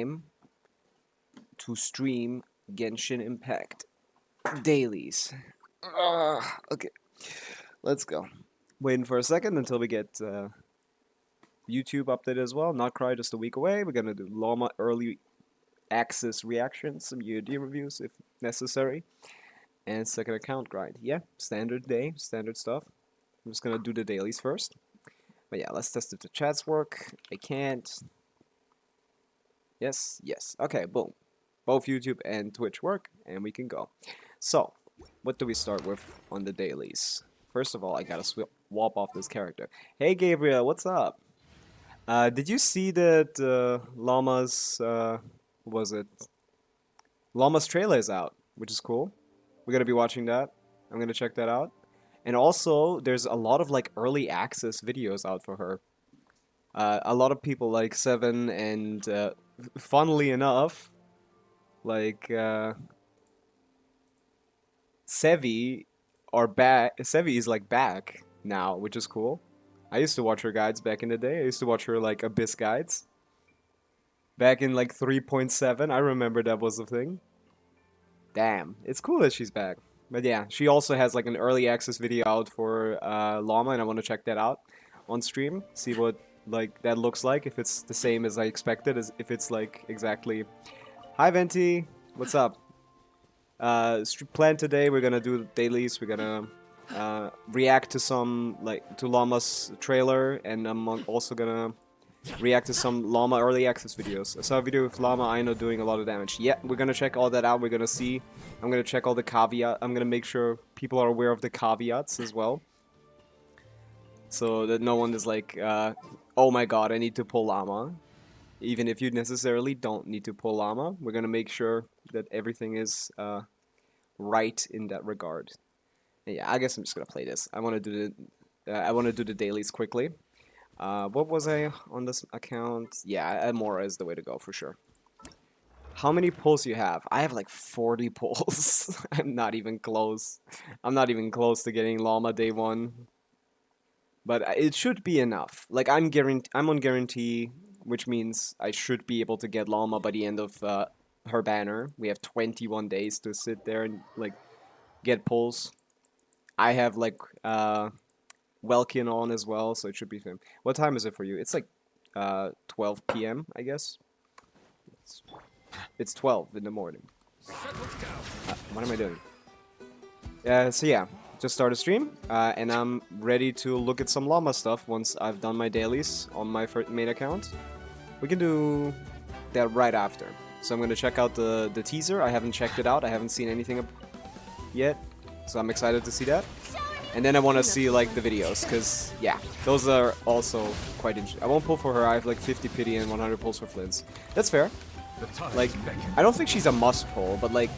time to stream Genshin Impact dailies. Okay, let's go. Waiting for a second until we get YouTube update as well. Not KRAI just a week away. We're gonna do Lauma early access reactions, some UID reviews if necessary, and second account grind. Yeah, standard day, standard stuff. I'm just gonna do the dailies first. But yeah, let's test if the chats work. I can't. Yes, yes. Okay, boom. Both YouTube and Twitch work, and we can go. So, what do we start with on the dailies? First of all, I gotta swap off this character. Hey, Gabriel, what's up? Did you see that Llama's, what was it? Llama's trailer is out, which is cool. We're gonna be watching that. I'm gonna check that out. And also, there's a lot of like early access videos out for her. A lot of people like Seven and, funnily enough, like Sevi are back. Sevi is like back now, which is cool. I used to watch her guides back in the day. I used to watch her like Abyss guides. Back in like 3.7, I remember that was the thing. Damn, it's cool that she's back. But yeah, she also has like an early access video out for Llama, and I want to check that out on stream. See what like that looks like. If it's the same as I expected, as if it's like exactly. Hi Venti, what's up? Plan today. We're gonna do dailies. We're gonna react to some like to Llama's trailer, and I'm also gonna react to some Llama early access videos. I saw a video with Llama Aino doing a lot of damage. Yeah, we're gonna check all that out. We're gonna see. I'm gonna check all the caveat. I'm gonna make sure people are aware of the caveats as well, so that no one is like, oh my god, I need to pull Llama. Even if you necessarily don't need to pull Llama, we're gonna make sure that everything is right in that regard. And yeah, I guess I'm just gonna play this. I want to do the dailies quickly. What was I on this account? Yeah, Amora is the way to go for sure. How many pulls you have? I have like 40 pulls. I'm not even close. I'm not even close to getting Llama day one. But it should be enough. Like I'm on guarantee, which means I should be able to get Llama by the end of her banner. We have 21 days to sit there and like get pulls. I have like Welkian on as well, so it should be fine. What time is it for you? It's like 12 p.m. I guess. It's 12 in the morning. What am I doing? So yeah, just start a stream, and I'm ready to look at some Llama stuff once I've done my dailies on my main account. We can do that right after. So I'm gonna check out the teaser. I haven't checked it out. I haven't seen anything yet, so I'm excited to see that. And then I want to see like the videos, cause yeah, those are also quite interesting. I won't pull for her. I have like 50 pity and 100 pulls for Flins. That's fair. Like, I don't think she's a must pull, but like,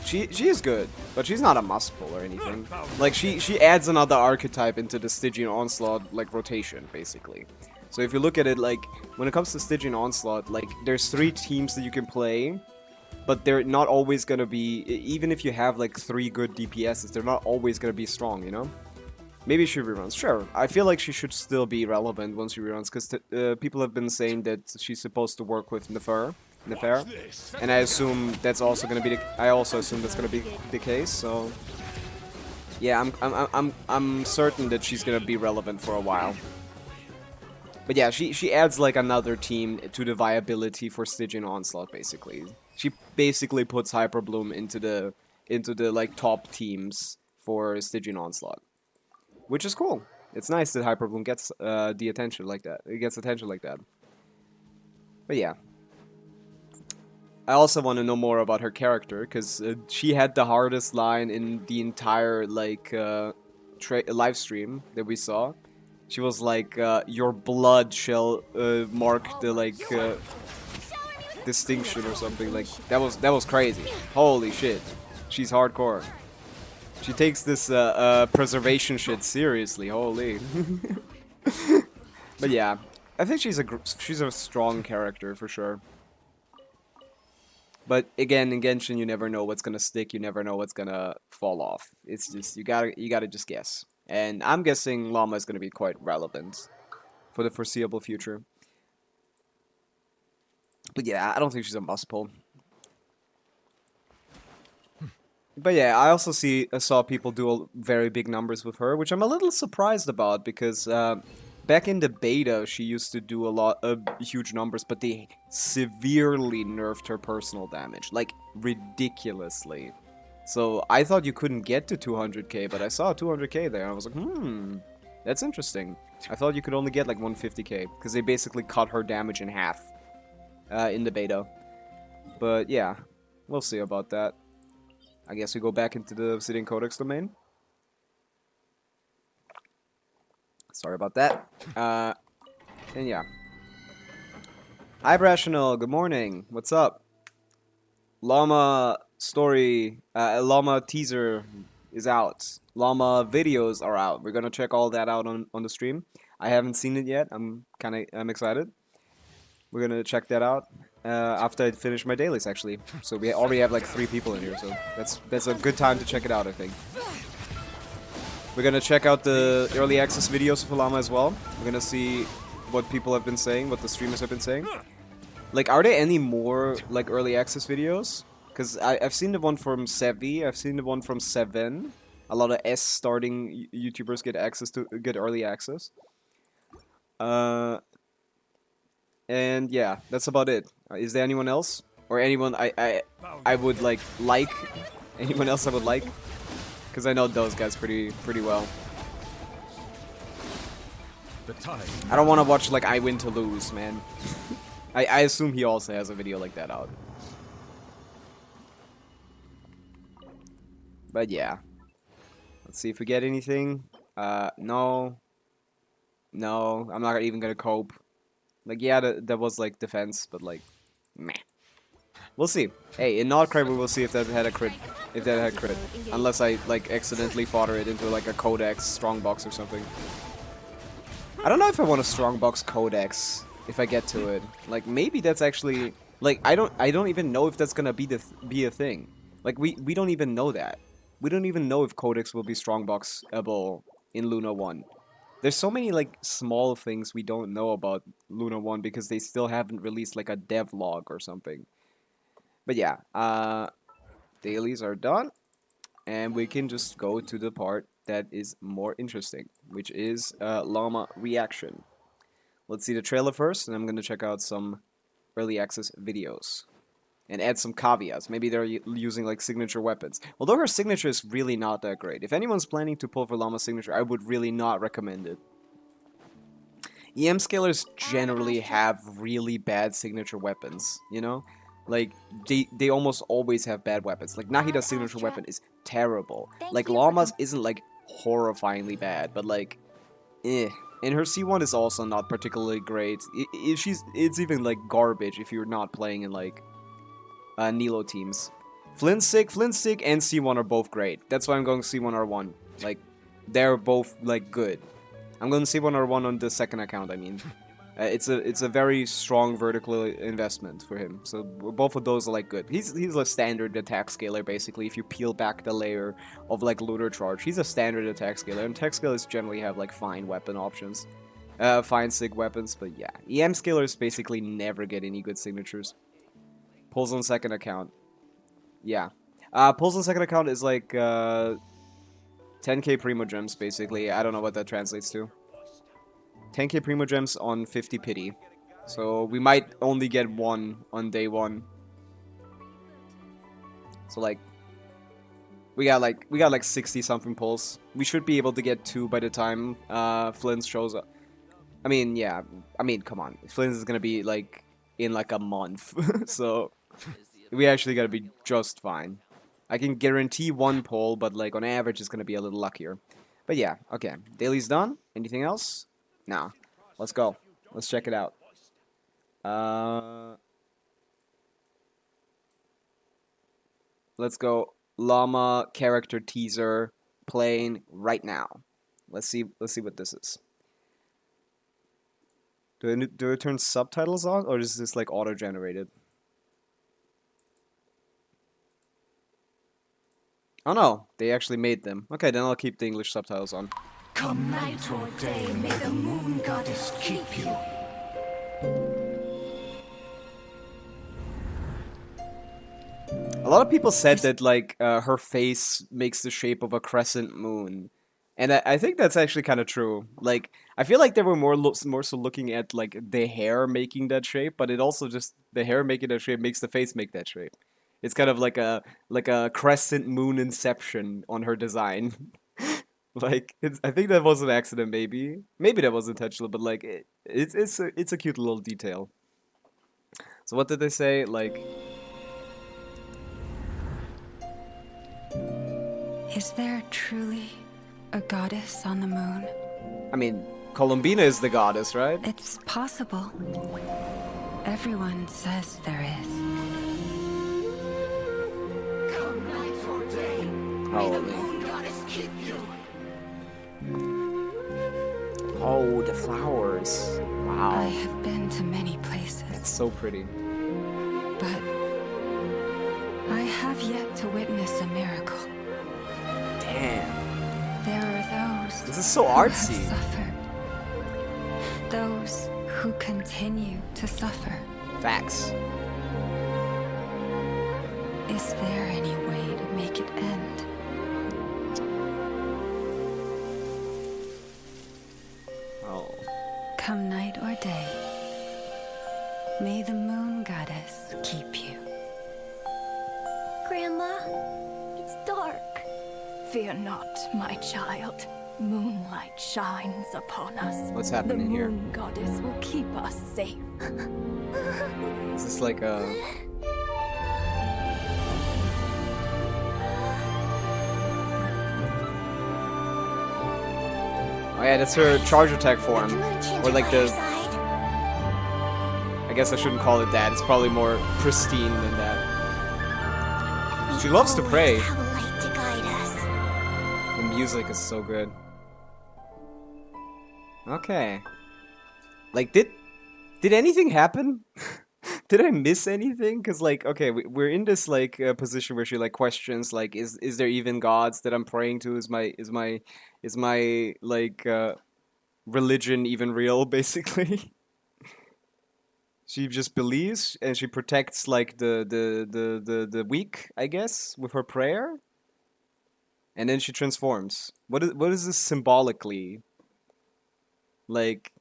she is good, but she's not a must pull or anything. Like she adds another archetype into the Stygian Onslaught like rotation basically. So if you look at it, like when it comes to Stygian Onslaught, like there's 3 teams that you can play. But they're not always gonna be, even if you have like 3 good DPSs, they're not always gonna be strong, you know? Maybe she reruns, sure. I feel like she should still be relevant once she reruns, because people have been saying that she's supposed to work with Nefer, and I assume that's also gonna be I also assume that's gonna be the case. So yeah, I'm certain that she's gonna be relevant for a while. But yeah, she adds like another team to the viability for Stygian Onslaught basically. She basically puts Hyperbloom into the like top teams for Stygian Onslaught, which is cool. It's nice that Hyperbloom gets the attention like that. It gets attention like that. But yeah, I also want to know more about her character because she had the hardest line in the entire like live stream that we saw. She was like, "Your blood shall mark the like." Distinction or something. Like that was crazy. Holy shit, she's hardcore. She takes this preservation shit seriously. Holy. But yeah, I think she's a strong character for sure. But again, in Genshin, you never know what's gonna stick. You never know what's gonna fall off. It's just you gotta just guess. And I'm guessing Llama is gonna be quite relevant for the foreseeable future. But yeah, I don't think she's a must pull. But yeah, I also saw people do very big numbers with her, which I'm a little surprised about because back in the beta she used to do a lot of huge numbers, but they severely nerfed her personal damage, like ridiculously. So I thought you couldn't get to 200k, but I saw 200k there, and I was like, that's interesting. I thought you could only get like 150k because they basically cut her damage in half in the beta. But yeah, we'll see about that. I guess we go back into the Obsidian Codex domain. Sorry about that. And yeah. Hi, Rational. Good morning. What's up? Llama story, Llama teaser is out. Llama videos are out. We're gonna check all that out on the stream. I haven't seen it yet. I'm excited. We're gonna check that out after I finish my dailies, actually. So we already have like 3 people in here, so that's a good time to check it out, I think. We're gonna check out the early access videos for Llama as well. We're gonna see what people have been saying, what the streamers have been saying. Like, are there any more like early access videos? Because I've seen the one from Sevi, I've seen the one from Seven. A lot of S starting YouTubers get early access. And yeah, that's about it. Is there anyone else? Or anyone I would like? Anyone else I would like? Because I know those guys pretty well. I don't want to watch like I win to lose, man. I assume he also has a video like that out. But yeah. Let's see if we get anything. No. No, I'm not even gonna cope. Like, yeah, that was, like, defense, but, like, meh. We'll see. Hey, in KRAI we will see if that had a crit. If that had crit. Unless I, like, accidentally fodder it into, like, a Codex Strongbox or something. I don't know if I want a Strongbox Codex, if I get to it. Like, maybe that's actually... Like, I don't even know if that's gonna be a thing. Like, we don't even know that. We don't even know if Codex will be Strongbox-able in Luna 1. There's so many, like, small things we don't know about Luna 1 because they still haven't released, like, a devlog or something. But yeah, dailies are done, and we can just go to the part that is more interesting, which is Llama reaction. Let's see the trailer first, and I'm gonna check out some early access videos. And add some caveats. Maybe they're using like signature weapons. Although her signature is really not that great. If anyone's planning to pull for Llama's signature, I would really not recommend it. EM scalers generally have really bad signature weapons, you know? Like, they almost always have bad weapons. Like, Nahida's signature weapon is terrible. Like, Llama's isn't, like, horrifyingly bad, but, like, eh. And her C1 is also not particularly great. It's even, like, garbage if you're not playing in, like, Nilo teams. Flins C1 and C1 are both great. That's why I'm going C1R1. Like, they're both, like, good. I'm going C1R1 on the second account, I mean. It's a very strong vertical investment for him. So both of those are, like, good. He's a standard attack scaler, basically, if you peel back the layer of, like, looter charge. He's a standard attack scaler, and attack scalers generally have, like, fine weapon options. Fine sig weapons, but yeah. EM scalers basically never get any good signatures. Pulls on second account. Yeah. Pulls on second account is like 10k Primo Gems, basically. I don't know what that translates to. 10k Primo Gems on 50 pity. So we might only get 1 on day 1. So like we got like 60 something pulls. We should be able to get 2 by the time Flins shows up. I mean, yeah. I mean, come on. Flins is gonna be like in like a month. So we actually gotta be just fine. I can guarantee 1 pull, but like on average it's gonna be a little luckier. But yeah, okay. Daily's done. Anything else? Nah. Let's go. Let's check it out. Let's go. Llama character teaser playing right now. Let's see what this is. Do I turn subtitles on, or is this like auto-generated? Oh no, they actually made them. Okay, then I'll keep the English subtitles on. Come night or day, may the moon goddess keep you. A lot of people said that like her face makes the shape of a crescent moon, and I think that's actually kind of true. Like I feel like they were more so looking at like the hair making that shape, but it also just the hair making that shape makes the face make that shape. It's kind of like a crescent moon inception on her design. Like I think that was an accident, maybe that was intentional, but like it's a cute little detail. So what did they say? Like Is there truly a goddess on the moon? I mean, Columbina is the goddess, right? It's possible. Everyone says there is. Come night or day, may the Holy. moon goddess keep you. Oh, the flowers. I Wow. have been to many places, It's so pretty. but I have yet to witness a miracle. Damn. There are those This is so who have artsy. suffered. Those who continue to suffer. Facts. Is there any way to make it end? Oh. Come night or day, may the moon goddess keep you. Grandma, it's dark. Fear not, my child. Moonlight shines upon us. What's The happening here? moon goddess will keep us safe. Is this like a... Oh yeah, that's her charge attack form. The moon enchanter Or like by the... her side. I guess I shouldn't call it that. It's probably more pristine than that. She loves to We pray. always have a light to guide us. The music is so good. Okay. Like, did anything happen? Did I miss anything? Cause like, okay, we're in this like position where she like questions like, is there even gods that I'm praying to? Is my like religion even real? Basically, she just believes and she protects like the weak, I guess, with her prayer. And then she transforms. What is this symbolically? Like,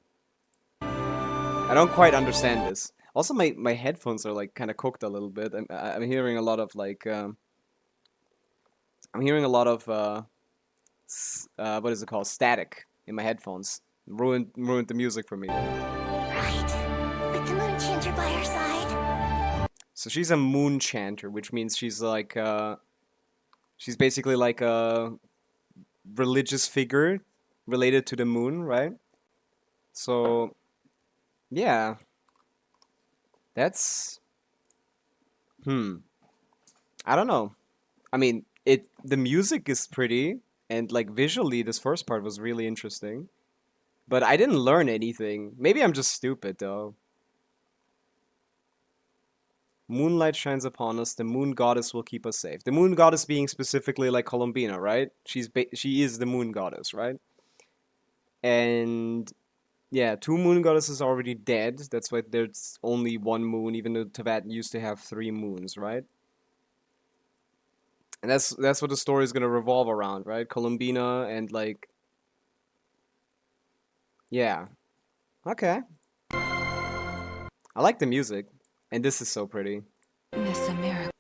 I don't quite understand this. Also, my headphones are like kind of cooked a little bit. I'm hearing a lot of like I'm hearing a lot of what is it called? Static in my headphones. Ruined the music for me. Right. With the moon enchanter by her side. So she's a moon chanter, which means she's like she's basically like a religious figure related to the moon, right? So yeah. That's I don't know. I mean, the music is pretty and like visually this first part was really interesting. But I didn't learn anything. Maybe I'm just stupid though. Moonlight shines upon us. The moon goddess will keep us safe. The moon goddess being specifically like Columbina, right? She is the moon goddess, right? And yeah, two moon goddesses are already dead. That's why there's only one moon, even though Tibet used to have three moons, right? And that's what the story is gonna revolve around, right? Columbina and like, yeah, okay. I like the music, and this is so pretty. Miss a miracle.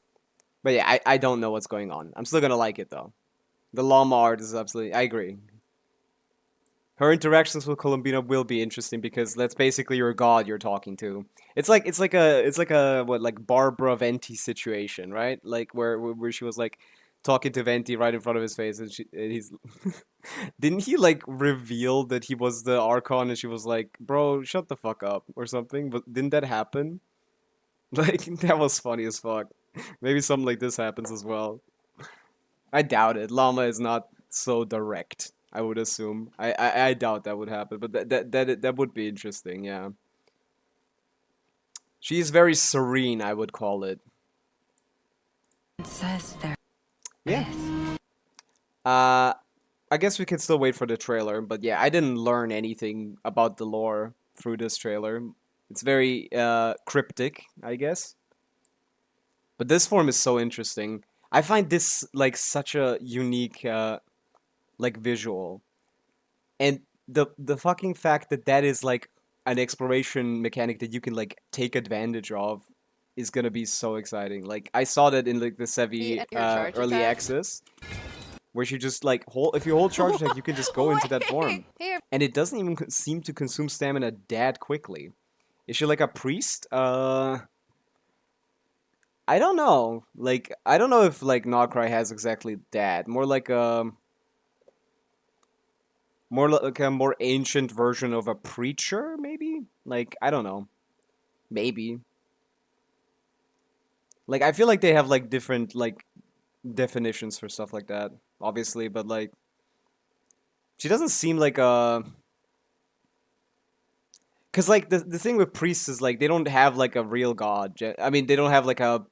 But yeah, I don't know what's going on. I'm still gonna like it though. The Lauma art is absolutely. I agree. Her interactions with Columbina will be interesting because that's basically your god you're talking to. It's like a what like Barbara Venti situation, right? Like where she was like talking to Venti right in front of his face, and he's didn't he like reveal that he was the Archon, and she was like, "Bro, shut the fuck up" or something. But didn't that happen? Like that was funny as fuck. Maybe something like this happens as well. I doubt it. Llama is not so direct. I would assume. I doubt that would happen, but that would be interesting. Yeah. She is very serene, I would call it. Says there Yeah. is. I guess we can still wait for the trailer, but yeah, I didn't learn anything about the lore through this trailer. It's very cryptic, I guess. But this form is so interesting. I find this like such a unique like visual. And the fucking fact that that is like an exploration mechanic that you can like take advantage of is gonna be so exciting. Like I saw that in like the Sevi And your charge early attack? access, where she just like hold if you hold charge attack, you can just go into that form, Here. and it doesn't even seem to consume stamina that quickly. Is she like a priest? I don't know. Like I don't know if like Nogcry has exactly that. More like a more ancient version of a preacher, maybe? Like, I don't know. Maybe. Like, I feel like they have, like, different, like, definitions for stuff like that, obviously, but, like, she doesn't seem like a... Because, like, the thing with priests is, like, they don't have, like, a real god. I mean, they don't have, like, a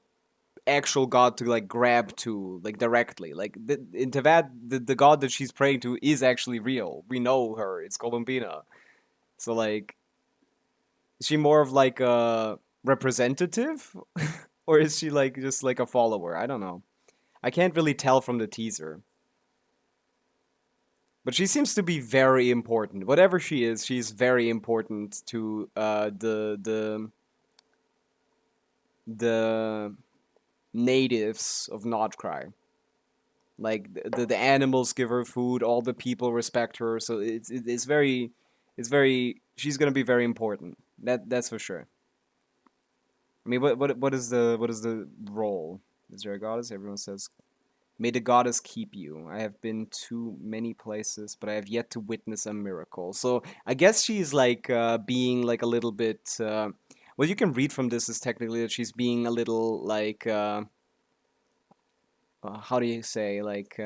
actual god to, like, grab to, like, directly. Like, in Tevat, the god that she's praying to is actually real. We know her. It's Columbina. So, like... Is she more of like a representative? Or is she like just like a follower? I don't know. I can't really tell from the teaser. But she seems to be very important. Whatever she is, she's very important to the natives of Notcry. Like the animals give her food, all the people respect her, so it's very she's gonna be very important. That's for sure. I mean, what is the role? Is there a goddess? Everyone says, "May the goddess keep you." I have been to many places, but I have yet to witness a miracle. So I guess she's like being like a little bit. What you can read from this is technically that she's being a little like. How do you say like?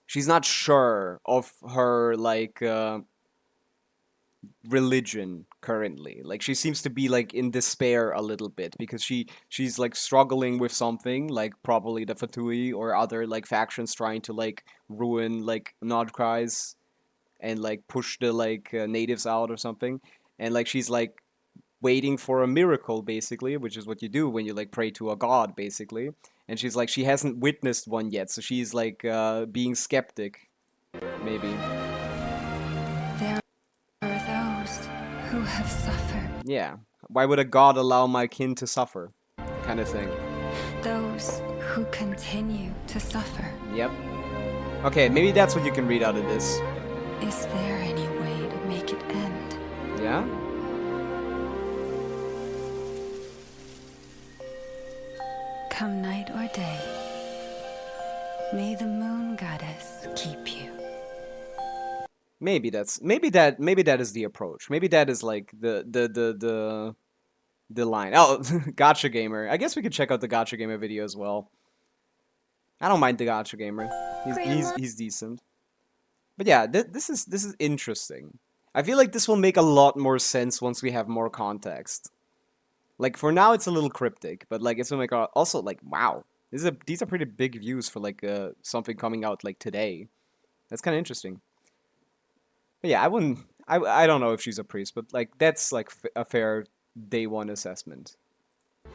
She's not sure of her like. Religion currently. Like she seems to be like in despair a little bit because she's like struggling with something, like probably the Fatui or other like factions trying to like ruin like Nodcries and like push the like natives out or something. And like she's like waiting for a miracle basically, which is what you do when you like pray to a god basically. And she's like she hasn't witnessed one yet, so she's like being skeptic maybe. There are those who have suffered, Yeah. Why would a god allow my kin to suffer? Kind of thing. those who continue to suffer. Yep. Okay, maybe that's what you can read out of this. Is there any way to make it end? Yeah? Come night or day, may the moon goddess keep you. Maybe that is the approach. Maybe that is like the line. Oh, Gotcha Gamer. I guess we could check out the Gotcha Gamer video as well. I don't mind the Gotcha Gamer. He's decent. But yeah, this is interesting. I feel like this will make a lot more sense once we have more context. Like for now, it's a little cryptic, but like it's gonna make also like wow, these are pretty big views for like something coming out like today. That's kind of interesting. But yeah, I wouldn't. I don't know if she's a priest, but like that's like a fair day one assessment.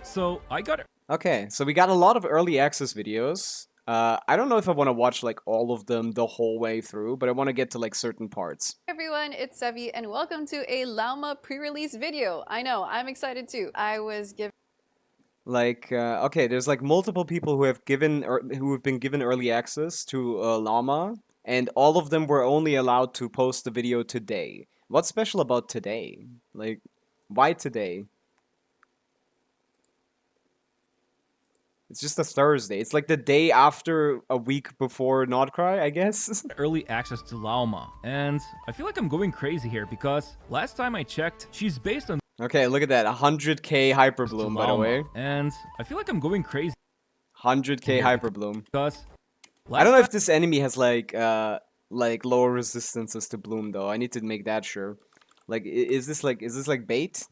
So I got Okay, so we got a lot of early access videos. I don't know if I want to watch like all of them the whole way through, but I want to get to like certain parts. Hey everyone, it's Sevi, and welcome to a Lauma pre-release video. I know, I'm excited too. I was given Like, okay, there's like multiple people who have been given early access to Llama, and all of them were only allowed to post the video today. What's special about today? Like, why today? It's just a Thursday. It's like the day after a week before Nodcry, I guess. early access to Lauma, and I feel like I'm going crazy here because last time I checked, she's based on Okay, look at that. 100k Hyperbloom, by the Lauma, way. and I feel like I'm going crazy 100k Hyperbloom. because I don't know if this enemy has like lower resistances to bloom though. I need to make that sure. Like is this like bait?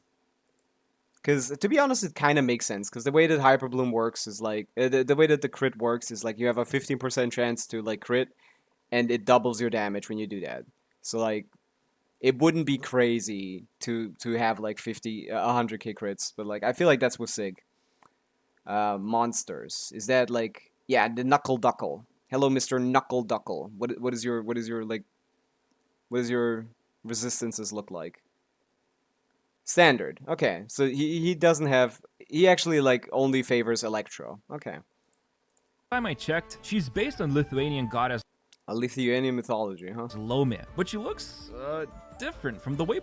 Cuz to be honest it kind of makes sense cuz the way that Hyperbloom works is like the way that the crit works is like you have a 15% chance to like crit and it doubles your damage when you do that. So like it wouldn't be crazy to have like 100k crits, but like I feel like that's with Sig. monsters. Is that like, yeah, the Knuckle Duckle. Hello, Mr. Knuckle Duckle. What is your resistances look like? Standard. Okay, so he doesn't have. He actually like only favors Electro. Okay. Time I checked, she's based on Lithuanian goddess A Lithuanian mythology, huh? Lauma, but she looks different from the way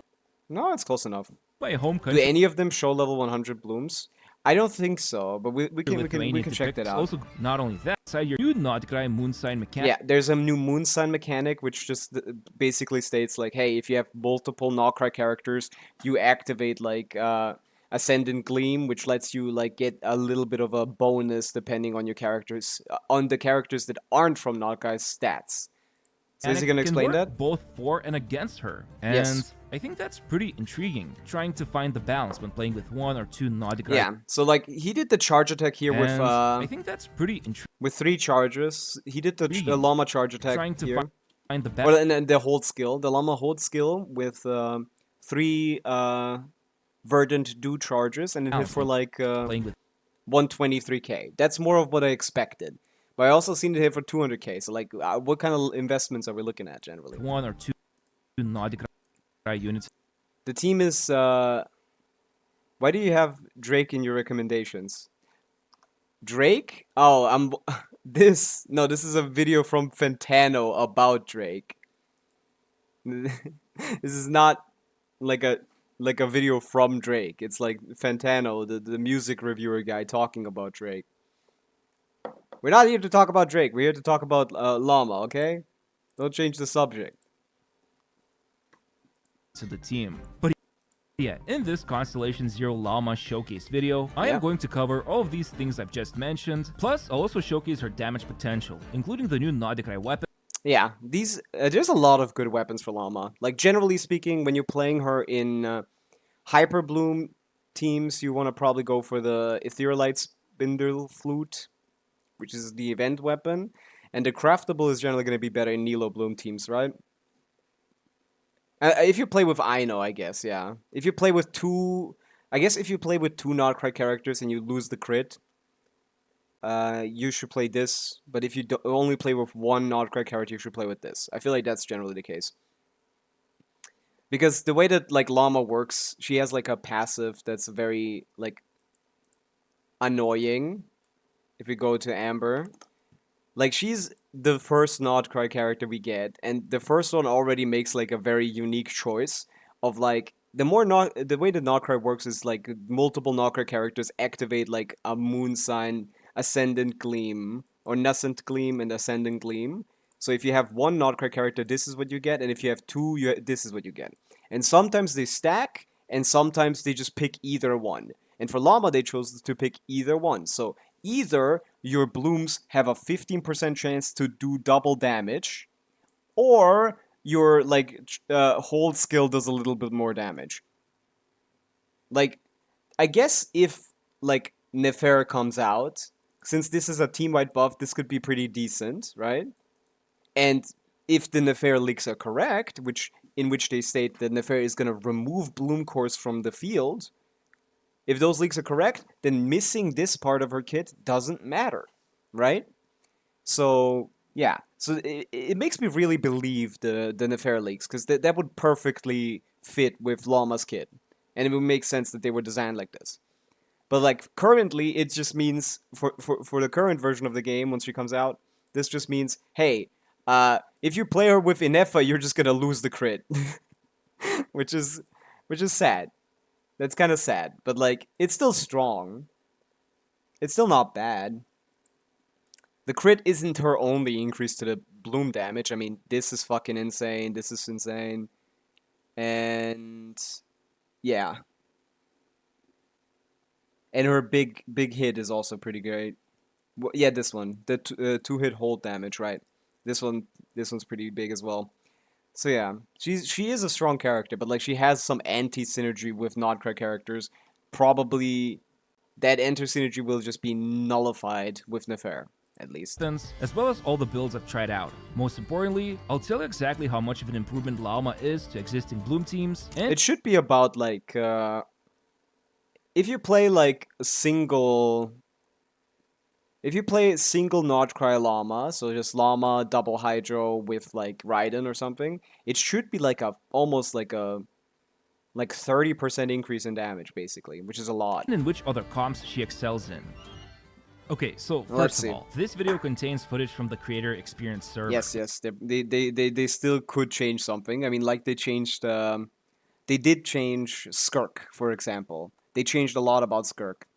No, it's close enough. my home Do country. any of them show level 100 blooms? I don't think so, but we can Lithuanian check that depicts. out. Also, not only that, inside your new KRAI moon sign mechanic. Yeah, there's a new moon sign mechanic which just basically states like, hey, if you have multiple Nokrai characters, you activate like Ascendant Gleam, which lets you like get a little bit of a bonus depending on your characters, on the characters that aren't from Nokrai's stats. So is he gonna can explain work that? both for and against her, and Yes. I think that's pretty intriguing. Trying to find the balance when playing with one or two KRAI. Yeah. So like he did the charge attack here with And I think that's pretty intriguing. with 3 charges. He did the Intriguing. Llama charge attack Trying to here. find the Well, balance. and the hold skill, the Llama hold skill with 3 Verdant Dew charges, and it hit for like Playing with 123k. That's more of what I expected. But I also seen it hit for 200k. So like, what kind of investments are we looking at generally? one or two KRAI units. The team is. Why do you have Drake in your recommendations? Drake? Oh, I'm. This is a video from Fantano about Drake. This is not like a video from Drake. It's like Fantano, the music reviewer guy, talking about Drake. We're not here to talk about Drake. We're here to talk about Llama. Okay, don't change the subject. To the team. But yeah, in this Constellation Zero Llama showcase video, I Yeah. am going to cover all of these things I've just mentioned, plus I'll also showcase her damage potential, including the new KRAI weapon. Yeah, these there's a lot of good weapons for Llama. Like generally speaking, when you're playing her in Hyper Bloom teams, you want to probably go for the Etherealite Spindle Flute, which is the event weapon, and the Craftable is generally going to be better in Nilo Bloom teams, right? If you play with Aino, I guess, yeah. If you play with two Notcry characters and you lose the crit, you should play this. But if you only play with one Notcry character, you should play with this. I feel like that's generally the case. Because the way that like Llama works, she has like a passive that's very like annoying. If we go to Amber, like she's the first Notcry character we get, and the first one already makes like a very unique choice of like the way the Notcry works is like multiple Notcry characters activate like a moon sign, Ascendant Gleam, or Nascent Gleam and Ascendant Gleam. So if you have one Notcry character, this is what you get, and if you have two, this is what you get. And sometimes they stack, and sometimes they just pick either one. And for Llama, they chose to pick either one. So either your blooms have a 15% chance to do double damage, or your like hold skill does a little bit more damage. Like, I guess if like Nefer comes out, since this is a team-wide buff, this could be pretty decent, right? And if the Nefer leaks are correct, in which they state that Nefer is going to remove Bloom Cores from the field, if those leaks are correct, then missing this part of her kit doesn't matter, right? So, yeah. So it makes me really believe the Nefer leaks, because that would perfectly fit with Llama's kit. And it would make sense that they were designed like this. But like currently, it just means, for the current version of the game, once she comes out, this just means, hey, if you play her with Inefa, you're just gonna lose the crit. which is sad. That's kind of sad, but like it's still strong. It's still not bad. The crit isn't her only increase to the bloom damage. I mean, this is fucking insane. This is insane. And yeah. And her big hit is also pretty great. Well, yeah, this one, the 2-hit hold damage, right? This one's pretty big as well. So yeah, she is a strong character, but like she has some anti-synergy with Notcry characters. Probably that anti-synergy will just be nullified with Nefer, at least. As well as all the builds I've tried out. Most importantly, I'll tell you exactly how much of an improvement Lauma is to existing Bloom teams, and It should be about like if you play like a single If you play single Notcry Llama, so just Llama double Hydro with like Raiden or something, it should be like almost like a 30% increase in damage basically, which is a lot. And in which other comps she excels in. Okay, so Let's first see. of all, this video contains footage from the creator experience server. Yes, they still could change something. I mean, like they did change Skirk, for example. They changed a lot about Skirk.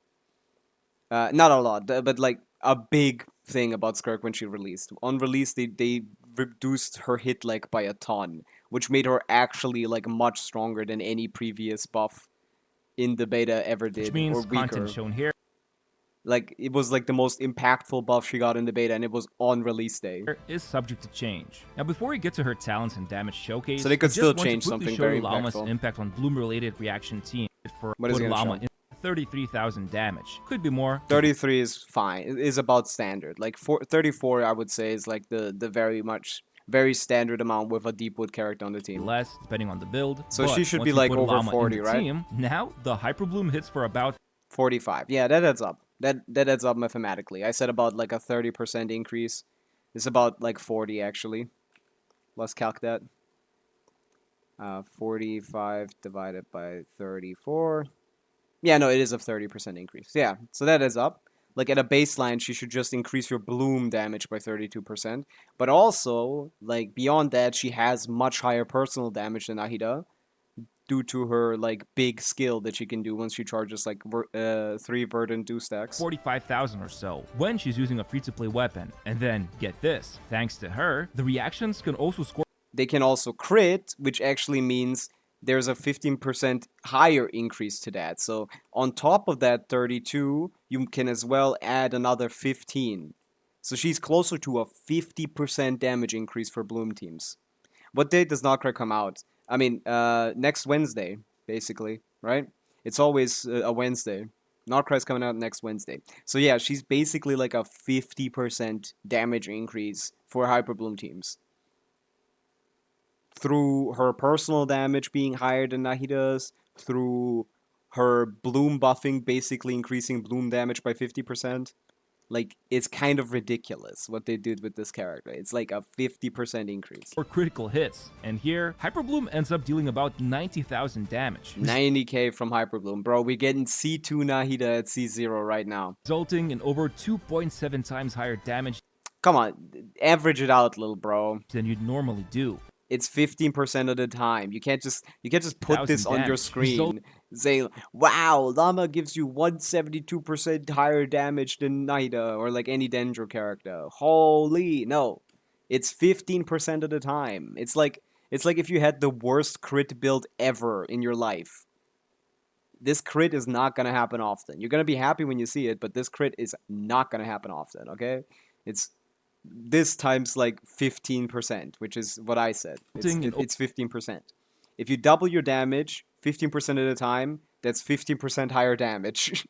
Not a lot, but like a big thing about Skirk when she released. On release, they reduced her hit like by a ton, which made her actually like much stronger than any previous buff in the beta ever did, Which means or weaker. content shown here Like it was like the most impactful buff she got in the beta, and it was on release day. is subject to change. Now, before we get to her talents and damage showcase, So they could I just still want to change quickly something show very Lauma's impactful. impact on Bloom-related reaction team for What is it put gonna Lauma show? in 33,000 damage. Could be more. 33 is fine. It is about standard. Like 34, I would say, is like the very standard amount with a Deepwood character on the team. Less, depending on the build. So but she should once be, you like, put over Lauma in 40, the right? Team, now the Hyper Bloom hits for about 45. Yeah, that adds up. That adds up mathematically. I said about like a 30% increase. It's about like 40 actually. Let's calc that. 45 divided by 34. Yeah, no, it is a 30% increase. Yeah, so that adds up. Like at a baseline, she should just increase your bloom damage by 32%. But also, like beyond that, she has much higher personal damage than Ahida, due to her like big skill that she can do once she charges like 3 verdant 2 stacks. 45,000 or so when she's using a free-to-play weapon. And then, get this, thanks to her, the reactions can also score They can also crit, which actually means there's a 15% higher increase to that. So on top of that 32, you can as well add another 15. So she's closer to a 50% damage increase for Bloom teams. What date does Notcry come out? I mean, next Wednesday, basically, right? It's always a Wednesday. Notcry's coming out next Wednesday. So yeah, she's basically like a 50% damage increase for Hyper Bloom teams. Through her personal damage being higher than Nahida's, through her Bloom buffing basically increasing Bloom damage by 50%. Like, it's kind of ridiculous what they did with this character. It's like a 50% increase. critical hits. And here, Hyper Bloom ends up dealing about 90,000 damage, 90k from Hyper Bloom. Bro, we're getting C2 Nahida at C0 right now. resulting in over 2.7 times higher damage Come on, average it out, little bro. than you'd normally do. It's 15% of the time. You can't just put this 1,000 on your damage. screen. Say, wow, Llama gives you 172% higher damage than Nida or like any Dendro character. Holy no. It's 15% of the time. It's like if you had the worst crit build ever in your life. This crit is not gonna happen often. You're gonna be happy when you see it, but this crit is not gonna happen often, okay? It's this times like 15%, which is what I said. It's 15%. If you double your damage 15% of the time, that's 15% higher damage.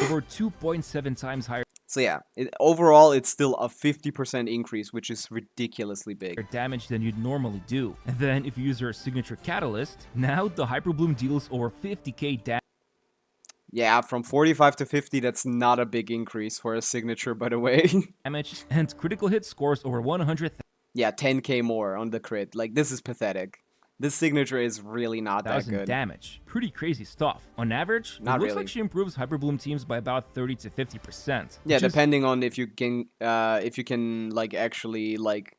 Over 2.7 times higher So yeah, overall it's still a 50% increase, which is ridiculously big. damage than you'd normally do. And then if you use your signature catalyst, now the Hyper Bloom deals over 50k damage. Yeah, from 45 to 50, that's not a big increase for a signature, by the way. And critical hit scores over 100,000 Yeah, 10k more on the crit. Like, this is pathetic. This signature is really not that good. damage. Pretty crazy stuff. On average, Not it looks really. like she improves Hyper Bloom teams by about 30 to 50%. Yeah, which is depending on if you can like actually like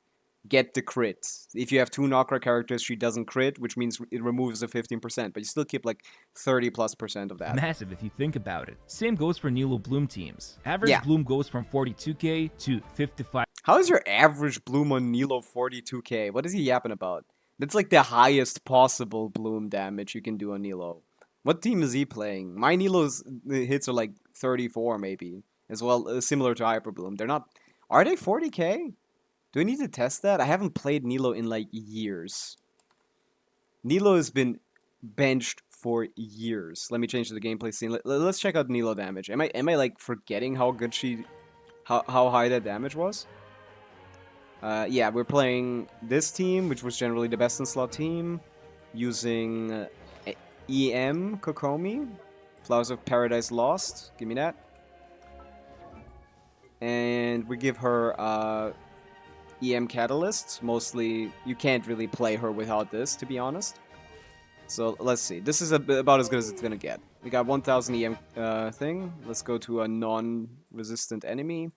get the crit. If you have 2 Nokra characters, she doesn't crit, which means it removes the 15%, but you still keep like 30+% of that. massive if you think about it. Same goes for Nilo Bloom teams. Average Yeah. Bloom goes from 42k to 55. How is your average bloom on Nilo 42k? What is he yapping about? That's like the highest possible bloom damage you can do on Nilo. What team is he playing? My Nilo's hits are like 34 maybe, as well, similar to Hyper Bloom. They're not. Are they 40k? Do I need to test that? I haven't played Nilo in like years. Nilo has been benched for years. Let me change the gameplay scene. Let's check out Nilo damage. Am I like forgetting how good how high that damage was? Yeah, we're playing this team, which was generally the best in slot team, using EM Kokomi, Flowers of Paradise Lost. Give me that. and we give her EM Catalyst. Mostly, you can't really play her without this, to be honest. So let's see. This is about as good as it's gonna get. We got 1000 EM thing. Let's go to a non-resistant enemy.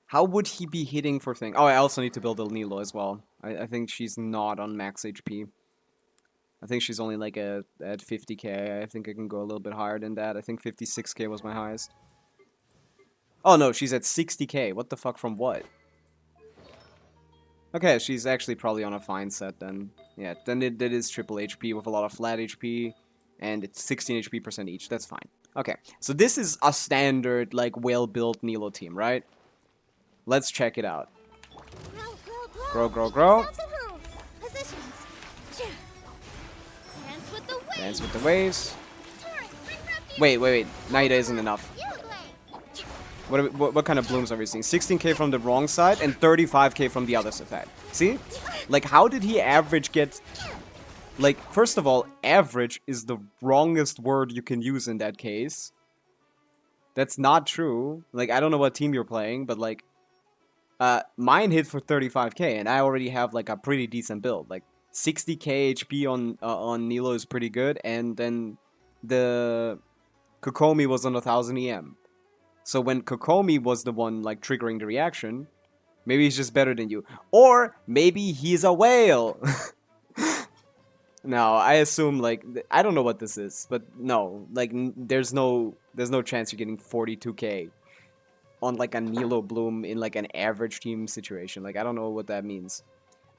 How would he be hitting for thing? Oh, I also need to build a Nilo as well. I think she's not on max HP. I think she's only like at 50k. I think I can go a little bit higher than that. I think 56k was my highest. Oh no, she's at 60k. What the fuck from what? Okay, she's actually probably on a fine set then. Yeah, then it is triple HP with a lot of flat HP, and it's 16 HP percent each. That's fine. Okay, so this is a standard, like, well-built Nilo team, right? Let's check it out. Grow, grow, grow. Dance with the waves. Wait. Naida isn't enough. What kind of blooms are we seeing? 16k from the wrong side and 35k from the other side. See? Like, how did he average get... Like, first of all, average is the wrongest word you can use in that case. That's not true. Like, I don't know what team you're playing, but, like... mine hit for 35k, and I already have, like, a pretty decent build. Like, 60k HP on Nilo is pretty good, and then the Kokomi was on 1000 EM. So when Kokomi was the one, like, triggering the reaction, maybe he's just better than you. Or maybe he's a whale! No, I assume, like, I don't know what this is, but no, like, there's no chance you're getting 42k on, like, a Nilo Bloom in, like, an average team situation. Like, I don't know what that means.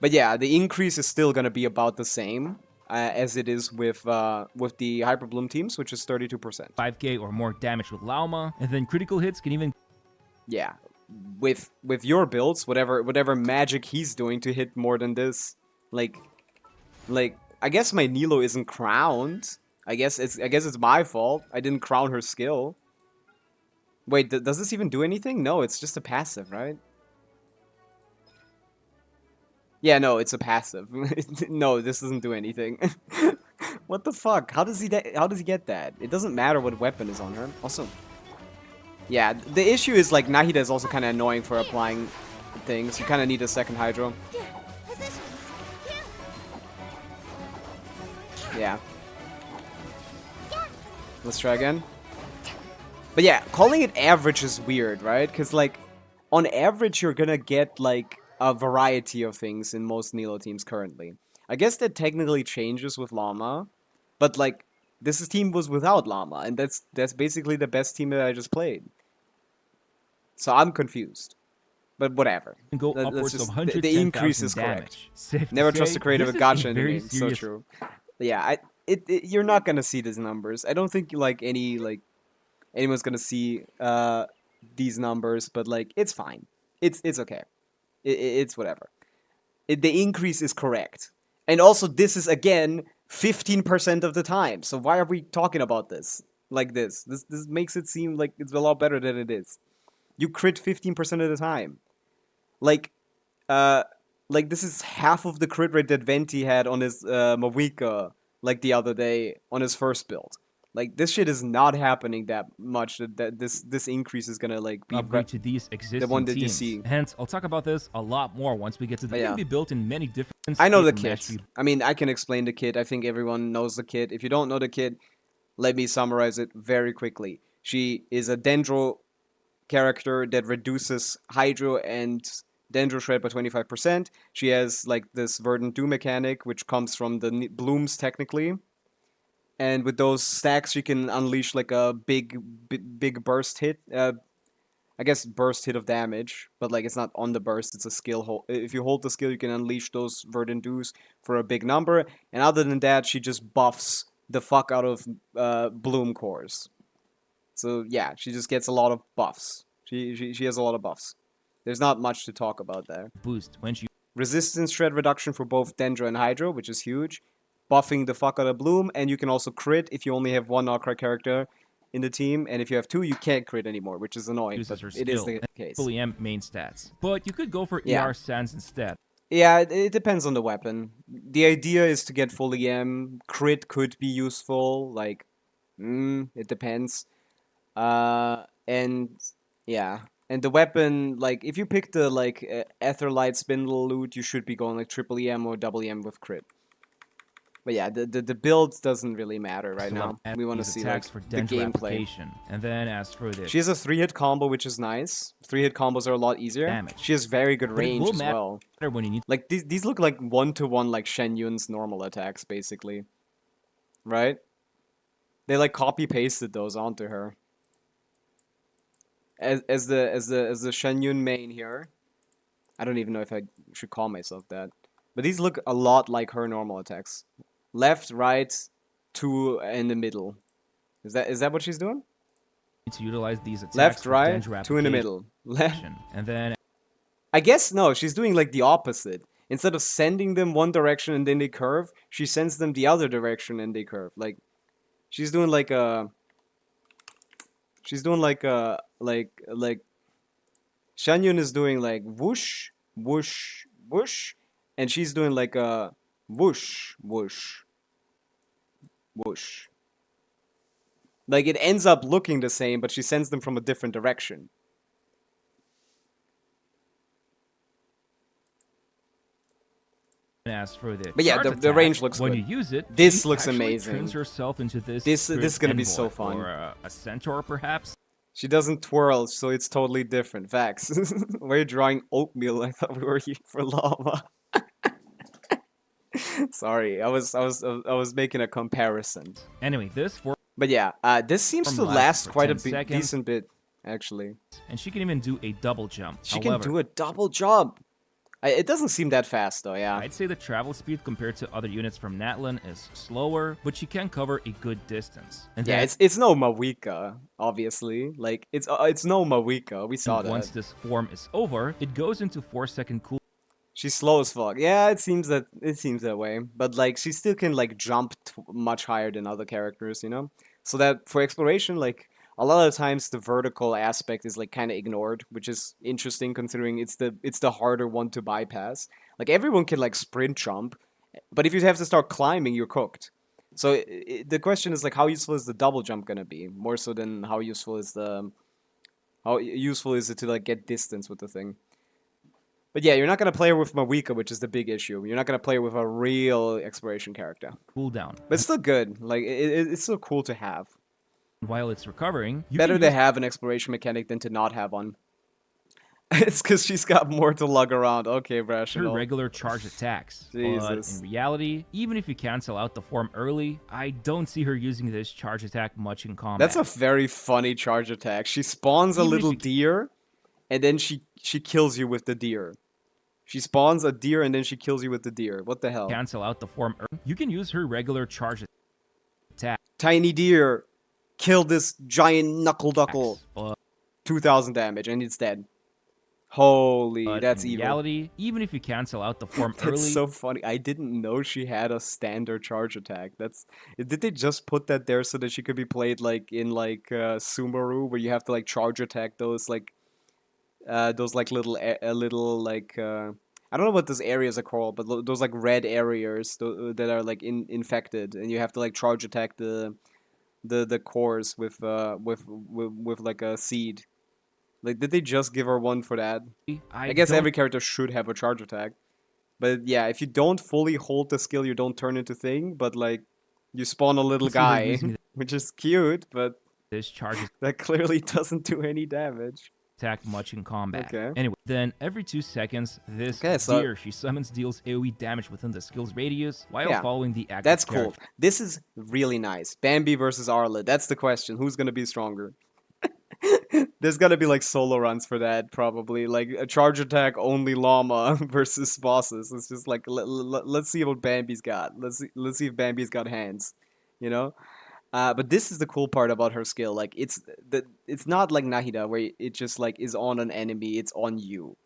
But yeah, the increase is still gonna be about the same as it is with the Hyper Bloom teams, which is 32%. 5k or more damage with Lauma, and then critical hits can even... Yeah, with your builds, whatever magic he's doing to hit more than this, like, I guess my Nilo isn't crowned. I guess it's my fault. I didn't crown her skill. Wait, does this even do anything? No, it's just a passive, right? Yeah, no, it's a passive. No, this doesn't do anything. What the fuck? How does he get that? It doesn't matter what weapon is on her. Also, yeah, the issue is, like, Nahida is also kind of annoying for applying things. You kind of need a second Hydro. Yeah. Let's try again. But yeah, calling it average is weird, right? Because, like, on average, you're gonna get, like, a variety of things in most Nilo teams currently. I guess that technically changes with Llama, but, like, this team was without Llama, and that's basically the best team that I just played. So I'm confused. But whatever. go upwards of 110,000 the increase is correct. Never trust a creative with gotcha enemy. So true. But yeah, you're not gonna see these numbers. I don't think anyone's gonna see these numbers, but, like, it's fine. It's okay. It's whatever. The increase is correct. And also, this is, again, 15% of the time. So why are we talking about this like this? This makes it seem like it's a lot better than it is. You crit 15% of the time. Like, this is half of the crit rate that Venti had on his Mavika, like, the other day on his first build. Like, this shit is not happening that much. That this increase is gonna, like, be upgrade to these existing the one that teams. you see. Hence, I'll talk about this a lot more once we get to the. Yeah. Can be built in many different. I know the state kit. mastery. I mean, I can explain the kit. I think everyone knows the kit. If you don't know the kit, let me summarize it very quickly. She is a Dendro character that reduces Hydro and Dendro Shred by 25%. She has, like, this Verdant Dew mechanic, which comes from the blooms technically. And with those stacks, you can unleash, like, a big burst hit. I guess burst hit of damage, but, like, it's not on the burst. It's a skill hold. If you hold the skill, you can unleash those Verdant Dews for a big number. And other than that, she just buffs the fuck out of Bloom cores. So yeah, she just gets a lot of buffs. She has a lot of buffs. There's not much to talk about there. Boost when she. Resistance shred reduction for both Dendro and Hydro, which is huge. Buffing the fuck out of Bloom, and you can also crit if you only have one KRAI character in the team, and if you have two, you can't crit anymore, which is annoying, but it is the case. Fully M main stats, but you could go for Yeah. ER Sands instead. Yeah, it depends on the weapon. The idea is to get full EM. Crit could be useful, like, it depends. And yeah, and the weapon, like if you pick the like Etherlight Spindle loot, you should be going like triple EM or double EM with crit. But yeah, the build doesn't really matter right now. We want to see like attacks for the Dendro gameplay. application. And then as for this She has a 3-hit combo, which is nice. 3-hit combos are a lot easier. damage. She has very good But it range will as well. matter when you need Like these look like 1-to-1 like Shen Yun's normal attacks, basically. Right? They like copy pasted those onto her. As the Shen Yun main here. I don't even know if I should call myself that. But these look a lot like her normal attacks. Left, right, 2 in the middle. Is that what she's doing? to utilize these attacks Left, for right, Dendro 2 in the application. middle. Left. And then I guess no, she's doing like the opposite. Instead of sending them one direction and then they curve, she sends them the other direction and they curve. Like she's doing like a like Shanyun is doing like whoosh, whoosh, whoosh, and she's doing like a whoosh, whoosh, whoosh. Like it ends up looking the same, but she sends them from a different direction. as for the But yeah, charge the attack, range looks when good. you use it, This she looks actually amazing. turns herself into this. This is gonna be so envoy, fun. Or a centaur, perhaps. She doesn't twirl, so it's totally different. Facts. We're drawing oatmeal. I thought we were here for llama. Sorry, I was making a comparison. Anyway, this form, But yeah, this seems to Lasts last for quite a 10 bit, seconds. decent bit, actually. and she can even do a double jump. She However, can do a double jump. It doesn't seem that fast though. Yeah. I'd say the travel speed compared to other units from Natlan is slower, but she can cover a good distance. And Yeah, that- it's no Mawika, obviously. Like it's no Mawika. We saw that. once this form is over, it goes into 4-second cooldown. She's slow as fuck. Yeah, it seems that way. But like, she still can like jump much higher than other characters, you know. So that for exploration, like a lot of times the vertical aspect is like kind of ignored, which is interesting considering it's the harder one to bypass. Like everyone can like sprint jump, but if you have to start climbing, you're cooked. So the question is like, how useful is the double jump gonna be? More so than how useful is it to like get distance with the thing. But yeah, you're not going to play her with Mawika, which is the big issue. You're not going to play her with a real exploration character. Cooldown. But it's still good. Like, it's still cool to have. While it's recovering, you Better can to use have an exploration mechanic than to not have one. It's because she's got more to lug around. Okay, her rational. regular charge attacks. But Jesus. in reality, even if you cancel out the form early, I don't see her using this charge attack much in combat. That's a very funny charge attack. She spawns a Even if little you- deer, and then she kills you with the deer. She spawns a deer, and then she kills you with the deer. What the hell? cancel out the form early. You can use her regular charge attack. Tiny deer. Kill this giant knuckle duckle. But 2,000 damage, and it's dead. Holy, that's in evil. reality, even if you cancel out the form That's early, so funny. I didn't know she had a standard charge attack. Did they just put that there so that she could be played like in like Sumeru, where you have to like charge attack those like little I don't know what those areas are called, but those like red areas that are like infected, and you have to like charge attack the cores with like a seed. Like, did they just give her one for that? I guess don't every character should have a charge attack. But yeah, if you don't fully hold the skill, you don't turn into thing, but like, you spawn a little see her guy, using which is cute, but this charge that clearly doesn't do any damage. attack much in combat. Okay. Anyway, then every 2 seconds, this Okay, so- deer she summons deals AoE damage within the skill's radius while Yeah, following the active That's cool. character. This is really nice. Bambi versus Arla. That's the question. Who's gonna be stronger? There's gotta be like solo runs for that, probably. Like a charge attack only llama versus bosses. It's just like let's see what Bambi's got. Let's see if Bambi's got hands. You know? But this is the cool part about her skill. Like it's not like Nahida where it just like is on an enemy, it's on you.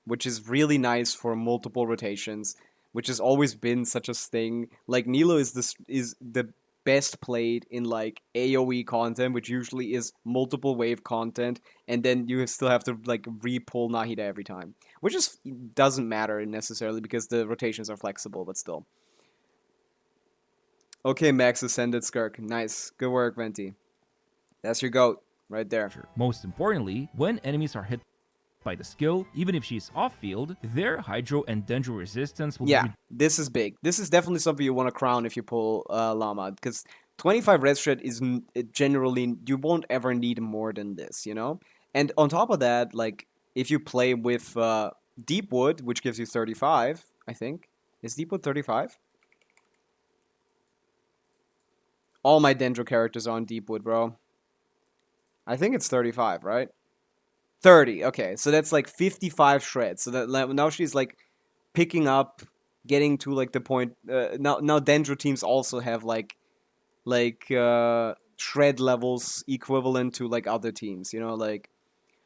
Which is really nice for multiple rotations, which has always been such a thing. Like Nilo is the best played in like AoE content, which usually is multiple wave content, and then you still have to like re-pull Nahida every time, which just doesn't matter necessarily because the rotations are flexible, but still. Okay, Max Ascended Skirk. Nice. Good work, Venti. That's your goat. right there. Most importantly, when enemies are hit by the skill, even if she's off-field, their Hydro and Dendro resistance will Yeah, be this is big. This is definitely something you want to crown if you pull Llama, because 25 red shred is generally, you won't ever need more than this, you know? And on top of that, like, if you play with Deepwood, which gives you 35, I think. Is Deepwood 35? All my Dendro characters are on Deepwood, bro. I think it's 35, right? 30, okay. So that's like 55 shreds. So that now she's like picking up, getting to like the point. Now Dendro teams also have like shred levels equivalent to like other teams. You know, like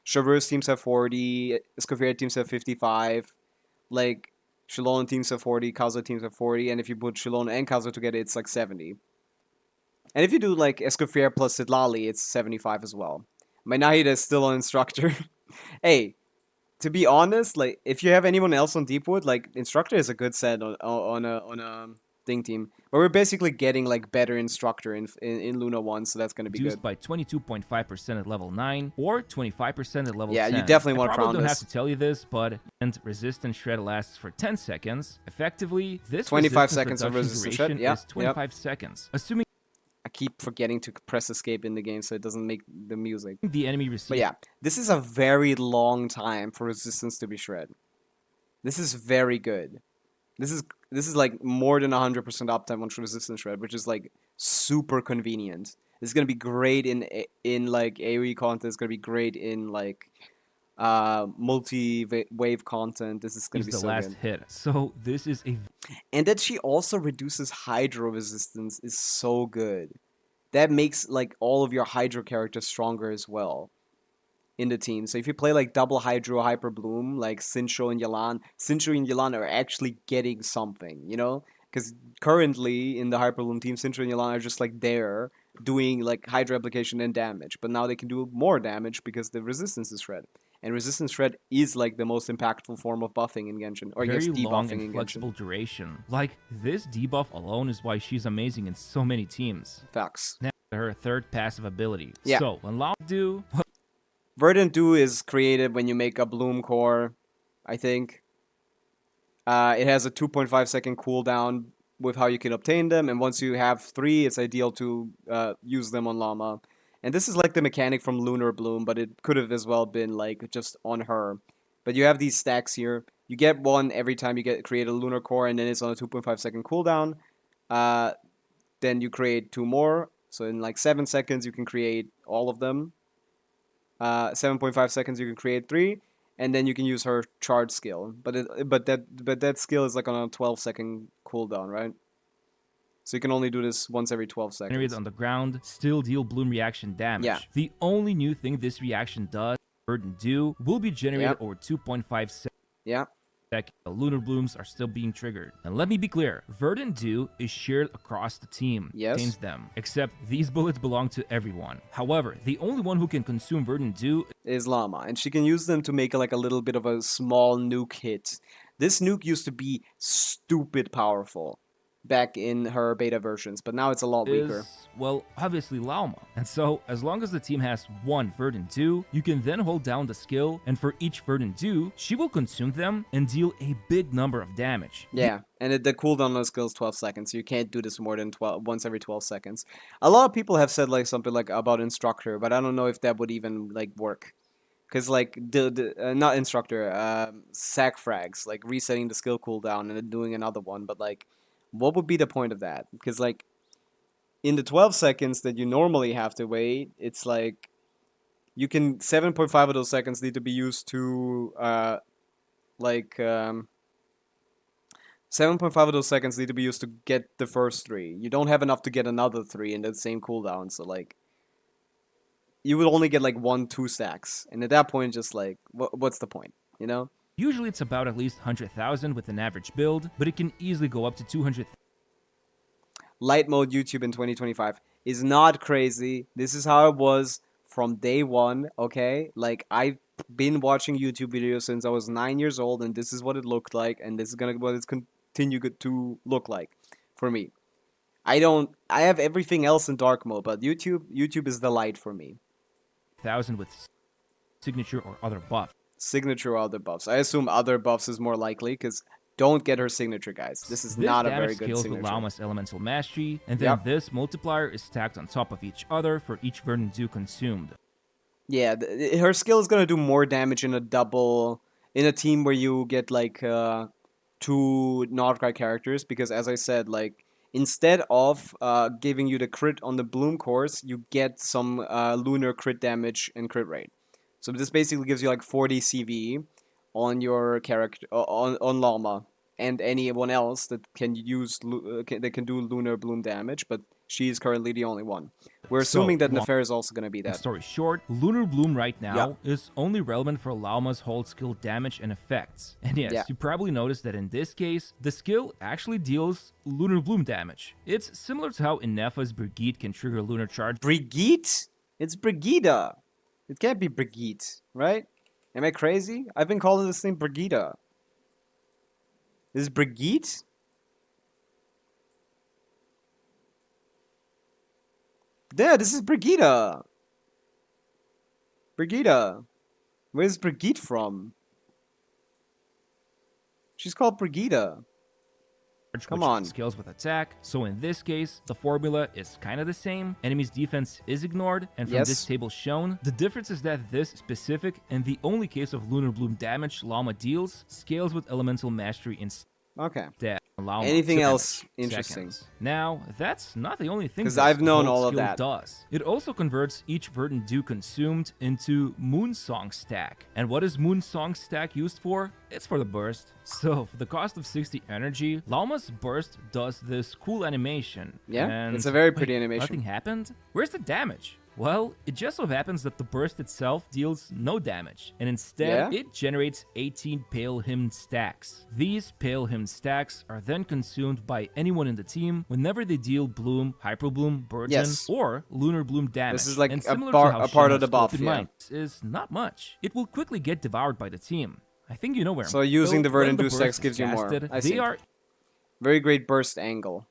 Traverse teams have 40, Escoffier teams have 55, like Shilon teams have 40, Kazo teams have 40, and if you put Shilon and Kazo together, it's like 70. And if you do like Escoffier plus Sidlali, it's 75 as well. My Nahida is still an instructor. Hey, to be honest, like if you have anyone else on Deepwood, like instructor is a good set on a thing team. But we're basically getting like better instructor in Luna 1, so that's gonna be reduced good. by 22.5% at level 9 or 25% at level 10. Yeah, you definitely want to I crown probably don't this. have to tell you this, but and resistance shred lasts for 10 seconds. Effectively, this 25 resistance seconds of reduction resistance duration shred, yeah, is 25 seconds. Assuming I keep forgetting to press escape in the game so it doesn't make the music. the enemy receives But yeah, this is a very long time for resistance to be shred. This is very good. This is like more than 100% uptime on resistance shred, which is like super convenient. This is gonna be great in like AoE content. It's gonna be great in like multi-wave content. This is gonna be the so last good. hit. So this is a And that she also reduces Hydro resistance is so good. That makes like all of your Hydro characters stronger as well in the team. So if you play like double Hydro Hyper Bloom, like Sincho and Yelan are actually getting something, you know? Because currently in the Hyper Bloom team, Sincho and Yelan are just like there doing like Hydro application and damage. But now they can do more damage because the resistance is shred. And resistance shred is like the most impactful form of buffing in Genshin, or I guess very long debuffing and in flexible Genshin. duration. Like, this debuff alone is why she's amazing in so many teams. Facts. Now, her third passive ability. Yeah. So, when Lauma do, Verdant Dew is created when you make a Bloom Core, I think. It has a 2.5 second cooldown with how you can obtain them, and once you have 3, it's ideal to use them on Llama. And this is like the mechanic from Lunar Bloom, but it could have as well been like just on her. But you have these stacks here. You get one every time you create a Lunar Core, and then it's on a 2.5 second cooldown. Then you create 2 more. So in like 7 seconds, you can create all of them. 7.5 seconds, you can create 3, and then you can use her charge skill. But that skill is like on a 12-second cooldown, right? So you can only do this once every 12 generated seconds. on the ground, still deal Bloom reaction damage. Yeah. The only new thing this reaction does, Verdant Dew, will be generated Yep. over 2.5 seconds. Yeah. The lunar blooms are still being triggered. And let me be clear, Verdant Dew is shared across the team. Yes. Contains them. Except these bullets belong to everyone. However, the only one who can consume Verdant Dew Is Llama, and she can use them to make like a little bit of a small nuke hit. This nuke used to be stupid powerful back in her beta versions, but now it's a lot weaker. is, well, obviously Lauma. And so, as long as the team has one Verdant Dew, you can then hold down the skill, and for each Verdant Dew, she will consume them and deal a big number of damage. Yeah, and the cooldown on the skill is 12 seconds, so you can't do this more than once every 12 seconds. A lot of people have said like something like about instructor, but I don't know if that would even like work. Because like not instructor, sack frags, like resetting the skill cooldown and then doing another one, but like what would be the point of that? Because like in the 12 seconds that you normally have to wait, it's like you can 7.5 of those seconds need to be used to 7.5 of those seconds need to be used to get the first 3. You don't have enough to get another 3 in that same cooldown, so like you would only get like 1-2 stacks, and at that point just like what's the point, you know? Usually it's about at least 100,000 with an average build, but it can easily go up to 200,000. Light mode YouTube in 2025 is not crazy. This is how it was from day one, okay? Like, I've been watching YouTube videos since I was 9 years old, and this is what it looked like, and this is what it's continue to look like for me. I have everything else in dark mode, but YouTube is the light for me. 1000 with signature or other buff. Signature or other buffs. I assume other buffs is more likely, because don't get her signature, guys. This is This not a damage very good scales signature. with Lauma's elemental mastery, and then Yep. this multiplier is stacked on top of each other for each Verdant Dew consumed. Yeah, her skill is gonna do more damage in a double, in a team where you get like 2 Nordcry characters, because as I said, like instead of giving you the crit on the Bloom course, you get some lunar crit damage and crit rate. So this basically gives you like 40 CV on your character on Lauma and anyone else that can use that can do lunar bloom damage, but she is currently the only one. We're So, assuming that long Nefer is also gonna be that. story short, Lunar Bloom right now Yeah. is only relevant for Lauma's hold skill damage and effects. And yes, Yeah. you probably noticed that in this case, the skill actually deals Lunar Bloom damage. It's similar to how Inefa's Brigitte can trigger Lunar Charge. Brigitte? It's Brigida. It can't be Brigitte, right? Am I crazy? I've been calling this thing Brigida. This is Brigitte? Yeah, this is Brigida. Brigida. Where's Brigitte from? She's called Brigida. Come which on. scales with attack. So in this case, the formula is kind of the same. Enemy's defense is ignored, and from Yes. this table shown, the difference is that this specific and the only case of Lunar Bloom damage Lauma deals scales with elemental mastery instead. Okay. Lauma Anything damage else interesting? seconds. Now, that's not the only thing 'Cause this I've known whole all of skill that. does. It also converts each Verdant Dew consumed into Moonsong stack. And what is Moonsong stack used for? It's for the burst. So, for the cost of 60 energy, Lauma's burst does this cool animation. Yeah, and it's a very pretty wait, animation. Nothing happened? Where's the damage? Well, it just so happens that the burst itself deals no damage, and instead Yeah? it generates 18 Pale Hymn stacks. These Pale Hymn stacks are then consumed by anyone in the team whenever they deal Bloom, Hyper Bloom, Burgeon, Yes. or Lunar Bloom damage. This is like and a similar bar- to how a part of Shannon's the buff, Open yeah. Mind is not much. It will quickly get devoured by the team. I think you know where. So I'm- using the when Verdant Dew burst stacks is gives you more. casted, I they see. are Very great burst angle.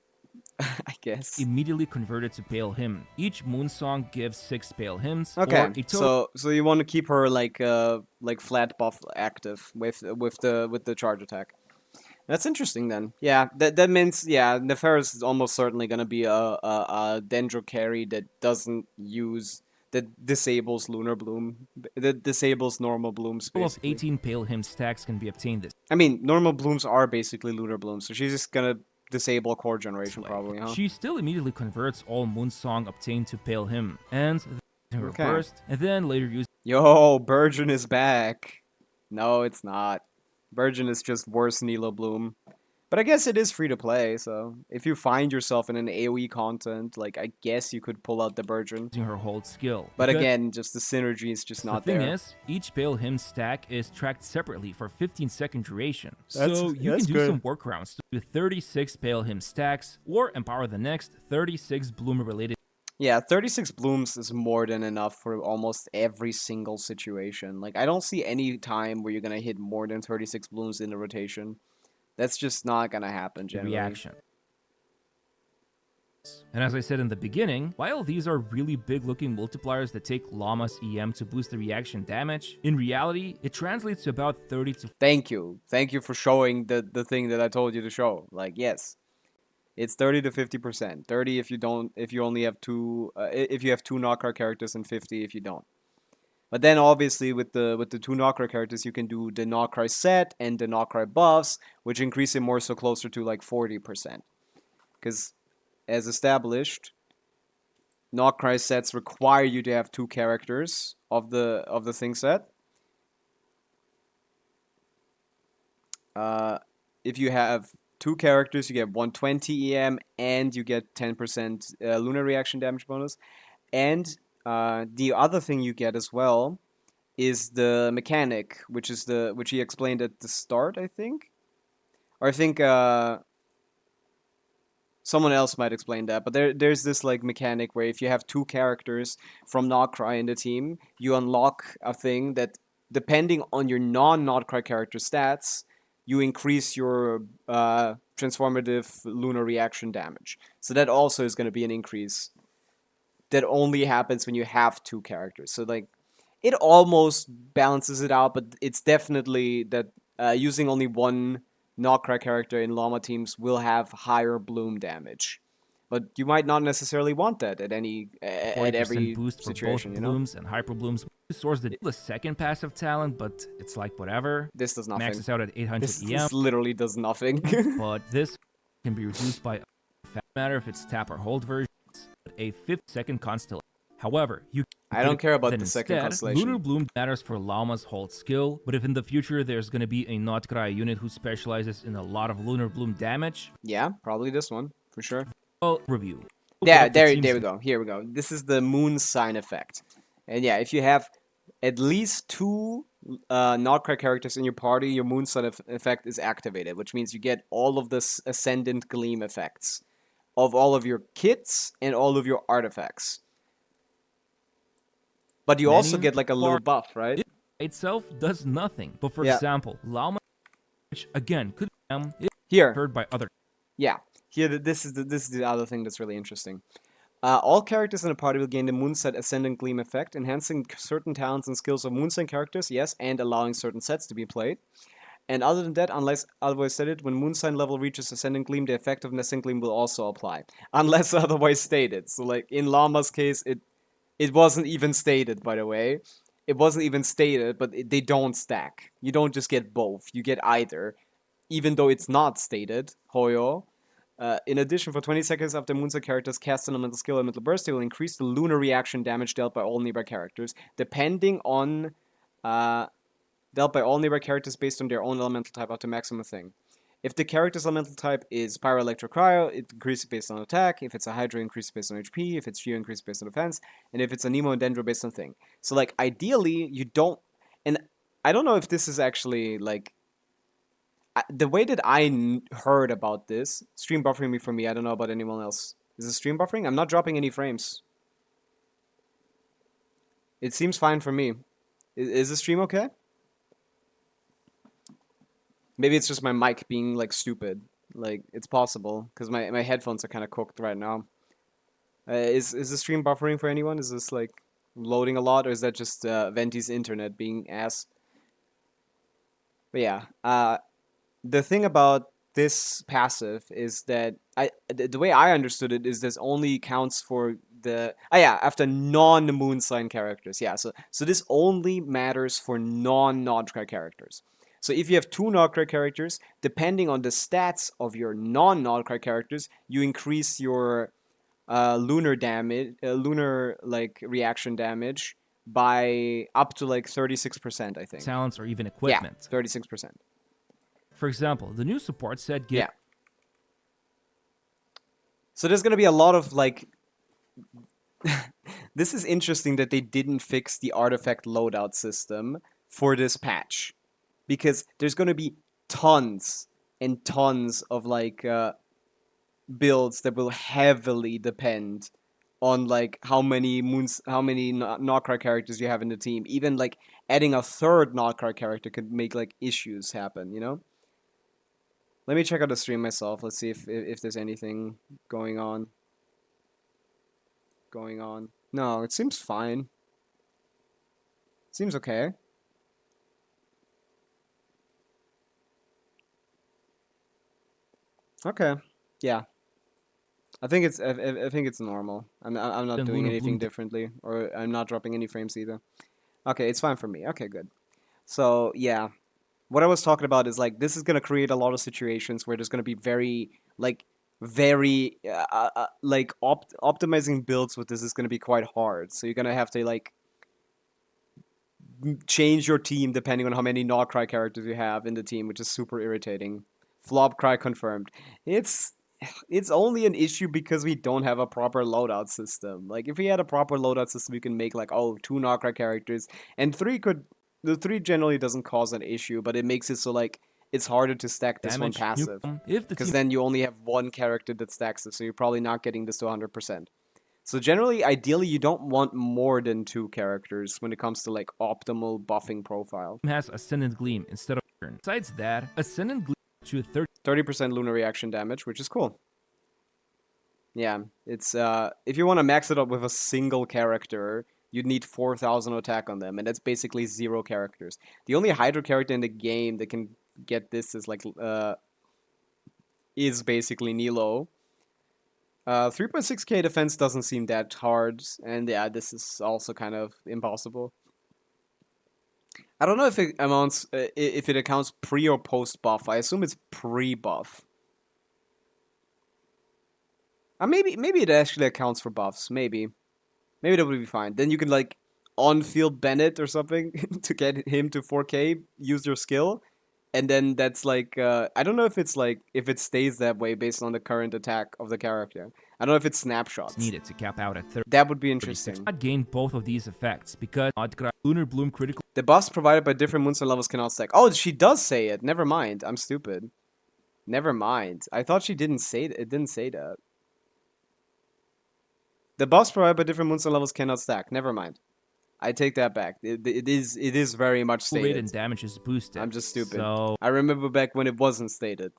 I guess. immediately converted to Pale Hymn. Each Moonsong gives 6 Pale Hymns, Okay, or a total so you want to keep her like flat buff active with the charge attack. That's interesting then. Yeah, that means Nefer is almost certainly gonna be a Dendro carry that disables Lunar Bloom, that disables normal blooms. of Basically. 18 Pale Hymn stacks can be obtained this I mean, normal blooms are basically Lunar Blooms, so she's just gonna disable core generation way. probably, huh? She still immediately converts all Moonsong obtained to Pale Hymn, and her Okay. burst, and then later use Yo, Burgeon is back. No, it's not. Burgeon is just worse Nilo Bloom. But I guess it is free to play, so if you find yourself in an AoE content, like I guess you could pull out the Burgeon. using her hold skill. But Because again, just the synergy is just not the thing there. is, each Pale Hymn stack is tracked separately for 15-second duration. That's- So you that's can do good. some workarounds to do 36 Pale Hymn stacks, or empower the next 36 Bloomer-related Yeah, 36 blooms is more than enough for almost every single situation. Like I don't see any time where you're gonna hit more than 36 blooms in a rotation. That's just not gonna happen generally. reaction. And as I said in the beginning, while these are really big looking multipliers that take Lauma's EM to boost the reaction damage, in reality, it translates to about 30 to Thank you. Thank you for showing the thing that I told you to show. Like, yes. It's 30 to 50%. 30 if you only have if you have two knocker characters, and 50 if you don't. But then obviously with the two knocker characters you can do the knocker set and the knocker buffs, which increase it more so closer to like 40%. Because as established, knocker sets require you to have two characters of the thing set. If you have two characters, you get 120 EM and you get 10% lunar reaction damage bonus. And the other thing you get as well is the mechanic, which he explained at the start, I think. Or I think someone else might explain that, but there's this like mechanic where if you have two characters from KRAI in the team, you unlock a thing that depending on your non-KRAI character stats, you increase your transformative lunar reaction damage. So that also is going to be an increase that only happens when you have two characters. So like it almost balances it out, but it's definitely that using only one Nokra character in Llama teams will have higher bloom damage. But you might not necessarily want that at any at 40% every boost for situation, both you know? blooms and hyper blooms. Source the second passive talent, but it's like whatever. This does nothing. Maxes out at 800 This EM, literally does nothing. but this can be reduced by a matter if it's tap or hold versions, but a 50-second constellation. However, you I don't care about then the second instead, constellation. Lunar Bloom matters for Llama's hold skill, but if in the future there's gonna be a not KRAI unit who specializes in a lot of Lunar Bloom damage, Yeah, probably this one, for sure. well, review. Yeah, But it there seems we go. Here we go. This is the moon sign effect. And yeah, if you have at least 2 Notcrack characters in your party, your moon sign effect is activated, which means you get all of this Ascendant Gleam effects of all of your kits and all of your artifacts. But you also Many get like a little buff, right? It itself does nothing. But for Yeah. example, Lauma, which again could is Here, heard by other. yeah. Here, this is the other thing that's really interesting. All characters in a party will gain the Moonset Ascendant Gleam effect, enhancing certain talents and skills of Moonsign characters, yes, and allowing certain sets to be played. And other than that, unless otherwise stated, when Moonsign level reaches Ascendant Gleam, the effect of Ascendant Gleam will also apply, unless otherwise stated. So, like in Llama's case, it wasn't even stated, by the way. It wasn't even stated, but they don't stack. You don't just get both. You get either, even though it's not stated. Hoyo. In addition, for 20 seconds after Moonset characters cast an elemental skill or elemental burst, they will increase the lunar reaction damage dealt by all nearby characters, depending on dealt by all nearby characters based on their own elemental type up to maximum thing. If the character's elemental type is Pyro, Electro, Cryo, it increases based on attack. If it's a Hydra, it increases based on HP. If it's Geo, it increases based on defense. And if it's a Nemo and Dendro, based on thing. So, like, ideally, you don't... And I don't know if this is actually, like... the way that I heard about this... Stream buffering me for me, I don't know about anyone else. Is it stream buffering? I'm not dropping any frames. It seems fine for me. Is the stream okay? Maybe it's just my mic being, like, stupid. Like, it's possible, because my headphones are kind of cooked right now. Is the stream buffering for anyone? Is this, like, loading a lot, or is that just Venti's internet being ass? But yeah, the thing about this passive is that the way I understood it is this only counts for the... after non-moon sign characters. Yeah, so this only matters for non-Nodcrack characters. So if you have 2 Nodcrack characters, depending on the stats of your non-Nodcrack characters, you increase your lunar damage, like reaction damage by up to like 36%, I think. Talents or even equipment. Yeah, 36%. For example, the new support set Yeah. So there's gonna be a lot of like... This is interesting that they didn't fix the artifact loadout system for this patch. Because there's going to be tons and tons of like builds that will heavily depend on like how many Nokra characters you have in the team. Even like adding a 3rd Nokra character could make like issues happen, you know? Let me check out the stream myself. Let's see if there's anything going on. No, it seems fine. Seems okay. Okay, yeah. I think it's normal. I'm not doing anything differently, or I'm not dropping any frames either. Okay, it's fine for me. Okay, good. So yeah, what I was talking about is like this is gonna create a lot of situations where there's gonna be very optimizing builds with this is gonna be quite hard. So you're gonna have to like change your team depending on how many Nodcry characters you have in the team, which is super irritating. Flop cry confirmed. It's only an issue because we don't have a proper loadout system. Like if we had a proper loadout system, we can make like 2 Nokra characters, and 3 could... The 3 generally doesn't cause an issue, but it makes it so like it's harder to stack this one passive. Because then you only have 1 character that stacks it, so you're probably not getting this to 100%. So generally, ideally, you don't want more than 2 characters when it comes to like optimal buffing profile. has Ascendant Gleam instead of turn. Besides that, Ascendant Gleam to 30% lunar reaction damage, which is cool. Yeah, it's if you want to max it up with a single character, you'd need 4,000 attack on them, and that's basically 0 characters. The only Hydro character in the game that can get this is basically Nilo. 3.6k defense doesn't seem that hard, and yeah, this is also kind of impossible. I don't know if it accounts pre or post buff. I assume it's pre buff. Maybe it actually accounts for buffs. Maybe that would be fine. Then you can like on-field Bennett or something to get him to 4k. Use your skill, and then that's like I don't know if it stays that way based on the current attack of the character. I don't know if it's snapshots. Needed to cap out at 30. That would be interesting. Not gain both of these effects because Lunar Bloom critical. The buffs provided by different moonstone levels cannot stack. Oh, she does say it. Never mind. I'm stupid. Never mind. I thought she didn't say it. It didn't say that. The buffs provided by different moonstone levels cannot stack. Never mind. I take that back. It is very much stated. Rate and damage is boosted. I'm just stupid. So, I remember back when it wasn't stated.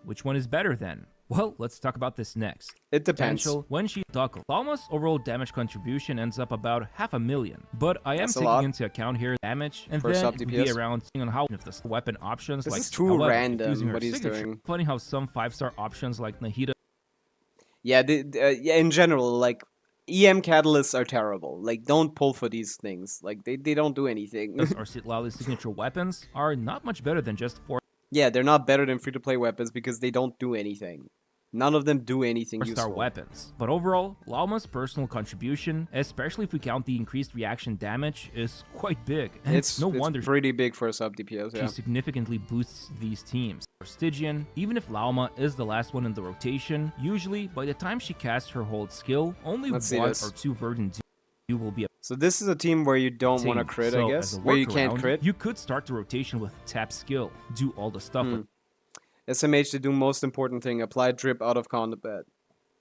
which one is better then? Well, let's talk about this next. It depends. Potential when she Duckle. Lauma's overall damage contribution ends up about 500,000. But I am That's a taking lot. into account here damage, and For then sub it would be DPS. around on how if the weapon options This like is too however, if random using her what he's signature. doing. Funny how some 5-star options like Nahida Yeah, yeah. In general, like EM catalysts are terrible. Like, don't pull for these things. Like, they don't do anything. or Sitlali's signature weapons are not much better than just 4 Yeah, they're not better than free-to-play weapons because they don't do anything. None of them do anything star useful. weapons. But overall, Lauma's personal contribution, especially if we count the increased reaction damage, is quite big. And it's no wonder pretty big for a sub DPS. she Yeah. significantly boosts these teams. For Stygian, even if Lauma is the last one in the rotation, usually by the time she casts her hold skill, only Let's see one this. or two Verdant you will be So this is a team where you don't want to obtained. crit, So, I as guess, a where you can't workaround, crit. You could start the rotation with tap skill, do all the stuff with SMH to do most important thing: apply drip out of combat.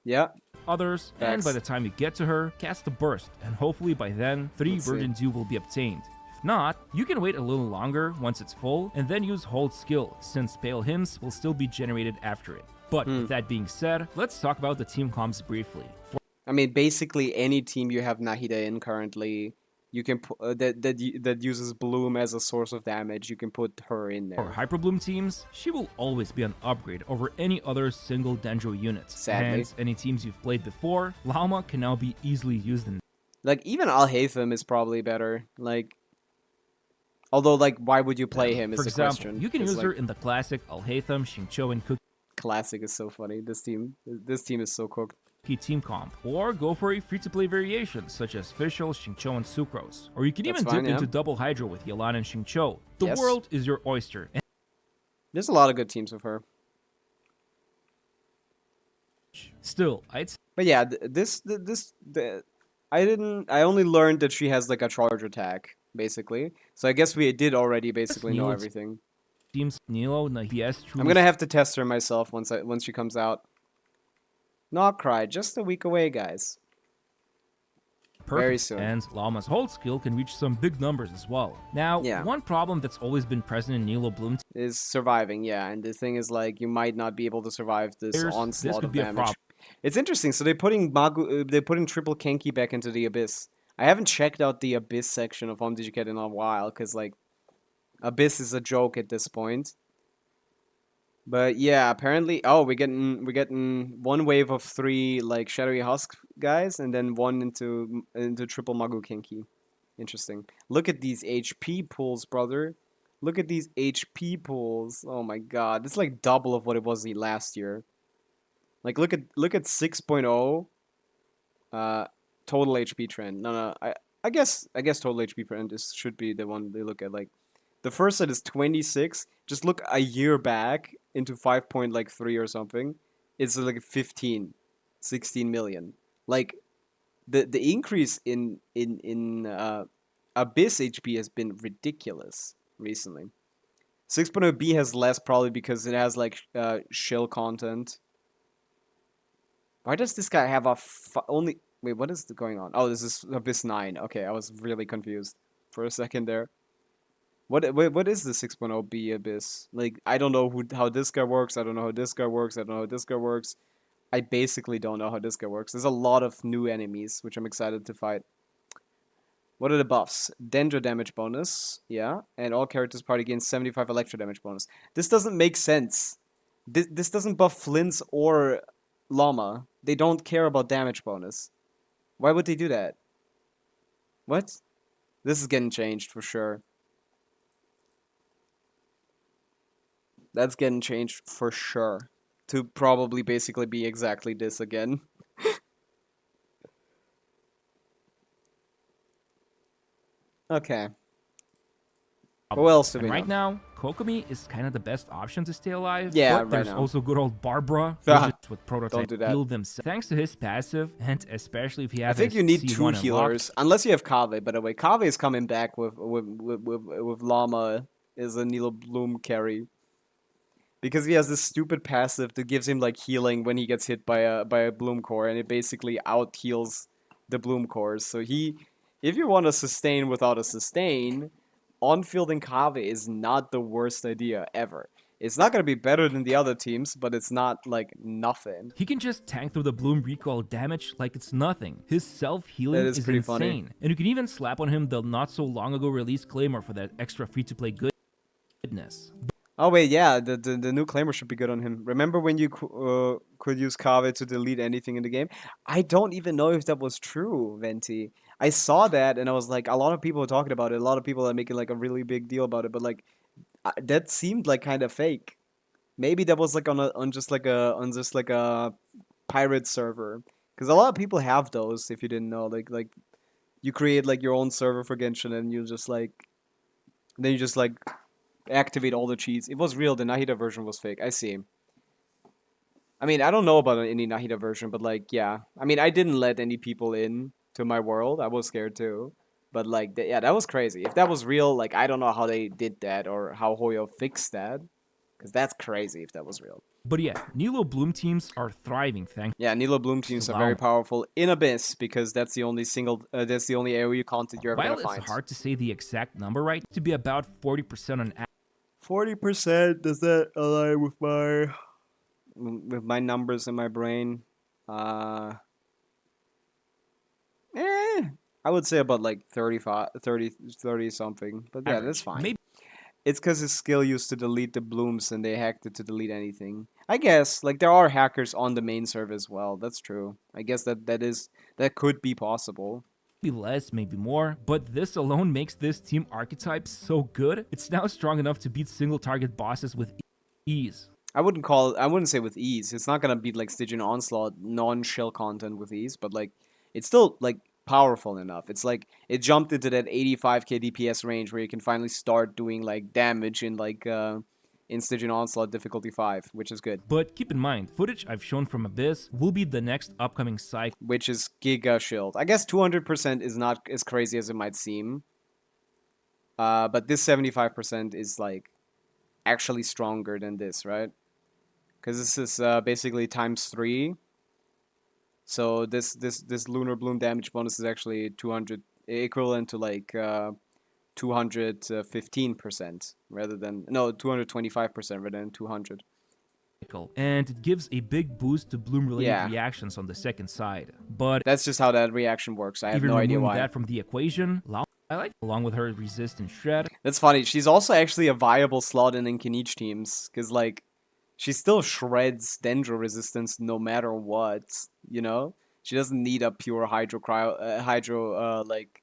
Yeah. others, and Facts. by the time you get to her, cast the burst, and hopefully by then, 3 Let's see. Verdant Dew will be obtained. If not, you can wait a little longer once it's full, and then use hold skill, since Pale Hymns will still be generated after it. But with that being said, let's talk about the team comps briefly. I mean, basically any team you have Nahida in currently, you can that uses Bloom as a source of damage. You can put her in For there. Hyperbloom teams, she will always be an upgrade over any other single Dendro unit. Sadly. Hence, any teams you've played before, Lauma can now be easily used in. Like even Al-Haytham is probably better. Like, although like why would you play him? Is For the example, question. you can 'Cause, use her like, in the classic Alhaitham, Xingqiu, and classic is so funny. This team is so cooked. Cookie team comp. Or go for a free-to-play variation, such as Fischl, Xingqiu, and Sucrose. Or you can That's even fine, dip yeah. into double Hydro with Yelan and Xingqiu. The Yes. world is your oyster. And There's a lot of good teams with her. still, I'd say But yeah, I only learned that she has like a charge attack basically. So I guess we did already basically know Neil's everything. teams Nilo, Nahies, I'm gonna have to test her myself once she comes out. Not cry, just a week away, guys. perfect. Very soon. And Lauma's hold skill can reach some big numbers as well. Now, Yeah. one problem that's always been present in Nilo Bloom Is surviving, yeah, and the thing is like you might not be able to survive this There's- onslaught this could of be a damage. problem. It's interesting. So they're putting triple Kenki back into the Abyss. I haven't checked out the Abyss section of Home Digicat in a while because like Abyss is a joke at this point. But yeah, apparently, oh, we're getting one wave of 3 like Shadowy Husk guys, and then one into triple Magu Kenki. Interesting. Look at these HP pools, brother. Look at these HP pools. Oh my god, it's like double of what it was last year. Like look at 6.0 total HP trend. No, I guess total HP trend should be the one they look at. Like the first set is 26. Just look a year back into 5.3 or something. It's like 16 million. Like the increase in Abyss HP has been ridiculous recently. 6.0 B has less probably because it has like shell content. Why does this guy have only... Wait, what is going on? Oh, this is Abyss 9. Okay, I was really confused for a second there. What is the 6.0 B Abyss? Like, I don't know how this guy works. I don't know how this guy works. I don't know how this guy works. I basically don't know how this guy works. There's a lot of new enemies, which I'm excited to fight. What are the buffs? Dendro damage bonus, yeah, and all characters party gain 75 electro damage bonus. This doesn't make sense. This doesn't buff Flins or Llama. They don't care about damage bonus. Why would they do that? What? This is getting changed for sure. That's getting changed for sure. To probably basically be exactly this again. Okay. Who else do we And right know? now, Kokomi is kind of the best option to stay alive. Yeah, but right there's now. also good old Barbara, Ah, which is with prototype do that. heal themselves. Thanks to his passive, and especially if he I has think his you need C1 two unlocked, healers, unless you have Kave. By the way, Kave is coming back with Llama as a Nilo Bloom carry because he has this stupid passive that gives him like healing when he gets hit by a Bloom core, and it basically out heals the Bloom cores. So if you want to sustain without a sustain, on fielding Kave is not the worst idea ever. It's not gonna be better than the other teams, but it's not like nothing. he can just tank through the Bloom recoil damage like it's nothing. His self-healing That is is pretty insane. funny. And you can even slap on him the not so long ago released Claymore for that extra free-to-play goodness. Oh wait, yeah, the new claimer should be good on him. Remember when you could use Kave to delete anything in the game? I don't even know if that was true, Venti. I saw that and I was like, a lot of people are talking about it. A lot of people are making like a really big deal about it, but like that seemed like kind of fake. Maybe that was like on just like a pirate server, because a lot of people have those. If you didn't know, like you create like your own server for Genshin and you just like then you just like activate all the cheats. It was real. The Nahida version was fake. I see. I mean, I don't know about any Nahida version, but like, yeah. I mean, I didn't let any people in to my world. I was scared too. But like, yeah, that was crazy. If that was real, like, I don't know how they did that or how Hoyo fixed that, because that's crazy if that was real. But yeah, Nilo Bloom teams are thriving thanks Yeah, Nilo Bloom teams to are very Lauma. powerful in Abyss because that's the only that's the only AoE content you're ever While gonna it's find. hard to say the exact number right, to be about 40% on 40%, does that align with my numbers in my brain? I would say about like 35, 30 something. But yeah, that's average. fine. Maybe It's because his skill used to delete the blooms and they hacked it to delete anything. I guess, like, there are hackers on the main server as well. That's true. I guess that could be possible. less, maybe more, but this alone makes this team archetype so good. It's now strong enough to beat single target bosses with ease. I wouldn't say with ease. It's not gonna beat like Stygian Onslaught non-shell content with ease, but like it's still like powerful enough. It's like it jumped into that 85k DPS range where you can finally start doing like damage in like in Stygian Onslaught difficulty 5, which is good. But keep in mind, footage I've shown from Abyss will be the next upcoming cycle. Which is Giga Shield. I guess 200% is not as crazy as it might seem. But this 75% is like actually stronger than this, right? Because this is basically times 3. So this Lunar Bloom damage bonus is actually 200, equivalent to like 215% rather than 225% rather than 200. And it gives a big boost to Bloom-related Yeah. reactions on the second side. But That's just how that reaction works. I have even no idea removing why. that from the equation, I like along with her resistant shred. That's funny. She's also actually a viable slot in Inkinich teams because like she still shreds Dendro resistance no matter what. You know, she doesn't need a pure Hydro like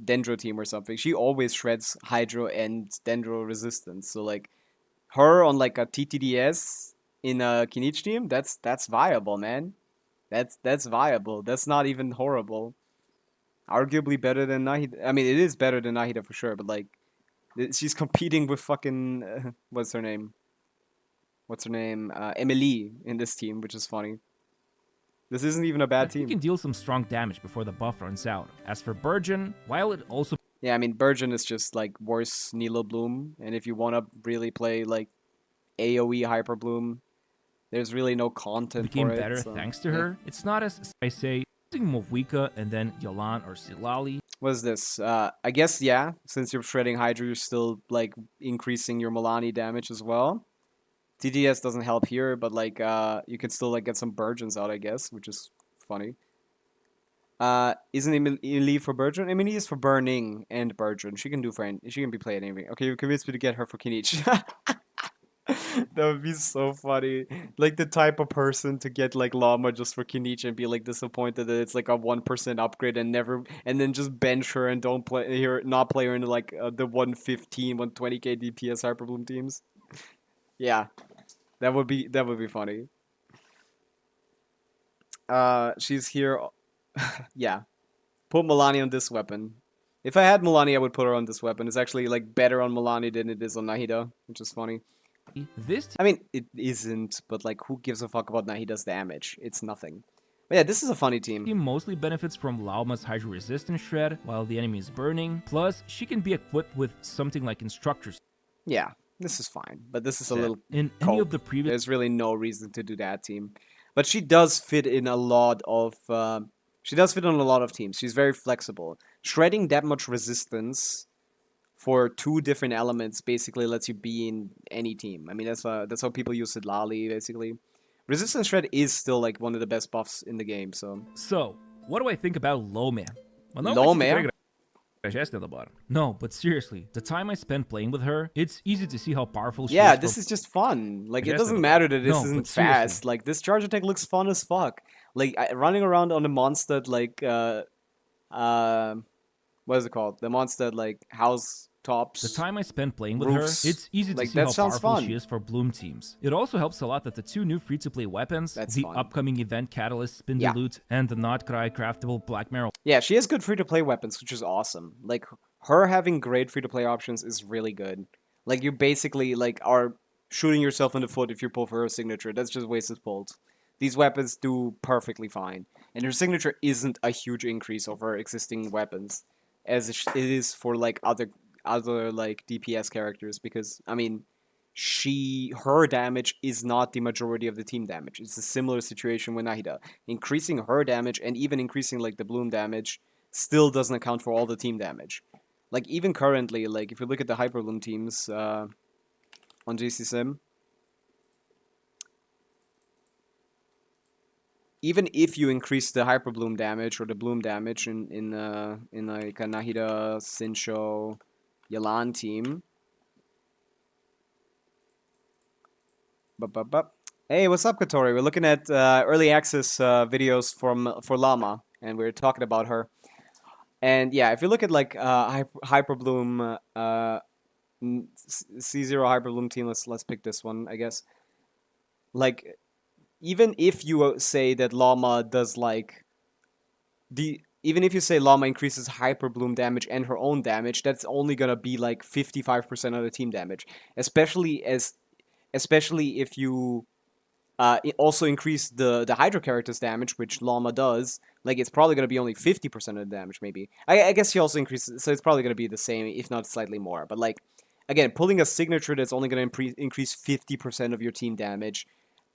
Dendro team or something. She always shreds Hydro and Dendro resistance. So like her on like a TTDS in a Kinich team, that's viable, man. That's viable. That's not even horrible. Arguably better than Nahida. I mean, it is better than Nahida for sure, but like she's competing with fucking what's her name? Emily in this team, which is funny. This isn't even a bad But he team. can deal some strong damage before the buff runs out. As for Burgeon, while it also Yeah, I mean, Burgeon is just like worse Nilo Bloom, and if you want to really play like AoE Hyper Bloom, there's really no content became for it. better so, thanks to yeah. her, it's not as I say using Movwika and then Yolan or Silali. What is this? I guess, yeah, since you're shredding Hydra, you're still like increasing your Milani damage as well. TDS doesn't help here, but like you could still like get some Burgeons out, I guess, which is funny. Isn't Emily for Bertrand? Emily is for Burning and Bertrand. She can she can be played anyway. Okay, you convinced me to get her for Kinich. That would be so funny. Like the type of person to get like Llama just for Kinich and be like disappointed that it's like a 1% upgrade and then just bench her and don't play her, not play her in like the 115, 120k DPS Hyperbloom teams. Yeah, that would be funny. She's here. Yeah, put Milani on this weapon. If I had Milani, I would put her on this weapon. It's actually like better on Milani than it is on Nahida, which is funny. This I mean, it isn't, but like, who gives a fuck about Nahida's damage? It's nothing. But yeah, this is a funny team. team mostly benefits from Lauma's Hydro Resistance Shred while the enemy is burning. Plus, she can be equipped with something like Instructor's Yeah, this is fine, but this is a little in any cope. of the previous. There's really no reason to do that team, but she does fit in a lot of. She does fit on a lot of teams. She's very flexible. Shredding that much resistance for 2 different elements basically lets you be in any team. I mean, that's how people use it. Lali basically. Resistance Shred is still like one of the best buffs in the game. So, what do I think about Lauma? Lauma? No, but seriously, the time I spent playing with her, it's easy to see how powerful she Yeah, is. this is just fun. Like, it Yes, doesn't no, matter that this but isn't seriously. fast. Like, this charge attack looks fun as fuck. Like, running around on the monster, like, what is it called? The monster, like, house tops. The time I spent playing with roofs. her, it's easy to Like, see that how sounds powerful fun. she is for Bloom teams. It also helps a lot that the 2 new free-to-play weapons, That's the fun. upcoming event Catalyst Spin Yeah. Dilute, and the not KRAI craftable Black Marrow Yeah, she has good free-to-play weapons, which is awesome. Like, her having great free-to-play options is really good. Like, you basically, like, are shooting yourself in the foot if you pull for her signature. That's just wasted pulls. These weapons do perfectly fine. And her signature isn't a huge increase over existing weapons, as it is for, like, other like, DPS characters, because, I mean, her damage is not the majority of the team damage. It's a similar situation with Nahida. Increasing her damage and even increasing like the Bloom damage still doesn't account for all the team damage. Like even currently, like if you look at the Hyper Bloom teams on JC Sim, even if you increase the Hyper Bloom damage or the Bloom damage in like a Nahida, Sincho, Yalan team. Hey, what's up, Katori? We're looking at early access videos for Llama, and we're talking about her. And yeah, if you look at like Hyperbloom C0 Hyperbloom team, let's pick this one, I guess. Like, even if you say that Llama does like even if you say Llama increases Hyperbloom damage and her own damage, that's only gonna be like 55% of the team damage, especially if you also increase the Hydra character's damage, which Llama does. Like, it's probably going to be only 50% of the damage, maybe. I guess he also increases, so it's probably going to be the same, if not slightly more. But, like, again, pulling a signature that's only going to increase 50% of your team damage,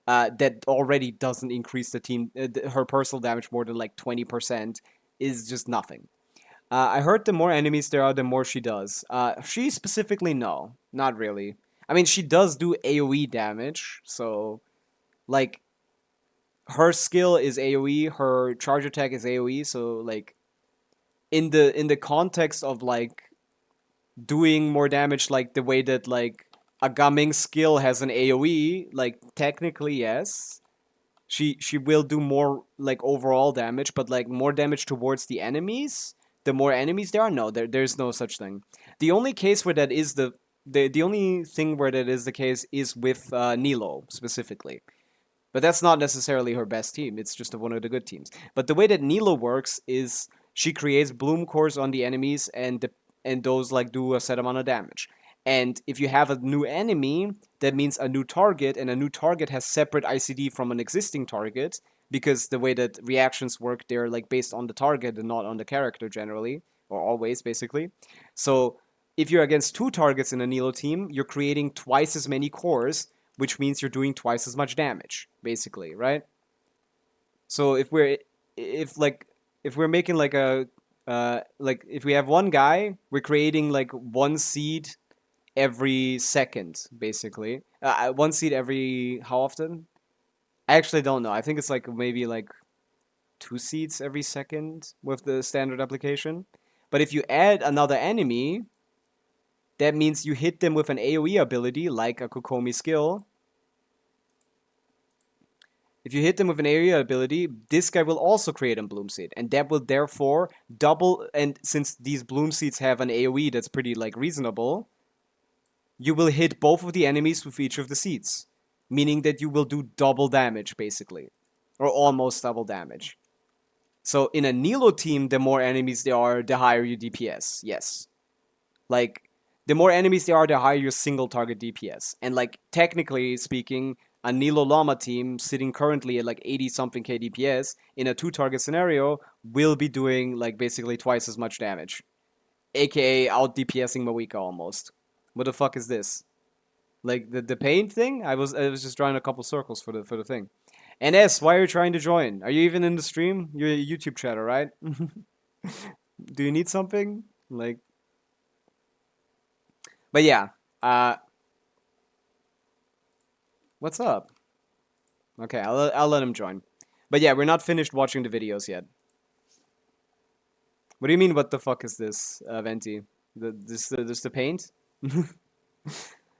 that already doesn't increase her personal damage more than, like, 20%, is just nothing. I heard the more enemies there are, the more she does. She specifically, no. Not really. I mean, she does do AoE damage, so, like, her skill is AoE, her charge attack is AoE, so, like, in the context of, like, doing more damage, like, the way that, like, a Gaming skill has an AoE, like, technically, yes. She will do more, like, overall damage, but, like, more damage towards the enemies, the more enemies there are, no, there's no such thing. The only case where that is the only thing where that is the case is with Nilo, specifically. But that's not necessarily her best team, it's just one of the good teams. But the way that Nilo works is she creates bloom cores on the enemies, and those like do a set amount of damage. And if you have a new enemy, that means a new target, and a new target has separate ICD from an existing target, because the way that reactions work, they're like based on the target and not on the character generally, or always basically. So if you're against 2 targets in a Nilo team, you're creating twice as many cores, which means you're doing twice as much damage, basically, right? So if we're making like a like if we have one guy, we're creating like 1 seed every second, basically. 1 seed every how often? I actually don't know. I think it's like maybe like 2 seeds every second with the standard application. But if you add another enemy, that means you hit them with an AoE ability, like a Kokomi skill. If you hit them with an AoE ability, this guy will also create a Bloom Seed. And that will therefore double, and since these Bloom Seeds have an AoE that's pretty, like, reasonable, you will hit both of the enemies with each of the seeds. Meaning that you will do double damage, basically. Or almost double damage. So in a Nilo team, the more enemies there are, the higher your DPS. Yes. Like, the more enemies there are, the higher your single target DPS. And like, technically speaking, a Nilo Llama team sitting currently at like 80 something K DPS in a 2-target scenario will be doing like basically twice as much damage. AKA out DPSing Mawika almost. What the fuck is this? Like the paint thing? I was just drawing a couple circles for the thing. NS, why are you trying to join? Are you even in the stream? You're a YouTube chatter, right? Do you need something? Like, but yeah, what's up? Okay, I'll let him join. But yeah, we're not finished watching the videos yet. What do you mean? What the fuck is this, Venti? This the paint?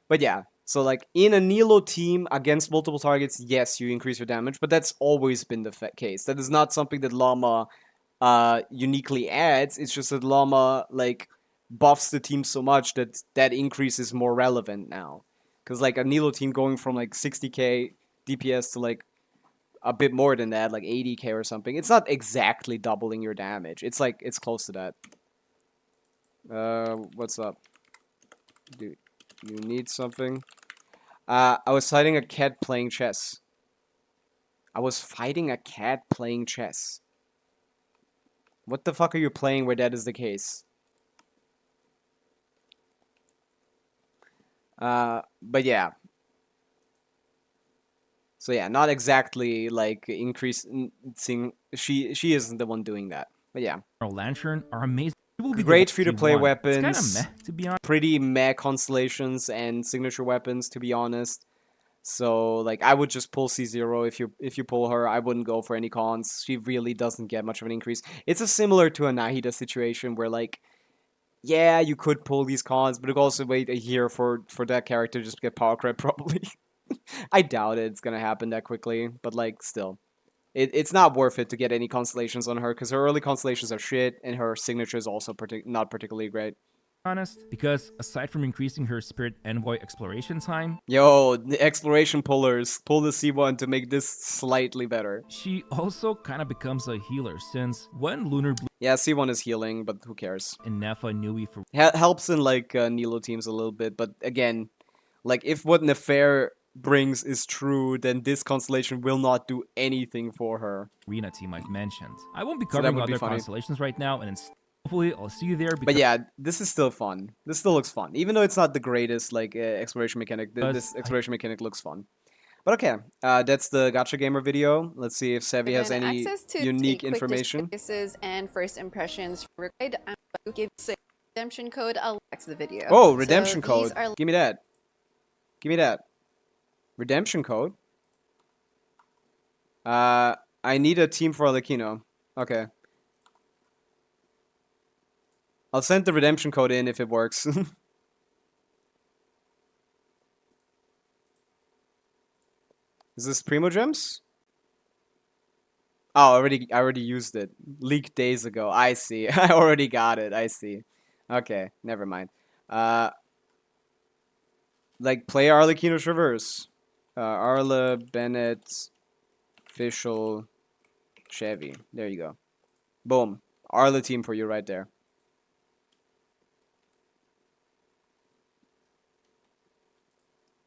But yeah, so like in a Nilo team against multiple targets, yes, you increase your damage, but that's always been the case. That is not something that Llama uniquely adds. It's just that Llama like buffs the team so much that that increase is more relevant now. Because like a Nilo team going from like 60k DPS to like a bit more than that, like 80k or something, it's not exactly doubling your damage. It's like, it's close to that. What's up? Dude, you need something? I was fighting a cat playing chess. I was fighting a cat playing chess. What the fuck are you playing where that is the case? But yeah. So yeah, not exactly like increasing. She isn't the one doing that. But yeah. Lantern are amazing. Will be Great free-to-play weapons. It's kind of meh, to be honest. Pretty meh constellations and signature weapons, to be honest. So like, I would just pull C0 if you pull her. I wouldn't go for any cons. She really doesn't get much of an increase. It's a similar to a Nahida situation where like, yeah, you could pull these cons, but you could also wait a year for that character to just get power cred probably. I doubt it's gonna happen that quickly, but like, still. It's not worth it to get any constellations on her, because her early constellations are shit, and her signature is also not particularly great. Honest, because aside from increasing her Spirit Envoy exploration time, yo, the exploration pullers, pull the C1 to make this slightly better. She also kind of becomes a healer, since when Lunar Blue... Yeah, C1 is healing, but who cares? And Nefa Nui for... Helps in like Nilo teams a little bit, but again, like if what Nefer brings is true, then this constellation will not do anything for her. Arena team I've mentioned. I won't be covering other constellations right now, and hopefully I'll see you there. But yeah, this is still fun. This still looks fun, even though it's not the greatest like exploration mechanic. This exploration mechanic looks fun. But okay, that's the Gacha Gamer video. Let's see if Sevi has any unique information. And first impressions for Raid. I'm going to give a redemption code. I'll text the video. Oh, redemption code. Give me that. Give me that. Redemption code? I need a team for Alekino. Okay. I'll send the redemption code in if it works. Is this Primo Gems? Oh, I already used it. Leaked days ago. I see. I already got it. I see. Okay, never mind. Like, play Arlecchino Traverse. Arla, Bennett, Fischl, Chevy. There you go. Boom. Arla team for you right there.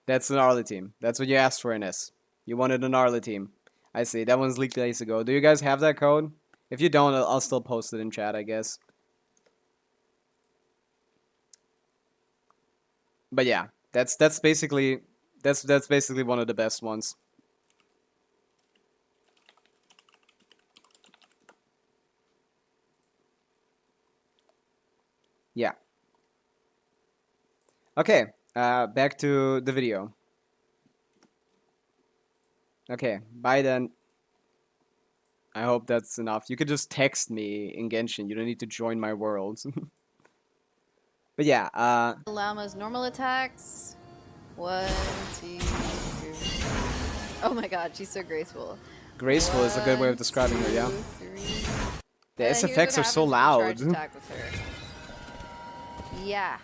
That's an Arla team. That's what you asked for, NS. You wanted an Arla team. I see. That one's leaked days ago. Do you guys have that code? If you don't, I'll still post it in chat, I guess. But yeah, that's basically one of the best ones. Yeah. Okay, back to the video. Okay, bye then. I hope that's enough. You could just text me in Genshin. You don't need to join my world. But yeah, Lauma's normal attacks. 1, 2, 3. Oh my god, she's so graceful. graceful is a good way of 1, describing her, yeah. 2, 3. The And S here's effects what are so happens if you loud. charge attack with her. Yeah.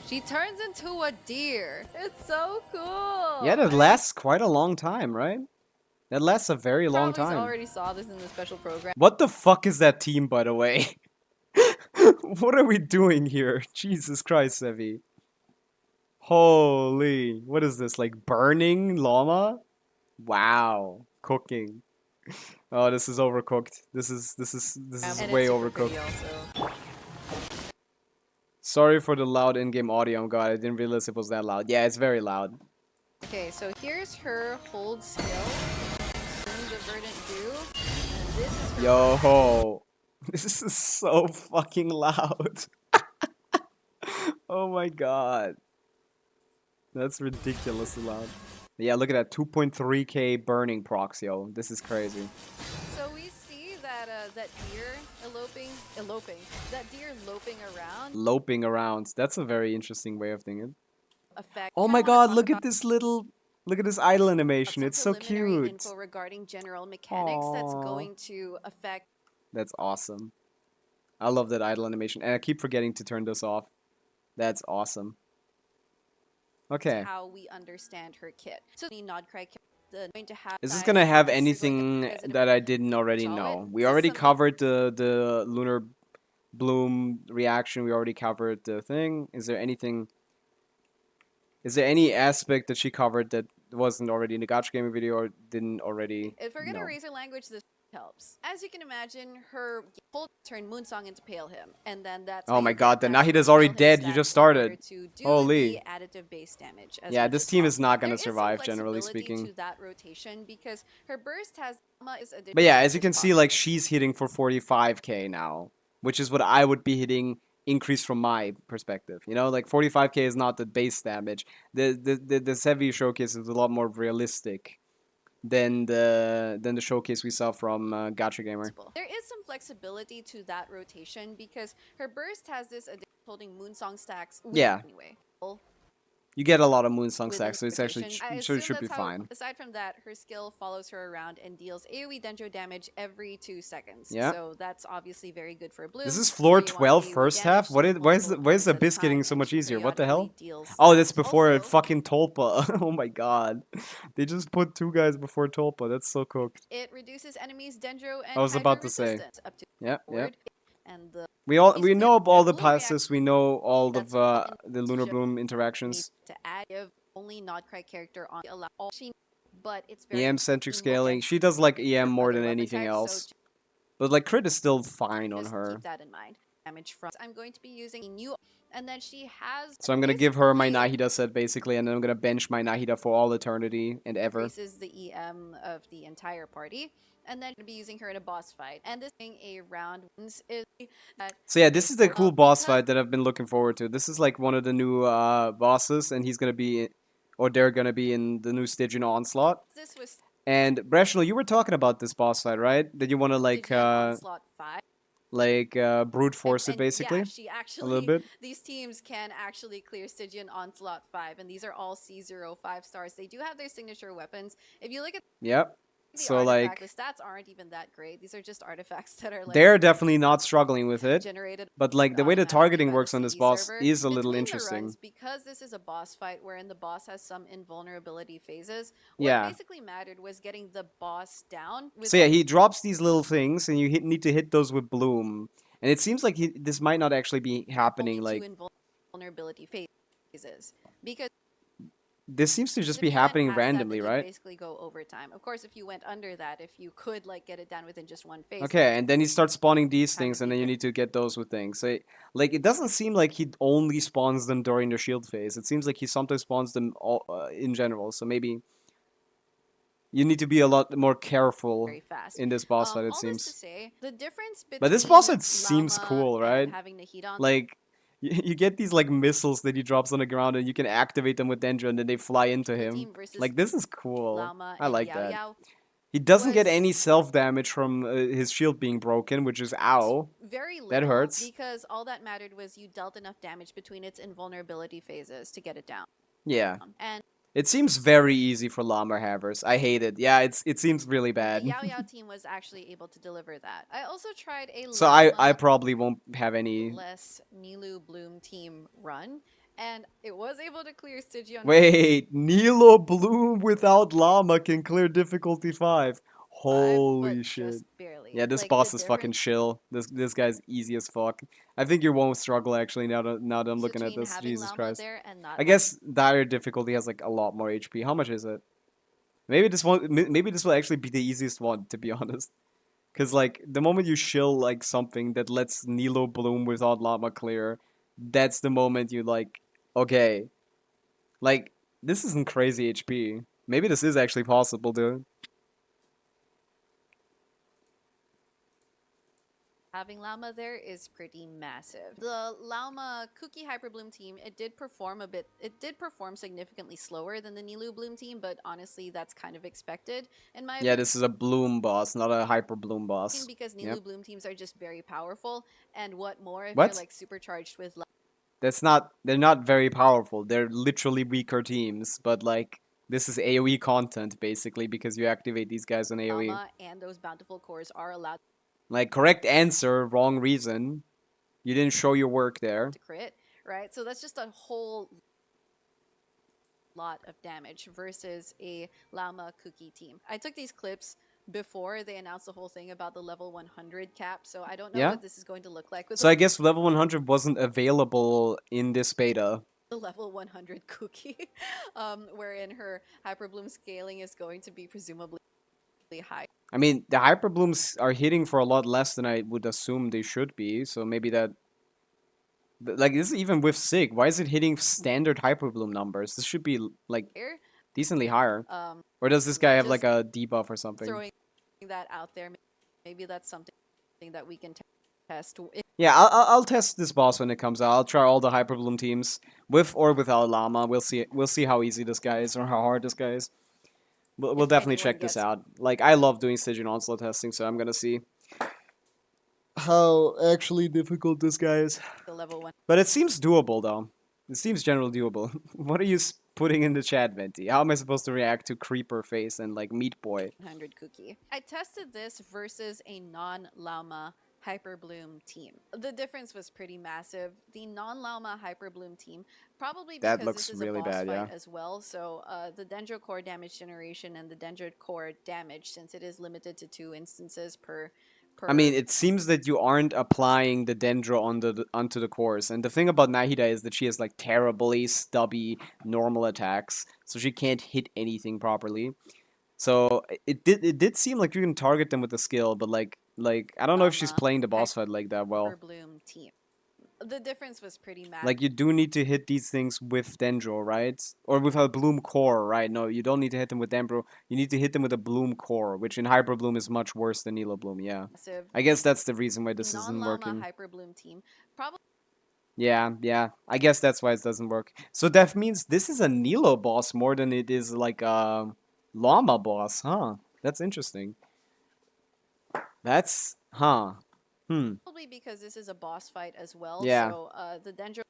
She turns into a deer. It's so cool. Yeah, that lasts quite a long time, right? That lasts a very long Probably time. already saw this in the special program. What the fuck is that team, by the way? What are we doing here? Jesus Christ, Sevi. Holy, what is this, like burning llama? Wow, cooking. Oh, this is overcooked. This is And way it's super pretty overcooked. also. Sorry for the loud in-game audio, God. I didn't realize it was that loud. Yeah, it's very loud. Okay, so here's her hold skill. Soon the verdant do. And this is her Yo, this is so fucking loud. Oh my god. That's ridiculously loud. Yeah, look at that 2.3k burning procs, yo. This is crazy. So we see that that deer that deer loping around. Loping around. That's a very interesting way of thinking. Effect. Oh my god, look at this little... Look at this idle animation. It's so cute. Info regarding general mechanics that's Aww. going to affect That's awesome. I love that idle animation. And I keep forgetting to turn this off. That's awesome. Okay. how we understand her kit. So the nod cry kit going to have Is this gonna have this is like anything the president that I didn't already saw it. know? We This is already something- covered the lunar bloom reaction. We already covered the thing. Is there anything? Is there any aspect that she covered that wasn't already in the Gacha Gaming video or didn't already? If we're gonna know? raise her language, this helps. As you can imagine, her hold turned Moonsong into Pale Him, and then that's. Oh how my you god, get the that Nahida's already Pale Him dead. You stat just in order started. to do Holy. the additive base damage. As Yeah, much this as team is possible. not gonna There is some survive, generally flexibility speaking. To that rotation because her burst has is But yeah, as additional you can see, like she's hitting for 45k now, which is what I would be hitting increased from my perspective. You know, like 45k is not the base damage. The Sevi showcase is a lot more realistic than the showcase we saw from Gacha Gamer. possible. There is some flexibility to that rotation because her burst has this additional holding Moonsong stacks. Yeah. Anyway. You get a lot of Moonsong With stacks, so it's actually rotation. I should assume be that's how- fine. Aside from that, her skill follows her around and deals AoE dendro damage every 2 seconds. Yeah. So that's obviously very good for Bloom. This is floor where you want 12 AoE first damage half? to Why is multiple the targets at a Abyss getting time, so and much she easier? What the hell? periodically deals Oh, that's that. before Also, fucking Tolpa. Oh my god. They just put 2 guys before Tolpa. That's so cooked. it reduces enemies dendro and I was about to hydro say. resistance up to Yep, yep. forward. And the We basically know the all the Bloom classes, we know all That's of all the Lunar just Bloom need interactions. to add give only not cry character on allow all she, but it's very EM centric team scaling. object She does like EM for more other than weapon anything types, else. so But like crit is still fine on just her. keep that in mind. Damage from. I'm going to be using a new, and then she has. So I'm gonna give her my basically Nahida set basically, and then I'm gonna bench my Nahida for all eternity and ever. Increases the EM of the entire party, and then be using her in a boss fight. And this thing a round is that. So yeah, this is the cool boss because fight that I've been looking forward to. This is like one of the new bosses, and he's gonna be, or they're gonna be in the new Stygian Onslaught. This was And Breshlo, you were talking about this boss fight, right? That you want to like Onslaught 5. brute force it And basically yeah, she a actually, little bit. These teams can actually clear Stygian Onslaught 5, and these are all C0 5 stars. They do have their signature weapons. If you look at Yep. the So artifact, like the stats aren't even that great. These are just artifacts that are like they're definitely not struggling with it. generated. But like the way the automatically targeting by the works on this CE boss server. is a little Between the interesting. runs, because this is a boss fight wherein the boss has some invulnerability phases. What Yeah. basically mattered was getting the boss down. With So yeah, he drops these little things, and you need to hit those with Bloom. And it seems like this might not actually be happening. only Like two invulnerability phases because this seems to just if be you went happening past that, randomly, then you'd right? basically go overtime. Of course, if you went under that, if you could like get it down within just one phase. Okay, and then he starts spawning these Kind things, of and then you either. need to get those with things. So, like, it doesn't seem like he only spawns them during the shield phase. It seems like he sometimes spawns them all in general. So maybe you need to be a lot more careful Very fast. in this boss fight. It all this to seems. say, the difference between But this boss fight seems Llama cool, and right? having the heat on Like, you get these like missiles that he drops on the ground, and you can activate them with Dendro, and then they fly into the him. team versus Like, this is cool. Llama I and like Yao that. Yao. He doesn't get was any self-damage from his shield being broken, which is ow. very little That hurts. because all that mattered was you dealt enough damage between its invulnerability phases to get it down. Yeah. And It seems very easy for llama havers. I hate it. Yeah, it seems really the bad. Yao Yao team was actually able to deliver that. I also tried a So I llama probably won't have any. less Nilu Bloom team run, and it was able to clear Stygian. Wait, Nilo Bloom without llama can clear difficulty 5. Holy but shit. just barely. Yeah, this Like, boss the is fucking difference chill. This guy's easy as fuck. I think you won't struggle actually now that I'm looking at between this. having Jesus llama Christ. there and not I guess dire difficulty has like a lot more HP. How much is it? Maybe this one. Maybe this will actually be the easiest one, to be honest. Cause like the moment you shill like something that lets Nilo Bloom without llama clear, that's the moment you like, okay, like this isn't crazy HP. Maybe this is actually possible, dude. having llama there is pretty massive. The llama Cookie Hyper Bloom team, it did perform significantly slower than the Nilu Bloom team, but honestly that's kind of expected in my Yeah, this is a Bloom boss, not a Hyper Bloom boss. because Nilu Yep. Bloom teams are just very powerful, and what more if What? you're like supercharged with They're not very powerful. They're literally weaker teams, but like this is AoE content basically because you activate these guys on AoE. llama, and those bountiful cores are allowed Like correct answer, wrong reason. You didn't show your work there. to crit, right? So that's just a whole lot of damage versus a llama Cookie team. I took these clips before they announced the whole thing about the level 100 cap, so I don't know Yeah. what this is going to look like with So I guess level 100 wasn't available in this beta. the level 100 Cookie, wherein her Hyper Bloom scaling is going to be presumably high. I mean, the Hyper Blooms are hitting for a lot less than I would assume they should be, so maybe that... Like, this is even with Sig. Why is it hitting standard Hyper Bloom numbers? This should be, like, Here, decently higher. um, Or does this guy have, like, just a debuff or something? throwing that out there, maybe that's something that we can test. Yeah, I'll test this boss when it comes out. I'll try all the Hyper Bloom teams, with or without Llama. We'll see how easy this guy is or how hard this guy is. We'll If definitely anyone check this gets- out. Like, I love doing Stygian Onslaught testing, so I'm gonna see how actually difficult this guy is. The level But it seems doable, though. It seems generally doable. What are you putting in the chat, Venti? How am I supposed to react to Creeper Face and, like, Meat Boy? 100 Cookie. I tested this versus a non-llama Hyper Bloom team. The difference was pretty massive. The non-llama Hyper Bloom team, probably That because looks this is really a boss bad, fight yeah. as well. So the Dendro Core damage generation and the Dendro Core damage, since it is limited to 2 instances per. I mean, it seems that you aren't applying the Dendro onto the cores. And the thing about Nahida is that she has, like, terribly stubby normal attacks. So she can't hit anything properly. So it did seem like you can target them with the skill, but like I don't know if she's playing the boss fight like that well. Hyper Bloom team. The difference was pretty massive. Like you do need to hit these things with Dendro, right? Or with a Bloom core, right? No, you don't need to hit them with Dendro. You need to hit them with a Bloom core, which in Hyper Bloom is much worse than Nilo Bloom. Yeah, massive. I guess that's the reason why this isn't Non-llama working. Hyper Bloom team. Probably Yeah. I guess that's why it doesn't work. So that means this is a Nilo boss more than it is like a Llama boss, huh? That's interesting. That's Probably because this is a boss fight as well. Yeah. So the Dendro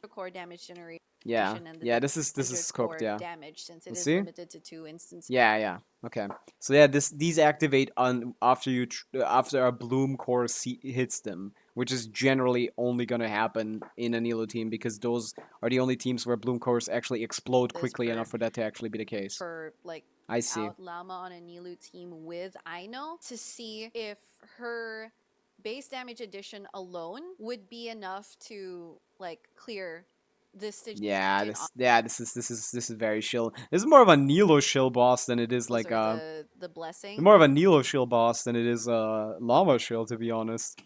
Core damage generation. Yeah. And the Yeah, this is Dendro scoped, Core yeah. damage, since it is See? limited to 2 instances. Yeah. Okay. So yeah, these activate on after after a Bloom core hits them, which is generally only gonna happen in a Nilo team because those are the only teams where Bloom cores actually explode This quickly for- enough for that to actually be the case. For like I see. out Llama on a Nilu team with Aino to see if her base damage addition alone would be enough to like clear this Stygian This is very chill. This is more of a Nilo shill boss than it is like the blessing. more of a Nilo shill boss than it is a Llama shill, to be honest.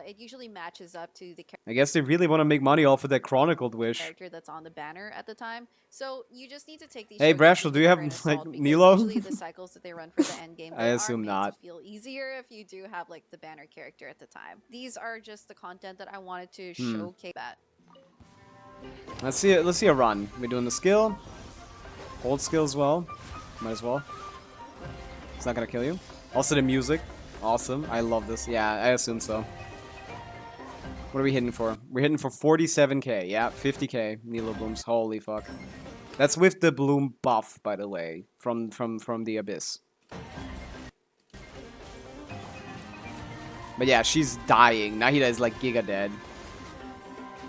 It usually matches up to the I guess they really want to make money off of that Chronicled Wish. character that's on the banner at the time. So you just need to take these. Hey, showcases Brashel, with do you a have, grain of like, salt, because Nilo? Usually the cycles that they run for the end game, I they assume are made not. to feel easier if you do have like the banner character at the time. These are just the content that I wanted to Hmm. showcase. That Let's see a run. We're doing the skill. Hold skill as well. Might as well. It's not gonna kill you. Also the music. Awesome. I love this. Yeah, I assume so. What are we hitting for? We're hitting for 47k. Yeah, 50k. Nilo Blooms. Holy fuck. That's with the Bloom buff, by the way, from the Abyss. But yeah, she's dying. Nahida is like giga dead.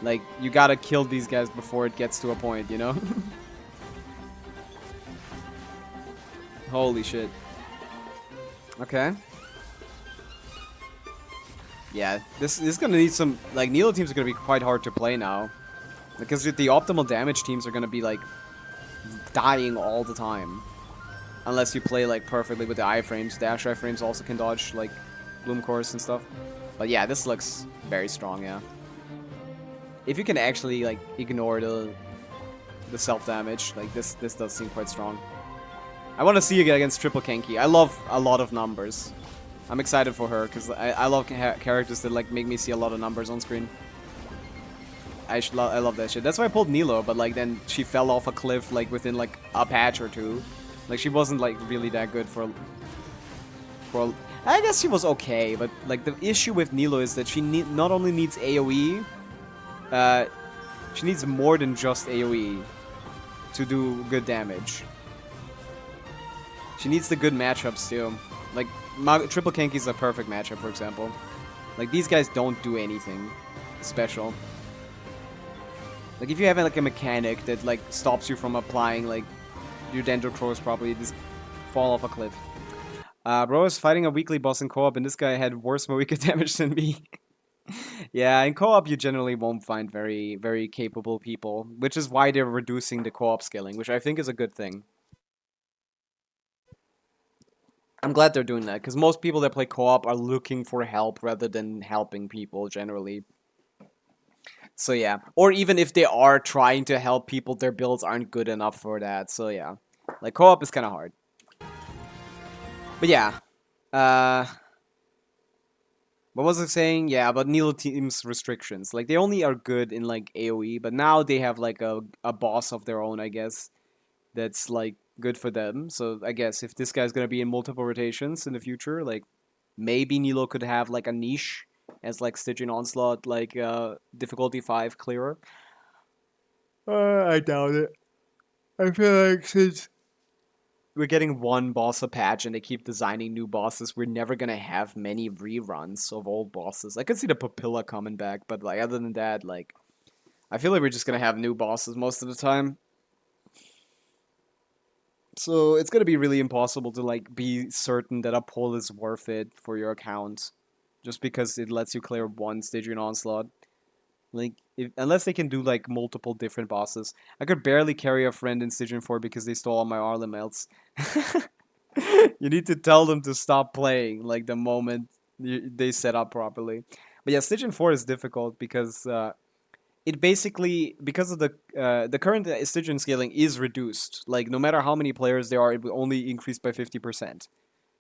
Like, you gotta kill these guys before it gets to a point, you know? Holy shit. Okay. Yeah, this is gonna need some... Like, Nilo teams are gonna be quite hard to play now. Because the optimal damage teams are gonna be, like, dying all the time. Unless you play, like, perfectly with the iframes. Dash iframes also can dodge, like, Bloom Course and stuff. But yeah, this looks very strong, yeah. If you can actually, like, ignore the self-damage, like, this does seem quite strong. I want to see it against Triple Kenki. I love a lot of numbers. I'm excited for her, because I love characters that, like, make me see a lot of numbers on screen. I love that shit. That's why I pulled Nilo, but, like, then she fell off a cliff, like, within, like, a patch or two. Like, she wasn't, like, really that good for I guess she was okay, but, like, the issue with Nilo is that she not only needs AoE, she needs more than just AoE to do good damage. She needs the good matchups, too. Like, Triple Kenki is a perfect matchup, for example. Like, these guys don't do anything special. Like, if you have, like, a mechanic that, like, stops you from applying, like, your Dendrocrows properly, just fall off a cliff. Bro is fighting a weekly boss in co-op, and this guy had worse Moika damage than me. Yeah, in co-op you generally won't find very, very capable people, which is why they're reducing the co-op scaling, which I think is a good thing. I'm glad they're doing that, because most people that play co-op are looking for help rather than helping people, generally. So yeah, or even if they are trying to help people, their builds aren't good enough for that, so yeah. Like, co-op is kind of hard. But yeah, what was I saying? Yeah, about Nilo team's restrictions. Like, they only are good in, like, AoE, but now they have, like, a boss of their own, I guess, that's, like, good for them. So I guess if this guy's gonna be in multiple rotations in the future, like, maybe Nilo could have, like, a niche as, like, Stygian Onslaught, like, difficulty 5 clearer. I doubt it. I feel like since we're getting one boss a patch and they keep designing new bosses, we're never gonna have many reruns of old bosses. I could see the Papilla coming back, but, like, other than that, like, I feel like we're just gonna have new bosses most of the time. So it's gonna be really impossible to, like, be certain that a pull is worth it for your account, just because it lets you clear one Stygian Onslaught. Like, unless they can do, like, multiple different bosses. I could barely carry a friend in Stygian 4 because they stole all my Arlen melts. You need to tell them to stop playing, like, the moment they set up properly. But yeah, Stygian 4 is difficult because it basically, because of the current Stygian scaling is reduced. Like, no matter how many players there are, it will only increase by 50%.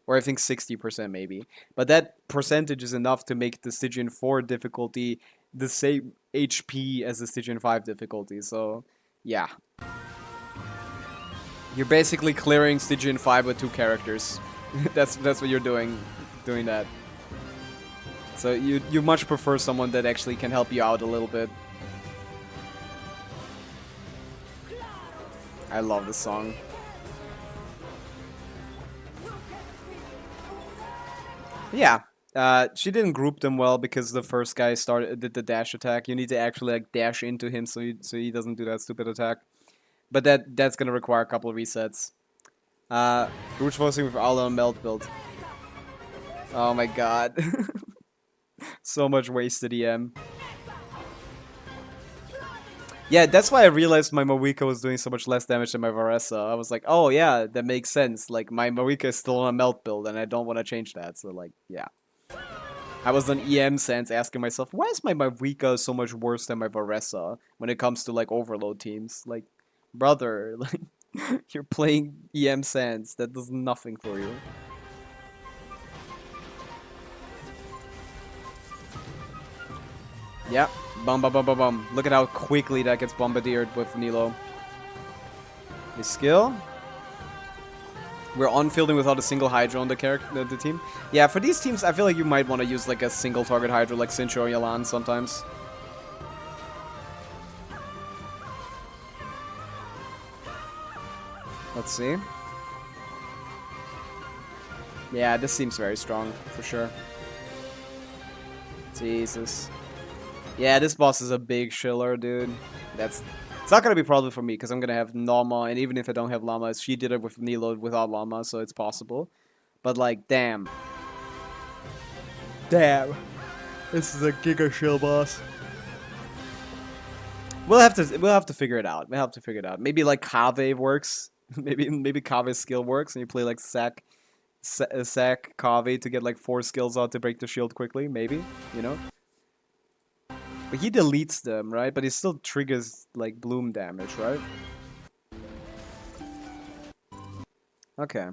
Or I think 60% maybe. But that percentage is enough to make the Stygian 4 difficulty the same HP as the Stygian 5 difficulty. So, yeah. You're basically clearing Stygian 5 with 2 characters. that's what you're doing that. So you much prefer someone that actually can help you out a little bit. I love this song. Yeah, she didn't group them well because the first guy did the dash attack. You need to actually, like, dash into him so he doesn't do that stupid attack. But that's gonna require a couple of resets. Brute forcing with Aula and Melt build. Oh my god. So much wasted EM. Yeah, that's why I realized my Moika was doing so much less damage than my Varessa. I was like, oh yeah, that makes sense. Like, my Moika is still on a Melt build, and I don't want to change that. So, like, yeah. I was on EM sense asking myself, why is my Moika so much worse than my Varessa when it comes to, like, overload teams? Like, brother, like, you're playing EM sense. That does nothing for you. Yeah, bum bum bum bum bum. Look at how quickly that gets bombardier with Nilo. His skill? We're on fielding without a single Hydra on the team. Yeah, for these teams, I feel like you might want to use like a single target Hydra like Sincho or Yalan sometimes. Let's see. Yeah, this seems very strong, for sure. Jesus. Yeah, this boss is a big shiller, dude. It's not gonna be a problem for me, because I'm gonna have Lauma, and even if I don't have Lauma, she did it with Nilo without Lauma, so it's possible. But like, damn. Damn. This is a giga shill boss. We'll have to figure it out. Maybe like Kave works. maybe Kave's skill works, and you play like Sack Kave to get like 4 skills out to break the shield quickly, maybe, you know? But he deletes them, right? But he still triggers like bloom damage, right? Okay.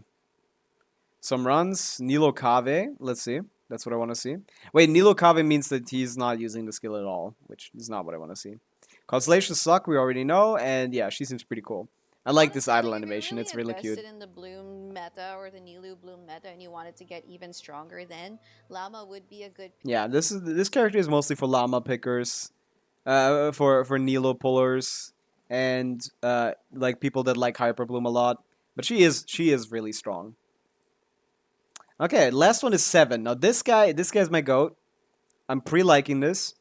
Some runs, Nilo Kave, let's see. That's what I want to see. Wait, Nilo Kave means that he's not using the skill at all, which is not what I want to see. Constellations suck, we already know, and yeah, she seems pretty cool. I like this idle animation, it's really cute. If you're invested in the Bloom meta or the Nilou Bloom meta and you wanted to get even stronger, then Llama would be a good pick. Yeah, this character is mostly for Llama pickers, for Nilo pullers, and like people that like Hyper Bloom a lot. But she is really strong. Okay, last one is 7. Now this guy's my goat. I'm pre-liking this.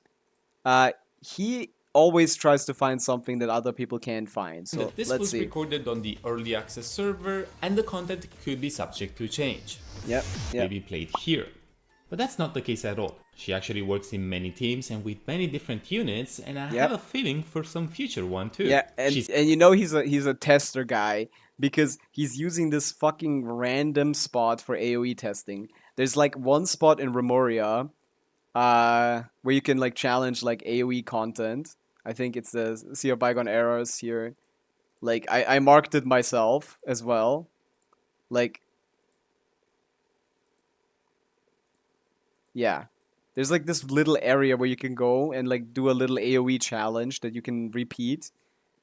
He always tries to find something that other people can't find. So this let's was see. recorded on the early access server, and the content could be subject to change. Yep. Maybe played here. But that's not the case at all. She actually works in many teams and with many different units, and I have a feeling for some future one too. Yeah, and you know he's a tester guy because he's using this fucking random spot for AoE testing. There's like one spot in Remoria where you can like challenge like AoE content. I think it's the Sea of Bygone Eras here. Like I marked it myself as well. Like yeah. There's like this little area where you can go and like do a little AoE challenge that you can repeat.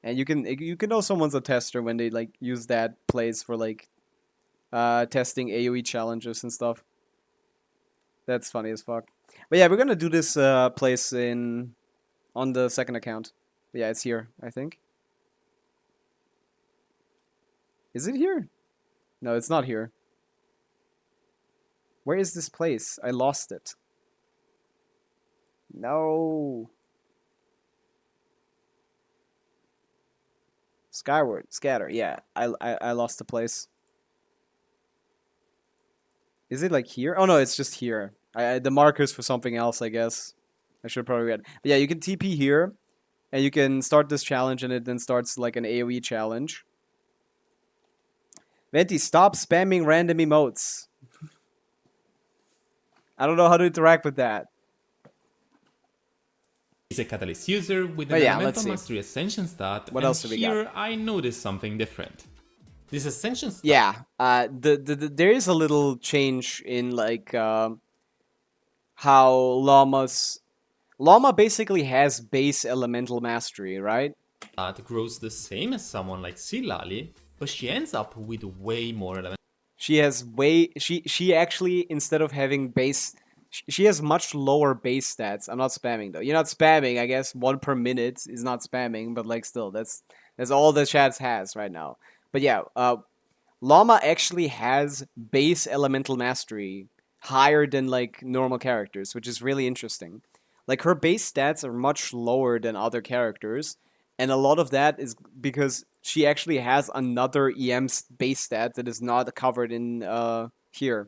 And you can know someone's a tester when they like use that place for like testing AoE challenges and stuff. That's funny as fuck. But yeah, we're gonna do this place on the second account. But yeah, it's here, I think. Is it here? No, it's not here. Where is this place? I lost it. No. Skyward, scatter. Yeah, I lost the place. Is it like here? Oh no, it's just here. The markers for something else, I guess. I should probably read. But yeah, you can TP here, and you can start this challenge, and it then starts like an AoE challenge. Venti, stop spamming random emotes. I don't know how to interact with that. He's a Catalyst user with an Elemental Mastery Ascension stat, what else do we here got? I noticed something different. This Ascension stat... Yeah, there is a little change in like how Llama basically has base Elemental Mastery, right? That grows the same as someone like Silali, but she ends up with way more elemental. She has she actually, instead of having base, she has much lower base stats. I'm not spamming though. You're not spamming, I guess. 1 per minute is not spamming, but like still, that's all the chat has right now. But yeah, Llama actually has base Elemental Mastery higher than like normal characters, which is really interesting. Like her base stats are much lower than other characters, and a lot of that is because she actually has another EM base stat that is not covered in here.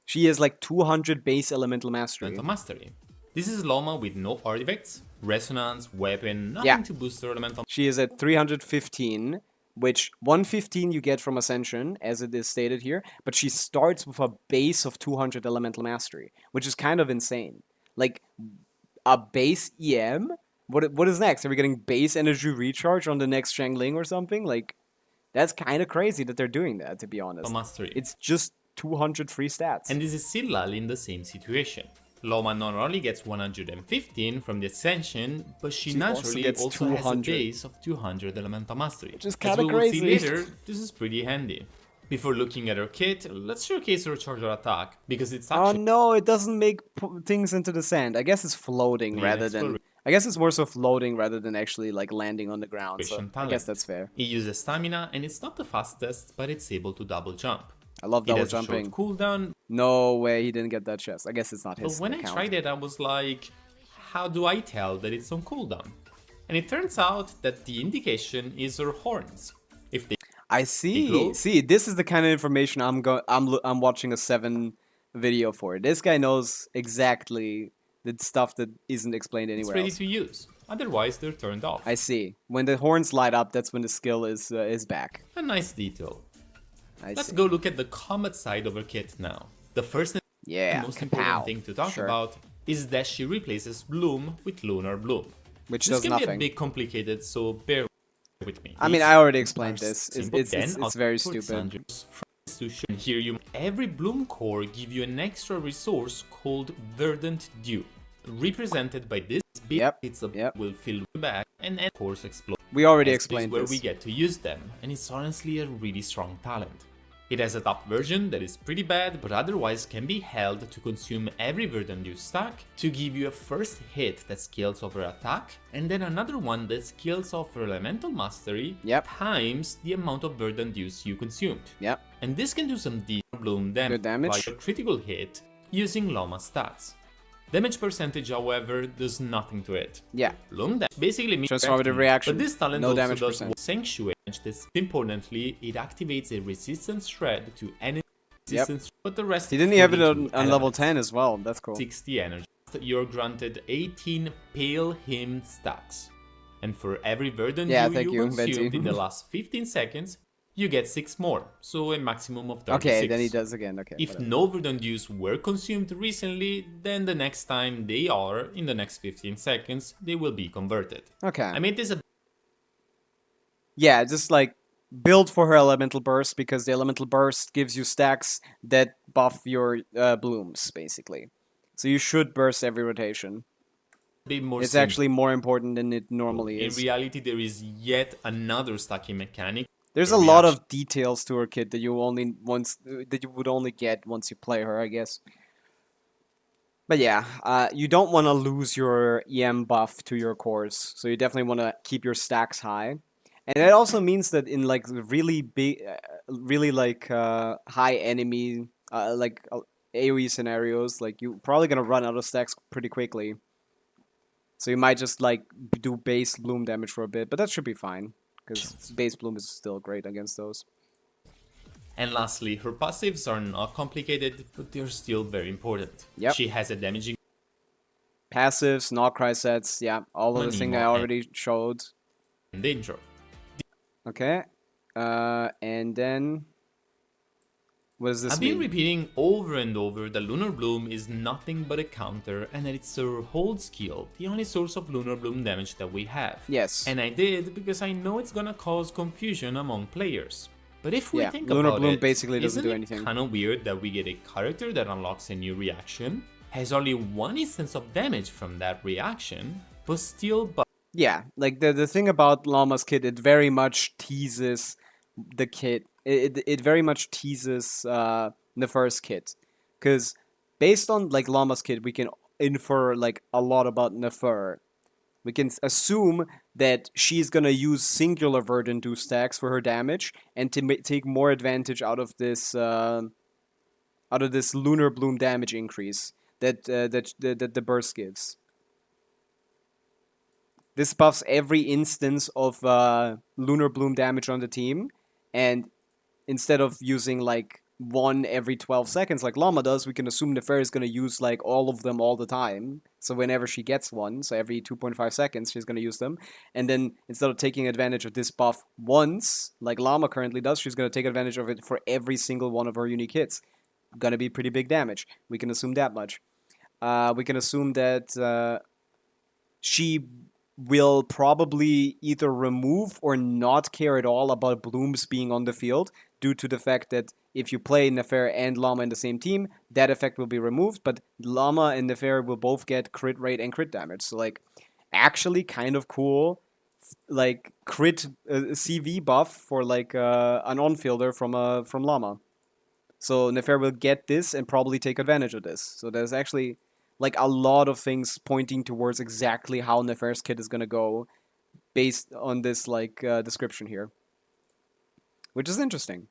She has like 200 base Elemental Mastery. This is Llama with no artifacts, resonance, weapon, nothing to boost her elemental. She is at 315, which 115 you get from Ascension, as it is stated here, but she starts with a base of 200 Elemental Mastery, which is kind of insane. Like, a base EM? What is next? Are we getting base energy recharge on the next Shangling or something? Like, that's kind of crazy that they're doing that, to be honest. Mastery. It's just 200 free stats. And this is Silal in the same situation. Llama not only gets 115 from the Ascension, but she naturally also has a base of 200 Elemental Mastery. Which is kind of crazy. As we will see later, this is pretty handy. Before looking at her kit, let's showcase her charger attack, because it's Oh actually no, it doesn't make things into the sand. I guess it's floating an rather than... I guess it's more so floating rather than actually like landing on the ground. So exploration I talent. guess that's fair. It uses stamina, and it's not the fastest, but it's able to double jump. I love It double has a jumping. short cooldown, No way he didn't get that chest. I guess it's not but his when I account. tried it, I was like, how do I tell that it's on cooldown? And it turns out that the indication is her horns. If they I see. glow. See, this is the kind of information I'm watching a 7 video for. This guy knows exactly the stuff that isn't explained it's anywhere ready else. to use, otherwise they're turned off. I see. When the horns light up, that's when the skill is back. A nice detail. I Let's see. go look at the combat side of her kit now. The first and Yeah, most kapow. important thing to talk Sure. about is that she replaces Bloom with Lunar Bloom. Which This does can be a nothing. bit complicated, so bear with me. I mean, These I already explained are this. simple. It's very output stupid. Sanders to show here you every Bloom core give you an extra resource called Verdant Dew, represented by this big Yep, bits of yep. will fill the bag and end course explode. We already This is explained where this. we get to use them, and it's honestly a really strong talent. It has a top version that is pretty bad, but otherwise can be held to consume every Verdant Dew stack to give you a first hit that scales over attack, and then another one that scales over elemental mastery Yep. times the amount of Verdant Dews you consumed. Yep. And this can do some deep bloom damage, Good damage. like a critical hit using Lauma stats. Damage percentage, however, does nothing to it. Yeah. Bloom damage basically means Transformative effective, reaction, but this talent no also damage does percent. sanctuary damage. This importantly, it activates a resistance shred to any resistance, but the rest He didn't have it fully on to level elements. 10 as well. That's cool. 60 energy. You're granted 18 pale hymn stacks. And for every Verdant Yeah, Dew thank you, consumed Betsy. in the last 15 seconds, you get 6 more, so a maximum of 36. Okay, then he does again. Okay. If whatever. no Verdant Dews were consumed recently, then the next time they are, in the next 15 seconds, they will be converted. Okay. I made this a Yeah, just like build for her elemental burst because the elemental burst gives you stacks that buff your blooms basically. So you should burst every rotation. bit more It's simple. actually more important than it normally In is. reality, there is yet another stacking mechanic. There's the a lot reaction. of details to her kit that you would only get once you play her, I guess. But yeah, you don't want to lose your EM buff to your cores, so you definitely want to keep your stacks high. And that also means that in like really big, really like high enemy, AOE scenarios, like you're probably gonna run out of stacks pretty quickly. So you might just like do base bloom damage for a bit, but that should be fine because base bloom is still great against those. And lastly, her passives are not complicated, but they're still very important. Yep. She has a damaging Passives, not cry sets, yeah, all of the things I Anemo, already showed. danger. Okay, and then what does this I've been mean? repeating over and over that Lunar Bloom is nothing but a counter and that it's her hold skill, the only source of Lunar Bloom damage that we have. Yes. And I did because I know it's gonna cause confusion among players. But if we Yeah, think Lunar about Bloom it, basically doesn't isn't do it anything. kind of weird that we get a character that unlocks a new reaction, has only one instance of damage from that reaction, but still Yeah, like the thing about Lauma's kit, it very much teases the kit. It very much teases the first kit, because based on like Lauma's kit, we can infer like a lot about Nefer. We can assume that she's gonna use singular Verdant Dew stacks for her damage and to take more advantage out of this Lunar Bloom damage increase that the burst gives. This buffs every instance of Lunar Bloom damage on the team, and instead of using like one every 12 seconds like Llama does, we can assume Nefer is going to use like all of them all the time. So whenever she gets one, so every 2.5 seconds she's going to use them. And then instead of taking advantage of this buff once, like Llama currently does, she's going to take advantage of it for every single one of her unique hits. Going to be pretty big damage. We can assume that much. We can assume that she will probably either remove or not care at all about blooms being on the field due to the fact that if you play Nefer and Llama in the same team, that effect will be removed, but Llama and Nefer will both get crit rate and crit damage. So like, actually kind of cool like crit CV buff for like an on-fielder from Llama. So Nefer will get this and probably take advantage of this. So there's actually like a lot of things pointing towards exactly how Nefer's kit is gonna go based on this like description here, which is interesting.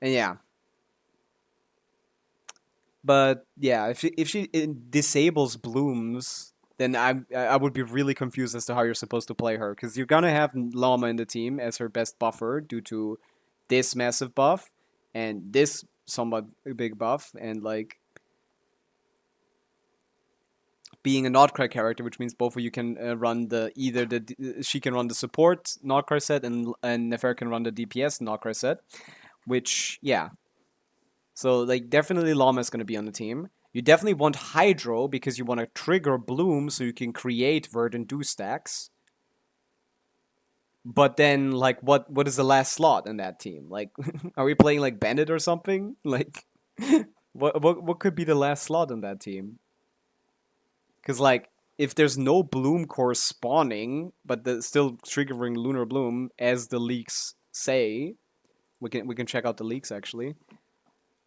And yeah, but yeah, if she disables blooms, then I would be really confused as to how you're supposed to play her, because you're gonna have Llama in the team as her best buffer due to this massive buff and this somewhat big buff, and like being a Notcry character, which means both of you can run she can run the support Notcry set and Nefer can run the DPS Notcry set, which yeah. So like definitely Llama is gonna be on the team. You definitely want Hydro because you want to trigger Bloom so you can create Verdant Dew stacks. But then like what is the last slot in that team? Like are we playing like Bandit or something? Like what could be the last slot in that team? Because, like, if there's no Bloom core spawning, but still triggering Lunar Bloom, as the leaks say, we can check out the leaks, actually.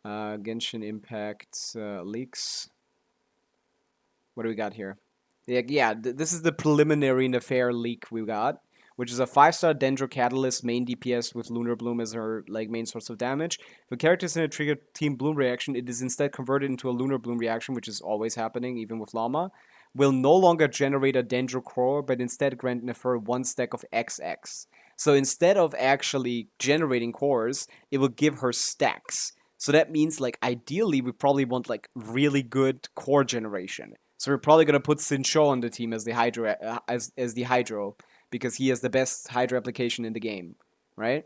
Genshin Impact leaks. What do we got here? Yeah, this is the preliminary Nefer leak we got, which is a 5-star Dendro Catalyst main DPS with Lunar Bloom as her like main source of damage. If a character is in a trigger Team Bloom reaction, it is instead converted into a Lunar Bloom reaction, which is always happening, even with Llama. Will no longer generate a Dendro core, but instead grant Nefer 1 stack of XX. So instead of actually generating cores, it will give her stacks. So that means, like, ideally, we probably want, like, really good core generation. So we're probably gonna put Sincho on the team as the Hydro, as the Hydro, because he has the best Hydro application in the game, right?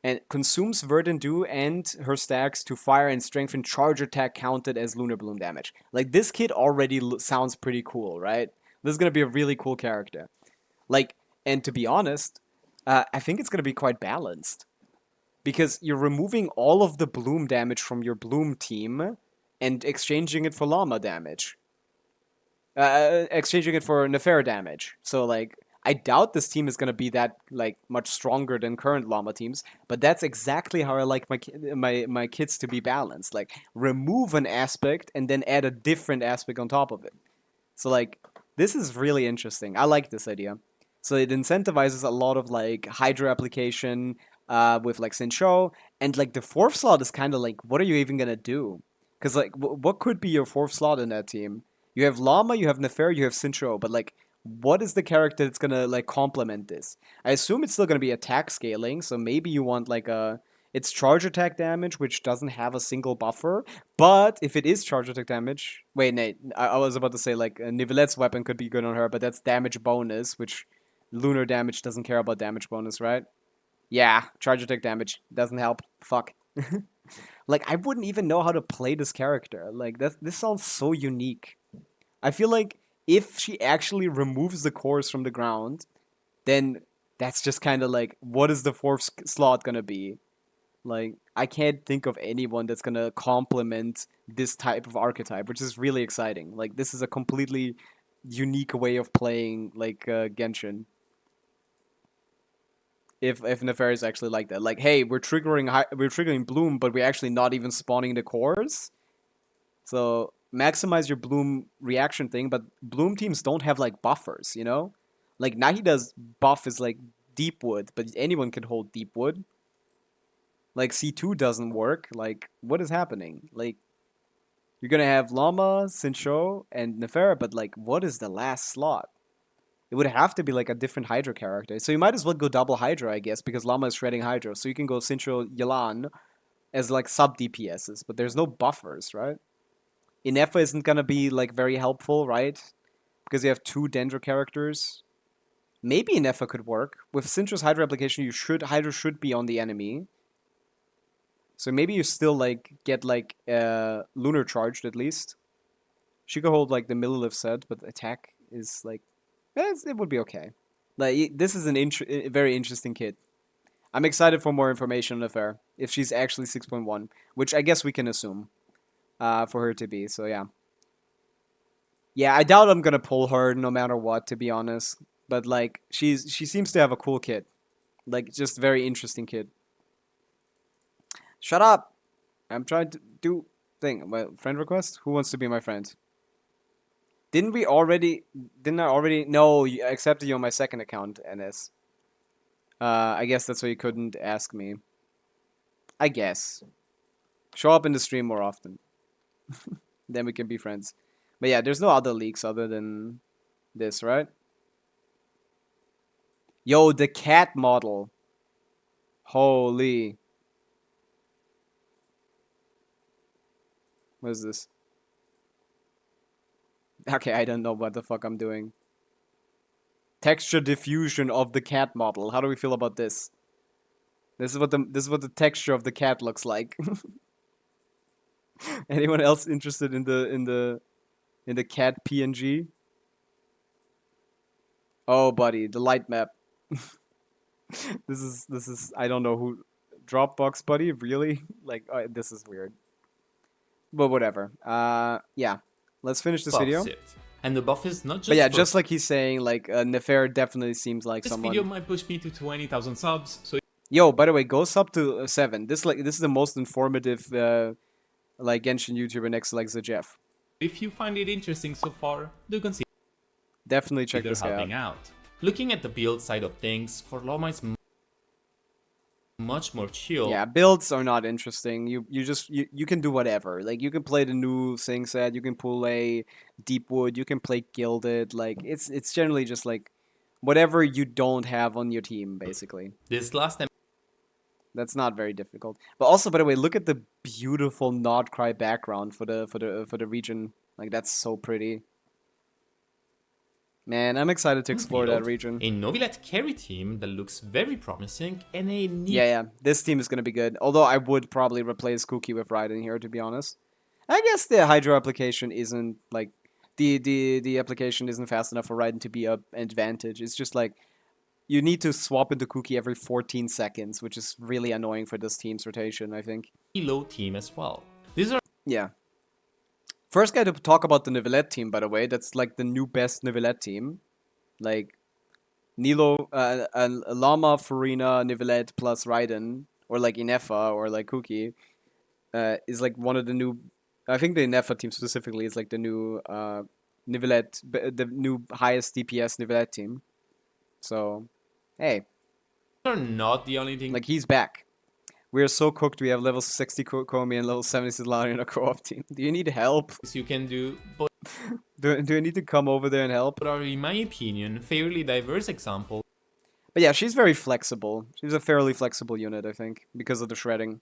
And consumes Verdant Dew and her stacks to fire and strengthen charge attack counted as Lunar Bloom damage. Like, this kid already sounds pretty cool, right? This is gonna be a really cool character. Like, and to be honest, I think it's gonna be quite balanced. Because you're removing all of the Bloom damage from your Bloom team and exchanging it for Llama damage. Exchanging it for Nefer damage. So, like, I doubt this team is going to be that, like, much stronger than current Llama teams, but that's exactly how I like my kits to be balanced. Like, remove an aspect and then add a different aspect on top of it. So, like, this is really interesting. I like this idea. So it incentivizes a lot of, like, Hydra application with, like, Sincho, and, like, the 4th slot is kind of like, what are you even going to do? Because, like, what could be your 4th slot in that team? You have Llama, you have Nefer, you have Sincho, but, like, what is the character that's gonna like complement this? I assume it's still gonna be attack scaling, so maybe you want like it's charge attack damage, which doesn't have a single buffer. But if it is charge attack damage, wait, Nate, I was about to say like Nivelette's weapon could be good on her, but that's damage bonus, which lunar damage doesn't care about damage bonus, right? Yeah, charge attack damage doesn't help. Fuck. Like I wouldn't even know how to play this character. Like this sounds so unique. I feel like if she actually removes the cores from the ground, then that's just kind of like, what is the 4th slot gonna be? Like, I can't think of anyone that's gonna complement this type of archetype, which is really exciting. Like, this is a completely unique way of playing, like, Genshin. If Nefer is actually like that. Like, hey, we're triggering Bloom, but we're actually not even spawning the cores. So maximize your Bloom reaction thing, but Bloom teams don't have like buffers, you know? Like Nahida's buff is like Deep Wood, but anyone can hold Deep Wood. Like C2 doesn't work. Like, what is happening? Like, you're gonna have Llama, Sincho, and Nefer, but like, what is the last slot? It would have to be like a different Hydra character. So you might as well go double Hydra, I guess, because Llama is shredding Hydra. So you can go Sincho, Yelan as like sub DPSs, but there's no buffers, right? Inefa isn't gonna be like very helpful, right? Because you have 2 Dendro characters. Maybe Inefa could work. With Sincho's Hydra application, Hydra should be on the enemy. So maybe you still like get like lunar charged at least. She could hold like the Millilith set, but attack is like it would be okay. Like this is a very interesting kit. I'm excited for more information on Nefer if she's actually 6.1, which I guess we can assume. For her to be, so yeah. Yeah, I doubt I'm gonna pull her no matter what, to be honest. but like she seems to have a cool kit, like just very interesting kid. Shut up! I'm trying to do thing. Well, friend request. Who wants to be my friend? Didn't I already? No, you accepted you on my second account, NS. I guess that's why you couldn't ask me. I guess. Show up in the stream more often. Then we can be friends. But yeah, there's no other leaks other than this, right? Yo, the cat model. Holy. What is this? Okay, I don't know what the fuck I'm doing. Texture diffusion of the cat model. How do we feel about this? This is what the texture of the cat looks like. Anyone else interested in the cat PNG? Oh, buddy, the light map. This is I don't know who. Dropbox, buddy, really? Like, this is weird. But whatever. Yeah. Let's finish this video. It. And the buff is not just. But yeah, just like he's saying, like Nefer definitely seems like this someone. This video might push me to 20,000 subs. So. Yo, by the way, go sub to 7. This is the most informative like Genshin YouTuber next to like the Jeff. If you find it interesting so far, do consider definitely check this helping out. Looking at the build side of things, for Lauma it's much more chill. Yeah, builds are not interesting. You can do whatever. Like you can play the new Sing set, you can pull a Deepwood, you can play Gilded. Like it's generally just like whatever you don't have on your team, basically. This last time. That's not very difficult. But also, by the way, look at the beautiful Not Cry background for the region. Like that's so pretty. Man, I'm excited to explore that region. A Novilette carry team that looks very promising and a neat... Yeah, this team is gonna be good. Although I would probably replace Cookie with Raiden here, to be honest. I guess the Hydro application isn't like the application isn't fast enough for Raiden to be an advantage. It's just like you need to swap into Cookie every 14 seconds, which is really annoying for this team's rotation, I think. Low team as well. These are... Yeah. First guy to talk about the Neuvillette team, by the way. That's like the new best Neuvillette team. Like, Nilo, Lauma, Furina, Neuvillette plus Raiden, or like Inefa, or like Cookie, is like one of the new... I think the Inefa team specifically is like the new Neuvillette, the new highest DPS Neuvillette team. So, hey. These are not the only thing... Like, he's back. We are so cooked. We have level 60 Komi and level 70 Lari in a co-op team. Do you need help? You can do, but do I need to come over there and help? But are, in my opinion, fairly diverse example. But yeah, she's very flexible. She's a fairly flexible unit, I think, because of the shredding.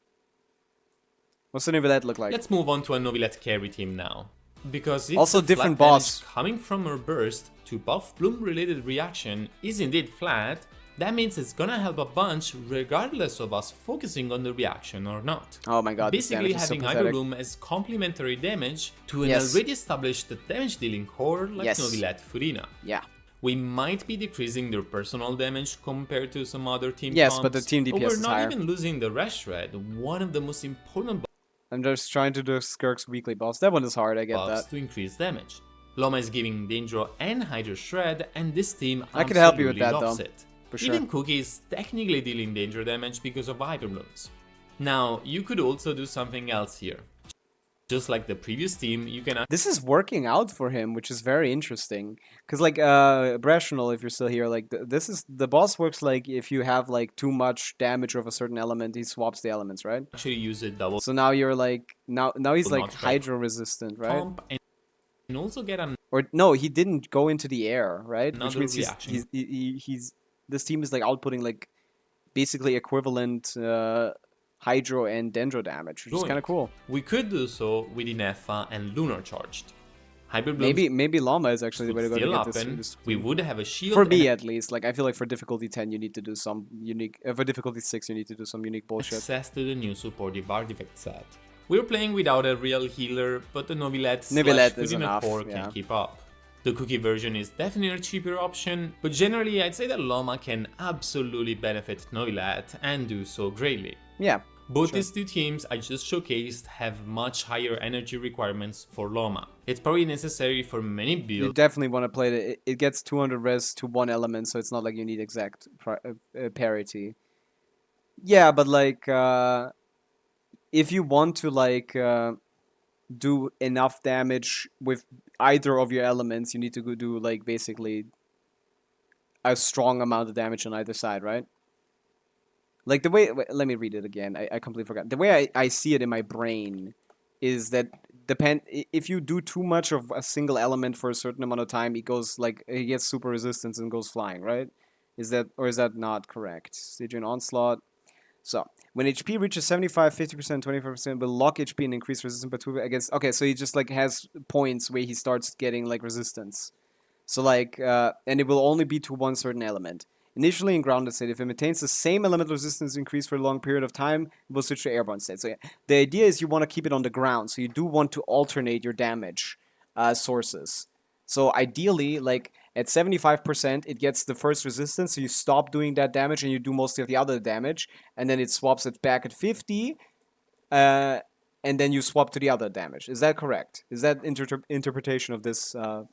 What's the Neuvillette look like? Let's move on to a Novilette carry team now. Because if also the different flat boss coming from her burst to buff bloom related reaction is indeed flat, that means it's gonna help a bunch regardless of us focusing on the reaction or not. Oh my god, basically this having so Hyper Bloom as complementary damage to an already established damage dealing core like Novilette Furina. Yeah. We might be decreasing their personal damage compared to some other team comps, but the team DPS we're is not higher. Even losing the Rash Red, one of the most important I'm just trying to do Skirk's weekly boss. That one is hard, I get that. To increase damage. Lauma is giving Dendro and Hydro Shred, and this team I can help you with that loves though. It. For sure. Even Cookie is technically dealing danger damage because of Hyper Blooms. Now, you could also do something else here. Just like the previous team, you can... This is working out for him, which is very interesting. Because, like, Rational, if you're still here, like, this is... The boss works like if you have, like, too much damage of a certain element, he swaps the elements, right? Actually use it double. So now you're, like... Now he's, like, Hydro-resistant, right? And also get an... Or, no, he didn't go into the air, right? Another Which means reaction. he's... This team is, like, outputting, like, basically equivalent... Hydro and Dendro damage, which is kind of cool. We could do so with Inefa and Lunar Charged. Hyper Blooms maybe Lauma is actually the way to go to get this. We would have a shield. For me, at least. Like, I feel like for difficulty 10, you need to do some unique... for difficulty 6, you need to do some unique bullshit. Access to the new supportive artifact set. We're playing without a real healer, but the Novilette is enough, core can keep up. The Cookie version is definitely a cheaper option, but generally I'd say that Lauma can absolutely benefit Novilette and do so greatly. Yeah. Both these two teams I just showcased have much higher energy requirements for Lauma. It's probably necessary for many You builds. definitely want to play it. It gets 200 res to one element, so it's not like you need exact parity. Yeah, but like, if you want to like do enough damage with either of your elements, you need to go do like basically a strong amount of damage on either side, right? Like the way, let me read it again. I completely forgot. The way I see it in my brain is that if you do too much of a single element for a certain amount of time, it gets super resistance and goes flying, right? Is that not correct? Stygian Onslaught. So, when HP reaches 75, 50%, 25%, will lock HP and increase resistance by 2 against... Okay, so he just, like, has points where he starts getting, like, resistance. So, like, and it will only be to one certain element. Initially in grounded state, if it maintains the same elemental resistance increase for a long period of time, it will switch to airborne state. So, yeah, the idea is you want to keep it on the ground, so you do want to alternate your damage sources. So, ideally, like... At 75%, it gets the first resistance, so you stop doing that damage and you do most of the other damage, and then it swaps it back at 50, and then you swap to the other damage. Is that correct? Is that interpretation of this? Is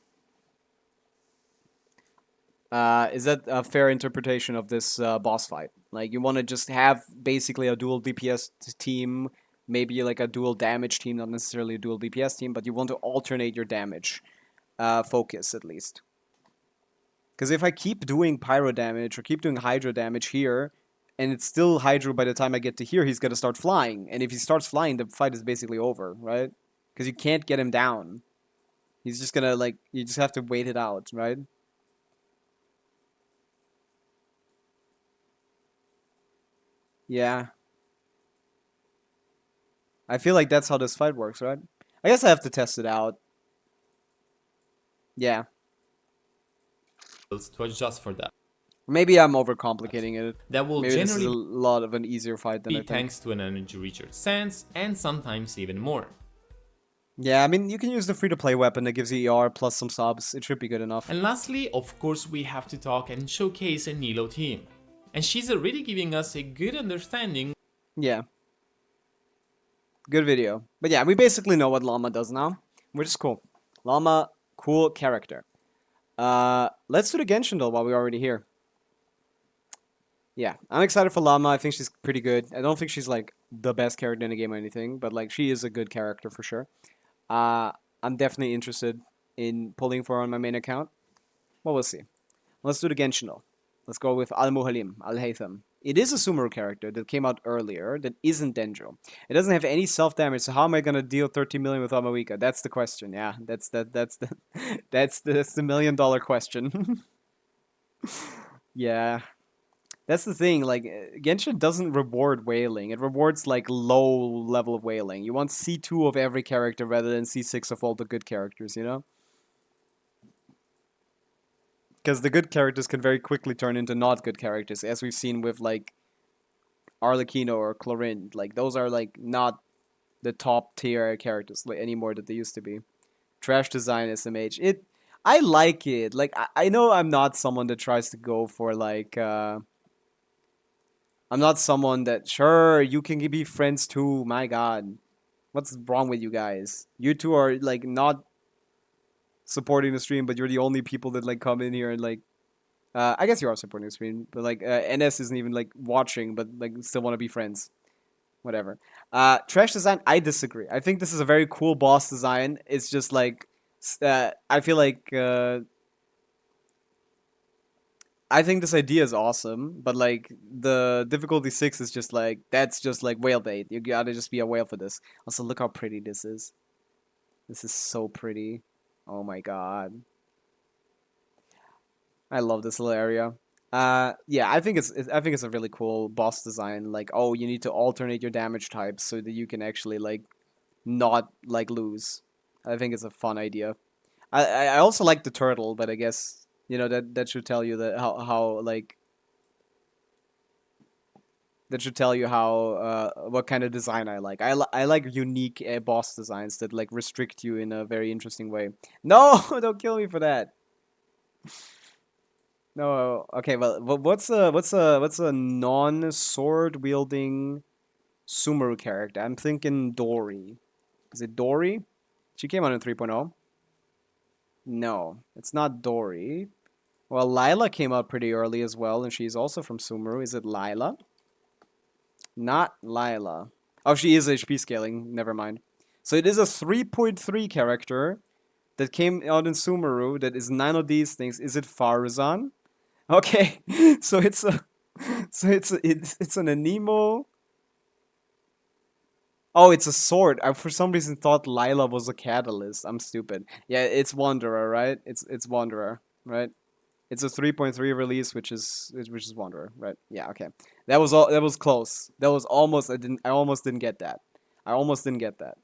that a fair interpretation of this boss fight? Like, you want to just have basically a dual DPS team, maybe like a dual damage team, not necessarily a dual DPS team, but you want to alternate your damage focus at least. Because if I keep doing pyro damage or keep doing hydro damage here, and it's still hydro by the time I get to here, he's going to start flying. And if he starts flying, the fight is basically over, right? Because you can't get him down. He's just going to, like, you just have to wait it out, right? Yeah. I feel like that's how this fight works, right? I guess I have to test it out. Yeah. To adjust for that. Maybe I'm overcomplicating it. That will Maybe this is a generally lot of an easier fight than I be think. thanks to an energy reacher sense, and sometimes even more. Yeah, I mean, you can use the free-to-play weapon that gives you ER plus some subs. It should be good enough. And lastly, of course, we have to talk and showcase a Nilo team. And she's already giving us a good understanding. Yeah. Good video. But yeah, we basically know what Lauma does now, which is cool. Lauma, cool character. Let's do the Genshin though while we're already here. Yeah, I'm excited for Lauma. I think she's pretty good. I don't think she's like the best character in the game or anything, but like she is a good character for sure. I'm definitely interested in pulling for her on my main account. Well, we'll see. Let's do the Genshin though. Let's go with Al-Muhalim, Al-Haytham. It is a Sumeru character that came out earlier that isn't Dendro. It doesn't have any self-damage, so how am I gonna deal 30 million with Amawika? That's the question, yeah. That's the $1 million question. Yeah. That's the thing, like, Genshin doesn't reward wailing. It rewards, like, low level of wailing. You want C2 of every character rather than C6 of all the good characters, you know? Because the good characters can very quickly turn into not good characters, as we've seen with, like, Arlecchino or Clorinde. Like, those are, like, not the top tier characters anymore that they used to be. Trash design SMH. I like it. Like, I know I'm not someone that tries to go for, like, I'm not someone that, sure, you can be friends too, my god. What's wrong with you guys? You two are, like, not supporting the stream, but you're the only people that, like, come in here and, like, I guess you are supporting the stream, but, like, NS isn't even, like, watching, but, like, still want to be friends. Whatever. Trash design, I disagree. I think this is a very cool boss design. It's just, like, I feel like, I think this idea is awesome, but, like, the difficulty 6 is just, like, that's just, like, whale bait. You gotta just be a whale for this. Also, look how pretty this is. This is so pretty. Oh my god. I love this little area. Yeah, I think it's a really cool boss design. Like, oh, you need to alternate your damage types so that you can actually, like, not, like, lose. I think it's a fun idea. I also like the turtle, but I guess, you know, that should tell you that how like, that should tell you how what kind of design I like. I like unique boss designs that, like, restrict you in a very interesting way. No, don't kill me for that. No, okay. Well, what's a non-sword wielding Sumeru character. I'm thinking Dory. Is it Dory? She came out in 3.0. No, it's not Dory. Well, Lila came out pretty early as well, and she's also from Sumeru. Is it Lila? Not Lila. Oh, she is HP scaling. Never mind. So it is a 3.3 character that came out in Sumeru that is none of these things. Is it Farzan? Okay, so it's a, it's an Anemo. Oh, it's a sword. I for some reason thought Lila was a catalyst. I'm stupid. Yeah, it's Wanderer, right? It's Wanderer, right? It's a 3.3 release, which is Wanderer, right? Yeah, okay. That was all. That was close. That was almost. I almost didn't get that. I almost didn't get that.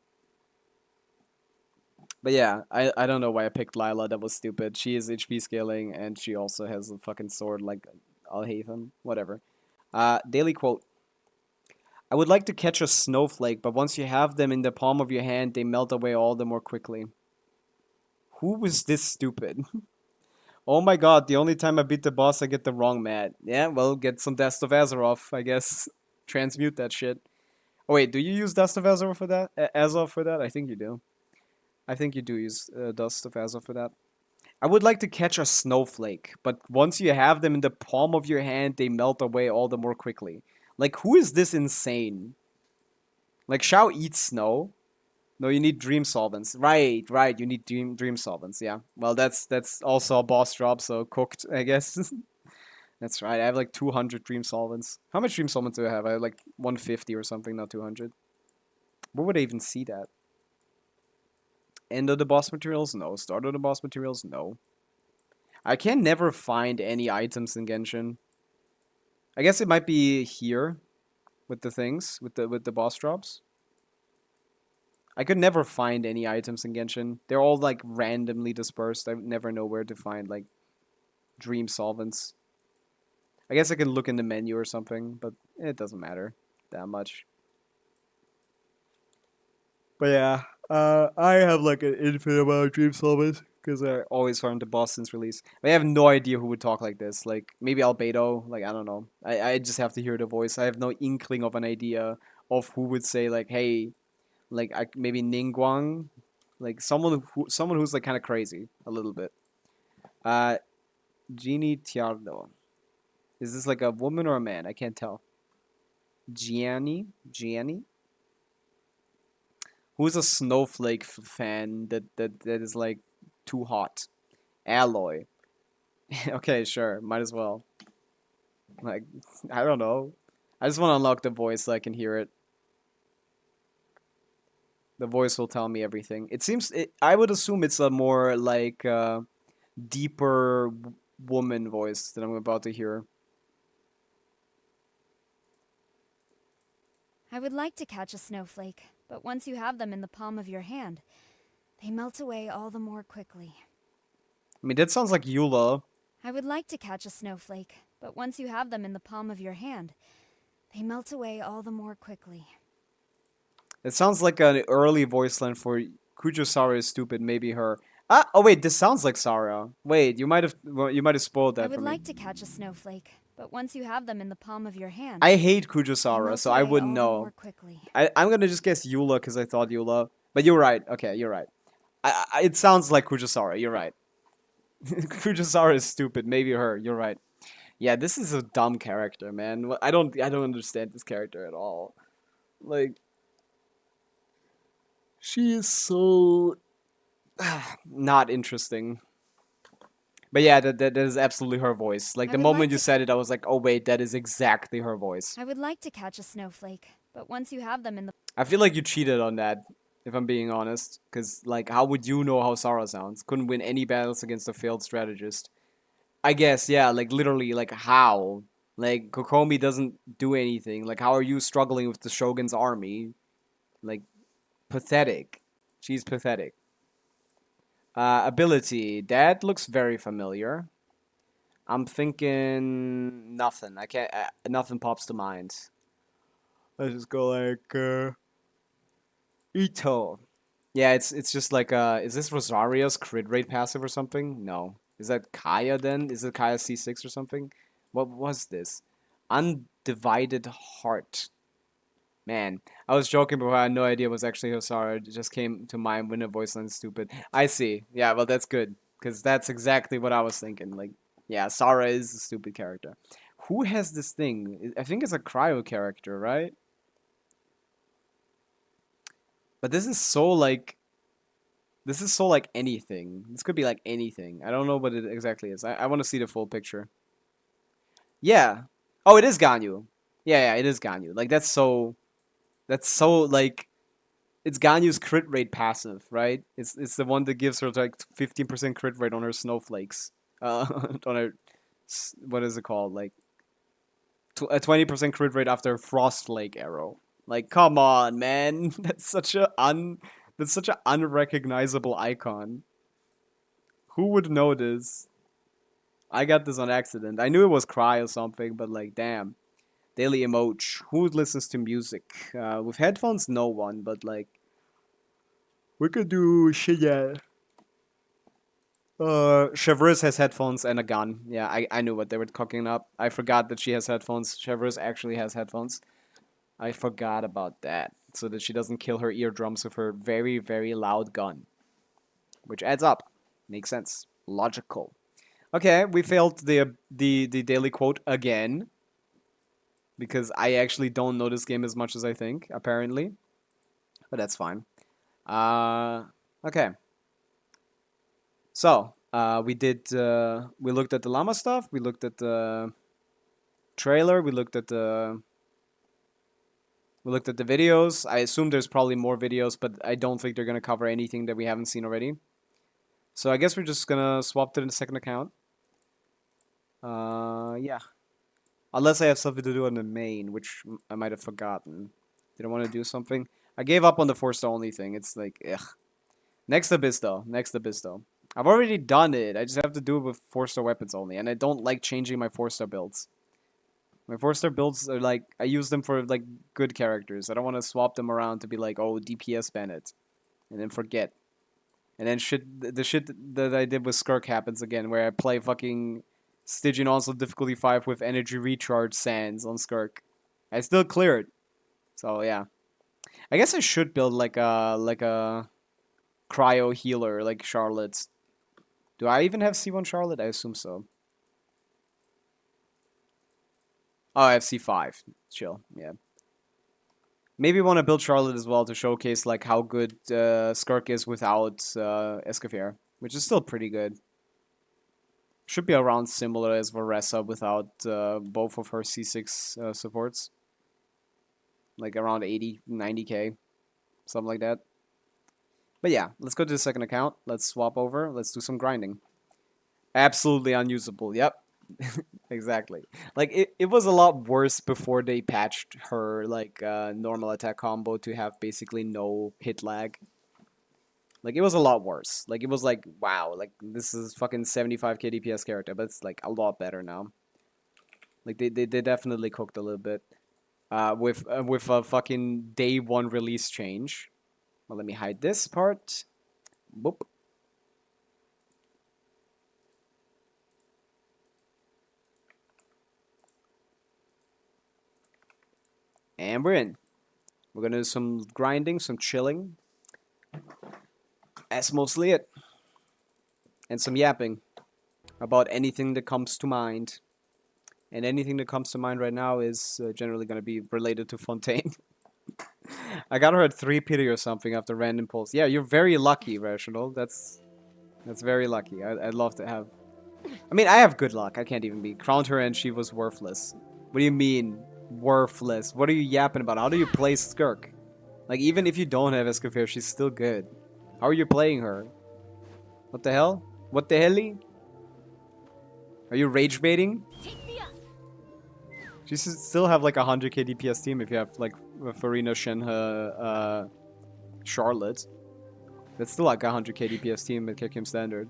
But yeah, I don't know why I picked Lila. That was stupid. She is HP scaling, and she also has a fucking sword like Alhaitham. Whatever. Daily quote. I would like to catch a snowflake, but once you have them in the palm of your hand, they melt away all the more quickly. Who was this stupid? Oh my god, the only time I beat the boss, I get the wrong mat. Yeah, well, get some Dust of Azeroth, I guess. Transmute that shit. Oh wait, do you use Dust of Azeroth for that? Azeroth for that? I think you do. I think you do use Dust of Azeroth for that. I would like to catch a snowflake, but once you have them in the palm of your hand, they melt away all the more quickly. Like, who is this insane? Like, Shao eats snow. No, you need dream solvents. Right, you need dream solvents, yeah. Well, that's also a boss drop, so cooked, I guess. That's right, I have like 200 dream solvents. How much dream solvents do I have? I have like 150 or something, not 200. Where would I even see that? End of the boss materials? No. Start of the boss materials? No. I can never find any items in Genshin. I guess it might be here with the things, with the boss drops. I could never find any items in Genshin. They're all like randomly dispersed. I never know where to find like dream solvents. I guess I can look in the menu or something, but it doesn't matter that much. But yeah, I have like an infinite amount of dream solvents because I always farmed the boss since release. I have no idea who would talk like this. Like maybe Albedo. Like I don't know. I just have to hear the voice. I have no inkling of an idea of who would say like, hey. Like maybe Ningguang, like someone who's like kind of crazy a little bit. Genie Tiardo, is this like a woman or a man? I can't tell. Gianni, who's a snowflake fan that is like too hot? Alloy. Okay, sure, might as well. Like I don't know. I just want to unlock the voice so I can hear it. The voice will tell me everything. It seems. I would assume it's a more like deeper woman voice that I'm about to hear. I would like to catch a snowflake, but once you have them in the palm of your hand, they melt away all the more quickly. I mean, that sounds like Eula. I would like to catch a snowflake, but once you have them in the palm of your hand, they melt away all the more quickly. It sounds like an early voice line for Kujo-Sara is stupid, maybe her. Ah, oh wait, this sounds like Sara. Wait, you might have spoiled that I would for like me. to catch a snowflake, but once you have them in the palm of your hand, I hate they Kujo-Sara, melt so I away wouldn't all the know. more quickly. I'm gonna just guess Eula because I thought Eula. But you're right. Okay, you're right. It sounds like Kujo-Sara. You're right. Kujo-Sara is stupid. Maybe her. You're right. Yeah, this is a dumb character, man. I don't understand this character at all. Like, she is so not interesting. But yeah, that is absolutely her voice. Like, the moment you said it, I was like, oh wait, that is exactly her voice. I would like to catch a snowflake, but once you have them in the... I feel like you cheated on that, if I'm being honest. Because, like, how would you know how Sara sounds? Couldn't win any battles against a failed strategist. I guess, yeah, like, literally, like, how? Like, Kokomi doesn't do anything. Like, how are you struggling with the Shogun's army? Like, pathetic. She's pathetic. Ability. That looks very familiar. I'm thinking nothing. I can't. Nothing pops to mind. Let's just go like Ito. Yeah, it's just like is this Rosaria's crit rate passive or something? No. Is that Kaya then? Is it Kaya C6 or something? What was this? Undivided Heart. Man, I was joking, but I had no idea it was actually Hosara. It just came to mind when a voice line's stupid. I see. Yeah, well, that's good. Because that's exactly what I was thinking. Like, yeah, Sara is a stupid character. Who has this thing? I think it's a cryo character, right? But this is so like... This is so like anything. This could be like anything. I don't know what it exactly is. I want to see the full picture. Yeah. Oh, it is Ganyu. Yeah, it is Ganyu. Like, that's so... That's so, like... It's Ganyu's crit rate passive, right? It's the one that gives her, like, 15% crit rate on her snowflakes. On her... What is it called? Like... A 20% crit rate after Frost Flake arrow. Like, come on, man. That's such a That's such an unrecognizable icon. Who would know this? I got this on accident. I knew it was KRAI or something, but like, damn. Daily emote. Who listens to music? With headphones, no one, but like... We could do shit, yeah. Chevreuse has headphones and a gun. Yeah, I knew what they were cooking up. I forgot that she has headphones. Chevreuse actually has headphones. I forgot about that. So that she doesn't kill her eardrums with her very, very loud gun. Which adds up. Makes sense. Logical. Okay, we failed the daily quote again. Because I actually don't know this game as much as I think, apparently. But that's fine. Okay. So, we looked at the llama stuff, we looked at the trailer, we looked at the videos. I assume there's probably more videos, but I don't think they're gonna cover anything that we haven't seen already. So I guess we're just gonna swap to the second account. Yeah. Unless I have something to do on the main, which I might have forgotten. Did I want to do something? I gave up on the Force only thing. It's like, ugh. Next Abyss though. I've already done it. I just have to do it with 4-star weapons only. And I don't like changing my 4-star builds. My 4-star builds are like, I use them for like good characters. I don't want to swap them around to be like, oh, DPS Bennett. And then forget. And then the shit that I did with Skirk happens again, where I play fucking Stygian Onslaught difficulty 5 with energy recharge sands on Skirk. I still cleared. So yeah. I guess I should build like a cryo healer like Charlotte's. Do I even have C1 Charlotte? I assume so. Oh, I have C5. Chill. Yeah. Maybe want to build Charlotte as well to showcase like how good Skirk is without Escaffier, which is still pretty good. Should be around similar as Varessa without both of her C6 supports. Like around 80, 90k. Something like that. But yeah, let's go to the second account. Let's swap over. Let's do some grinding. Absolutely unusable. Yep. Exactly. Like, it was a lot worse before they patched her, like, normal attack combo to have basically no hit lag. Like, it was a lot worse. Like, it was like, wow, like, this is fucking 75k DPS character, but it's, like, a lot better now. Like, they definitely cooked a little bit. With a fucking day 1 release change. Well, let me hide this part. Boop. And we're in. We're gonna do some grinding, some chilling. That's mostly it. And some yapping about anything that comes to mind. And anything that comes to mind right now is generally gonna be related to Fontaine. I got her at 3 pity or something after random pulls. Yeah, you're very lucky, Rational. That's very lucky. I'd love to have... I mean, I have good luck. I can't even be. Crowned her and she was worthless. What do you mean, worthless? What are you yapping about? How do you play Skirk? Like, even if you don't have Escaffier, she's still good. How are you playing her? What the hell? What the helly? Are you rage baiting? She should still have like 100k DPS team if you have like Farina, Shenhe, Charlotte. That's still like 100k DPS team at Kikim standard.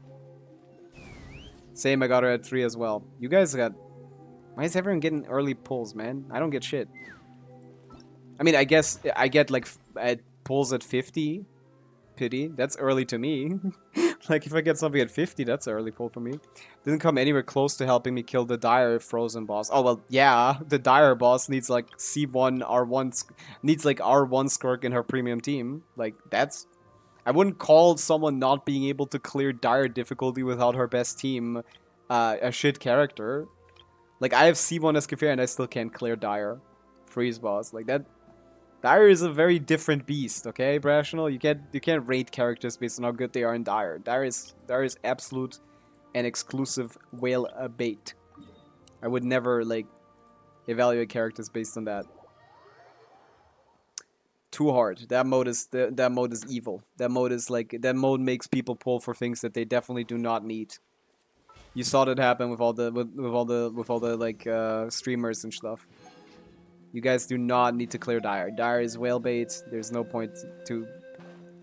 Same, I got her at 3 as well. You guys got... Why is everyone getting early pulls, man? I don't get shit. I mean, I guess I get like pulls at 50 pity. That's early to me. Like, if I get something at 50, that's an early pull for me. Didn't come anywhere close to helping me kill the Dire Frozen boss. Oh, well, yeah, the Dire boss needs, like, C1R1, needs, like, R1 Skirk in her premium team. Like, that's... I wouldn't call someone not being able to clear Dire difficulty without her best team a shit character. Like, I have C1 Escaffair and I still can't clear Dire. Freeze boss. Like, that... Dire is a very different beast, okay, Brational? You can't rate characters based on how good they are in Dire. Dire is absolute and exclusive whale bait. I would never, like, evaluate characters based on that. Too hard. That mode is evil. That mode is like, that mode makes people pull for things that they definitely do not need. You saw that happen with all the like streamers and stuff. You guys do not need to clear Dire. Dire is whale bait. There's no point to...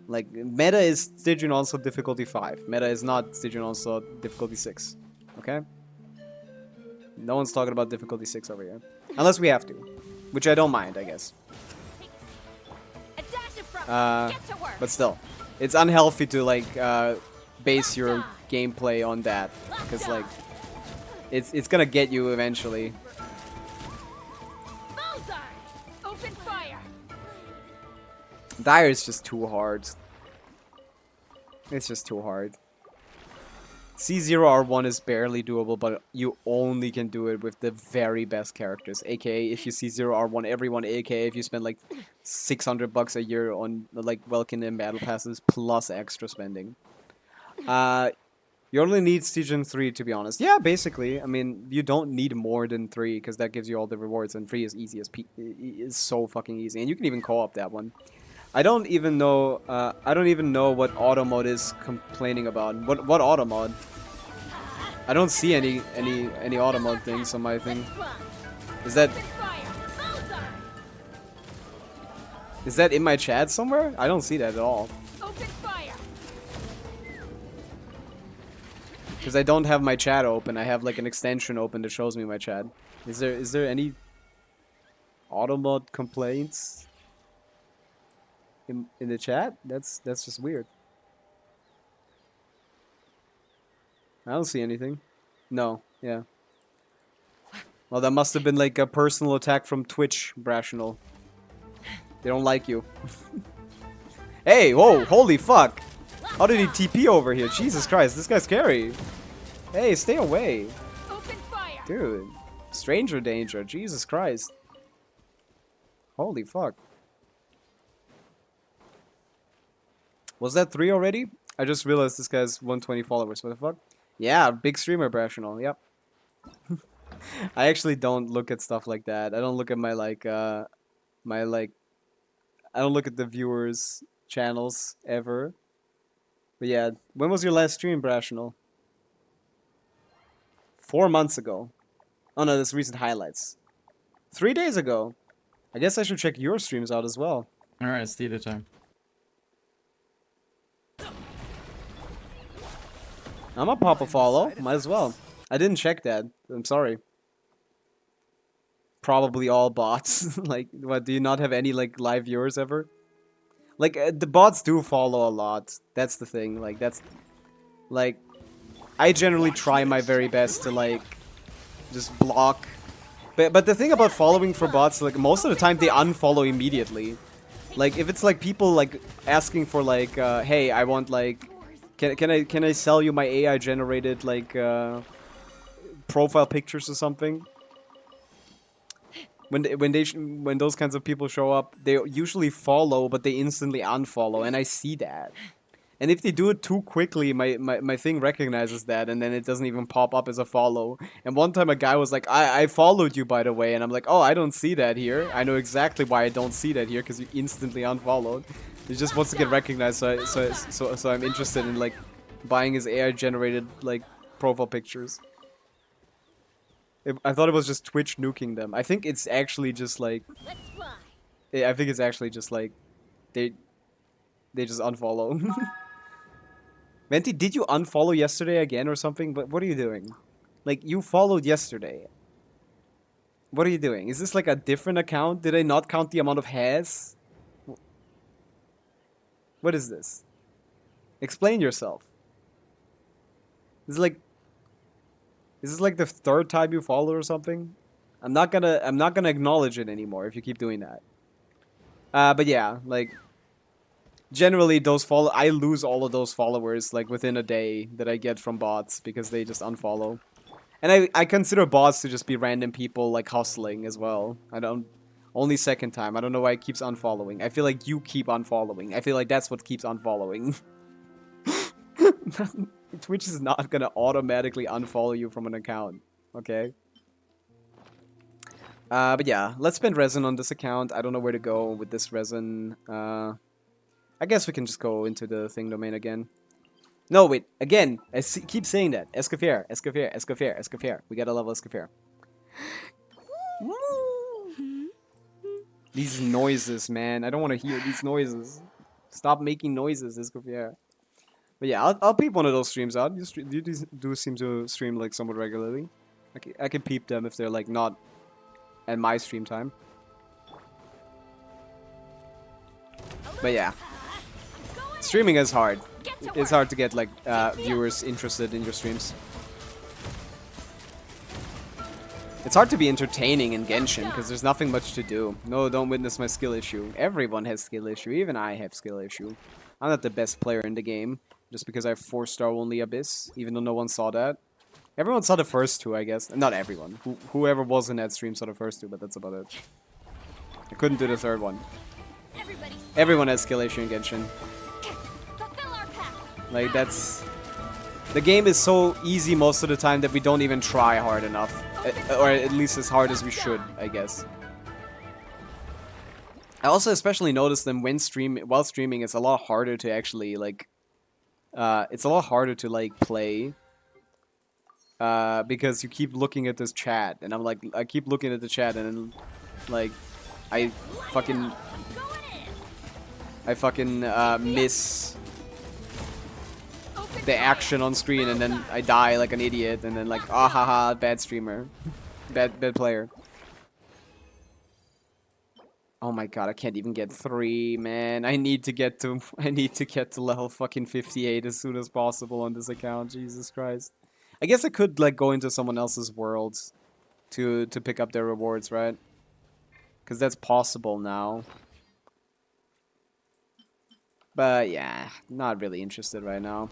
Like, meta is Stygian Onslaught difficulty 5. Meta is not Stygian Onslaught difficulty 6. Okay? No one's talking about difficulty 6 over here. Unless we have to. Which I don't mind, I guess. But still. It's unhealthy to, like, base your gameplay on that. Because, like, it's gonna get you eventually. Dire is just too hard. It's just too hard. C0R1 is barely doable, but you only can do it with the very best characters. AKA, if you C0R1 everyone, AKA if you spend like $600 a year on like Welkin and Battle Passes plus extra spending. You only need Stygian 3 to be honest. Yeah, basically. I mean, you don't need more than 3 because that gives you all the rewards, and 3 is easy as is so fucking easy, and you can even co-op that one. I don't even know what auto mode is complaining about. What auto mode? I don't see any auto mode things on my thing. Is that in my chat somewhere? I don't see that at all. Because I don't have my chat open. I have like an extension open that shows me my chat. Is there any auto mode complaints in the chat? That's just weird. I don't see anything. No, yeah. Well, that must have been like a personal attack from Twitch, Brational. They don't like you. Hey, whoa, holy fuck! How did he TP over here? Jesus Christ, this guy's scary. Hey, stay away. Dude, stranger danger, Jesus Christ. Holy fuck. Was that 3 already? I just realized this guy's 120 followers. What the fuck? Yeah, big streamer, Brational. Yep. I actually don't look at stuff like that. I don't look at my I don't look at the viewers' channels ever. But yeah, when was your last stream, Brational? 4 months ago. Oh no, that's recent highlights. 3 days ago. I guess I should check your streams out as well. Alright, it's theater time. I'm gonna pop a follow. Might as well. I didn't check that. I'm sorry. Probably all bots. Like, what, do you not have any, like, live viewers ever? Like, the bots do follow a lot. That's the thing. Like, that's... Like, I generally try my very best to, like, just block. But the thing about following for bots, like, most of the time they unfollow immediately. Like, if it's, like, people, like, asking for, like, hey, I want, like... Can I sell you my AI generated like profile pictures or something? When those kinds of people show up, they usually follow, but they instantly unfollow, and I see that. And if they do it too quickly, my thing recognizes that, and then it doesn't even pop up as a follow. And one time a guy was like, I followed you, by the way, and I'm like, oh, I don't see that here. I know exactly why I don't see that here, because you instantly unfollowed. He just wants to get recognized, so I'm interested in, like, buying his AI-generated, like, profile pictures. I thought it was just Twitch nuking them. I think it's actually just, like... I think it's actually just, like... They just unfollow. Venti, did you unfollow yesterday again or something? But what are you doing? Like, you followed yesterday. What are you doing? Is this, like, a different account? Did I not count the amount of hairs? What is this? Explain yourself. Is this like the third time you follow or something? I'm not gonna acknowledge it anymore if you keep doing that. But yeah, like generally I lose all of those followers like within a day that I get from bots because they just unfollow. And I consider bots to just be random people like hustling as well. Only second time. I don't know why it keeps unfollowing. I feel like you keep unfollowing. I feel like that's what keeps unfollowing. Twitch is not gonna automatically unfollow you from an account. Okay? But yeah, let's spend resin on this account. I don't know where to go with this resin. I guess we can just go into the thing domain again. No, wait. Again, keep saying that. Escoffier, Escoffier, Escoffier, Escoffier. We gotta level Escoffier. These noises, man. I don't want to hear these noises. Stop making noises, Escoffier. But yeah, I'll peep one of those streams out. You do seem to stream like somewhat regularly. I can peep them if they're like not at my stream time. But yeah, streaming is hard. It's hard to get like viewers interested in your streams. It's hard to be entertaining in Genshin because there's nothing much to do. No, don't witness my skill issue. Everyone has skill issue. Even I have skill issue. I'm not the best player in the game just because I have 4-star only Abyss, even though no one saw that. Everyone saw the first two, I guess. Not everyone. Whoever was in that stream saw the first two, but that's about it. I couldn't do the third one. Everyone has skill issue in Genshin. Like, that's... The game is so easy most of the time that we don't even try hard enough. Or at least as hard as we should, I guess. I also especially noticed them while streaming, it's a lot harder to actually, like... it's a lot harder to, like, play. Because you keep looking at this chat, and I'm like, I keep looking at the chat, and then, like, I fucking miss the action on screen, and then I die like an idiot, and then like, ah haha, bad streamer, bad player. Oh my god, I can't even get 3, man. I need to get to level fucking 58 as soon as possible on this account. Jesus Christ. I guess I could like go into someone else's world to pick up their rewards, right? Because that's possible now. But yeah, not really interested right now.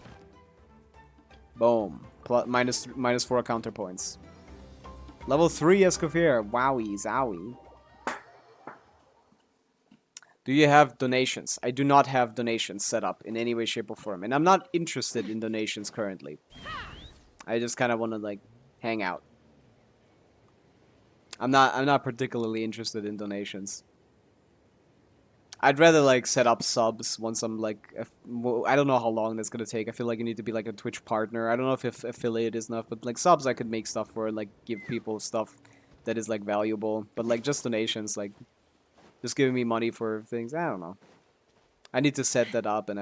Boom. Minus 4 counter points. Level 3 Escoffier. Wowie zowie. Do you have donations? I do not have donations set up in any way, shape, or form. And I'm not interested in donations currently. I just kind of want to like hang out. I'm not particularly interested in donations. I'd rather like set up subs once I'm like I don't know how long that's gonna take. I feel like you need to be like a Twitch partner. I don't know if affiliate is enough, but like subs I could make stuff for, like give people stuff that is like valuable. But like just donations, like just giving me money for things, I don't know. I need to set that up, and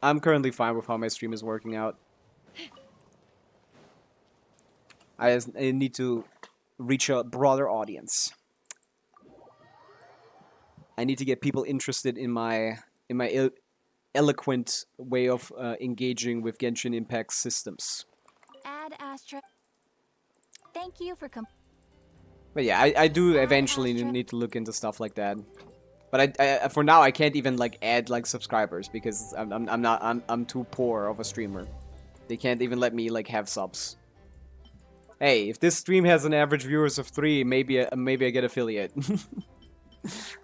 I'm currently fine with how my stream is working out. I need to reach a broader audience. I need to get people interested in my eloquent way of engaging with Genshin Impact systems. Add Astra. Thank you for But yeah, I do eventually need to look into stuff like that. But I for now I can't even like add like subscribers because I'm too poor of a streamer. They can't even let me like have subs. Hey, if this stream has an average viewers of 3, maybe I get affiliate.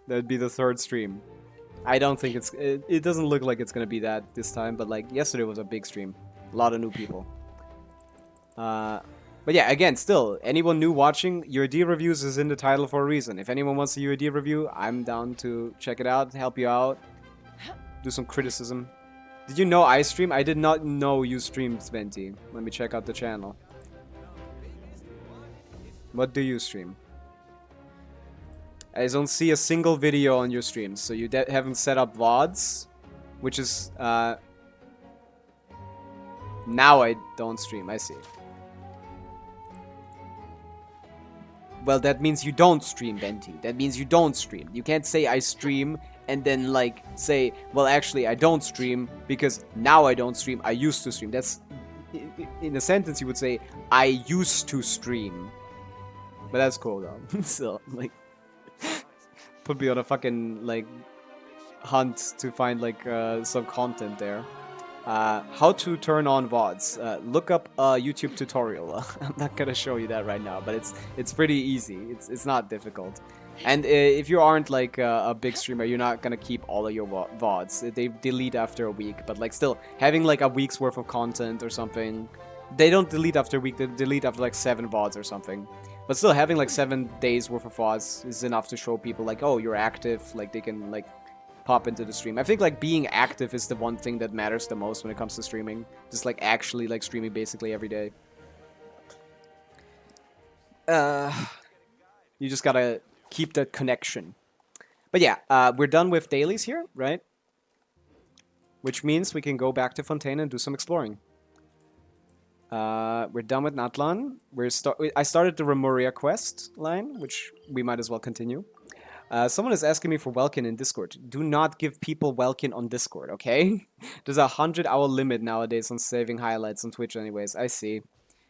That'd be the 3rd stream. I don't think it doesn't look like it's gonna be that this time, but like yesterday was a big stream. A lot of new people. But yeah, again, still, anyone new watching, UID reviews is in the title for a reason. If anyone wants a UID review, I'm down to check it out, help you out, do some criticism. Did you know I stream? I did not know you streamed, Sventi. Let me check out the channel. What do you stream? I don't see a single video on your streams, so you haven't set up VODs, which is, now I don't stream, I see. Well, that means you don't stream, Venti. That means you don't stream. You can't say I stream and then, like, say, well, actually, I don't stream because now I don't stream. I used to stream. That's in a sentence you would say, I used to stream. But that's cool though. So, like, put me on a fucking, like, hunt to find, like, some content there. How to turn on VODs. Look up a YouTube tutorial. I'm not gonna show you that right now, but it's pretty easy. It's not difficult. And if you aren't like a big streamer, you're not gonna keep all of your VODs. They delete after a week, but like still having like a week's worth of content or something. They don't delete after a week. They delete after like 7 VODs or something. But still, having like 7 days worth of VODs is enough to show people like, oh, you're active. Like they can like pop into the stream. I think like being active is the one thing that matters the most when it comes to streaming. Just like actually like streaming basically every day. You just gotta keep that connection. But yeah, we're done with dailies here, right? Which means we can go back to Fontaine and do some exploring. We're done with Natlan. I started the Remuria quest line, which we might as well continue. Someone is asking me for Welkin in Discord. Do not give people Welkin on Discord, okay? There's a 100-hour limit nowadays on saving highlights on Twitch anyways. I see.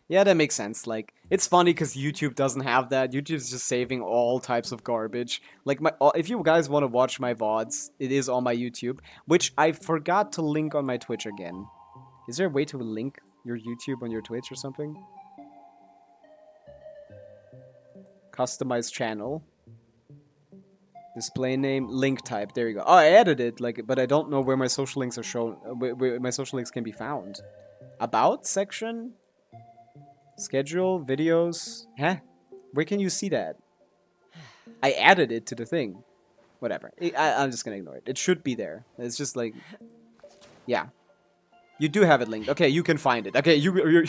Yeah, that makes sense. Like, it's funny because YouTube doesn't have that. YouTube's just saving all types of garbage. Like, if you guys want to watch my VODs, it is on my YouTube, which I forgot to link on my Twitch again. Is there a way to link your YouTube on your Twitch or something? Customize channel. Display name, link type. There you go. Oh, I added it, like, but I don't know where my social links are shown. Where my social links can be found. About section, schedule, videos. Huh? Where can you see that? I added it to the thing. Whatever. I'm just gonna ignore it. It should be there. It's just like, yeah. You do have it linked. Okay, you can find it. Okay, you're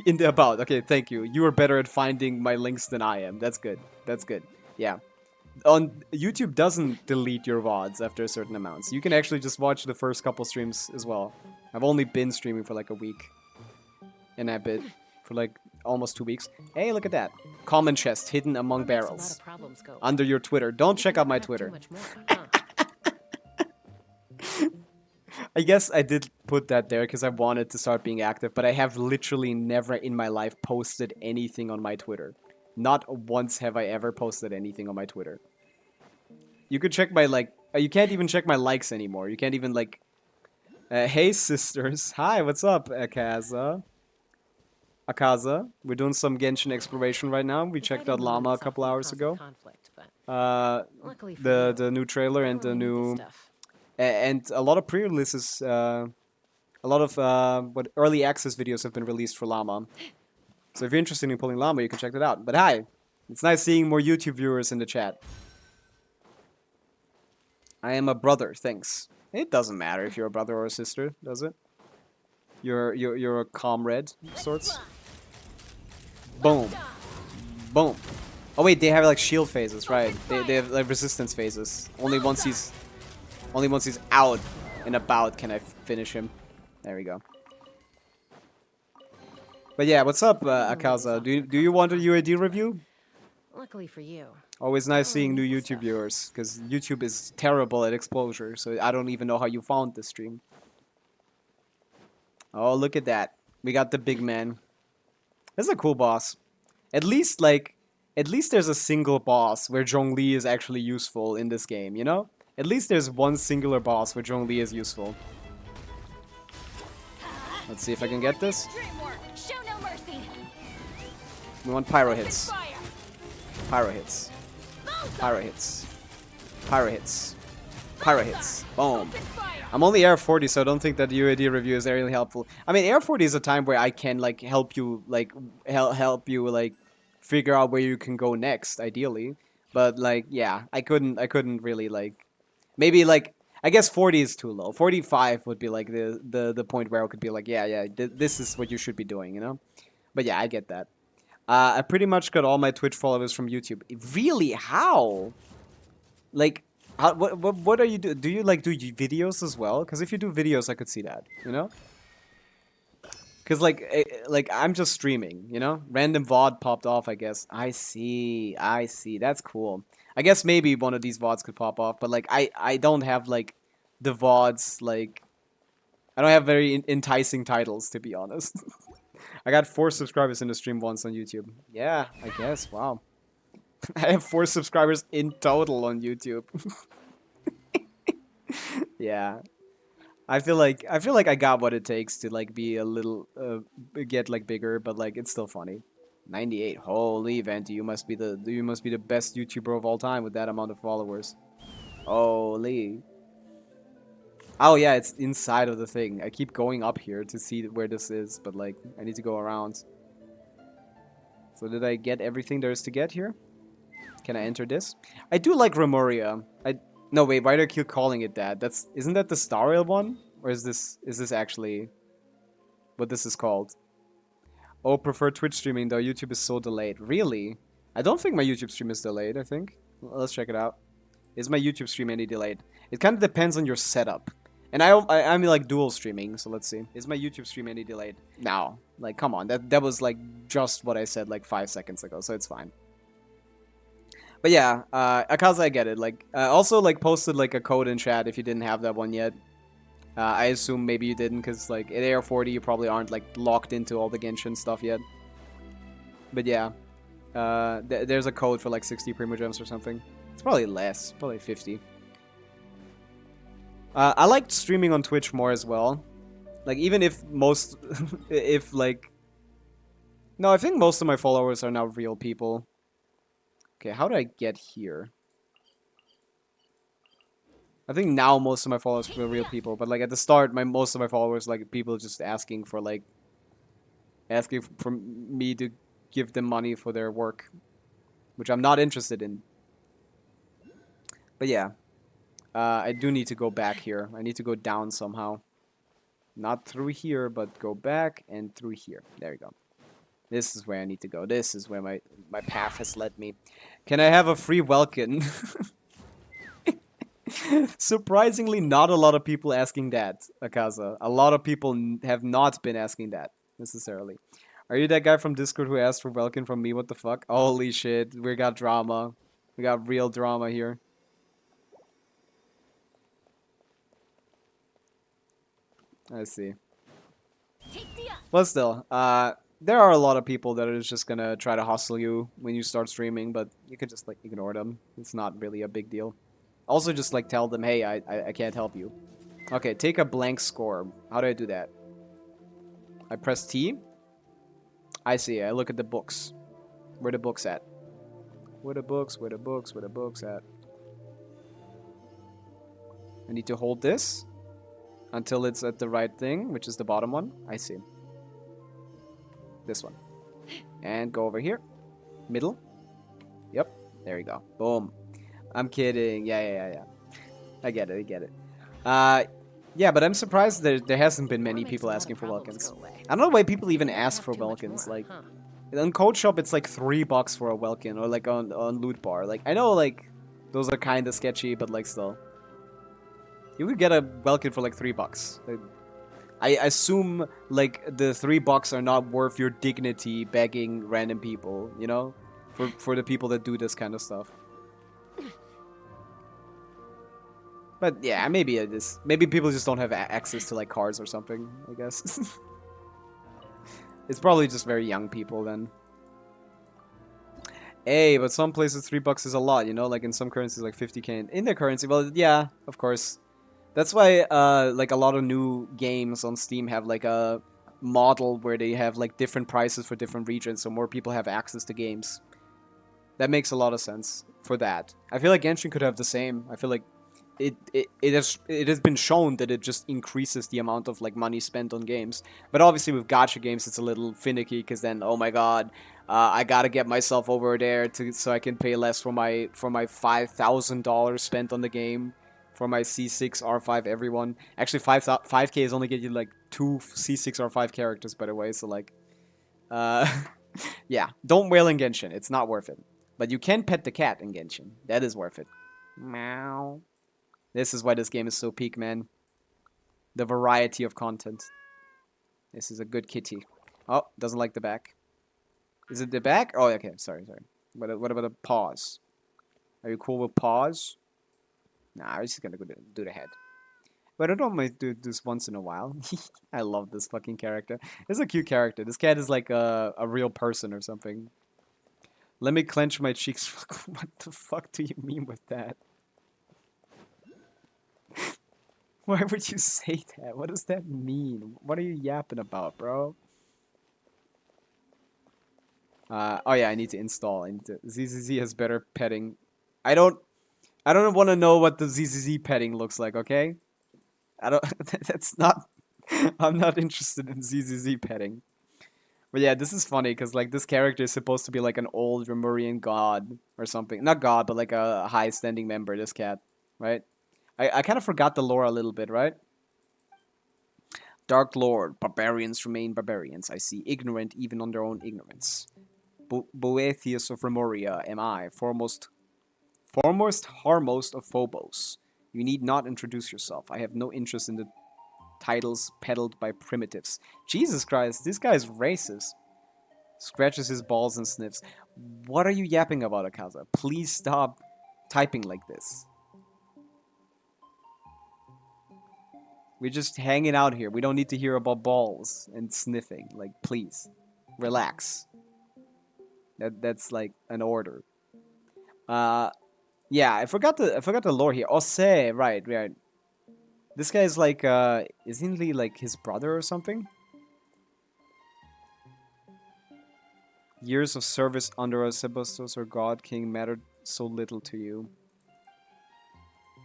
in the about. Okay, thank you. You are better at finding my links than I am. That's good. That's good. Yeah. On YouTube doesn't delete your VODs after a certain amount, so you can actually just watch the first couple streams as well. I've only been streaming for like a week and a bit, for like almost 2 weeks. Hey, look at that. Common chest hidden among barrels. Under your Twitter. Don't check out my Twitter. I guess I did put that there because I wanted to start being active, but I have literally never in my life posted anything on my Twitter. Not once have I ever posted anything on my Twitter. You could check my, like... you can't even check my likes anymore. You can't even, like... hey, sisters. Hi, what's up, Akaza? We're doing some Genshin exploration right now. We checked out Lauma a couple hours ago. The new trailer and the new... and a lot of pre-releases... a lot of early access videos have been released for Lauma. So if you're interested in pulling Llama, you can check that out. But hi, it's nice seeing more YouTube viewers in the chat. I am a brother, thanks. It doesn't matter if you're a brother or a sister, does it? You're a comrade of sorts. Boom. Boom. Oh wait, they have like shield phases, right? They have like resistance phases. Only once he's out and about can I finish him. There we go. But yeah, what's up, Akaza? Do you want a UID review? Luckily for you. Always nice seeing new YouTube viewers, because YouTube is terrible at exposure, so I don't even know how you found this stream. Oh, look at that. We got the big man. This is a cool boss. At least there's a single boss where Zhongli is actually useful in this game, you know? At least there's one singular boss where Zhongli is useful. Let's see if I can get this. We want pyro hits. Pyro hits. Pyro hits. Pyro hits. Pyro hits. Boom. I'm only Air 40, so I don't think that the UID review is really helpful. I mean, Air 40 is a time where I can like help you help you figure out where you can go next, ideally. But like, yeah, I couldn't really like. Maybe like, I guess 40 is too low. 45 would be like the point where I could be like, yeah, this is what you should be doing, you know. But yeah, I get that. I pretty much got all my Twitch followers from YouTube. Really? How? Like, what are you do? Do you like do videos as well? Because if you do videos, I could see that. You know? Because like I'm just streaming. You know? Random VOD popped off. I guess. I see. That's cool. I guess maybe one of these VODs could pop off. But like I don't have like the VODs like I don't have very enticing titles, to be honest. I got 4 subscribers in the stream once on YouTube. Yeah, I guess. Wow. I have 4 subscribers in total on YouTube. Yeah. I feel like I got what it takes to like be a little get like bigger, but like it's still funny. 98. Holy Venti, you must be the best YouTuber of all time with that amount of followers. Holy. Oh yeah, it's inside of the thing. I keep going up here to see where this is, but like I need to go around. So did I get everything there is to get here? Can I enter this? I do like Remoria. No wait, why do I keep calling it that? Isn't that the Star Rail one? Or is this actually what this is called? Oh, prefer Twitch streaming though. YouTube is so delayed. Really? I don't think my YouTube stream is delayed, I think. Let's check it out. Is my YouTube stream any delayed? It kind of depends on your setup. And I'm like dual streaming, so let's see. Is my YouTube stream any delayed? No. Like, come on. That was like just what I said like 5 seconds ago, so it's fine. But yeah, Akaza, I get it. Like, also like posted like a code in chat if you didn't have that one yet. I assume maybe you didn't, because like at AR40 you probably aren't like locked into all the Genshin stuff yet. But yeah, there's a code for like 60 Primogems or something. It's probably less, probably 50. I liked streaming on Twitch more as well. Like, even if most... if, like... No, I think most of my followers are now real people. Okay, how do I get here? I think now most of my followers were real people, but, like, at the start, most of my followers, like, people just asking for, like... Asking for me to give them money for their work. Which I'm not interested in. But yeah. I do need to go back here. I need to go down somehow. Not through here, but go back and through here. There we go. This is where I need to go. This is where my path has led me. Can I have a free Welkin? Surprisingly, not a lot of people asking that, Akaza. A lot of people have not been asking that, necessarily. Are you that guy from Discord who asked for Welkin from me? What the fuck? Holy shit, we got drama. We got real drama here. I see. But still, there are a lot of people that are just gonna try to hustle you when you start streaming, but you could just like ignore them. It's not really a big deal. Also, just like tell them, hey, I can't help you. Okay, take a blank score. How do I do that? I press T. I see. I look at the books. Where the books at? Where the books? Where the books? Where the books at? I need to hold this until it's at the right thing, which is the bottom one. I see. This one. And go over here. Middle. Yep. There we go. Boom. I'm kidding. Yeah. I get it. Yeah, but I'm surprised there hasn't been many people asking for Welkins. I don't know why people even ask for Welkins. Like, on Code Shop, it's like $3 for a Welkin, or like on Loot Bar. Like, I know like those are kind of sketchy, but like still. You could get a Welkin for like $3. I assume like the $3 are not worth your dignity begging random people, you know, for the people that do this kind of stuff. But yeah, maybe it is. Maybe people just don't have access to like cars or something, I guess. It's probably just very young people then. Hey, but some places $3 is a lot, you know, like in some currencies like 50k in their currency. Well, yeah, of course. That's why, like, a lot of new games on Steam have, like, a model where they have, like, different prices for different regions, so more people have access to games. That makes a lot of sense for that. I feel like Genshin could have the same. I feel like it has been shown that it just increases the amount of, like, money spent on games. But obviously with gacha games, it's a little finicky, because then, oh my god, I gotta get myself over there so I can pay less for my $5,000 spent on the game. For my C6R5 everyone. Actually, 5k is only get you like 2 C6R5 characters, by the way, so like... yeah, don't wail in Genshin, it's not worth it. But you can pet the cat in Genshin. That is worth it. Meow. This is why this game is so peak, man. The variety of content. This is a good kitty. Oh, doesn't like the back. Is it the back? Oh, okay, sorry. What about the paws? Are you cool with paws? Nah, I'm just gonna go do the head. But I don't mind do this once in a while. I love this fucking character. It's a cute character. This cat is like a real person or something. Let me clench my cheeks. What the fuck do you mean with that? Why would you say that? What does that mean? What are you yapping about, bro? Oh yeah, I need to install. ZZZ has better petting. I don't want to know what the ZZZ petting looks like, okay? I don't. That's not. I'm not interested in ZZZ petting. But yeah, this is funny because like this character is supposed to be like an old Remurian god or something. Not god, but like a high standing member. This cat, right? I kind of forgot the lore a little bit, right? Dark Lord, barbarians remain barbarians. I see, ignorant even on their own ignorance. Boethius of Remoria am I, foremost harmost of Phobos. You need not introduce yourself. I have no interest in the titles peddled by primitives. Jesus Christ, this guy's racist. Scratches his balls and sniffs. What are you yapping about, Akaza? Please stop typing like this. We're just hanging out here. We don't need to hear about balls and sniffing. Like, please. Relax. That's like an order. Yeah, I forgot the lore here. Ose, right. This guy's like, isn't he like his brother or something? Years of service under a Sebastos or God King mattered so little to you.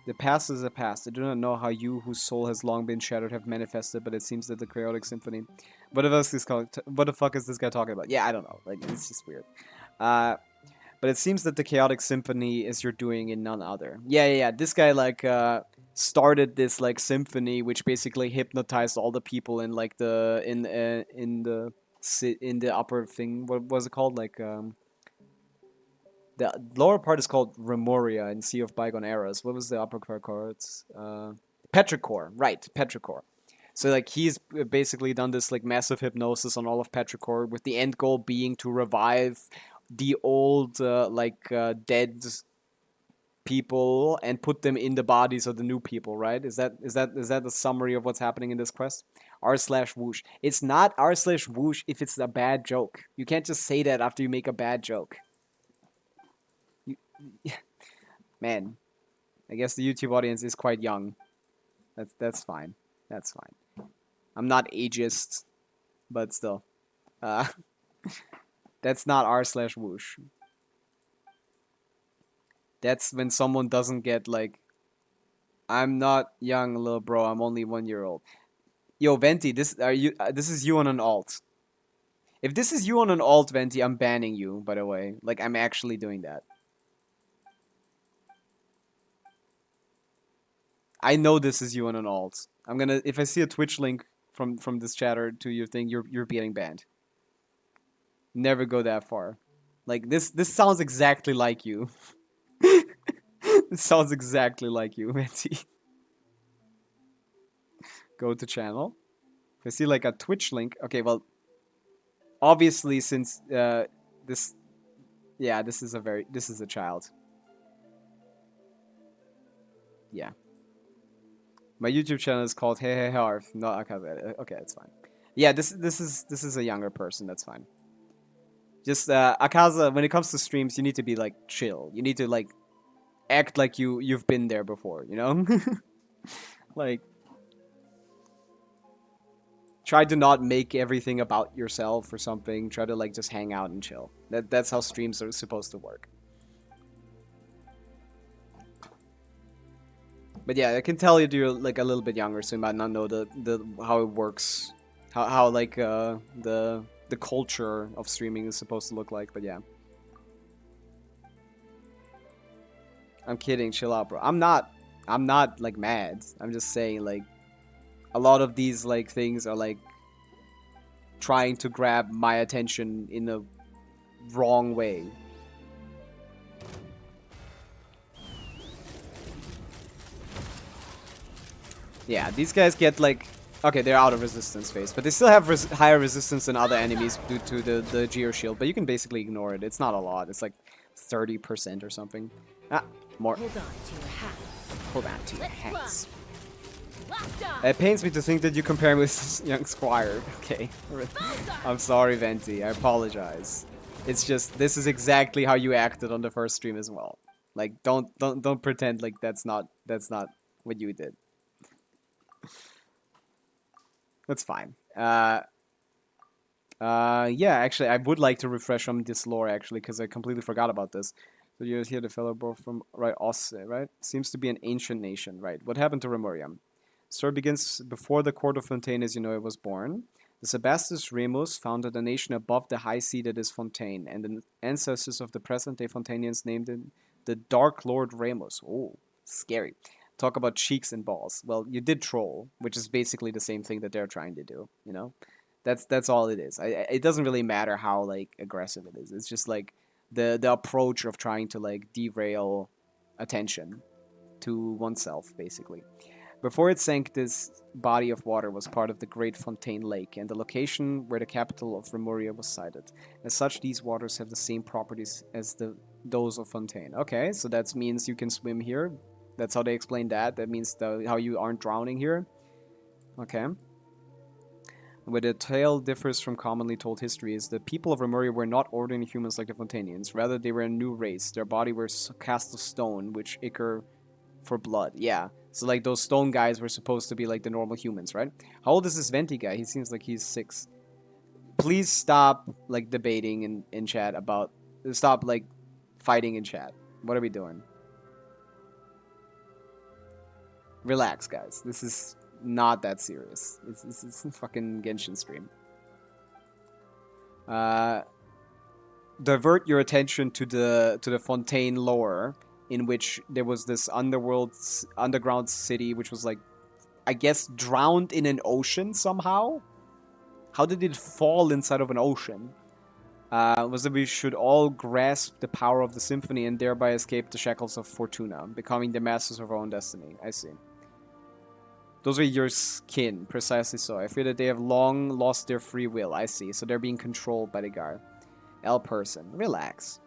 The past is the past. I do not know how you, whose soul has long been shattered, have manifested, but it seems that the chaotic symphony... What the fuck is this guy talking about? Yeah, I don't know. Like, it's just weird. But it seems that the chaotic symphony is your doing and none other. Yeah. This guy, like, started this, like, symphony, which basically hypnotized all the people in, like, in the upper thing. What was it called? Like, the lower part is called Remoria in Sea of Bygone Eras. What was the upper part called? Petrichor. Right, Petrichor. So, like, he's basically done this, like, massive hypnosis on all of Petrichor, with the end goal being to revive the old, dead people and put them in the bodies of the new people, right? Is that the summary of what's happening in this quest? r/whoosh. It's not r/whoosh if it's a bad joke. You can't just say that after you make a bad joke. Man, I guess the YouTube audience is quite young. That's fine. That's fine. I'm not ageist, but still. That's not r/whoosh. That's when someone doesn't get like, I'm not young, little bro. I'm only 1 year old. Yo, Venti, this is you on an alt. If this is you on an alt, Venti, I'm banning you. By the way, like I'm actually doing that. I know this is you on an alt. I'm gonna, if I see a Twitch link from this chatter to your thing, you're getting banned. Never go that far. Like this sounds exactly like you. This sounds exactly like you, Venti. Go to channel. If I see like a Twitch link, okay, well, obviously since this is a child. Yeah. My YouTube channel is called Hey Hey Harf. No, okay, that's fine. Yeah, this is a younger person. That's fine. Just Akaza, when it comes to streams, you need to be like chill. You need to like act like you've been there before. You know, like try to not make everything about yourself or something. Try to like just hang out and chill. That's how streams are supposed to work. But yeah, I can tell you're like a little bit younger, so you might not know the how it works, how like the culture of streaming is supposed to look like. But yeah, I'm kidding. Chill out, bro. I'm not like mad. I'm just saying like a lot of these like things are like trying to grab my attention in a wrong way. Yeah, these guys get like... Okay, they're out of resistance phase, but they still have higher resistance than other enemies due to the Geo Shield, but you can basically ignore it. It's not a lot. It's like 30% or something. Ah, more. Hold on to your hats. Hold on to your hats. It pains me to think that you compare me with this young squire. Okay. I'm sorry, Venti. I apologize. It's just, this is exactly how you acted on the first stream as well. Like, don't pretend like that's not what you did. That's fine. Yeah, actually, I would like to refresh on this lore, actually, because I completely forgot about this. So you hear the fellow both from, right, Osse, right? Seems to be an ancient nation, right? What happened to Remoria? Story begins before the court of Fontaine as you know it was born. The Sebastus Remus founded a nation above the high sea that is Fontaine, and the ancestors of the present-day Fontanians named it the Dark Lord Remus. Oh, scary. Talk about cheeks and balls. Well, you did troll, which is basically the same thing that they're trying to do, you know? That's all it is. It doesn't really matter how, like, aggressive it is. It's just, like, the approach of trying to, like, derail attention to oneself, basically. Before it sank, this body of water was part of the Great Fontaine Lake and the location where the capital of Remoria was sited. As such, these waters have the same properties as those of Fontaine. Okay, so that means you can swim here. That's how they explain that. That means how you aren't drowning here. Okay. Where the tale differs from commonly told history is the people of Remoria were not ordinary humans like the Fontanians. Rather, they were a new race. Their body were cast of stone, which ichor for blood. Yeah. So, like, those stone guys were supposed to be, like, the normal humans, right? How old is this Venti guy? He seems like he's 6. Please stop, like, debating in chat about... Stop, like, fighting in chat. What are we doing? Relax, guys. This is not that serious. It's a fucking Genshin stream. Divert your attention to the Fontaine lore, in which there was this underground city, which was, like, I guess, drowned in an ocean somehow? How did it fall inside of an ocean? Was that we should all grasp the power of the symphony and thereby escape the shackles of Fortuna, becoming the masters of our own destiny. I see. Those are your kin, precisely so. I fear that they have long lost their free will. I see. So they're being controlled by the guard. L person. Relax.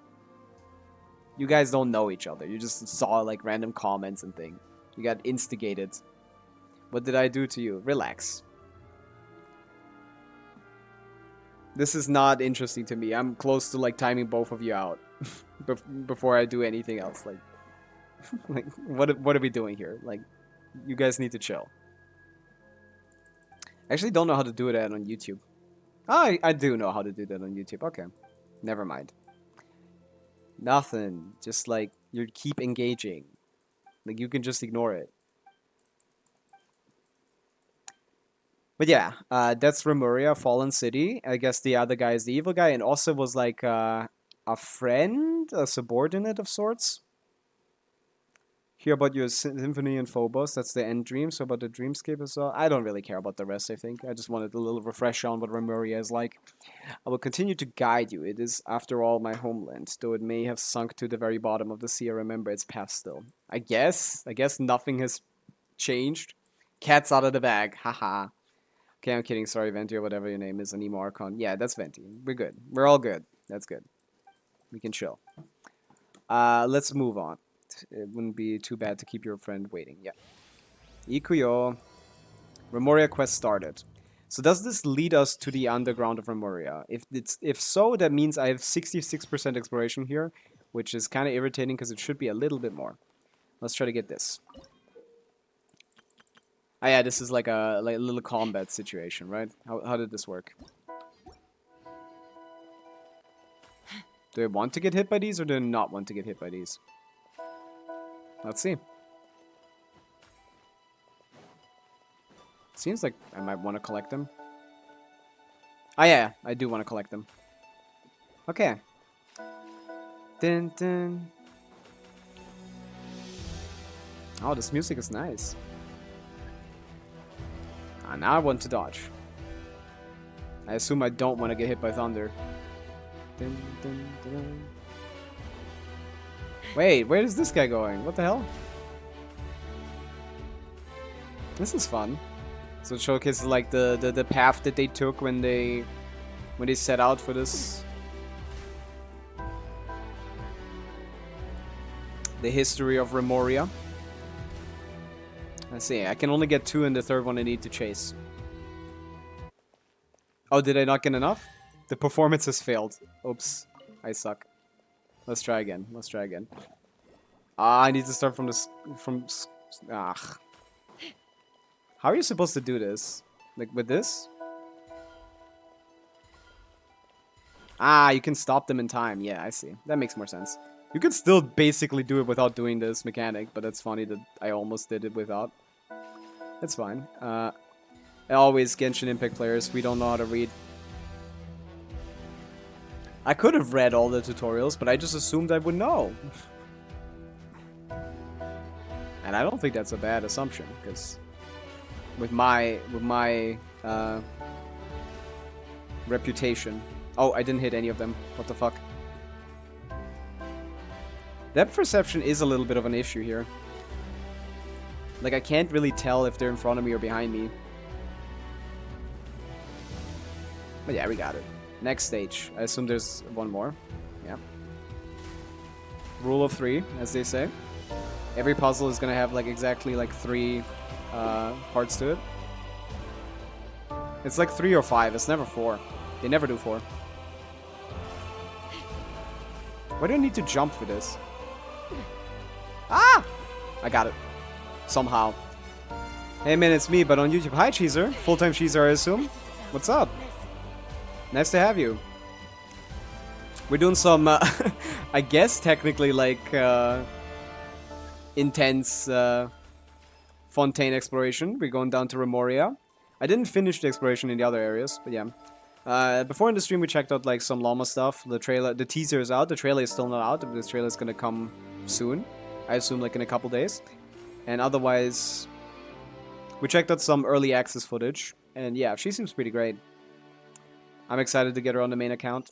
You guys don't know each other. You just saw, like, random comments and things. You got instigated. What did I do to you? Relax. This is not interesting to me. I'm close to, like, timing both of you out before I do anything else. Like, like what are we doing here? Like, you guys need to chill. I actually don't know how to do that on YouTube. Oh, I do know how to do that on YouTube. Okay. Never mind. Nothing. Just, like, you keep engaging. Like, you can just ignore it. But yeah, that's Remoria, Fallen City. I guess the other guy is the evil guy, and also was, like, a friend, a subordinate of sorts. Hear about your symphony and Phobos, that's the end dream. So about the dreamscape as well. I don't really care about the rest, I think. I just wanted a little refresher on what Remoria is like. I will continue to guide you. It is, after all, my homeland. Though it may have sunk to the very bottom of the sea, I remember its past still. I guess nothing has changed. Cat's out of the bag. Haha. Okay, I'm kidding. Sorry, Venti, or whatever your name is. Anemo Archon. Yeah, that's Venti. We're good. We're all good. That's good. We can chill. Let's move on. It wouldn't be too bad to keep your friend waiting. Yeah. Ikuyo. Remoria quest started. So does this lead us to the underground of Remoria? If so, that means I have 66% exploration here, which is kind of irritating because it should be a little bit more. Let's try to get this. Ah, yeah, this is like a little combat situation, right? How did this work? Do I want to get hit by these or do I not want to get hit by these? Let's see. Seems like I might want to collect them. Ah, yeah, I do want to collect them. Okay. Dun, dun. Oh, this music is nice. Ah, now I want to dodge. I assume I don't want to get hit by thunder. Dun, dun, dun. Wait, where is this guy going? What the hell? This is fun. So it showcases like the path that they took when they set out for this. The history of Remoria. Let's see. I can only get 2 in the third one I need to chase. Oh, did I not get enough? The performance has failed. Oops. I suck. Let's try again. Let's try again. Ah, I need to start from this. Ah. How are you supposed to do this? Like with this? Ah, you can stop them in time. Yeah, I see. That makes more sense. You could still basically do it without doing this mechanic, but that's funny that I almost did it without. That's fine. Always Genshin Impact players, we don't know how to read. I could have read all the tutorials, but I just assumed I would know. And I don't think that's a bad assumption, because with my reputation. Oh, I didn't hit any of them. What the fuck? Depth perception is a little bit of an issue here. Like, I can't really tell if they're in front of me or behind me. But yeah, we got it. Next stage. I assume there's one more. Yeah. Rule of 3, as they say. Every puzzle is gonna have like exactly like 3 parts to it. It's like 3 or 5. It's never 4. They never do 4. Why do I need to jump for this? Ah! I got it. Somehow. Hey man, it's me, but on YouTube. Hi, Cheezer. Full-time Cheezer, I assume. What's up? Nice to have you. We're doing some, I guess, technically, like, intense Fontaine exploration. We're going down to Remoria. I didn't finish the exploration in the other areas, but yeah. Before in the stream, we checked out, like, some llama stuff. The trailer, the teaser is out. The trailer is still not out. This trailer is gonna come soon. I assume, like, in a couple days. And otherwise, we checked out some early access footage. And yeah, she seems pretty great. I'm excited to get her on the main account.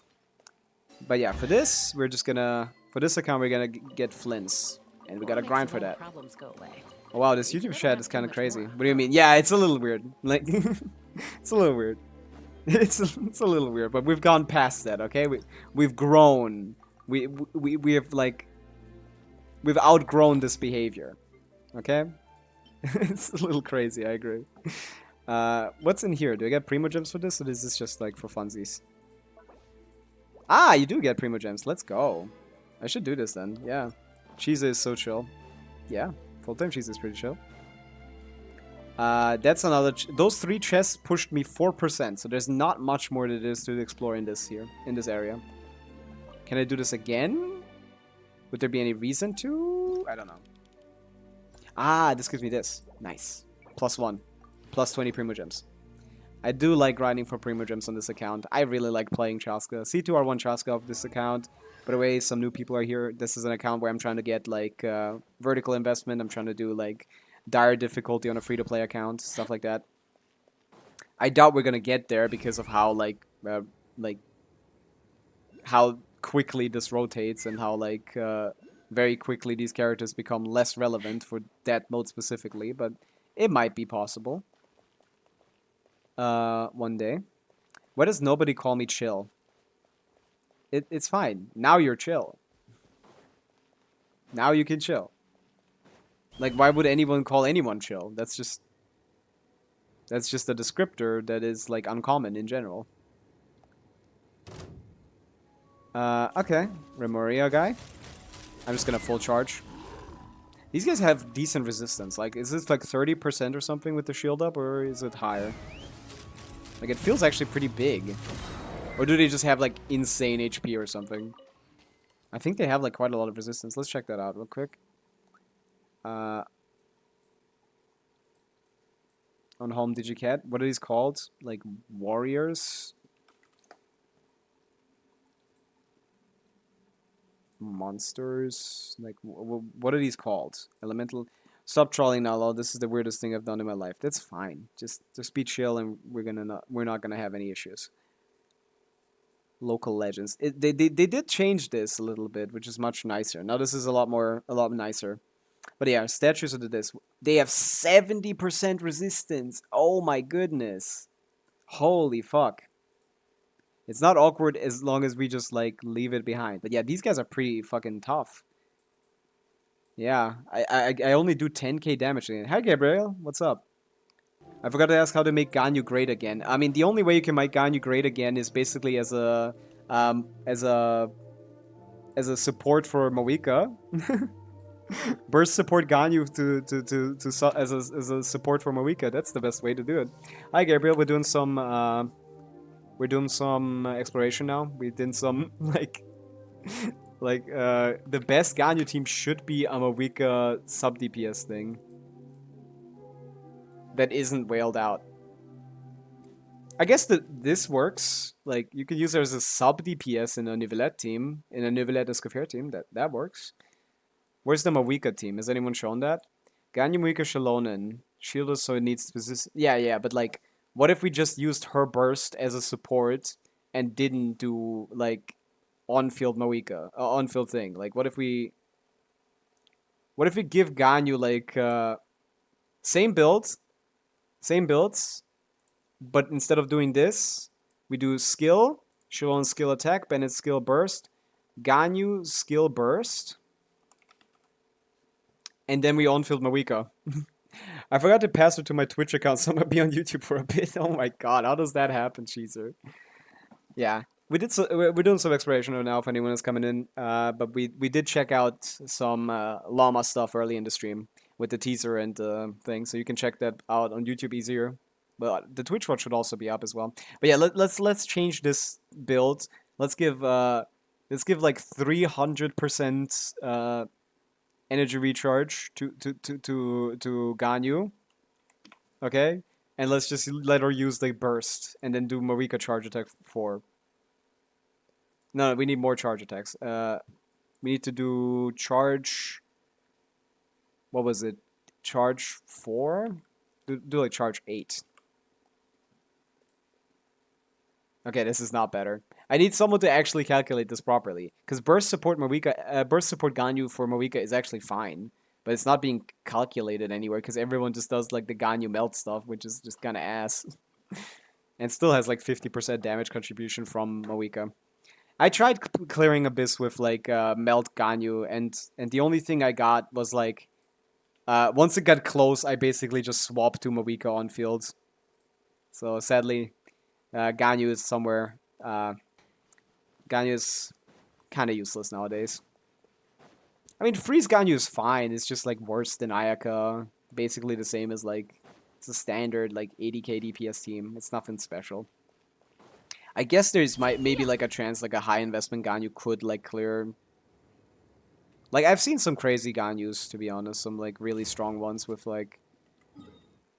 But yeah, for this, we're just gonna... For this account, we're gonna get Flins. And we gotta grind for that. Oh wow, this YouTube chat is kind of crazy. What do you mean? Yeah, it's a little weird. Like, it's a little weird. It's a little weird, but we've gone past that, okay? We've grown. We have, like... We've outgrown this behavior. Okay? It's a little crazy, I agree. What's in here? Do I get Primo Gems for this, or is this just like for funsies? Ah, you do get Primo Gems. Let's go. I should do this then. Yeah. Cheese is so chill. Yeah. Full-time Cheese is pretty chill. That's another... Those 3 chests pushed me 4%, so there's not much more that there is to explore in this area. Can I do this again? Would there be any reason to? I don't know. Ah, this gives me this. Nice. +1. Plus 20 Primo Gems. I do like grinding for Primo Gems on this account. I really like playing Chaska. C2R1 Chaska of this account. By the way, some new people are here. This is an account where I'm trying to get, like, vertical investment. I'm trying to do, like, dire difficulty on a free-to-play account. Stuff like that. I doubt we're gonna get there because of how, like, how quickly this rotates and how, like, very quickly these characters become less relevant for that mode specifically. But it might be possible. One day. Why does nobody call me chill? It's fine. Now you're chill. Now you can chill. Like, why would anyone call anyone chill? That's just a descriptor that is, like, uncommon in general. Okay. Remoria guy. I'm just gonna full charge. These guys have decent resistance. Like, is this like 30% or something with the shield up, or is it higher? Like, it feels actually pretty big. Or do they just have, like, insane HP or something? I think they have, like, quite a lot of resistance. Let's check that out real quick. On home Digicat. What are these called? Like, warriors? Monsters? Like, what are these called? Elemental... Stop trolling now, lol. This is the weirdest thing I've done in my life. That's fine. Just be chill, and we're not gonna have any issues. Local legends. They did change this a little bit, which is much nicer. Now this is a lot nicer. But yeah, statues of this. They have 70% resistance. Oh my goodness. Holy fuck. It's not awkward as long as we just, like, leave it behind. But yeah, these guys are pretty fucking tough. Yeah, I only do 10k damage. Hi, Gabriel. What's up? I forgot to ask how to make Ganyu great again. I mean, the only way you can make Ganyu great again is basically as a support for Moika. Burst support Ganyu as a support for Moika. That's the best way to do it. Hi, Gabriel. We're doing some exploration now. We did some the best Ganyu team should be a Moika sub DPS thing that isn't wailed out. I guess that this works. Like, you could use it as a sub DPS in a Nivelette team, in a Nivelette Escoffier team. That works. Where's the Moika team? Has anyone shown that? Ganyu, Moika, Shalonen. Shielded, so it needs specific. Yeah, but like, what if we just used her burst as a support and didn't do like on-field Moika, on-field thing? Like, what if we give Ganyu like same builds, but instead of doing this, we do skill, Shalonen skill attack, Bennett skill burst, Ganyu skill burst. And then we on-field Moika. I forgot to pass it to my Twitch account, so I'm gonna be on YouTube for a bit. Oh my god, how does that happen, Cheezer? Yeah, we're doing some exploration right now if anyone is coming in. But we did check out some llama stuff early in the stream with the teaser and thing, so you can check that out on YouTube easier. But the Twitch watch should also be up as well. But yeah, let's change this build. Let's give like 300% energy recharge to Ganyu. Okay? And let's just let her use the burst and then do Marika charge attack 4. No, we need more charge attacks. We need to do charge. What was it? Charge 4? Do like charge 8. Okay, this is not better. I need someone to actually calculate this properly, because burst support Ganyu for Moika is actually fine, but it's not being calculated anywhere because everyone just does like the Ganyu melt stuff, which is just kind of ass, and still has like 50% damage contribution from Moika. I tried clearing Abyss with like melt Ganyu, and the only thing I got was like once it got close, I basically just swapped to Moika on field. So sadly, Ganyu is somewhere. Ganyu is kind of useless nowadays. I mean, freeze Ganyu is fine. It's just like worse than Ayaka. Basically the same as like it's a standard like 80k DPS team. It's nothing special. I guess there's maybe like a chance like a high investment Ganyu could like clear. Like I've seen some crazy Ganyus, to be honest, some like really strong ones with like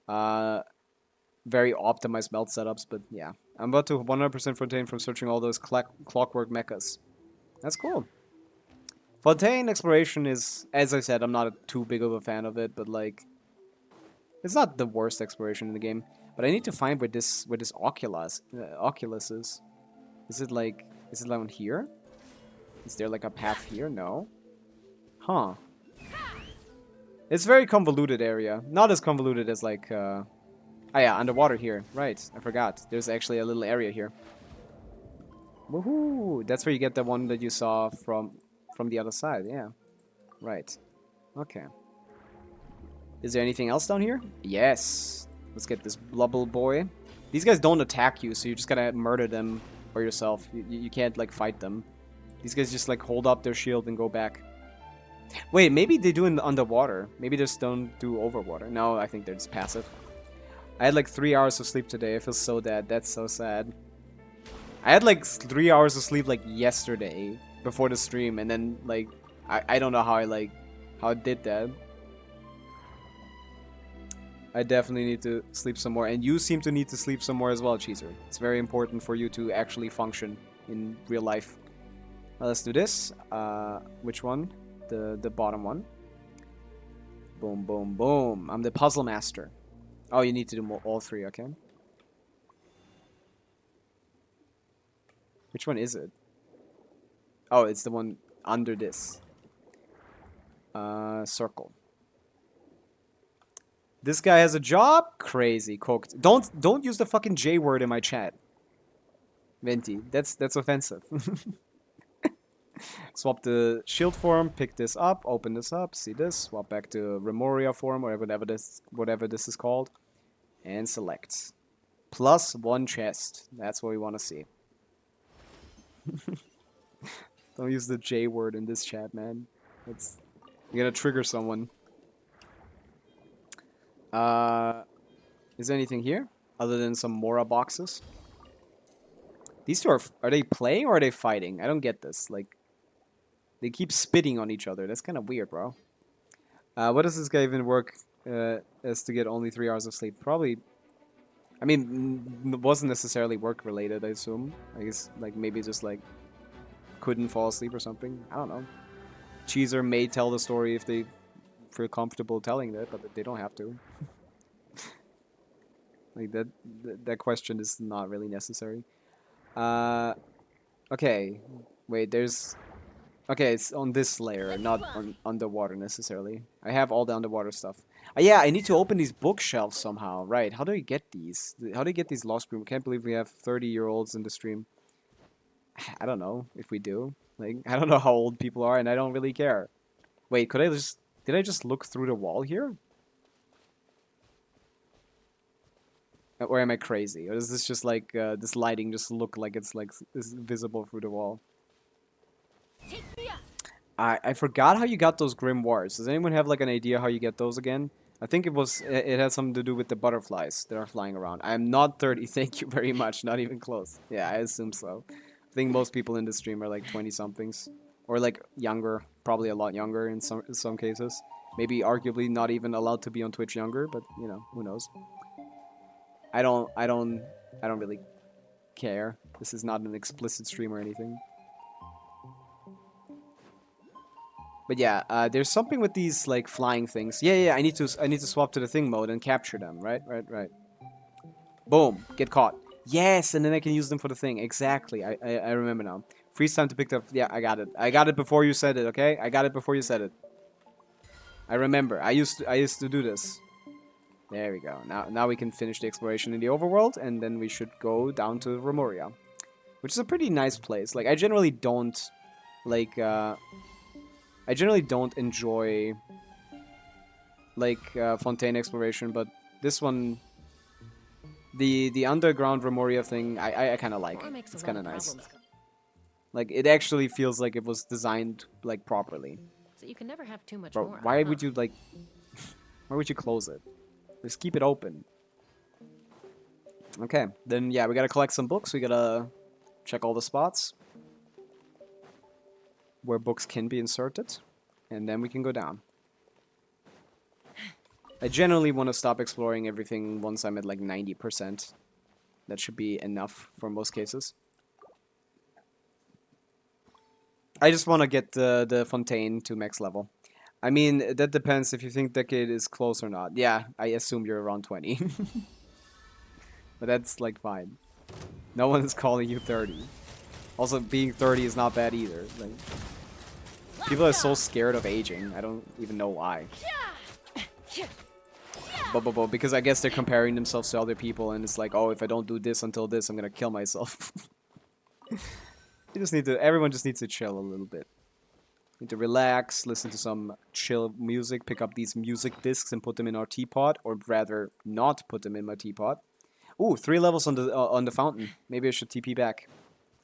very optimized melt setups, but yeah. I'm about to 100% Fontaine from searching all those clockwork mechas. That's cool. Fontaine exploration is, as I said, I'm not too big of a fan of it, but like, it's not the worst exploration in the game. But I need to find where this Oculus is. Is it like on here? Is there like a path here? No. Huh. It's a very convoluted area. Not as convoluted as like ah yeah, underwater here. Right, I forgot. There's actually a little area here. Woohoo! That's where you get the one that you saw from the other side, yeah. Right. Okay. Is there anything else down here? Yes. Let's get this blubble boy. These guys don't attack you, so you just gotta murder them for yourself. You can't, like, fight them. These guys just, like, hold up their shield and go back. Wait, maybe they do in the underwater. Maybe they just don't do overwater. No, I think they're just passive. I had, like, 3 hours of sleep today. I feel so dead. That's so sad. I had, like, 3 hours of sleep, like, yesterday before the stream, and then, like, I don't know how I did that. I definitely need to sleep some more, and you seem to need to sleep some more as well, Cheezer. It's very important for you to actually function in real life. Let's do this. Which one? The bottom one. Boom, boom, boom. I'm the puzzle master. Oh, you need to do all three, okay? Which one is it? Oh, it's the one under this. Circle. This guy has a job? Crazy. Cooked. Don't use the fucking J word in my chat. Venti. That's offensive. Swap the shield form, pick this up, open this up, see this, swap back to Remoria form, or whatever this is called, and select. Plus 1 chest. That's what we want to see. Don't use the J word in this chat, man. You're gonna trigger someone. Is there anything here other than some Mora boxes? These two are they playing or are they fighting? I don't get this. Like, they keep spitting on each other. That's kind of weird, bro. What does this guy even work as to get only 3 hours of sleep? Probably. I mean, it wasn't necessarily work related, I assume. I guess, like, maybe just, like, couldn't fall asleep or something. I don't know. Cheeser may tell the story if they feel comfortable telling that, but they don't have to. Like, that question is not really necessary. Okay. Wait, there's... Okay, it's on this layer, not on underwater necessarily. I have all the underwater stuff. Yeah, I need to open these bookshelves somehow. Right, how do we get these? How do you get these lost room? I can't believe we have 30-year-olds in the stream. I don't know if we do. Like, I don't know how old people are, and I don't really care. Wait, did I just look through the wall here? Or am I crazy? Or does this just like, this lighting just look like it's like visible through the wall? I forgot how you got those grimoires. Does anyone have like an idea how you get those again? I think it had something to do with the butterflies that are flying around. I am not 30, thank you very much. Not even close. Yeah, I assume so. I think most people in the stream are like 20-somethings. Or like younger. Probably a lot younger in some cases. Maybe arguably not even allowed to be on Twitch younger, but you know, who knows. I don't really care. This is not an explicit stream or anything. But yeah, there's something with these like flying things. Yeah, I need to swap to the thing mode and capture them, right? Boom, get caught. Yes, and then I can use them for the thing. Exactly. I remember now. Freeze time to pick up. Yeah, I got it. I got it before you said it, okay? I got it before you said it. I remember. I used to do this. There we go. Now we can finish the exploration in the overworld, and then we should go down to Remoria, which is a pretty nice place. Like, I generally don't enjoy like Fontaine exploration, but this one, the underground Remoria thing, I kind of like. It's kind of nice. Like, it actually feels like it was designed like properly. So you can never have too much Bro, more. why would you like? Why would you close it? Just keep it open. Okay, then yeah, we gotta collect some books. We gotta check all the spots where books can be inserted, and then we can go down. I generally want to stop exploring everything once I'm at like 90%. That should be enough for most cases. I just want to get the Fontaine to max level. I mean, that depends if you think Decade is close or not. Yeah, I assume you're around 20. But that's, like, fine. No one is calling you 30. Also, being 30 is not bad either. Like, people are so scared of aging. I don't even know why. Because I guess they're comparing themselves to other people, and it's like, oh, if I don't do this until this, I'm gonna kill myself. Everyone just needs to chill a little bit. Need to relax, listen to some chill music, pick up these music discs and put them in our teapot, or rather, not put them in my teapot. Ooh, 3 levels on the fountain. Maybe I should TP back.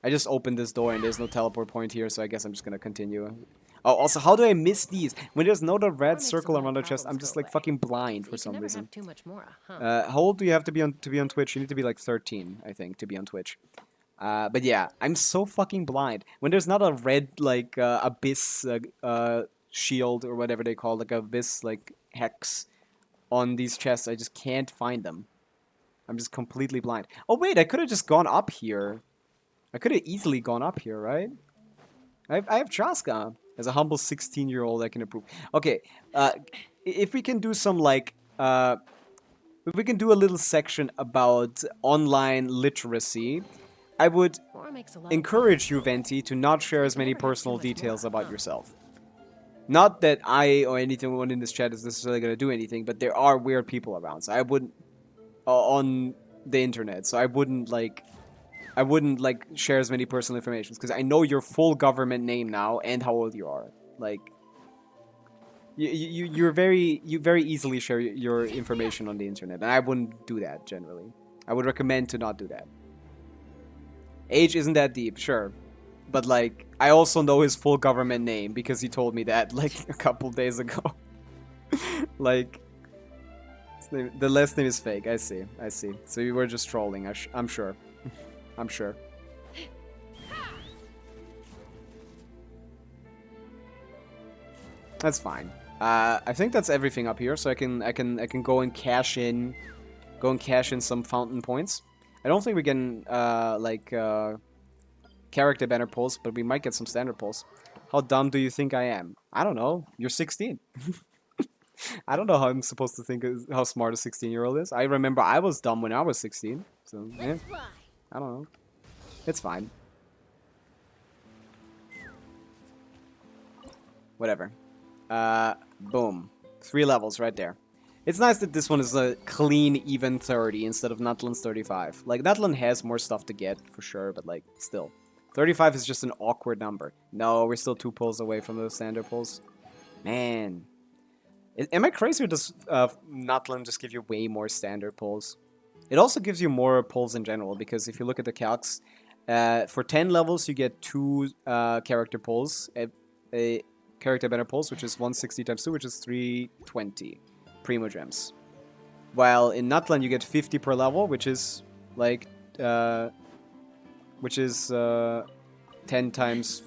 I just opened this door and there's no teleport point here, so I guess I'm just gonna continue. Oh, also, how do I miss these? When there's no red circle around the chest, I'm just like fucking blind for some reason. Too much more, How old do you have to be on Twitch? You need to be like 13, I think, to be on Twitch. But yeah, I'm so fucking blind. When there's not a red, like, abyss shield or whatever they call, like, abyss, like, hex on these chests, I just can't find them. I'm just completely blind. Oh, wait, I could have just gone up here. I could have easily gone up here, right? I have Traska. As a humble 16-year-old, I can approve. Okay, if we can do some, like, if we can do a little section about online literacy, I would encourage you, Venti, to not share as many personal details about yourself. Not that I or anyone in this chat is necessarily going to do anything, but there are weird people around, so I wouldn't... on the internet, so I wouldn't, like... I wouldn't like share as many personal information because I know your full government name now and how old you are. Like, you very easily share your information on the internet, and I wouldn't do that generally. I would recommend to not do that. Age isn't that deep, sure, but like I also know his full government name because he told me that like a couple days ago. Like, the last name is fake. I see. So you were just trolling. I'm sure. I'm sure. That's fine. I think that's everything up here, so I can go and cash in, some fountain points. I don't think we can character banner pulls, but we might get some standard pulls. How dumb do you think I am? I don't know. You're 16. I don't know how I'm supposed to think how smart a 16-year-old is. I remember I was dumb when I was 16, so yeah. I don't know. It's fine. Whatever. Boom. 3 levels right there. It's nice that this one is a clean, even 30 instead of Nutland's 35. Like, Nutland has more stuff to get, for sure, but, like, still. 35 is just an awkward number. No, we're still 2 pulls away from the standard pulls. Man. Am I crazy, or does Nutland just give you way more standard pulls? It also gives you more pulls in general, because if you look at the calcs, for 10 levels, you get 2 character pulls. A character banner pulls, which is 160 times 2, which is 320 Primo Gems. While in Nutland, you get 50 per level, which is like, 10 times,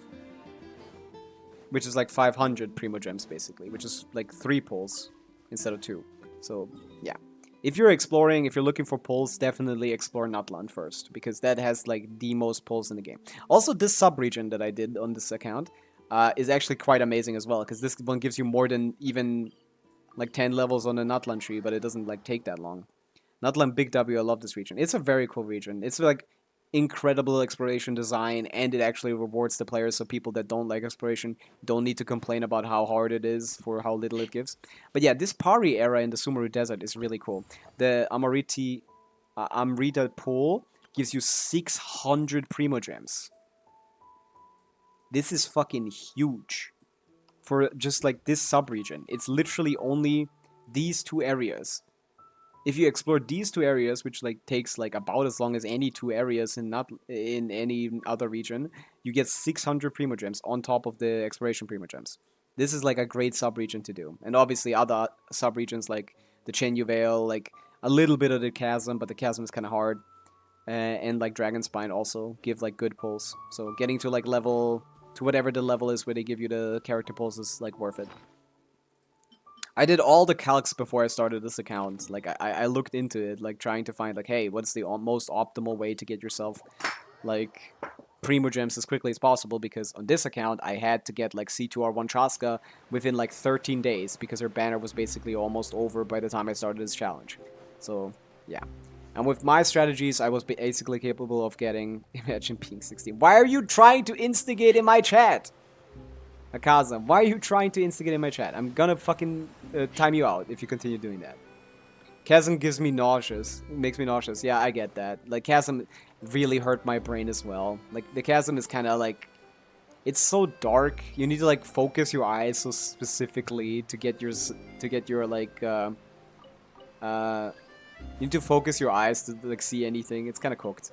which is like 500 Primo Gems, basically, which is like 3 pulls instead of 2. So, yeah. If you're exploring, if you're looking for pulls, definitely explore Nutland first, because that has like the most pulls in the game. Also, this sub-region that I did on this account is actually quite amazing as well, because this one gives you more than even like 10 levels on a Nutland tree, but it doesn't like take that long. Nutland, Big W, I love this region. It's a very cool region. It's like incredible exploration design, and it actually rewards the players, so people that don't like exploration don't need to complain about how hard it is for how little it gives. But yeah, this Pari era in the Sumeru Desert is really cool. The Amrita pool gives you 600 Primo Gems. This is fucking huge for just like this sub-region. It's literally only these 2 areas. If you explore these 2 areas, which like takes like about as long as any 2 areas in any other region, you get 600 Primo Gems on top of the exploration Primo Gems. This is like a great sub-region to do. And obviously other sub-regions like the Chenyu Vale, like a little bit of the Chasm, but the Chasm is kind of hard. And like Dragon Spine also give like good pulls. So getting to like level, to whatever the level is where they give you the character pulls is like worth it. I did all the calcs before I started this account. Like, I looked into it, like, trying to find, like, hey, what's the most optimal way to get yourself, like, Primo Gems as quickly as possible, because on this account, I had to get, like, C2R1 Chaska within, like, 13 days, because her banner was basically almost over by the time I started this challenge. So, yeah. And with my strategies, I was basically capable of getting, imagine being 16. Why are you trying to instigate in my chat? Akaza, why are you trying to instigate in my chat? I'm gonna fucking time you out if you continue doing that. Chasm gives me nauseous. It makes me nauseous. Yeah, I get that. Like, Chasm really hurt my brain as well. Like, the Chasm is kind of like... It's so dark. You need to, like, focus your eyes so specifically to get your like, you need to focus your eyes to, like, see anything. It's kind of cooked.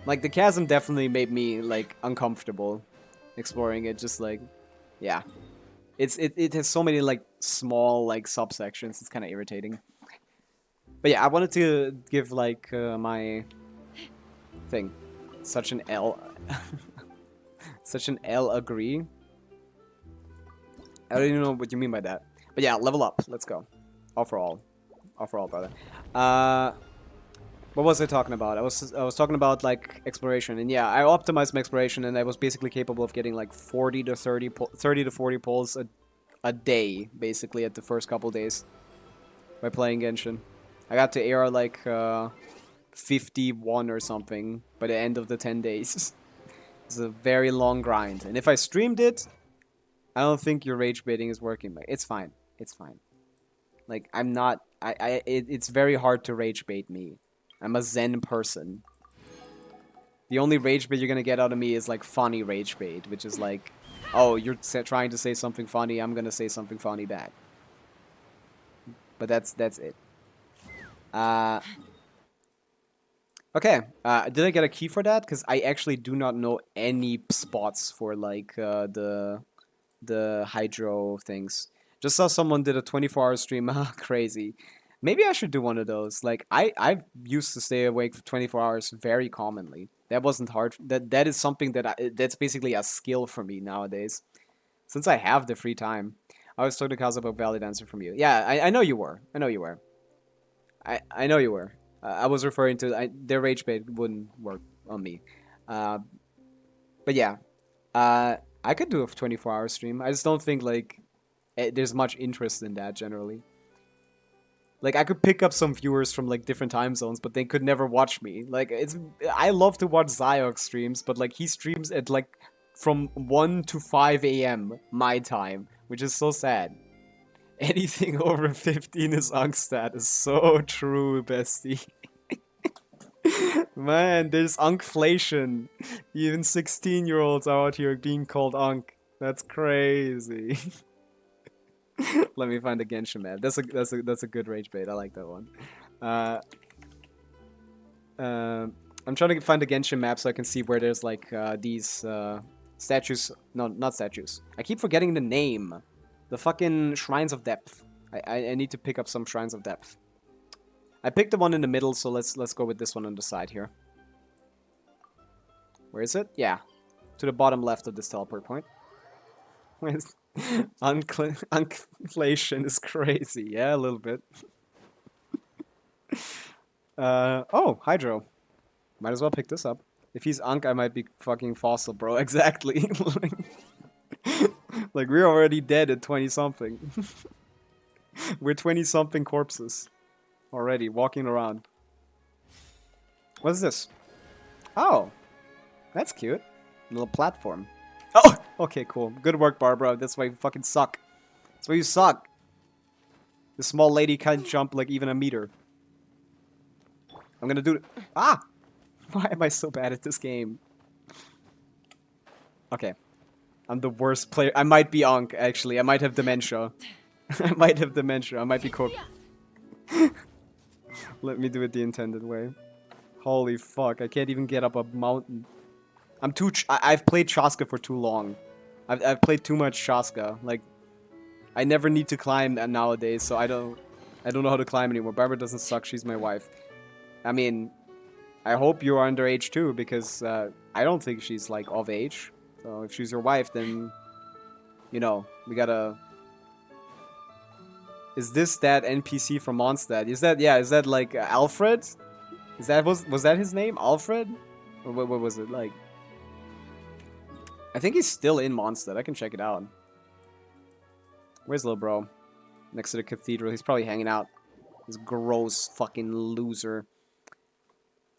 Like, the Chasm definitely made me, like, uncomfortable exploring it. Just, like... Yeah. It has so many, like, small, like, subsections. It's kind of irritating. But yeah, I wanted to give, like, my thing. Such an L. Such an L agree. I don't even know what you mean by that. But yeah, level up. Let's go. All for all. All for all, brother. What was I talking about? I was talking about, like, exploration. And yeah, I optimized my exploration, and I was basically capable of getting, like, 30 to 40 pulls a day, basically, at the first couple days by playing Genshin. I got to AR, like, 51 or something by the end of the 10 days. It's a very long grind. And if I streamed it, I don't think your rage baiting is working. Like, it's fine. It's fine. Like, I'm not... it's very hard to rage bait me. I'm a zen person. The only rage bait you're gonna get out of me is like funny rage bait, which is like, oh, you're trying to say something funny, I'm gonna say something funny back. But that's it. Okay, did I get a key for that? Because I actually do not know any spots for like the hydro things. Just saw someone did a 24-hour stream. Crazy. Maybe I should do one of those. Like I used to stay awake for 24 hours very commonly. That wasn't hard. That is something that's basically a skill for me nowadays. Since I have the free time. I was talking to Kaz about valid answer from you. Yeah, I know you were. I know you were. I know you were. I was referring to their rage bait wouldn't work on me. But yeah, I could do a 24-hour stream. I just don't think like there's much interest in that generally. Like I could pick up some viewers from like different time zones, but they could never watch me. Like I love to watch Zyok streams, but like he streams at like from 1 to 5 a.m. my time, which is so sad. Anything over 15 is Unkstat is so true, bestie. Man, there's Unkflation. Even 16-year-olds are out here being called Unk. That's crazy. Let me find a Genshin map. That's a good rage bait. I like that one. I'm trying to find a Genshin map so I can see where there's like these statues. No, not statues. I keep forgetting the name. The fucking Shrines of Depth. I need to pick up some Shrines of Depth. I picked the one in the middle, so let's go with this one on the side here. Where is it? Yeah. To the bottom left of this teleport point. Where's Unclation is crazy. Yeah, a little bit. Oh, Hydro. Might as well pick this up. If he's Unk, I might be fucking fossil, bro. Exactly. Like, we're already dead at 20-something. We're 20-something corpses. Already, walking around. What is this? Oh. That's cute. A little platform. Oh! Okay, cool. Good work, Barbara. That's why you fucking suck. That's why you suck. The small lady can't jump like even a meter. I'm gonna do it. Ah! Why am I so bad at this game? Okay. I'm the worst player. I might be Unk, actually. I might have dementia. I might have dementia. I might be cooked. Let me do it the intended way. Holy fuck. I can't even get up a mountain. I've played Shaska for too long. I've played too much Shaska. Like, I never need to climb nowadays, so I don't know how to climb anymore. Barbara doesn't suck. She's my wife. I mean, I hope you're underage too, because I don't think she's like of age. So if she's your wife, then you know we gotta. Is this that NPC from Mondstadt? Is that like Alfred? Was that his name, Alfred? Or what was it like? I think he's still in Mondstadt. I can check it out. Where's little bro? Next to the cathedral. He's probably hanging out. This gross fucking loser.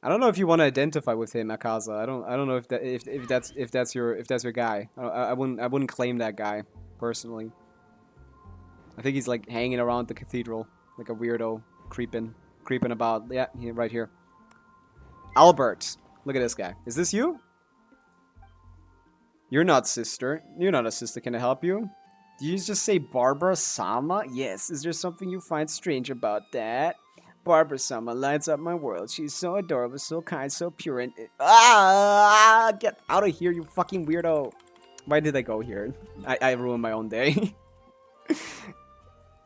I don't know if you want to identify with him, Akaza. I don't know if that's your guy. I wouldn't claim that guy personally. I think he's like hanging around the cathedral like a weirdo, creeping about. Yeah, right here. Albert, look at this guy. Is this you? You're not sister. You're not a sister. Can I help you? Do you just say Barbara Sama? Yes. Is there something you find strange about that? Barbara Sama lights up my world. She's so adorable, so kind, so pure, and get out of here, you fucking weirdo! Why did I go here? I ruined my own day.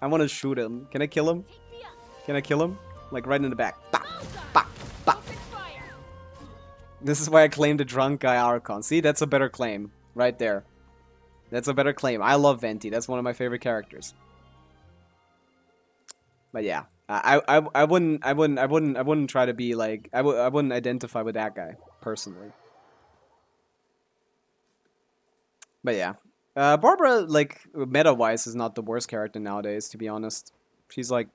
I want to shoot him. Can I kill him? Can I kill him? Like right in the back. Bah, bah, bah. This is why I claimed the drunk guy Archon. See, that's a better claim right there. That's a better claim. I love Venti. That's one of my favorite characters. But yeah. I wouldn't try to be like I wouldn't identify with that guy personally. But yeah, Barbara, like meta wise, is not the worst character nowadays. To be honest, she's like,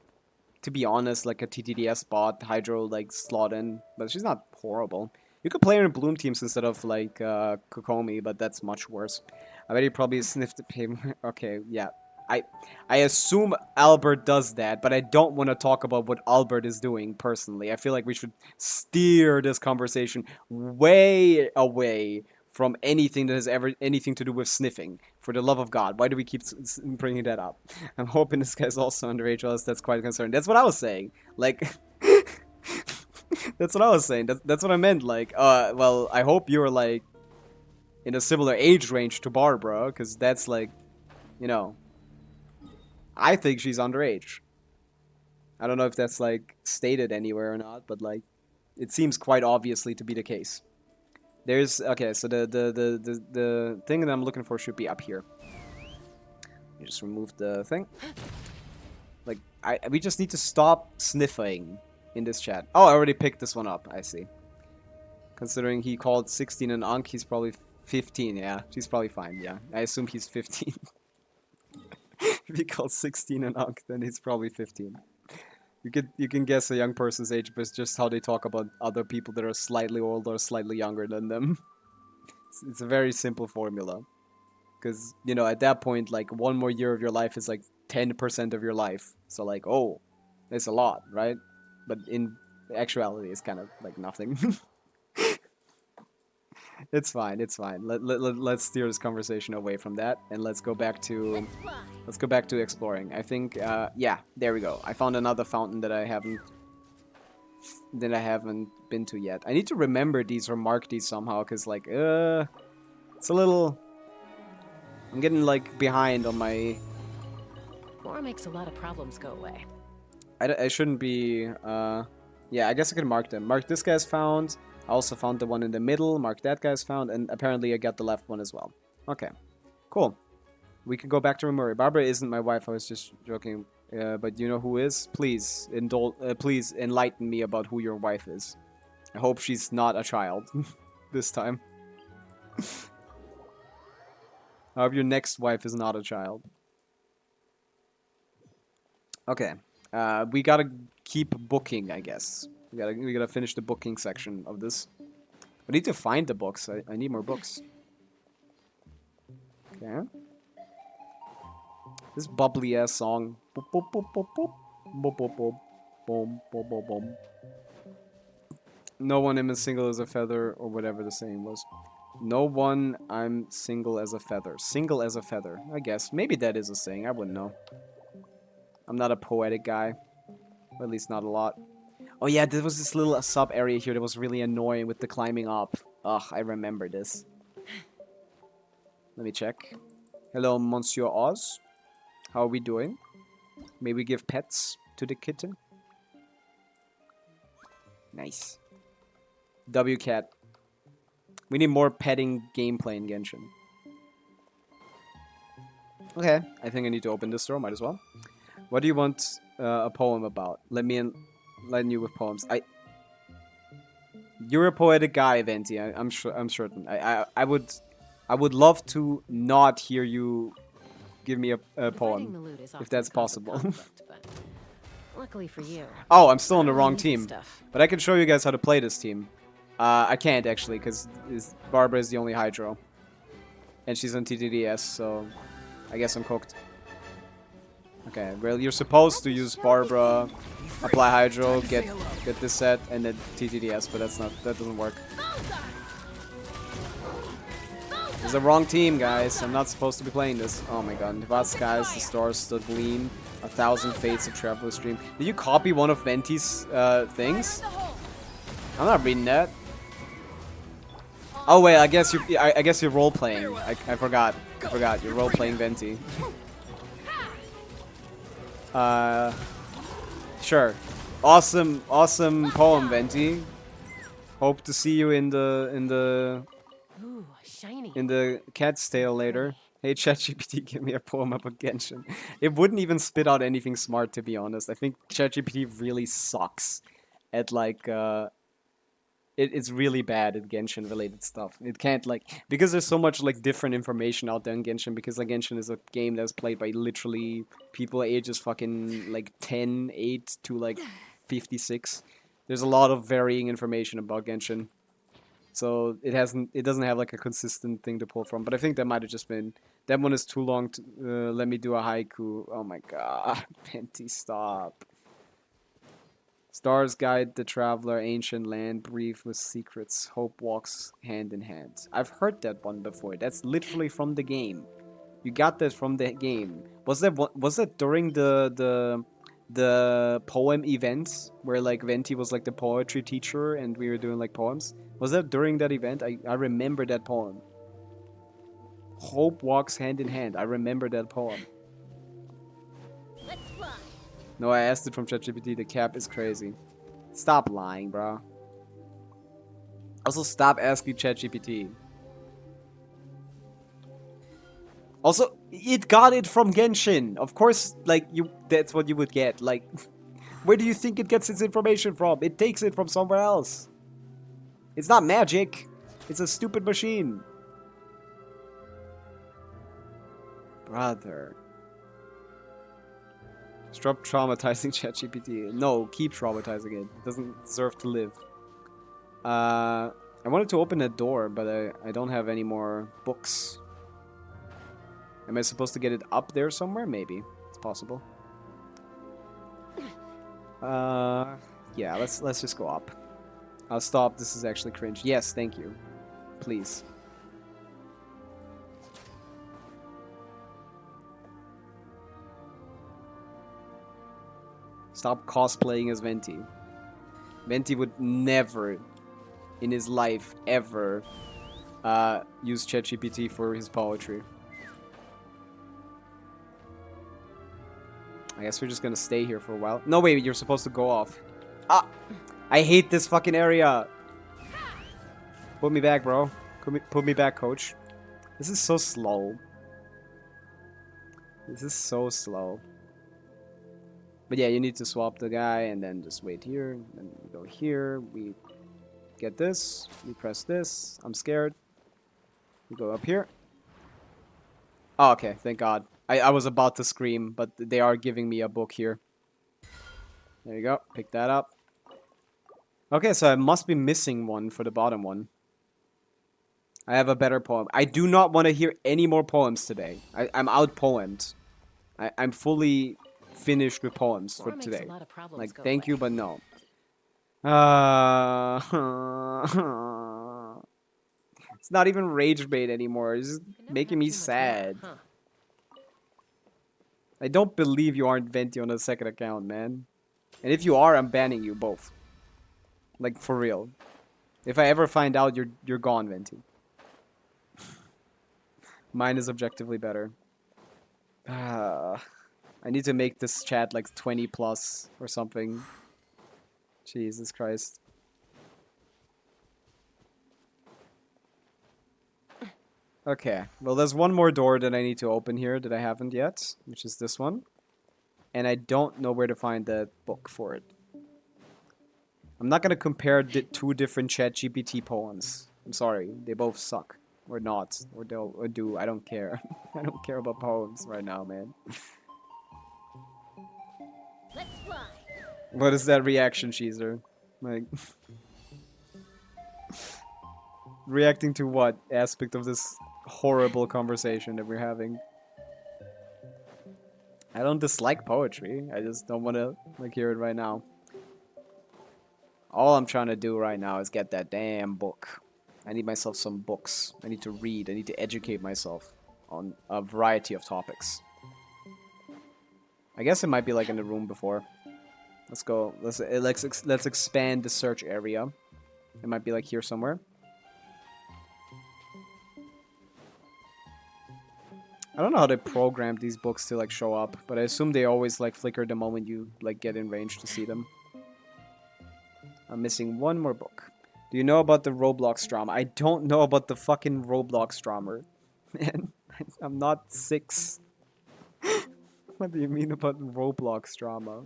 to be honest, like a TTDS bot, Hydro like slot in, but she's not horrible. You could play her in Bloom teams instead of like Kokomi, but that's much worse. I bet he probably sniffed the payment. Okay, yeah. I assume Albert does that, but I don't want to talk about what Albert is doing personally. I feel like we should steer this conversation way away from anything that has ever anything to do with sniffing. For the love of God, why do we keep bringing that up? I'm hoping this guy's also underage, or else that's quite concerning. That's what I was saying. Like, that's what I was saying. That's what I meant. Like, well, I hope you're like in a similar age range to Barbara, because that's like, you know, I think she's underage. I don't know if that's like stated anywhere or not, but like, it seems quite obviously to be the case. There's okay, so the thing that I'm looking for should be up here. You just remove the thing. Like, we just need to stop sniffing in this chat. Oh, I already picked this one up. I see. Considering he called 16 an unk, he's probably 15. Yeah, he's probably fine. Yeah, I assume he's 15. If he calls 16 an unk, then he's probably 15. You can guess a young person's age, but it's just how they talk about other people that are slightly older or slightly younger than them. It's a very simple formula. Because, you know, at that point, like, one more year of your life is like 10% of your life. So, like, oh, that's a lot, right? But in actuality, it's kind of like nothing. It's fine, it's fine. Let's steer this conversation away from that, and let's go back to exploring. I think, yeah, there we go. I found another fountain that I haven't been to yet. I need to remember these or mark these somehow, because, like, it's a little... I'm getting, like, behind on my... War makes a lot of problems go away. I shouldn't be, yeah, I guess I can mark them. Mark this guy's found. I also found the one in the middle. Mark that guy's found. And apparently I got the left one as well. Okay. Cool. We can go back to Murray. Barbara isn't my wife. I was just joking. But you know who is? Please, please enlighten me about who your wife is. I hope she's not a child. This time. I hope your next wife is not a child. Okay. We gotta keep booking, I guess. We gotta finish the booking section of this. I need to find the books. I need more books. Okay. This bubbly ass song. Boop, boop, boop, boop, boop. Boop, boop, boop. Boom, boom, boom, boom. No one I'm as single as a feather, or whatever the saying was. No one I'm single as a feather. Single as a feather. I guess. Maybe that is a saying. I wouldn't know. I'm not a poetic guy. Or at least not a lot. Oh yeah, there was this little sub area here that was really annoying with the climbing up. Ugh, I remember this. Let me check. Hello, Monsieur Oz. How are we doing? May we give pets to the kitten? Nice. W-Cat. We need more petting gameplay in Genshin. Okay, I think I need to open this door, might as well. What do you want a poem about? Let me enlighten you with poems. You're a poetic guy, Venti. I'm certain. I would love to not hear you give me a poem, if that's possible. Luckily for you. Oh, I'm still on the wrong team. But I can show you guys how to play this team. I can't actually, because Barbara is the only Hydro, and she's on TTDS, so I guess I'm cooked. Okay, well, you're supposed to use Barbara, apply Hydro, get this set, and then TTDS, but that doesn't work. It's the wrong team, guys. I'm not supposed to be playing this. Oh my god. Vast skies, the stars stood gleam, 1,000 fates of traveler's dream. Did you copy one of Venti's things? I'm not reading that. Oh wait, I guess you're role playing. I forgot. You're role playing Venti. Sure. Awesome poem, Venti. Hope to see you in the cat's tail later. Hey ChatGPT, give me a poem about Genshin. It wouldn't even spit out anything smart, to be honest. I think ChatGPT really sucks at like it's really bad at Genshin related stuff. It can't because there's so much like different information out there in Genshin, because like Genshin is a game that's played by literally people ages fucking like 10, 8 to like 56. There's a lot of varying information about Genshin. So it doesn't have like a consistent thing to pull from, but I think that might have just been That one is too long to let me do a haiku. Oh my god. Venti, stop. Stars guide the traveler, ancient land, brief with secrets. Hope walks hand in hand. I've heard that one before. That's literally from the game. You got that from the game. Was that during the poem event where like Venti was like the poetry teacher and we were doing like poems? Was that during that event? I remember that poem. Hope walks hand in hand. I remember that poem. Let's fly. No, I asked it from ChatGPT. The cap is crazy. Stop lying, bro. Also, stop asking ChatGPT. Also, it got it from Genshin. Of course, like, that's what you would get. Like, where do you think it gets its information from? It takes it from somewhere else. It's not magic. It's a stupid machine. Brother. Stop traumatizing ChatGPT. No, keep traumatizing it. It doesn't deserve to live. I wanted to open a door, but I don't have any more books. Am I supposed to get it up there somewhere? Maybe. It's possible. Yeah, let's just go up. I'll stop. This is actually cringe. Yes, thank you. Please. Stop cosplaying as Venti. Venti would never, in his life, ever, use ChatGPT for his poetry. I guess we're just gonna stay here for a while. No, wait, you're supposed to go off. Ah! I hate this fucking area! Put me back, bro. Put me back, coach. This is so slow. This is so slow. But yeah, you need to swap the guy and then just wait here. Then we go here. We get this. We press this. I'm scared. We go up here. Oh, okay. Thank God. I was about to scream, but they are giving me a book here. There you go. Pick that up. Okay, so I must be missing one for the bottom one. I have a better poem. I do not want to hear any more poems today. I'm out-poemed. I'm fully finished with poems for today. Like, thank you, but no. It's not even rage bait anymore. It's just making me sad. I don't believe you aren't Venti on a second account, man. And if you are, I'm banning you both. Like, for real. If I ever find out, you're gone, Venti. Mine is objectively better. I need to make this chat like 20 plus or something. Jesus Christ. Okay, well there's one more door that I need to open here that I haven't yet, which is this one. And I don't know where to find the book for it. I'm not gonna compare the two different ChatGPT poems. I'm sorry, they both suck. Or not. Or they'll or do. I don't care. I don't care about poems right now, man. Let's fly. What is that reaction, Cheezer? Like... reacting to what aspect of this horrible conversation that we're having? I don't dislike poetry. I just don't want to like hear it right now. All I'm trying to do right now is get that damn book. I need myself some books. I need to read. I need to educate myself on a variety of topics. I guess it might be like in the room before. Let's go. Let's expand the search area. It might be like here somewhere. I don't know how they programmed these books to like show up, but I assume they always like flicker the moment you like get in range to see them. I'm missing one more book. Do you know about the Roblox drama? I don't know about the fucking Roblox drama. Man, I'm not 6. What do you mean about Roblox drama?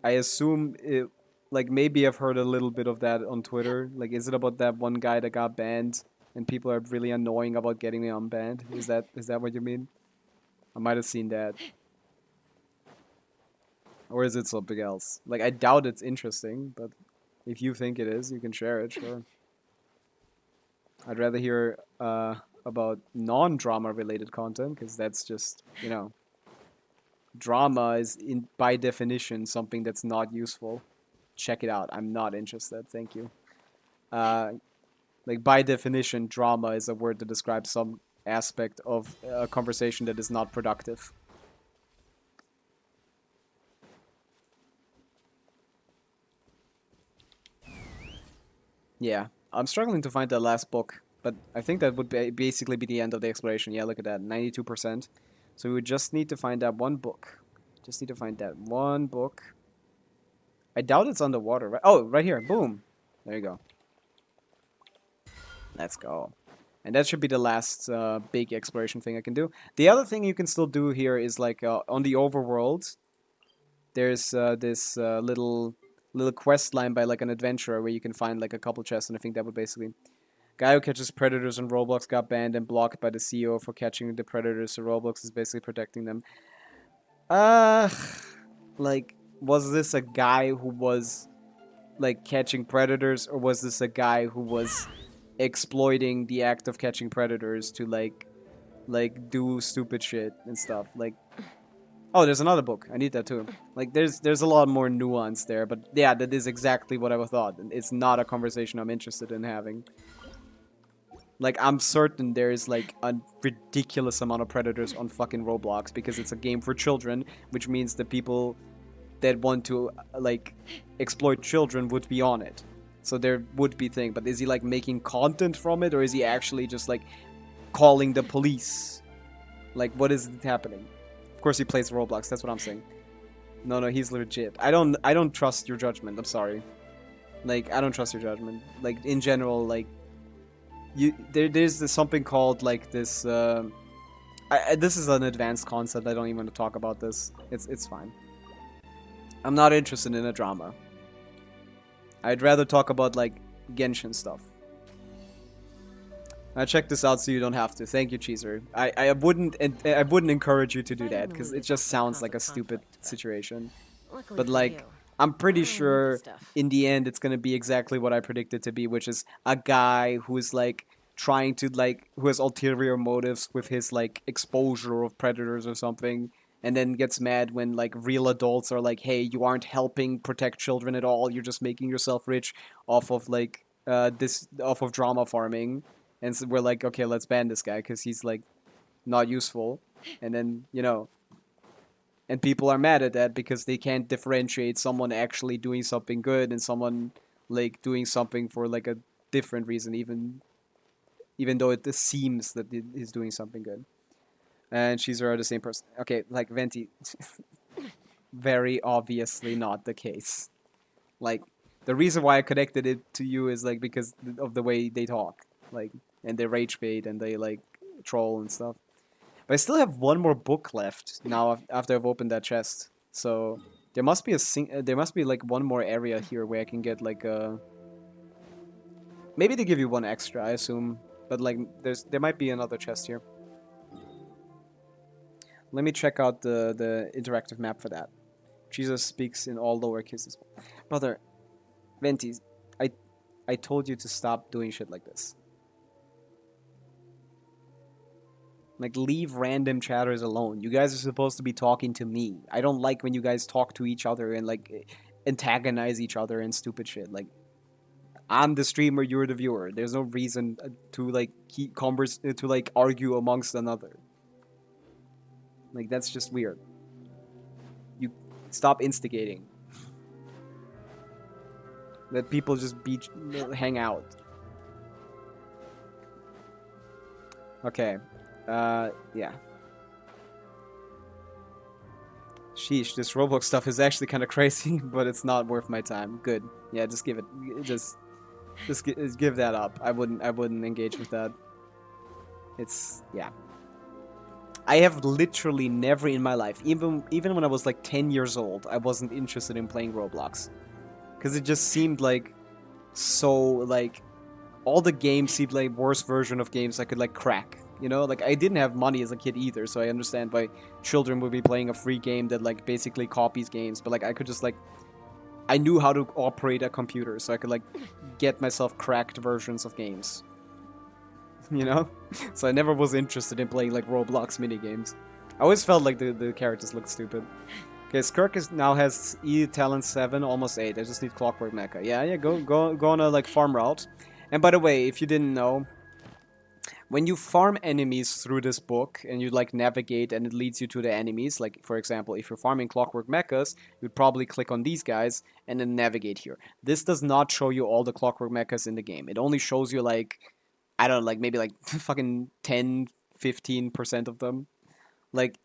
I assume it, like maybe I've heard a little bit of that on Twitter. Like, is it about that one guy that got banned and people are really annoying about getting me unbanned? Is that what you mean? I might have seen that. Or is it something else? Like, I doubt it's interesting, but if you think it is, you can share it, sure. I'd rather hear about non-drama related content, because that's just, you know, drama is by definition something that's not useful. Check it out. I'm not interested. Thank you. Like by definition, drama is a word to describe some aspect of a conversation that is not productive. Yeah, I'm struggling to find the last book, but I think that would basically be the end of the exploration. Yeah, look at that, 92%. So we would just need to find that one book. Just need to find that one book. I doubt it's underwater, right? Oh, right here. Boom. There you go. Let's go. And that should be the last big exploration thing I can do. The other thing you can still do here is like on the overworld, there's this little quest line by like an adventurer where you can find like a couple chests, and I think that would basically... Guy who catches predators on Roblox got banned and blocked by the CEO for catching the predators, so Roblox is basically protecting them. Like, was this a guy who was like catching predators, or was this a guy who was exploiting the act of catching predators to like do stupid shit and stuff? Like, oh, there's another book. I need that too. Like, there's a lot more nuance there, but yeah, that is exactly what I thought. It's not a conversation I'm interested in having. Like, I'm certain there's like a ridiculous amount of predators on fucking Roblox because it's a game for children, which means the people that want to like exploit children would be on it. So there would be thing, but is he like making content from it, or is he actually just like calling the police? Like, what is happening? Of course he plays Roblox, that's what I'm saying. No, he's legit. I don't trust your judgment. I'm sorry. Like, I don't trust your judgment. Like, in general, like, there's something called like this. This is an advanced concept. I don't even want to talk about this. It's fine. I'm not interested in a drama. I'd rather talk about like Genshin stuff. Now check this out so you don't have to. Thank you, Cheezer. I wouldn't encourage you to do that because it just sounds like a stupid situation. But like, I'm pretty sure in the end it's gonna be exactly what I predicted to be, which is a guy who's like trying to like, who has ulterior motives with his like exposure of predators or something, and then gets mad when like real adults are like, hey, you aren't helping protect children at all, you're just making yourself rich off of like off of drama farming. And so we're like, okay, let's ban this guy because he's like not useful. And then, you know, and people are mad at that because they can't differentiate someone actually doing something good and someone like doing something for like a different reason, even though it seems that he's doing something good. And she's the same person. Okay, like Venti, very obviously not the case. Like, the reason why I connected it to you is like because of the way they talk, like, and they rage bait and they like troll and stuff. But I still have one more book left now after I've opened that chest. So there must be there must be like one more area here where I can get like a... Maybe they give you one extra, I assume. But like there might be another chest here. Let me check out the interactive map for that. Jesus speaks in all lowercase as well. Brother, Venti, I told you to stop doing shit like this. Like, leave random chatters alone. You guys are supposed to be talking to me. I don't like when you guys talk to each other and, like, antagonize each other and stupid shit. Like, I'm the streamer, you're the viewer. There's no reason to, like, argue amongst another. Like, that's just weird. You stop instigating. Let people just hang out. Okay. Yeah. Sheesh, this Roblox stuff is actually kind of crazy, but it's not worth my time. Good. Yeah, just give it. Just give that up. I wouldn't engage with that. It's, yeah. I have literally never in my life, even when I was like 10 years old, I wasn't interested in playing Roblox. Because it just seemed like so, like, all the games seemed like worst version of games I could, like, crack. You know, like, I didn't have money as a kid either, so I understand why children would be playing a free game that, like, basically copies games. But, like, I could just, like, I knew how to operate a computer, so I could, like, get myself cracked versions of games. you know? So I never was interested in playing like Roblox minigames. I always felt like the characters looked stupid. Okay, Skirk now has E talent 7, almost 8. I just need Clockwork Mecha. Yeah, go on a like farm route. And by the way, if you didn't know, when you farm enemies through this book and you like navigate and it leads you to the enemies, like for example, if you're farming Clockwork Mechas, you'd probably click on these guys and then navigate here. This does not show you all the Clockwork Mechas in the game. It only shows you like, I don't know, like maybe like fucking 10, 15% of them. Like,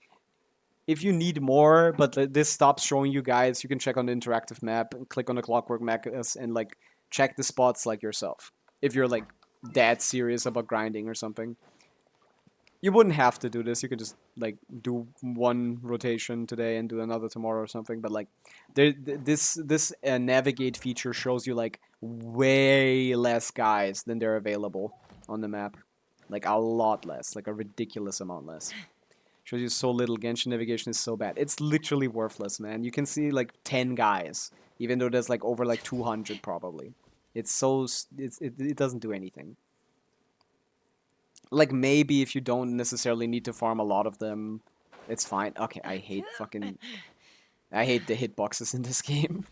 if you need more, but this stops showing you guys, you can check on the interactive map and click on the Clockwork Mechas and like check the spots like yourself. If you're like that serious about grinding or something. You wouldn't have to do this. You could just like do one rotation today and do another tomorrow or something. But like, this navigate feature shows you like way less guys than they're available on the map. Like a lot less, like a ridiculous amount less. Shows you so little. Genshin navigation is so bad. It's literally worthless, man. You can see like 10 guys, even though there's like over like 200 probably. It's so it doesn't do anything. Like maybe if you don't necessarily need to farm a lot of them, it's fine. Okay, I hate the hitboxes in this game.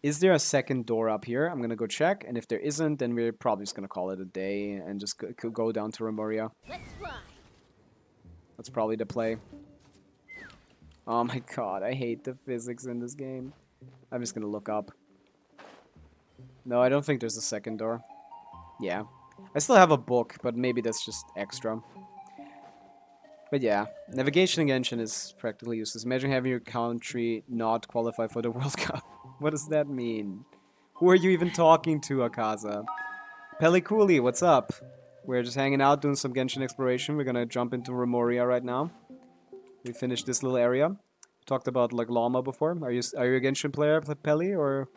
Is there a second door up here? I'm gonna go check, and if there isn't, then we're probably just gonna call it a day and just go down to Remuria. Let's fly. That's probably the play. Oh my god, I hate the physics in this game. I'm just gonna look up. No, I don't think there's a second door. Yeah. I still have a book, but maybe that's just extra. But yeah, navigation in Genshin is practically useless. Imagine having your country not qualify for the World Cup. What does that mean? Who are you even talking to, Akaza? Pelikuli, what's up? We're just hanging out, doing some Genshin exploration. We're gonna jump into Remuria right now. We finished this little area. Talked about like Lauma before. Are you a Genshin player, Peli, or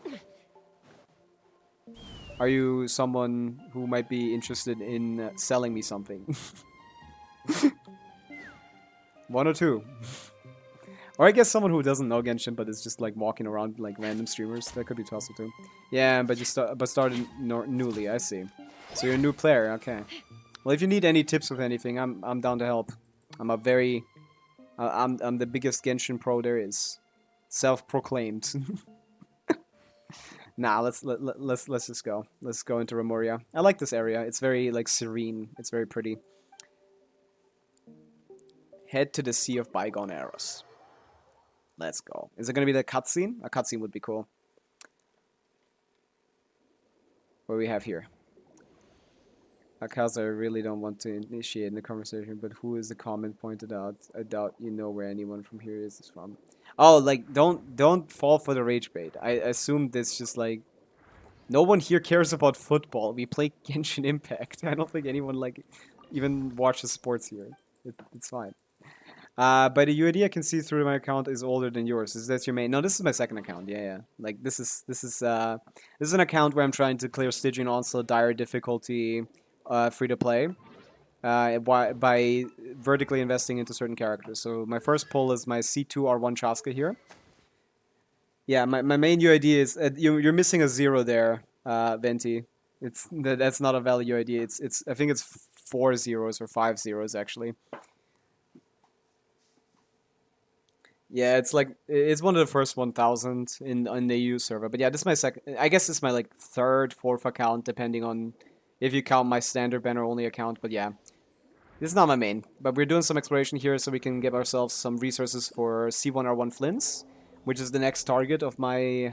are you someone who might be interested in selling me something? One or two. Or I guess someone who doesn't know Genshin but is just like walking around like random streamers. That could be possible too. Yeah, but you started newly. I see. So you're a new player. Okay. Well, if you need any tips with anything, I'm down to help. I'm a very I'm the biggest Genshin pro there is. Self-proclaimed. Nah, let's just go. Let's go into Remuria. I like this area. It's very like serene. It's very pretty. Head to the Sea of Bygone Eras. Let's go. Is it gonna be the cutscene? A cutscene would be cool. What do we have here? Akaza, I really don't want to initiate the conversation, but who is the comment pointed out? I doubt you know where anyone from here is from. Oh, like, don't fall for the rage bait. I assume this just like... No one here cares about football. We play Genshin Impact. I don't think anyone, like, even watches sports here. It's fine. By the UID I can see through my account is older than yours. Is that your main? No, this is my second account. Yeah. Like, this is an account where I'm trying to clear Stygian Onslaught, dire difficulty, free to play. By vertically investing into certain characters. So my first pull is my C1R1 Chaska here. Yeah, my main UID is you're missing a 0 there, Venti. That's not a valid UID. I think it's 4 zeros or 5 zeros actually. Yeah, it's like it's one of the first 1,000 in the EU server. But yeah, this is my second. I guess it's my like third, fourth account, depending on if you count my standard banner only account. But yeah. This is not my main, but we're doing some exploration here so we can give ourselves some resources for C1R1 Flins, which is the next target of my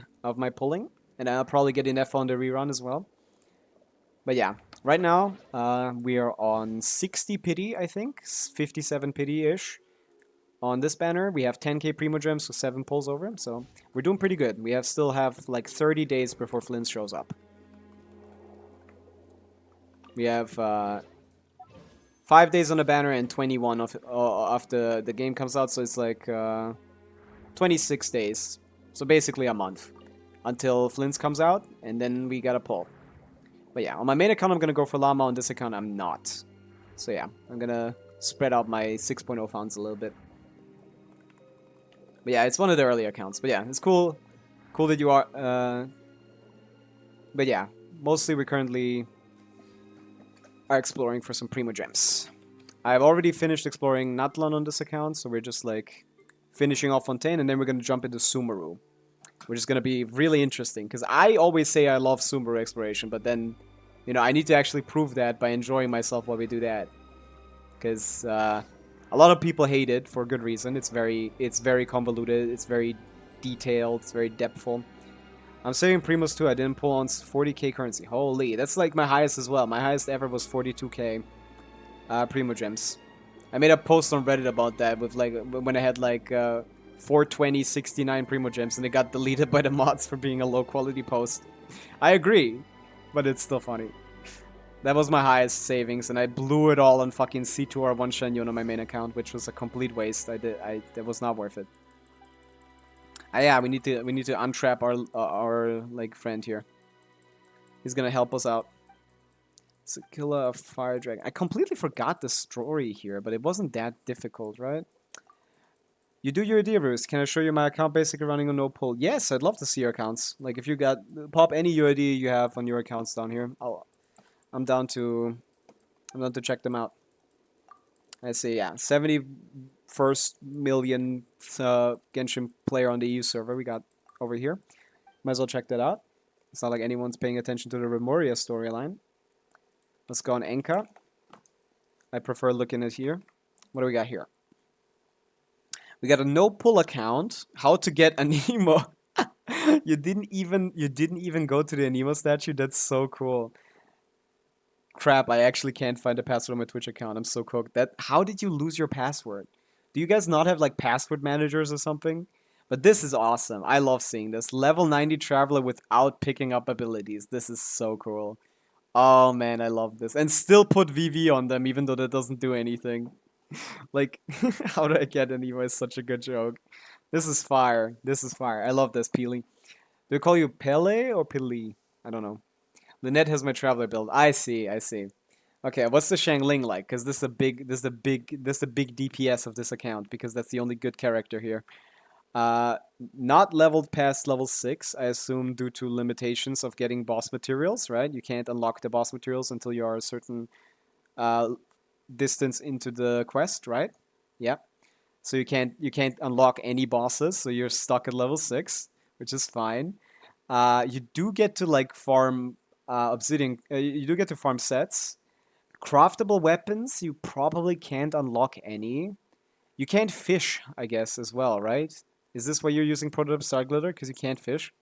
pulling, and I'll probably get enough on the rerun as well. But yeah, right now we are on 60 pity, I think, 57 pity-ish. On this banner, we have 10k Primo Gems, so 7 pulls over, so we're doing pretty good. We still have like 30 days before Flins shows up. We have 5 days on the banner and 21 after the game comes out, so it's like 26 days. So basically a month until Flins comes out, and then we gotta pull. But yeah, on my main account I'm gonna go for Lauma, on this account I'm not. So yeah, I'm gonna spread out my 6.0 founds a little bit. But yeah, it's one of the early accounts. But yeah, it's cool. Cool that you are... But yeah, mostly we currently... are exploring for some Primo Gems. I've already finished exploring Natlan on this account, so we're just like finishing off Fontaine, and then we're gonna jump into Sumeru, which is gonna be really interesting, because I always say I love Sumeru exploration, but then, you know, I need to actually prove that by enjoying myself while we do that. Because a lot of people hate it for good reason. It's very convoluted, it's very detailed, it's very depthful. I'm saving Primos too. I didn't pull on 40k currency. Holy, that's like my highest as well. My highest ever was 42k Primo Gems. I made a post on Reddit about that with like when I had like 420 69 Primo Gems, and it got deleted by the mods for being a low quality post. I agree, but it's still funny. That was my highest savings, and I blew it all on fucking C2R1 Shenyun on my main account, which was a complete waste. That was not worth it. Yeah, we need to untrap our like friend here. He's gonna help us out. Sakilla of Fire Dragon. I completely forgot the story here, but it wasn't that difficult, right? You do your UID roost. Can I show you my account basically running on no pull? Yes, I'd love to see your accounts. Like if you got pop any UID you have on your accounts down here. I'm down to check them out. I see, yeah, 71st million Genshin player on the EU server we got over here. Might as well check that out. It's not like anyone's paying attention to the Remoria storyline. Let's go on Enka. I prefer looking at here. What do we got here? We got a no-pull account. How to get an emo. You didn't even go to the Anemo statue? That's so cool. Crap, I actually can't find a password on my Twitch account. I'm so cooked. How did you lose your password? Do you guys not have like password managers or something? But this is awesome. I love seeing this. Level 90 Traveler without picking up abilities. This is so cool. Oh man, I love this. And still put VV on them even though that doesn't do anything. Like, how do I get an Emo is such a good joke. This is fire. This is fire. I love this, Peely. Do I call you Pele or Pili? I don't know. Lynette has my Traveler build. I see. Okay, what's the Shangling like? Because this is the big DPS of this account, because that's the only good character here. Not leveled past level 6, I assume due to limitations of getting boss materials, right? You can't unlock the boss materials until you are a certain distance into the quest, right? Yeah. So you can't unlock any bosses, so you're stuck at level 6, which is fine. You do get to like farm obsidian. You do get to farm sets. Craftable weapons, you probably can't unlock any. You can't fish, I guess, as well, right? Is this why you're using Prototype Star Glitter? Because you can't fish?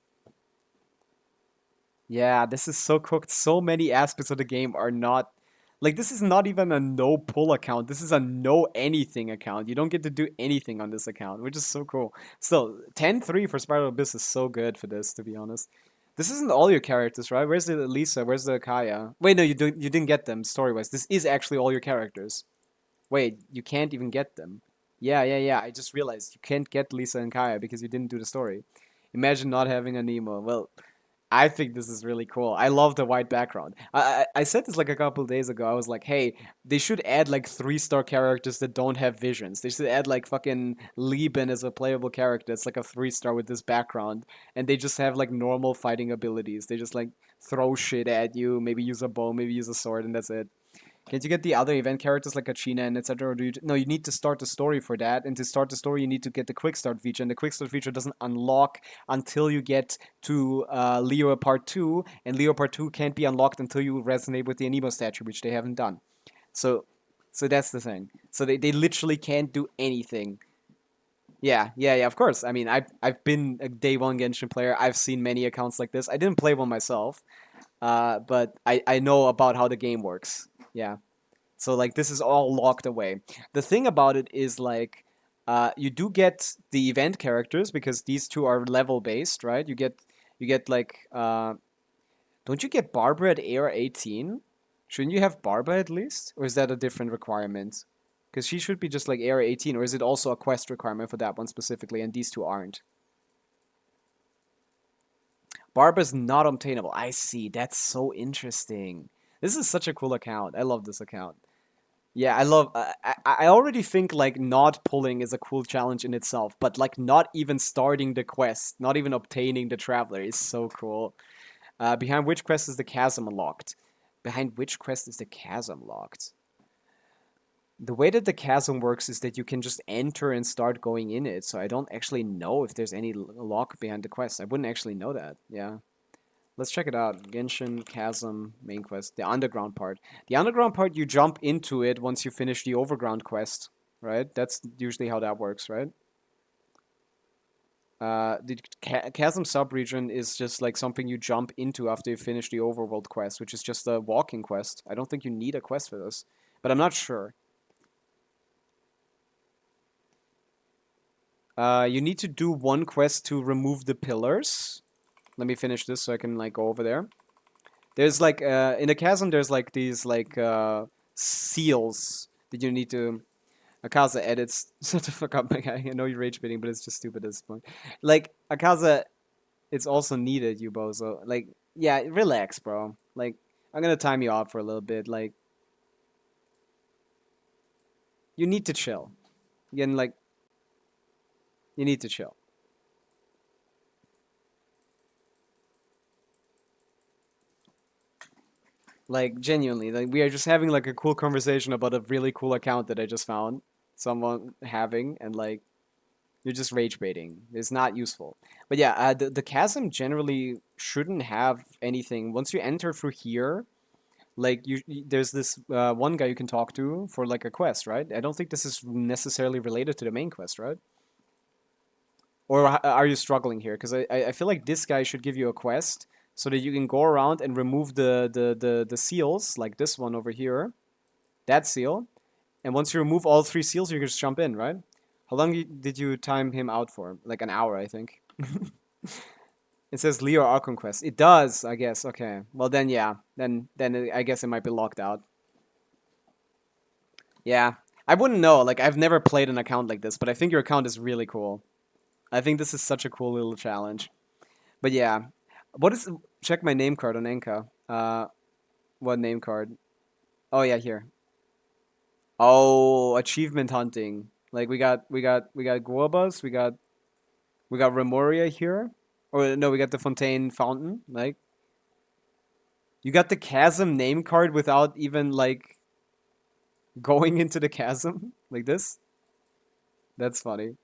Yeah, this is so cooked. So many aspects of the game are not... Like, this is not even a no-pull account. This is a no-anything account. You don't get to do anything on this account, which is so cool. Still, 10-3 for Spiral Abyss is so good for this, to be honest. This isn't all your characters, right? Where's the Lisa? Where's the Kaya? Wait, no, you didn't get them, story-wise. This is actually all your characters. Wait, you can't even get them. Yeah. I just realized you can't get Lisa and Kaya because you didn't do the story. Imagine not having a Nemo. Well, I think this is really cool. I love the white background. I said this like a couple days ago. I was like, hey, they should add like 3-star characters that don't have visions. They should add like fucking Lieben as a playable character. It's like a 3-star with this background. And they just have like normal fighting abilities. They just like throw shit at you, maybe use a bow, maybe use a sword, and that's it. Can't you get the other event characters like Kachina and etc.? No, you need to start the story for that. And to start the story, you need to get the quick start feature. And the quick start feature doesn't unlock until you get to Leo Part 2. And Leo Part 2 can't be unlocked until you resonate with the Anemo statue, which they haven't done. So that's the thing. So they literally can't do anything. Yeah, of course. I mean, I've been a day one Genshin player. I've seen many accounts like this. I didn't play one myself. But I know about how the game works. Yeah. So, like, this is all locked away. The thing about it is, like, you do get the event characters because these two are level-based, right? You get like, don't you get Barbara at AR 18? Shouldn't you have Barbara at least? Or is that a different requirement? Because she should be just, like, AR 18, or is it also a quest requirement for that one specifically, and these two aren't? Barbara's not obtainable. I see. That's so interesting. This is such a cool account. I love this account. Yeah, I love... I already think, like, not pulling is a cool challenge in itself, but, like, not even starting the quest, not even obtaining the Traveler is so cool. Behind which quest is the chasm unlocked? Behind which quest is the chasm locked? The way that the chasm works is that you can just enter and start going in it, so I don't actually know if there's any lock behind the quest. I wouldn't actually know that, yeah. Let's check it out. Genshin Chasm main quest, the underground part. The underground part, you jump into it once you finish the overground quest, right? That's usually how that works, right? The Chasm subregion is just like something you jump into after you finish the overworld quest, which is just a walking quest. I don't think you need a quest for this, but I'm not sure. You need to do one quest to remove the pillars. Let me finish this so I can like go over there. There's like in the chasm there's like these like seals that you need to. Akaza edits. Shut the fuck up, my guy. I know you're rage baiting, but it's just stupid at this point. Like Akaza, it's also needed, you bozo. Like yeah, relax, bro. Like I'm gonna time you out for a little bit. Like you need to chill. Again, like you need to chill. Like genuinely, like we are just having like a cool conversation about a really cool account that I just found someone having, and like you're just rage baiting. It's not useful. But yeah, the chasm generally shouldn't have anything. Once you enter through here, like there's this one guy you can talk to for like a quest, right? I don't think this is necessarily related to the main quest, right? Or are you struggling here? Because I feel like this guy should give you a quest so that you can go around and remove the seals, like this one over here, that seal. And once you remove all 3 seals, you can just jump in, right? How long did you time him out for? Like an hour, I think. It says Leo Archon quest. It does, I guess. Okay. Well, then, yeah. Then I guess it might be locked out. Yeah. I wouldn't know. Like, I've never played an account like this, but I think your account is really cool. I think this is such a cool little challenge. But yeah. What is... Check my name card on Enka. What name card? Oh, yeah, here. Oh, achievement hunting. Like, we got Guobas, we got Remoria here. Or, no, we got the Fontaine Fountain. Like, you got the Chasm name card without even, like, going into the chasm? Like this? That's funny.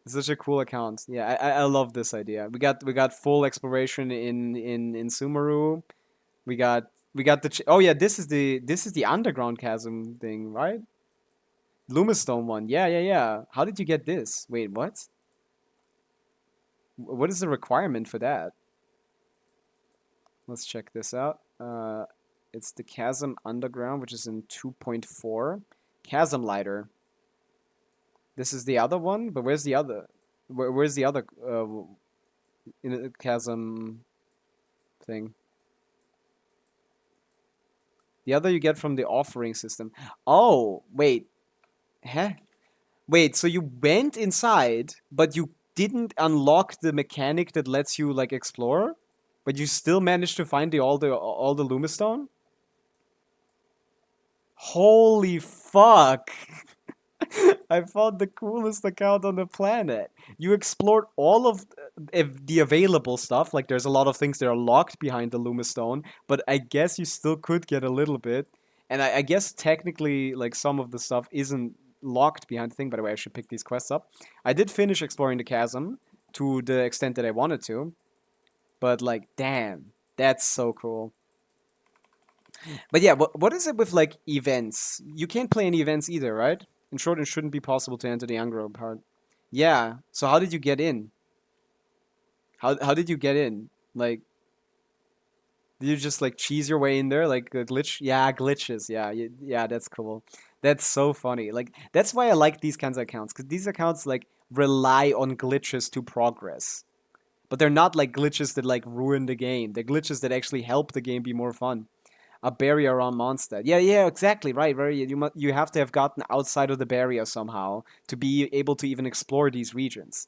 It's such a cool account. Yeah, I love this idea. We got full exploration in Sumeru. We got the oh yeah, this is the underground chasm thing, right? Lumistone one. Yeah. How did you get this? Wait, what? What is the requirement for that? Let's check this out. It's the Chasm Underground, which is in 2.4. Chasm Lighter. This is the other one, but where's the other? Where's the other in the chasm thing? The other you get from the offering system. Oh, wait. Huh? Wait, so you went inside, but you didn't unlock the mechanic that lets you like explore? But you still managed to find all the Lumistone? Holy fuck! I found the coolest account on the planet. You explored all of the available stuff. Like, there's a lot of things that are locked behind the Lumistone, but I guess you still could get a little bit. And I guess technically, like, some of the stuff isn't locked behind the thing. By the way, I should pick these quests up. I did finish exploring the chasm to the extent that I wanted to. But, like, damn, that's so cool. But yeah, what is it with, like, events? You can't play any events either, right? In short, it shouldn't be possible to enter the Angro part. Yeah, so how did you get in? How did you get in? Like, did you just, like, cheese your way in there? Like, a glitch? Yeah, glitches. Yeah, that's cool. That's so funny. Like, that's why I like these kinds of accounts. Because these accounts, like, rely on glitches to progress. But they're not, like, glitches that, like, ruin the game. They're glitches that actually help the game be more fun. A barrier around Mondstadt. Yeah, exactly, right. You have to have gotten outside of the barrier somehow to be able to even explore these regions.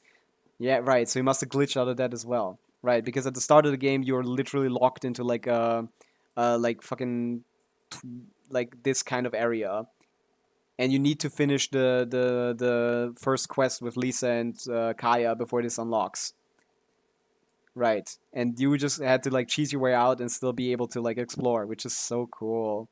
Yeah, right. So you must have glitched out of that as well, right? Because at the start of the game, you're literally locked into like like fucking like this kind of area, and you need to finish the first quest with Lisa and Kaya before this unlocks. Right. And you just had to like cheese your way out and still be able to like explore, which is so cool.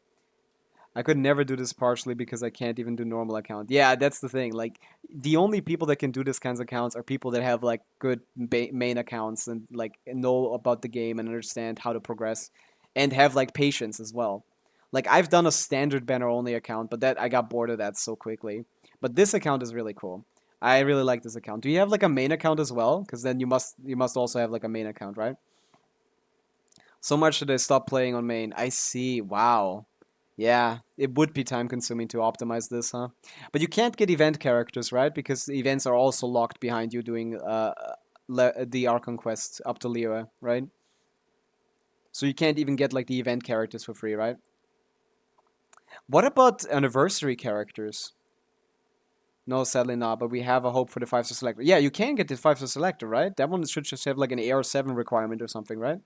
I could never do this partially because I can't even do normal account. Yeah, that's the thing. Like the only people that can do this kinds of accounts are people that have like good main accounts and like know about the game and understand how to progress and have like patience as well. Like I've done a standard banner only account, but that I got bored of that so quickly. But this account is really cool. I really like this account. Do you have like a main account as well? Because then you must also have like a main account, right? So much that I stopped playing on main. I see. Wow. Yeah, it would be time consuming to optimize this, huh? But you can't get event characters, right? Because the events are also locked behind you doing the Archon quest up to Leo, right? So you can't even get like the event characters for free, right? What about anniversary characters? No, sadly not, but we have a hope for the 5-star selector. Yeah, you can get the 5-star selector, right? That one should just have like an AR7 requirement or something, right?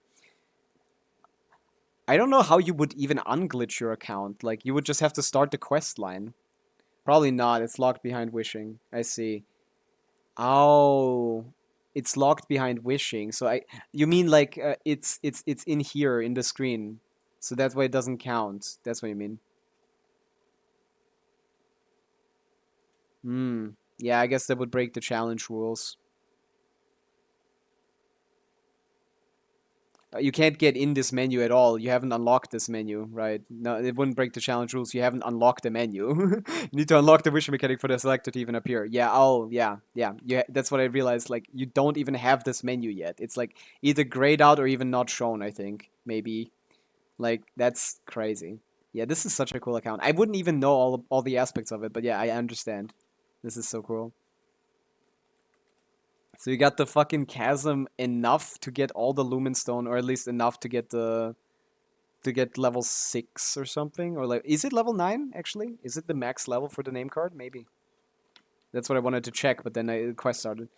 I don't know how you would even unglitch your account. Like, you would just have to start the quest line. Probably not. It's locked behind wishing. I see. Oh, it's locked behind wishing. So you mean like it's in here in the screen, so that's why it doesn't count. That's what you mean. Hmm. Yeah, I guess that would break the challenge rules. You can't get in this menu at all. You haven't unlocked this menu, right? No, it wouldn't break the challenge rules. You haven't unlocked the menu. You need to unlock the wish mechanic for the selector to even appear. Yeah, oh, yeah, yeah. That's what I realized. Like, you don't even have this menu yet. It's like either grayed out or even not shown, I think. Maybe. Like, that's crazy. Yeah, this is such a cool account. I wouldn't even know all the aspects of it, but yeah, I understand. This is so cool. So you got the fucking chasm enough to get all the lumen stone, or at least enough to get level 6 or something, or like is it level 9 actually? Is it the max level for the name card? Maybe. That's what I wanted to check, but then the quest started.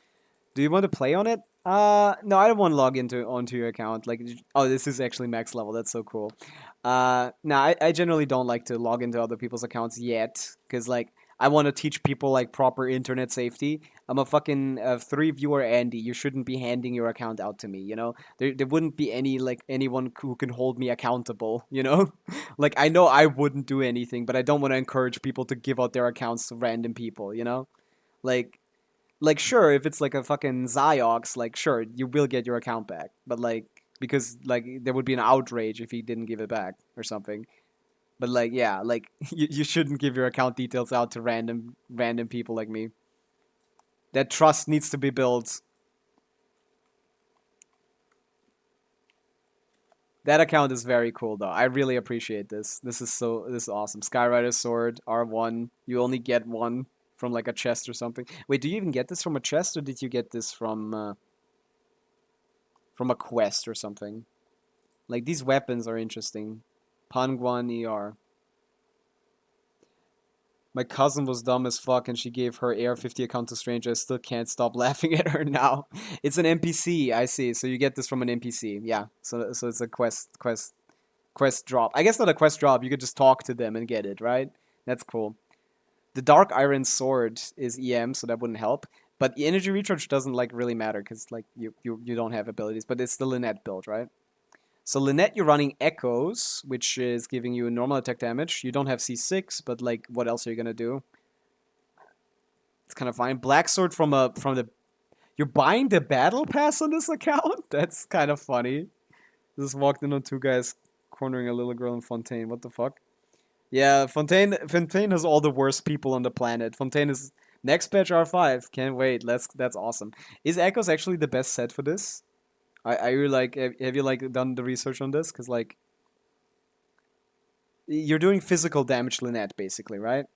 Do you want to play on it? No, I don't want to log onto your account. Like, oh, this is actually max level. That's so cool. No, I generally don't like to log into other people's accounts yet, because like I want to teach people like proper internet safety. I'm a fucking 3 viewer Andy. You shouldn't be handing your account out to me. You know, there wouldn't be anyone who can hold me accountable. You know, like I know I wouldn't do anything, but I don't want to encourage people to give out their accounts to random people. You know, like. Like, sure, if it's like a fucking Ziox, like, sure, you will get your account back. But, like, because, like, there would be an outrage if he didn't give it back or something. But, like, yeah, like, you shouldn't give your account details out to random people like me. That trust needs to be built. That account is very cool, though. I really appreciate this. This is awesome. Skyrider Sword, R1. You only get one from like a chest or something. Wait, do you even get this from a chest, or did you get this from a quest or something? Like, these weapons are interesting. Panguan ER. My cousin was dumb as fuck and she gave her AR-50 account to stranger. I still can't stop laughing at her now. It's an NPC, I see. So you get this from an NPC. Yeah. So it's a quest drop. I guess not a quest drop. You could just talk to them and get it, right? That's cool. The Dark Iron Sword is EM, so that wouldn't help. But the energy recharge doesn't like really matter because like you don't have abilities. But it's the Lynette build, right? So Lynette, you're running Echoes, which is giving you normal attack damage. You don't have C6, but like, what else are you gonna do? It's kind of fine. Black Sword from the. You're buying the battle pass on this account? That's kind of funny. Just walked in on 2 guys cornering a little girl in Fontaine. What the fuck? Yeah, Fontaine has all the worst people on the planet. Fontaine is next patch R5. Can't wait. That's awesome. Is Echoes actually the best set for this? Are you like have you like done the research on this? Because like you're doing physical damage Lynette basically, right?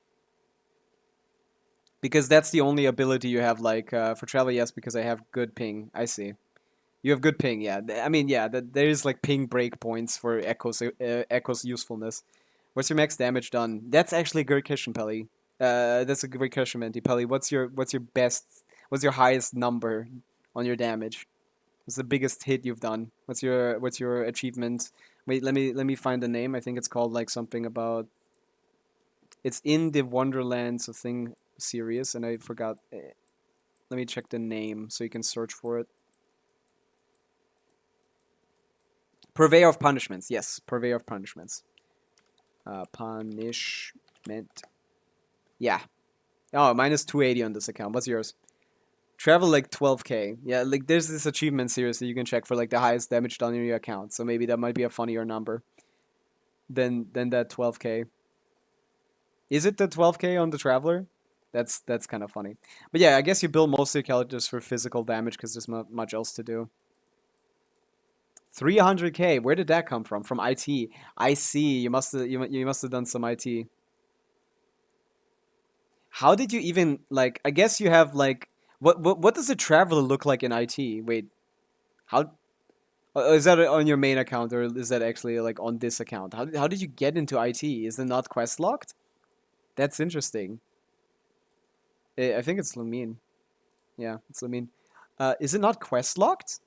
Because that's the only ability you have. Like for travel, yes, because I have good ping. I see. You have good ping, yeah. I mean, yeah, there is like ping breakpoints for Echo's usefulness. What's your max damage done? That's actually a good question, Pelly. That's a great question, Menti. Pelly, what's your highest number on your damage? What's the biggest hit you've done? What's your achievement? Wait, let me find the name. I think it's called like something about. It's in the Wonderlands of thing series, and I forgot. Let me check the name so you can search for it. Purveyor of punishments. Yes, purveyor of punishments. Punishment. Yeah. Oh, mine is 280 on this account. What's yours? Travel like 12k. Yeah, like there's this achievement series that you can check for like the highest damage done in your account. So maybe that might be a funnier number than that 12k. Is it the 12k on the Traveler? That's kind of funny. But yeah, I guess you build most of your characters for physical damage because there's not much else to do. 300k. Where did that come from? From IT. I see. You must have done some IT. How did you even like? I guess you have like what does a Traveler look like in IT? Wait, how? Is that on your main account or is that actually like on this account? How did you get into IT? Is it not quest locked? That's interesting. I think it's Lumine. Yeah, it's Lumine. Is it not quest locked?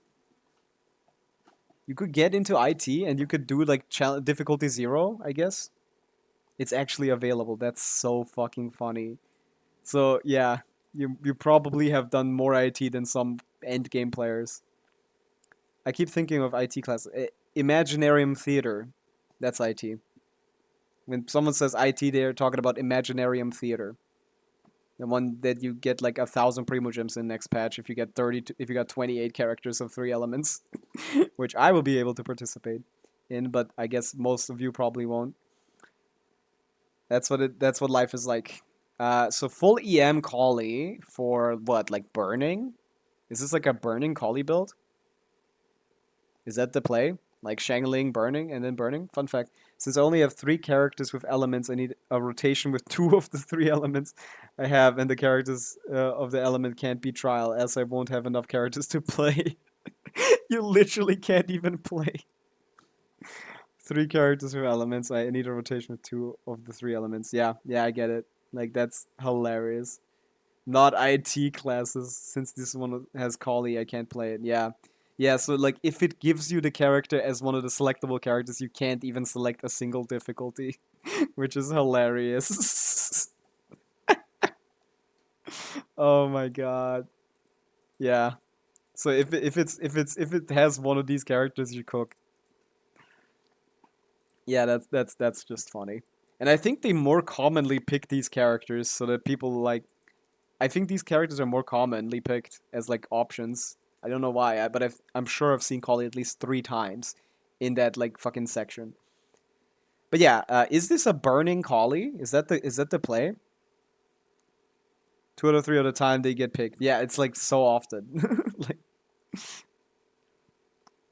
You could get into IT and you could do like difficulty 0, I guess. It's actually available. That's so fucking funny. So yeah, you probably have done more IT than some end game players. I keep thinking of IT class. Imaginarium Theater. That's IT. When someone says IT, they're talking about Imaginarium Theater. The one that you get like 1,000 Primogems in next patch if you get if you got 28 characters of 3 elements, which I will be able to participate in, but I guess most of you probably won't. That's what life is like. So full EM Collie for what, like burning? Is this like a burning Collie build? Is that the play? Like Shangling, burning, and then burning? Fun fact, since I only have 3 characters with elements, I need a rotation with 2 of the 3 elements I have, and the characters of the element can't be trial, else I won't have enough characters to play. You literally can't even play. 3 characters with elements, I need a rotation with 2 of the 3 elements. Yeah, I get it. Like, that's hilarious. Not IT classes, since this one has Collie, I can't play it. Yeah. Yeah, so like if it gives you the character as one of the selectable characters, you can't even select a single difficulty, which is hilarious. Oh my god. Yeah. So if it has one of these characters, you cook. Yeah, that's just funny. And I think they more commonly pick these characters so that people like. I think these characters are more commonly picked as like options. I don't know why, but I'm sure I've seen Collie at least 3 times in that like fucking section. But yeah, is this a burning Collie? Is that the play? 2 out of 3 at a time they get picked. Yeah, it's like so often. Like,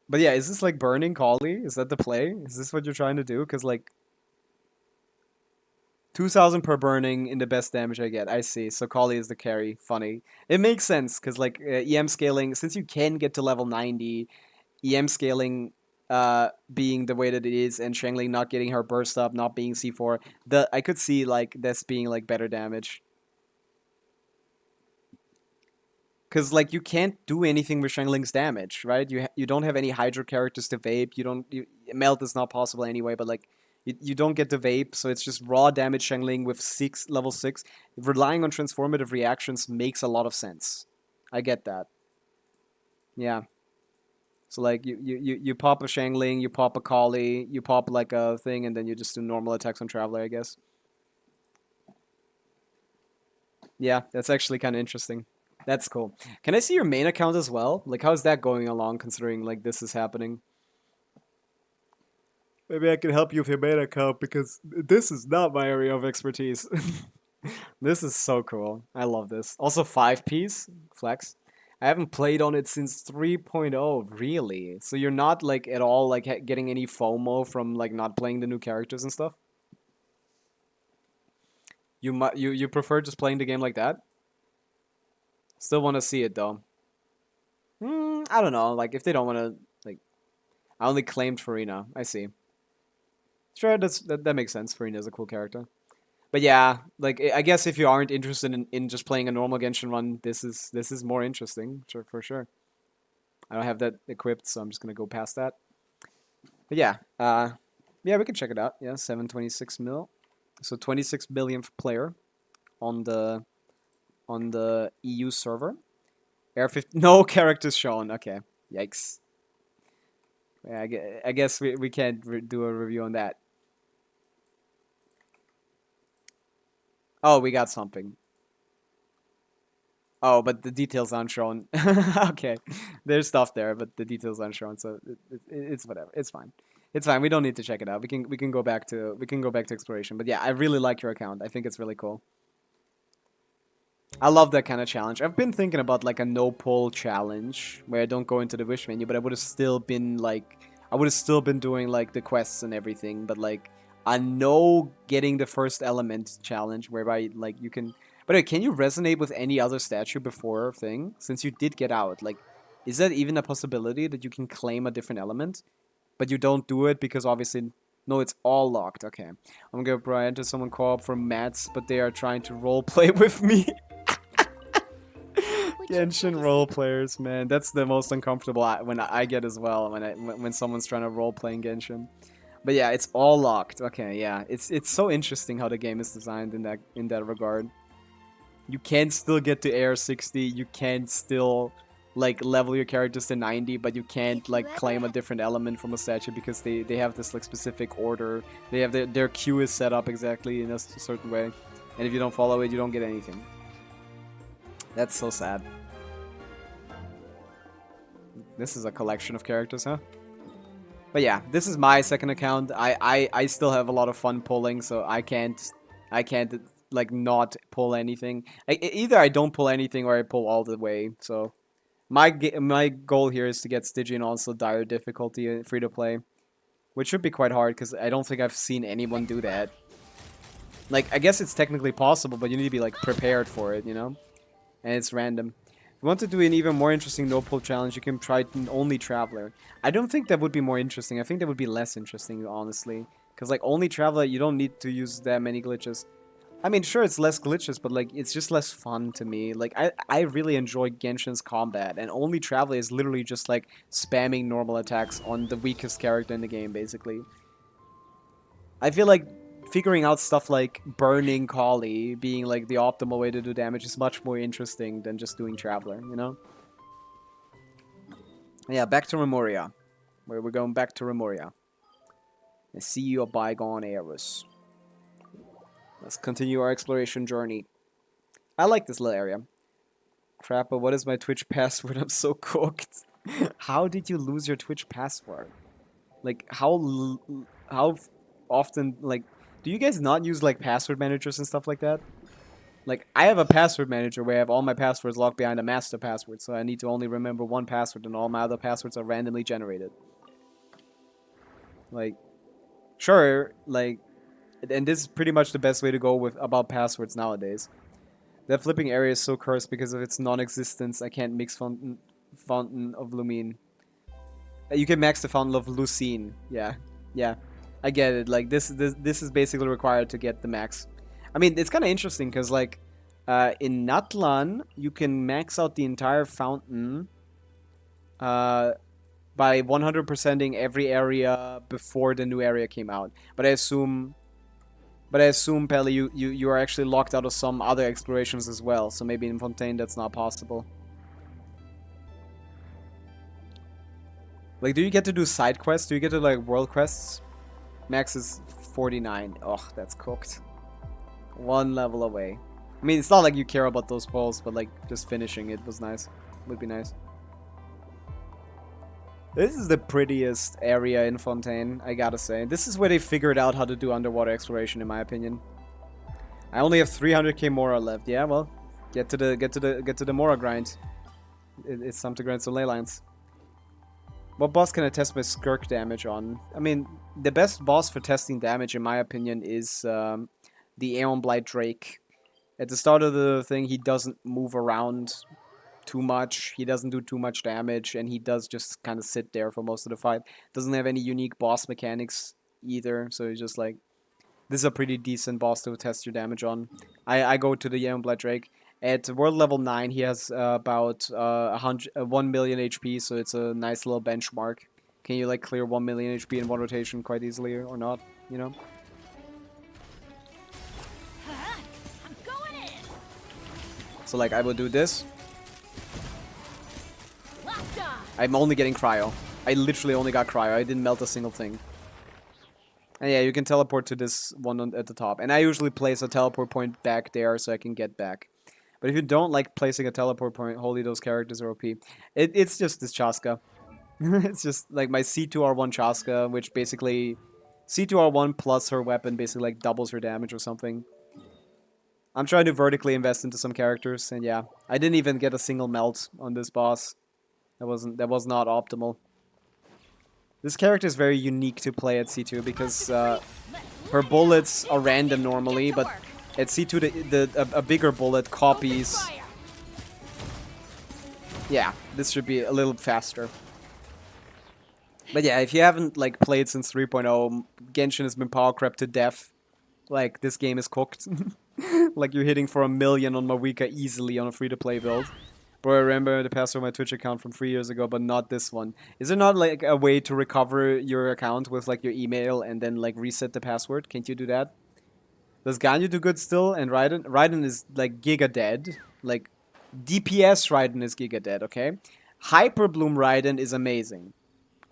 but yeah, is this like burning Collie? Is that the play? Is this what you're trying to do? Because like 2,000 per burning in the best damage I get. I see. So Collie is the carry. Funny. It makes sense because like EM scaling, since you can get to level 90, EM scaling being the way that it is, and Shangling not getting her burst up, not being C4, I could see like this being like better damage. Because like you can't do anything with Shangling's damage, right? You don't have any Hydro characters to vape. Melt is not possible anyway, but like you don't get the vape, so it's just raw damage Shangling with level 6. Relying on transformative reactions makes a lot of sense. I get that. Yeah. So like you pop a Shangling, you pop a Collie, you pop like a thing, and then you just do normal attacks on Traveler, I guess. Yeah, that's actually kind of interesting. That's cool. Can I see your main account as well? Like, how's that going along, considering like this is happening? Maybe I can help you with your main account because this is not my area of expertise. This is so cool. I love this. Also 5-piece flex. I haven't played on it since 3.0, really. So you're not like at all like getting any FOMO from like not playing the new characters and stuff? You prefer just playing the game like that? Still want to see it though. I don't know. Like if they don't want to, like, I only claimed Farina. I see. Sure, that makes sense. Farina's a cool character. But yeah, like I guess if you aren't interested in just playing a normal Genshin run, this is more interesting, for sure. I don't have that equipped, so I'm just gonna go past that. But yeah, yeah, we can check it out. Yeah, 726 mil, so 26 millionth player on the EU server. Air 50, no characters shown. Okay, yikes. Yeah, I guess we can't do a review on that. Oh, we got something. Oh, but the details aren't shown. Okay, there's stuff there, but the details aren't shown, so it's whatever. It's fine. It's fine. We don't need to check it out. We can go back to exploration. But yeah, I really like your account. I think it's really cool. I love that kind of challenge. I've been thinking about like a no pull challenge where I don't go into the wish menu, but I would have still been like, I would have still been doing like the quests and everything. But like a no getting the first element challenge whereby like you can. By the way, can you resonate with any other statue before thing? Since you did get out, like, is that even a possibility that you can claim a different element, but you don't do it because obviously, no, it's all locked. Okay, I'm gonna try enter someone co-op from Mats, but they are trying to roleplay with me. Genshin role players, man, that's the most uncomfortable when I get as well when someone's trying to role play in Genshin. But yeah, it's all locked. Okay, yeah, it's so interesting how the game is designed in that regard. You can still get to AR 60, you can still like level your characters to 90, but you can't like claim a different element from a statue because they have this like specific order. They have their queue is set up exactly in a certain way, and if you don't follow it, you don't get anything. That's so sad. This is a collection of characters, huh? But yeah, this is my second account. I still have a lot of fun pulling, so I can't like not pull anything. Either I don't pull anything or I pull all the way. So my goal here is to get Stygian also dire difficulty free to play, which should be quite hard because I don't think I've seen anyone do that. Like I guess it's technically possible, but you need to be like prepared for it, you know? And it's random. If you want to do an even more interesting no pull challenge, you can try only Traveler. I don't think that would be more interesting. I think that would be less interesting, honestly. Because like only Traveler, you don't need to use that many glitches. I mean, sure, it's less glitches, but like it's just less fun to me. Like I really enjoy Genshin's combat, and only Traveler is literally just like spamming normal attacks on the weakest character in the game, basically. I feel like figuring out stuff like burning Kali being like the optimal way to do damage is much more interesting than just doing Traveler, you know? Yeah, back to Remoria. Where we're going back to Remoria. I see your bygone eras. Let's continue our exploration journey. I like this little area. Crapper, what is my Twitch password? I'm so cooked. How did you lose your Twitch password? Like, how often, like, do you guys not use, like, password managers and stuff like that? Like, I have a password manager where I have all my passwords locked behind a master password, so I need to only remember one password, and all my other passwords are randomly generated. Like, sure, like, and this is pretty much the best way to go about passwords nowadays. That flipping area is so cursed because of its non-existence. I can't mix Fountain of Lumine. You can max the Fountain of Lucine. Yeah, yeah. I get it. Like this is basically required to get the max. I mean, it's kind of interesting because like in Natlan you can max out the entire fountain by 100%ing every area before the new area came out. But I assume, Peli, you are actually locked out of some other explorations as well. So maybe in Fontaine that's not possible. Like, do you get to do side quests? Do you get to like world quests? Max is 49. Oh, that's cooked. One level away. I mean, it's not like you care about those polls, but like just finishing it was nice. Would be nice. This is the prettiest area in Fontaine, I gotta say. This is where they figured out how to do underwater exploration, in my opinion. I only have 300k Mora left. Yeah, well, get to the Mora grind. It's time to grind some ley lines. What boss can I test my Skirk damage on? I mean, the best boss for testing damage, in my opinion, is the Aeon Blight Drake. At the start of the thing, he doesn't move around too much. He doesn't do too much damage, and he does just kind of sit there for most of the fight. Doesn't have any unique boss mechanics either, so he's just like, this is a pretty decent boss to test your damage on. I go to the Aeon Blight Drake. At world level 9, he has about 1 million HP, so it's a nice little benchmark. Can you like clear 1 million HP in one rotation quite easily or not, you know? I'm going in. So like I will do this. Locked on. I'm only getting cryo. I literally only got cryo. I didn't melt a single thing. And yeah, you can teleport to this one at the top. And I usually place a teleport point back there so I can get back. But if you don't like placing a teleport point, holy, those characters are OP. It's just this Chaska. It's just like my C2R1 Chaska, which basically... C2R1 plus her weapon basically like doubles her damage or something. I'm trying to vertically invest into some characters, and yeah. I didn't even get a single melt on this boss. That was not optimal. This character is very unique to play at C2 because her bullets are random normally, but at C2 a bigger bullet copies. Yeah, this should be a little faster. But yeah, if you haven't like played since 3.0, Genshin has been power crept to death. Like, this game is cooked. Like, you're hitting for 1 million on Mavika easily on a free-to-play build. Bro, I remember the password of my Twitch account from 3 years ago, but not this one. Is there not, like, a way to recover your account with, like, your email and then, like, reset the password? Can't you do that? Does Ganyu do good still? And Raiden? Raiden is, like, giga dead. Like, DPS Raiden is giga dead, okay? Hyperbloom Raiden is amazing.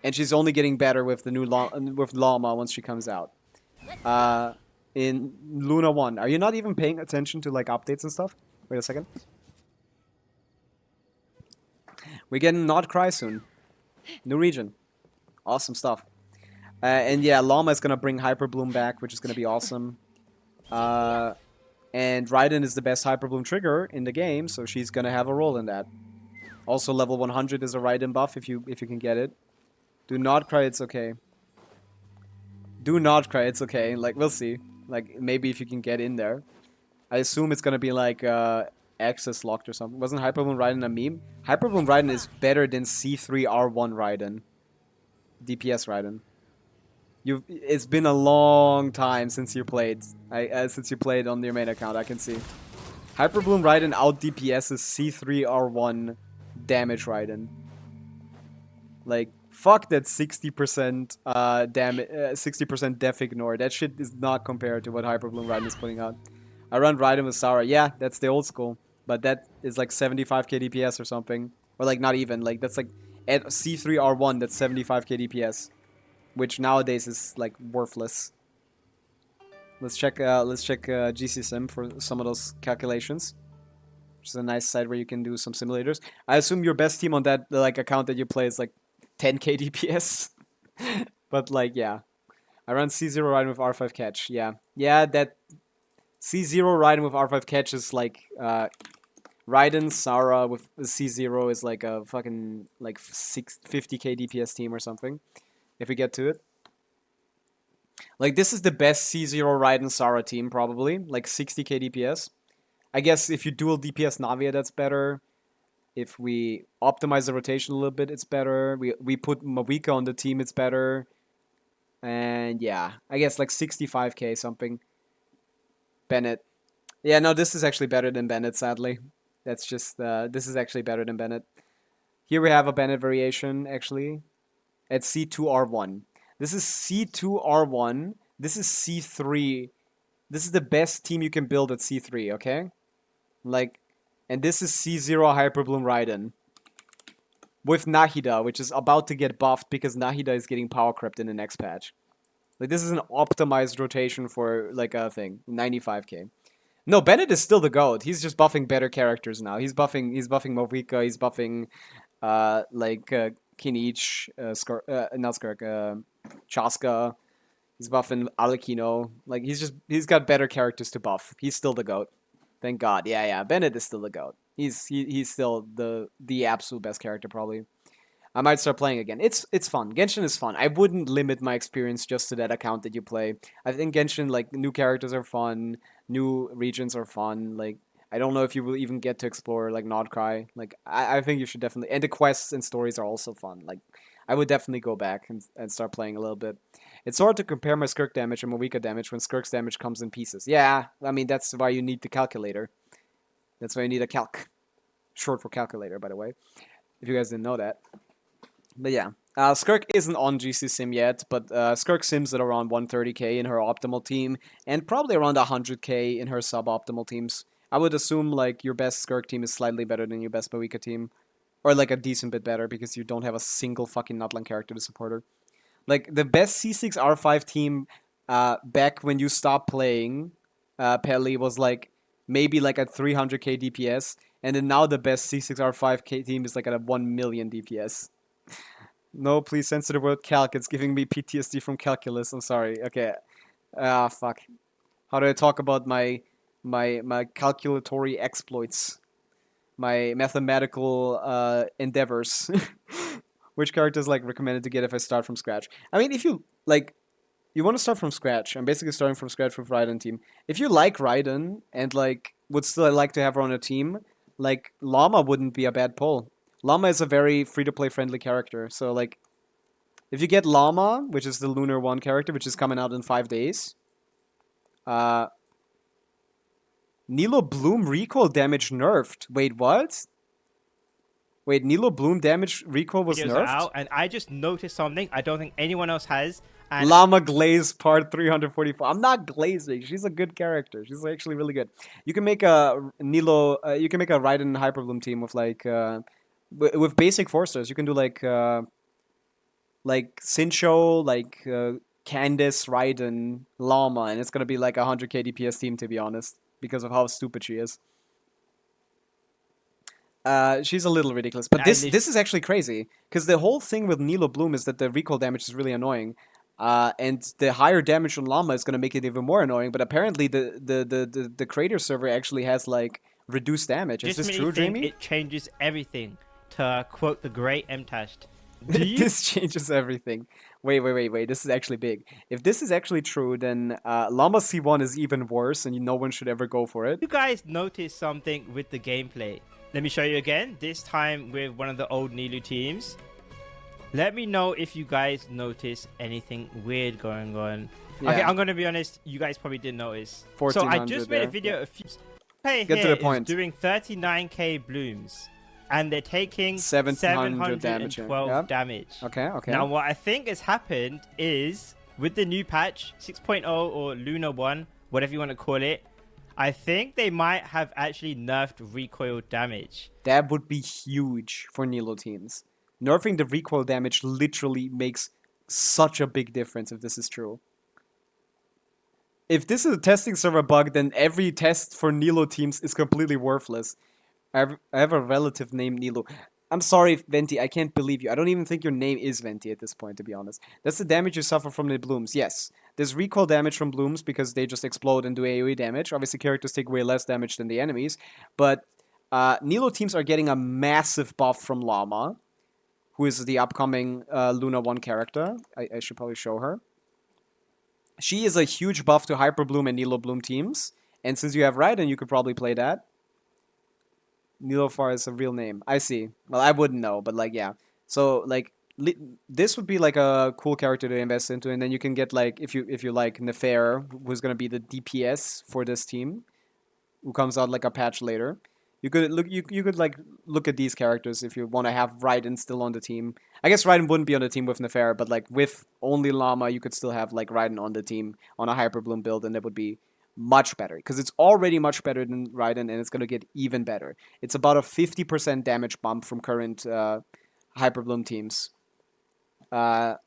And she's only getting better with the new Lauma once she comes out. In Luna 1. Are you not even paying attention to, like, updates and stuff? Wait a second. We're getting Not Cry soon. New region. Awesome stuff. And yeah, Lauma is gonna bring Hyperbloom back, which is gonna be awesome. And Raiden is the best Hyperbloom trigger in the game, so she's gonna have a role in that. Also, level 100 is a Raiden buff if you can get it. Do not cry, it's okay. Do not cry, it's okay. Like, we'll see. Like, maybe if you can get in there. I assume it's gonna be like access locked or something. Wasn't Hyperbloom Raiden a meme? Hyperbloom Raiden is better than C3R1 Raiden. DPS Raiden. It's been a long time since you played. Since you played on your main account, I can see. Hyperbloom Raiden out DPS is C3R1 damage Raiden. Like, fuck that 60% damage, 60% def ignore. That shit is not compared to what Hyperbloom Raiden is putting out. I run Raiden with Sarah. Yeah, that's the old school. But that is like 75k DPS or something. Or like not even. Like that's like at C3R1 that's 75k DPS. Which nowadays is like worthless. Let's check GC Sim for some of those calculations. Which is a nice site where you can do some simulators. I assume your best team on that like account that you play is like 10k DPS. But like, yeah. I run C0 Raiden with R5 catch. Yeah. Yeah, that C0 Raiden with R5 catch is like Raiden Sarah with C0 is like a fucking like 50k DPS team or something. If we get to it. Like, this is the best C0 Raiden Sarah team, probably. Like, 60k DPS. I guess if you dual DPS Navia, that's better. If we optimize the rotation a little bit, it's better. We put Mavika on the team, it's better. And yeah, I guess like 65k something. Bennett. Yeah, no, this is actually better than Bennett, sadly. That's just, this is actually better than Bennett. Here we have a Bennett variation, actually. At C2R1. This is C2R1. This is C3. This is the best team you can build at C3, okay? Like, and this is C0 Hyperbloom Raiden. With Nahida, which is about to get buffed because Nahida is getting power crept in the next patch. Like, this is an optimized rotation for, like, a thing. 95k. No, Bennett is still the GOAT. He's just buffing better characters now. He's buffing Movika, he's buffing, Kinich, not Skirk, Chaska. He's buffing Arlecchino. Like, he's got better characters to buff. He's still the GOAT. Thank God. Yeah, Bennett is still the GOAT. He's still the absolute best character, probably. I might start playing again. It's fun. Genshin is fun. I wouldn't limit my experience just to that account that you play. I think Genshin, like, new characters are fun. New regions are fun. Like, I don't know if you will even get to explore, like, Nordcry. Like, I think you should definitely... And the quests and stories are also fun. Like, I would definitely go back and start playing a little bit. It's hard to compare my Skirk damage and Mavika damage when Skirk's damage comes in pieces. Yeah, I mean, that's why you need the calculator. That's why you need a calc. Short for calculator, by the way. If you guys didn't know that. But yeah. Skirk isn't on GC Sim yet, but Skirk sims at around 130k in her optimal team, and probably around 100k in her suboptimal teams. I would assume, like, your best Skirk team is slightly better than your best Mavika team. Or like a decent bit better because you don't have a single fucking Nutland character to support her. Like the best C6R5 team back when you stopped playing Peli was like maybe like at 300k DPS, and then now the best C6R5 team is like at a 1 million DPS. No, please censor the word calc. It's giving me PTSD from calculus. I'm sorry. Okay. Ah, fuck. How do I talk about my calculatory exploits? My mathematical endeavors. Which character is like recommended to get if I start from scratch? I mean, if you like, you want to start from scratch. I'm basically starting from scratch with Raiden team. If you like Raiden and like would still like to have her on a team, like Llama wouldn't be a bad pull. Llama is a very free-to-play friendly character. So like, if you get Llama, which is the Lunar 1 character, which is coming out in 5 days, Nilo Bloom recoil damage nerfed. Wait, what? Wait, Nilo Bloom damage recoil was Videos nerfed? are out, and I just noticed something I don't think anyone else has. And Llama Glaze part 344. I'm not glazing. She's a good character. She's actually really good. You can make a Nilo. You can make a Raiden Hyperbloom team with like with basic 4-stars. You can do like Sincho, like Candace, Raiden, Llama, and it's gonna be like a 100k DPS team, to be honest, because of how stupid she is. She's a little ridiculous, but this is actually crazy because the whole thing with Nilo Bloom is that the recoil damage is really annoying, and the higher damage on Llama is gonna make it even more annoying. But apparently, the creator server actually has like reduced damage. Is this true, Jamie? It changes everything. To quote the great Mtashed. This changes everything. Wait. This is actually big. If this is actually true, then Lauma C1 is even worse, and no one should ever go for it. You guys notice something with the gameplay? Let me show you again, this time with one of the old Nilu teams. Let me know if you guys notice anything weird going on. Yeah. Okay, I'm going to be honest, you guys probably didn't notice. So I just made a video a few... Get to the point. Is doing 39k blooms. And they're taking 712 damage. Okay. Now, what I think has happened is, with the new patch, 6.0 or Luna 1, whatever you want to call it, I think they might have actually nerfed recoil damage. That would be huge for Nilo teams. Nerfing the recoil damage literally makes such a big difference if this is true. If this is a testing server bug, then every test for Nilo teams is completely worthless. I have a relative named Nilo. I'm sorry, Venti, I can't believe you. I don't even think your name is Venti at this point, to be honest. That's the damage you suffer from the blooms. Yes, there's recoil damage from blooms because they just explode and do AoE damage. Obviously, characters take way less damage than the enemies. But Nilo teams are getting a massive buff from Llama, who is the upcoming Luna 1 character. I should probably show her. She is a huge buff to Hyper Bloom and Nilo Bloom teams. And since you have Raiden, you could probably play that. Nilofar is a real name. I see. Well, I wouldn't know, but like, yeah. So, like, this would be like a cool character to invest into, and then you can get like, if you like Nefair, who's gonna be the DPS for this team, who comes out like a patch later. You could look. You could like look at these characters if you want to have Raiden still on the team. I guess Raiden wouldn't be on the team with Nefair, but like with only Llama, you could still have like Raiden on the team on a Hyper Bloom build, and that would be much better, because it's already much better than Raiden, and it's going to get even better. It's about a 50% damage bump from current Hyperbloom teams when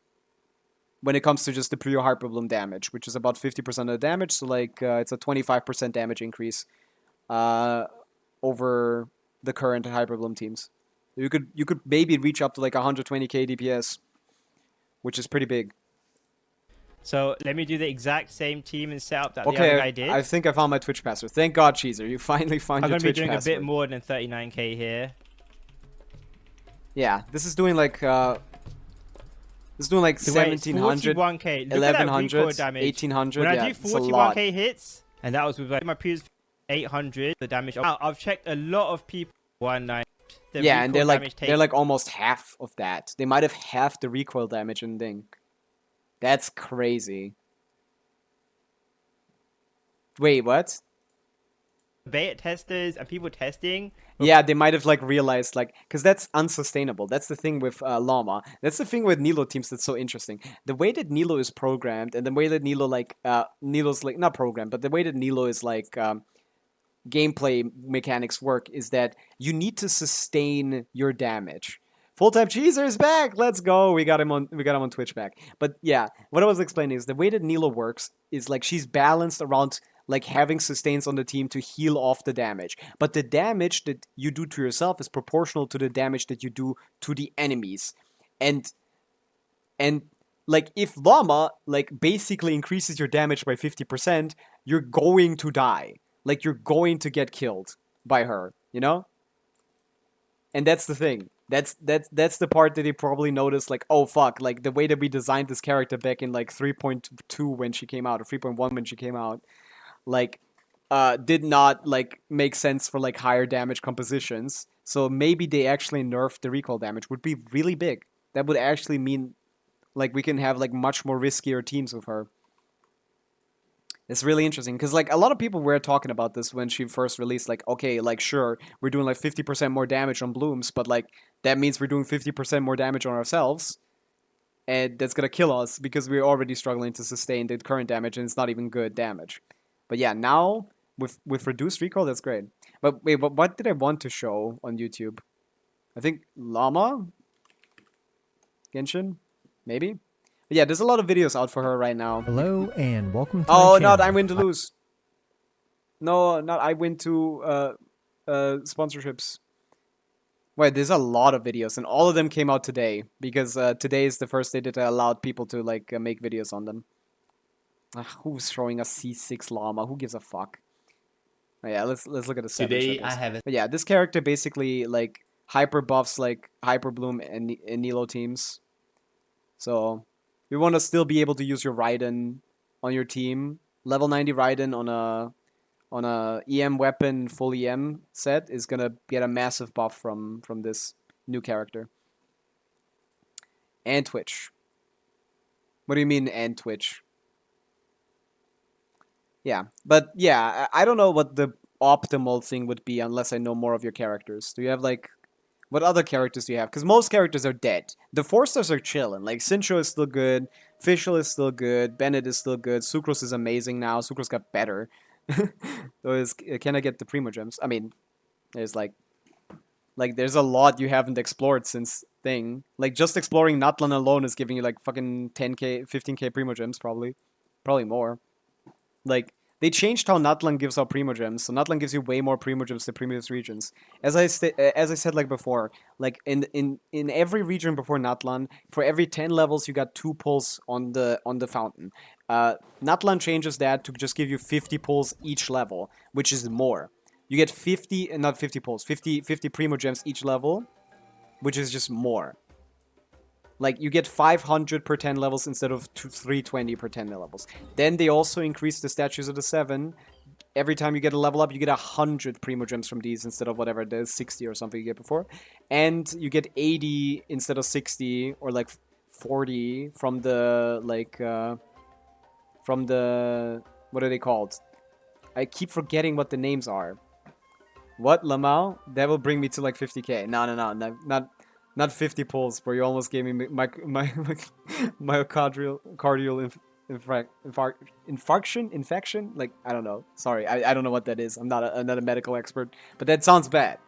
it comes to just the pure Hyperbloom damage, which is about 50% of the damage, so like it's a 25% damage increase over the current Hyperbloom teams. You could maybe reach up to like 120k DPS, which is pretty big. So let me do the exact same team and setup that the other guy did. I think I found my Twitch password. Thank God, Cheezer. You finally found your Twitch password. I'm going to be doing a bit more than 39k here. Yeah, this is doing like 1700, 1100, 1800. When yeah, I do 41k hits, and that was with like my previous 800, the damage. I've checked a lot of people 19. Yeah, and they're like almost half of that. They might have half the recoil damage and thing. That's crazy. Wait, what? Beta testers and people testing. Yeah, they might have like realized like, because that's unsustainable. That's the thing with Llama. That's the thing with Nilo teams that's so interesting. The way that Nilo is programmed, and the way that Nilo like Nilo's like not programmed, but the way that Nilo is like gameplay mechanics work is that you need to sustain your damage. Full-time Cheeser is back. Let's go. We got him on Twitch back. But yeah, what I was explaining is the way that Nilo works is like she's balanced around like having sustains on the team to heal off the damage. But the damage that you do to yourself is proportional to the damage that you do to the enemies. And like if Lauma like basically increases your damage by 50%, you're going to die. Like you're going to get killed by her, you know? And that's the thing. That's the part that they probably noticed, like, oh fuck, like the way that we designed this character back in like 3.2 when she came out, or 3.1 when she came out, like, did not like make sense for like higher damage compositions. So maybe they actually nerfed the recoil damage. Would be really big. That would actually mean like we can have like much more riskier teams with her. It's really interesting because like a lot of people were talking about this when she first released, like, okay, like sure, we're doing like 50% more damage on blooms, but like that means we're doing 50% more damage on ourselves, and that's gonna kill us because we're already struggling to sustain the current damage, and it's not even good damage. But yeah, now with reduced recoil, that's great. But wait, what did I want to show on YouTube? I think Lauma Genshin, maybe. But yeah, there's a lot of videos out for her right now. Hello and welcome to Oh, my not channel. I win to lose. No, not I win to sponsorships. Wait, there's a lot of videos, and all of them came out today because today is the first day that I allowed people to like make videos on them. Who's showing us C6 Llama? Who gives a fuck? Oh, yeah, let's look at the 7 Today shadows. I have it. But yeah, this character basically like hyper buffs like Hyper Bloom and Nilo teams. So you want to still be able to use your Raiden on your team. Level 90 Raiden on a EM weapon full EM set is gonna get a massive buff from this new character. And Twitch. What do you mean and Twitch? Yeah, but yeah, I don't know what the optimal thing would be unless I know more of your characters. Do you have like, what other characters do you have? Because most characters are dead. The 4-stars are chilling. Like Sincho is still good, Fischl is still good, Bennett is still good, Sucrose is amazing now. Sucrose got better. So can I get the Primo Gems? I mean, there's like there's a lot you haven't explored since thing. Like just exploring Natlan alone is giving you like fucking 10k, 15k Primo Gems probably more. Like, they changed how Natlan gives out Primo Gems, so Natlan gives you way more Primo Gems than previous regions. As I said like before, like in every region before Natlan, for every 10 levels you got 2 pulls on the fountain. Natlan changes that to just give you 50 pulls each level, which is more. You get 50, not 50 pulls, 50 Primo Gems each level, which is just more. Like, you get 500 per 10 levels instead of 320 per 10 levels. Then they also increase the statues of the 7. Every time you get a level up, you get 100 Primo Gems from these instead of whatever the 60 or something you get before. And you get 80 instead of 60 or like 40 from the, like, from the, what are they called? I keep forgetting what the names are. What, Lamau? That will bring me to like 50k. No, not 50 pulls, bro. You almost gave me my myocardial infection. Like, I don't know. Sorry, I don't know what that is. I'm not a medical expert, but that sounds bad.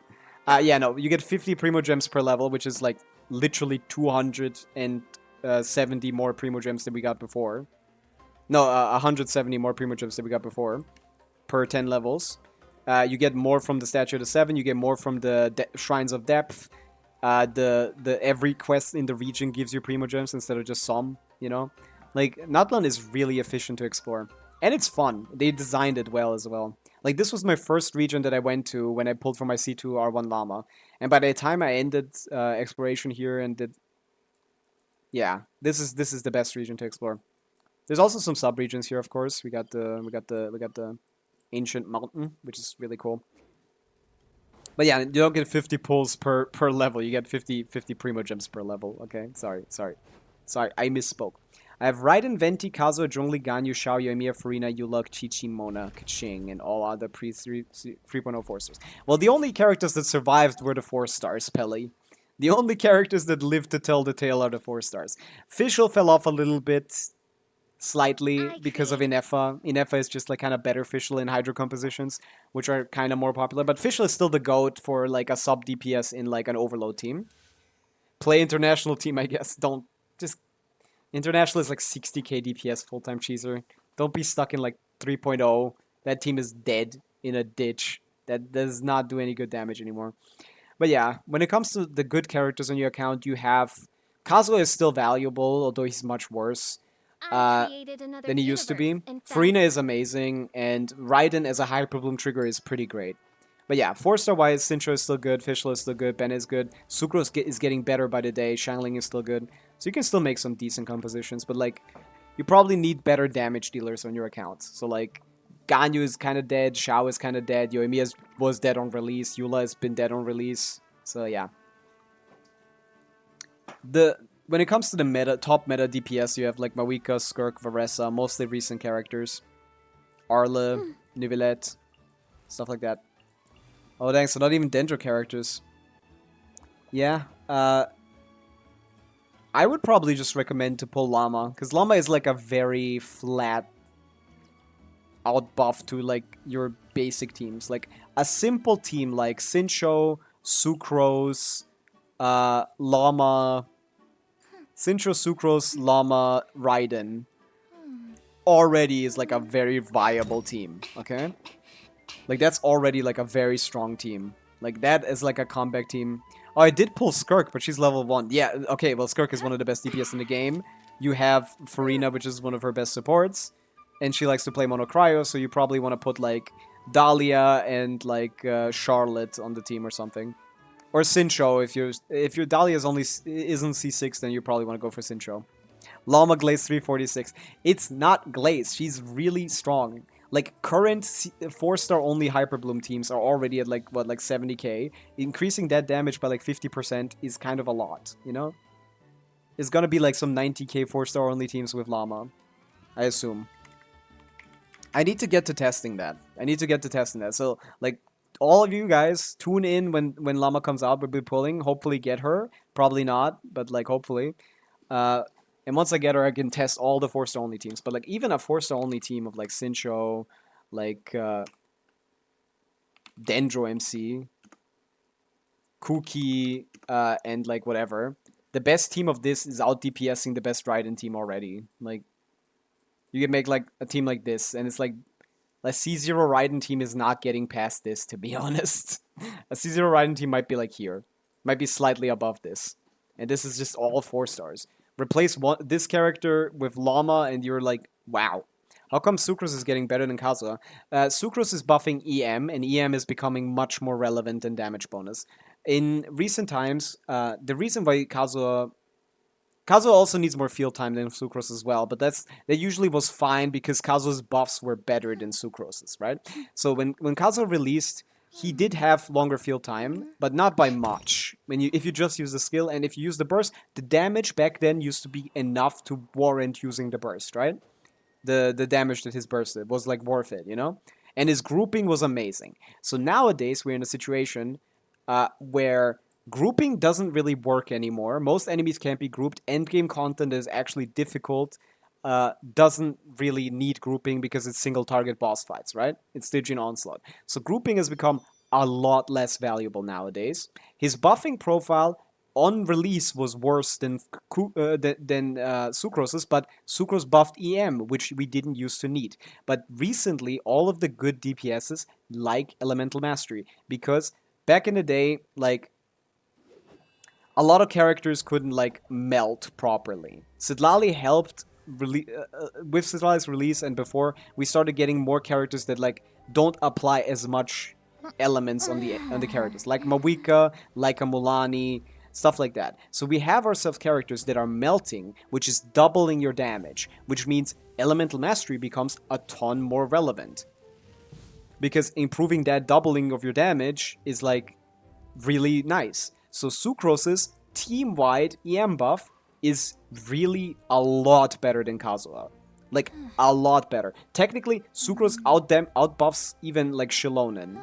Yeah, no, you get 50 Primo Gems per level, which is like literally 270 more Primo Gems than we got before. No, 170 more Primo Gems than we got before per 10 levels. You get more from the Statue of the 7. You get more from the Shrines of Depth. Every quest in the region gives you Primo Gems instead of just some, you know? Like, Natlan is really efficient to explore. And it's fun. They designed it well as well. Like, this was my first region that I went to when I pulled for my C1R1 Llama. And by the time I ended exploration here and did... Yeah, this is the best region to explore. There's also some sub-regions here, of course. We got the Ancient Mountain, which is really cool. But yeah, you don't get 50 pulls per level. You get 50 Primo Gems per level. Okay, sorry, I misspoke. I have Raiden, Venti, Kazuo, Zhongli, Ganyu, Xiao, Yoimiya, Furina, Yuluk, Chi-Chi, Mona, Kaching, and all other pre-3.0 4-stars. Well, the only characters that survived were the 4-stars, Pele. The only characters that lived to tell the tale are the 4-stars. Fischl fell off a little bit. slightly because of Inefa. Inefa is just like kind of better Fischl in Hydro compositions, which are kind of more popular. But Fischl is still the GOAT for like a sub DPS in like an overload team. Play international team, I guess. Don't just international is like 60k DPS full-time cheeser. Don't be stuck in like 3.0. That team is dead in a ditch. That does not do any good damage anymore. But yeah, when it comes to the good characters on your account, you have Kazuha is still valuable, although he's much worse than he used to be. Farina is amazing, and Raiden as a Hyperbloom trigger is pretty great. But yeah, 4-star wise, Sincho is still good, Fischl is still good, Ben is good, Sucrose is getting better by the day, Shangling is still good. So you can still make some decent compositions, but like, you probably need better damage dealers on your account. So like, Ganyu is kind of dead, Shao is kind of dead, Yoimiya was dead on release, Eula has been dead on release. So yeah. When it comes to the top meta DPS, you have like Mawika, Skirk, Varessa, mostly recent characters. Arle, Nivelette, stuff like that. Oh dang, so not even Dendro characters. Yeah, I would probably just recommend to pull Llama, because Llama is like a very flat out buff to like your basic teams. Like a simple team like Sincho, Sucrose, Llama, Sincho, Sucrose, Llama, Raiden already is like a very viable team, okay? Like that's already like a very strong team. Like that is like a comeback team. Oh, I did pull Skirk, but she's level 1. Yeah, okay, well Skirk is one of the best DPS in the game. You have Farina, which is one of her best supports. And she likes to play Mono Cryo, so you probably want to put like Dahlia and like Charlotte on the team or something. Or Sincho, if your Dahlia isn't C6, then you probably want to go for Sincho. Llama Glaze 346. It's not Glaze. She's really strong. Like current 4-star only Hyperbloom teams are already at like what, like 70k. Increasing that damage by like 50% is kind of a lot, you know? It's gonna be like some 90k 4-star only teams with Llama, I assume. I need to get to testing that. So like all of you guys tune in when Llama comes out. We'll be pulling. Hopefully get her. Probably not, but like hopefully. And once I get her, I can test all the 4-star only teams. But like even a 4-star only team of like Sincho, like Dendro MC, Kuki, and like whatever. The best team of this is out DPSing the best Raiden team already. Like you can make like a team like this, and it's like a C0 Raiden team is not getting past this, to be honest. A C0 Raiden team might be like here. Might be slightly above this. And this is just all 4-stars. Replace this character with Llama and you're like, wow. How come Sucrose is getting better than Kazuha? Sucrose is buffing EM, and EM is becoming much more relevant than damage bonus. In recent times, the reason why Kazuha also needs more field time than Sucrose as well, but that usually was fine because Kazuha's buffs were better than Sucrose's, right? So when Kazuha released, he did have longer field time, but not by much. If you just use the skill and if you use the burst, the damage back then used to be enough to warrant using the burst, right? The damage that his burst did was like worth it, you know? And his grouping was amazing. So nowadays we're in a situation where grouping doesn't really work anymore. Most enemies can't be grouped. Endgame content is actually difficult. Doesn't really need grouping because it's single target boss fights, right? It's Stygian Onslaught. So grouping has become a lot less valuable nowadays. His buffing profile on release was worse than Sucrose's, but Sucrose buffed EM, which we didn't used to need. But recently, all of the good DPSs like Elemental Mastery, because back in the day, like, a lot of characters couldn't like melt properly. Sidlali helped with Sidlali's release, and before we started getting more characters that like don't apply as much elements on the characters, like Mawika, like a Mulani, stuff like that. So we have ourselves characters that are melting, which is doubling your damage, which means Elemental Mastery becomes a ton more relevant. Because improving that doubling of your damage is like really nice. So Sucrose's team-wide EM buff is really a lot better than Kazuha. Like, a lot better. Technically, Sucrose outbuffs even, like, Shilonen.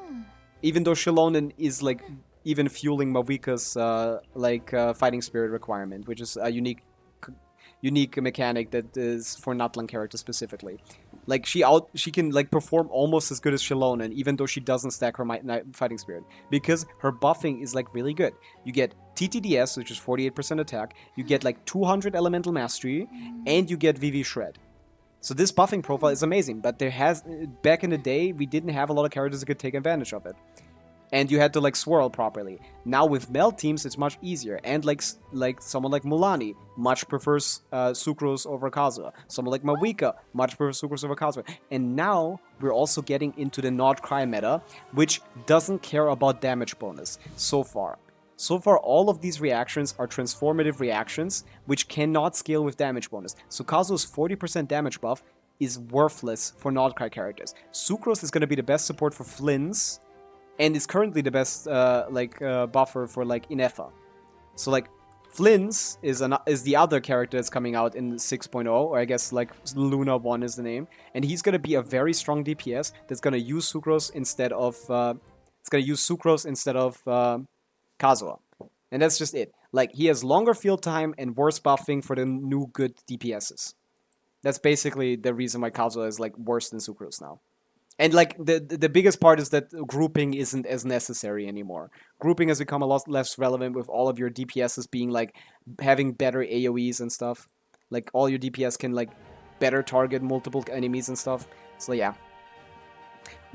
Even though Shilonen is, like, even fueling Mawika's, fighting spirit requirement, which is a unique unique mechanic that is for Natlan characters specifically. Like she can like perform almost as good as Shallonen, even though she doesn't stack her fighting spirit, because her buffing is like really good. You get TTDS, which is 48% attack. You get like 200 elemental mastery, and you get VV shred. So this buffing profile is amazing. But back in the day, we didn't have a lot of characters that could take advantage of it. And you had to like swirl properly. Now with meld teams, it's much easier. And like someone like Mulani much prefers Sucrose over Kazuha. Someone like Mawika much prefers Sucrose over Kazuha. And now we're also getting into the not cry meta, which doesn't care about damage bonus so far. So far, all of these reactions are transformative reactions, which cannot scale with damage bonus. So Kazuha's 40% damage buff is worthless for not cry characters. Sucrose is going to be the best support for Flins, and is currently the best buffer for like Inefa. So like Flins is the other character that's coming out in 6.0, or I guess like Luna 1 is the name, and he's gonna be a very strong DPS that's gonna use Sucrose instead of Kazuha, and that's just it. Like he has longer field time and worse buffing for the new good DPSs. That's basically the reason why Kazuha is like worse than Sucrose now. And like the biggest part is that grouping isn't as necessary anymore. Grouping has become a lot less relevant with all of your DPSs being like having better AoEs and stuff. Like all your DPS can like better target multiple enemies and stuff. So yeah.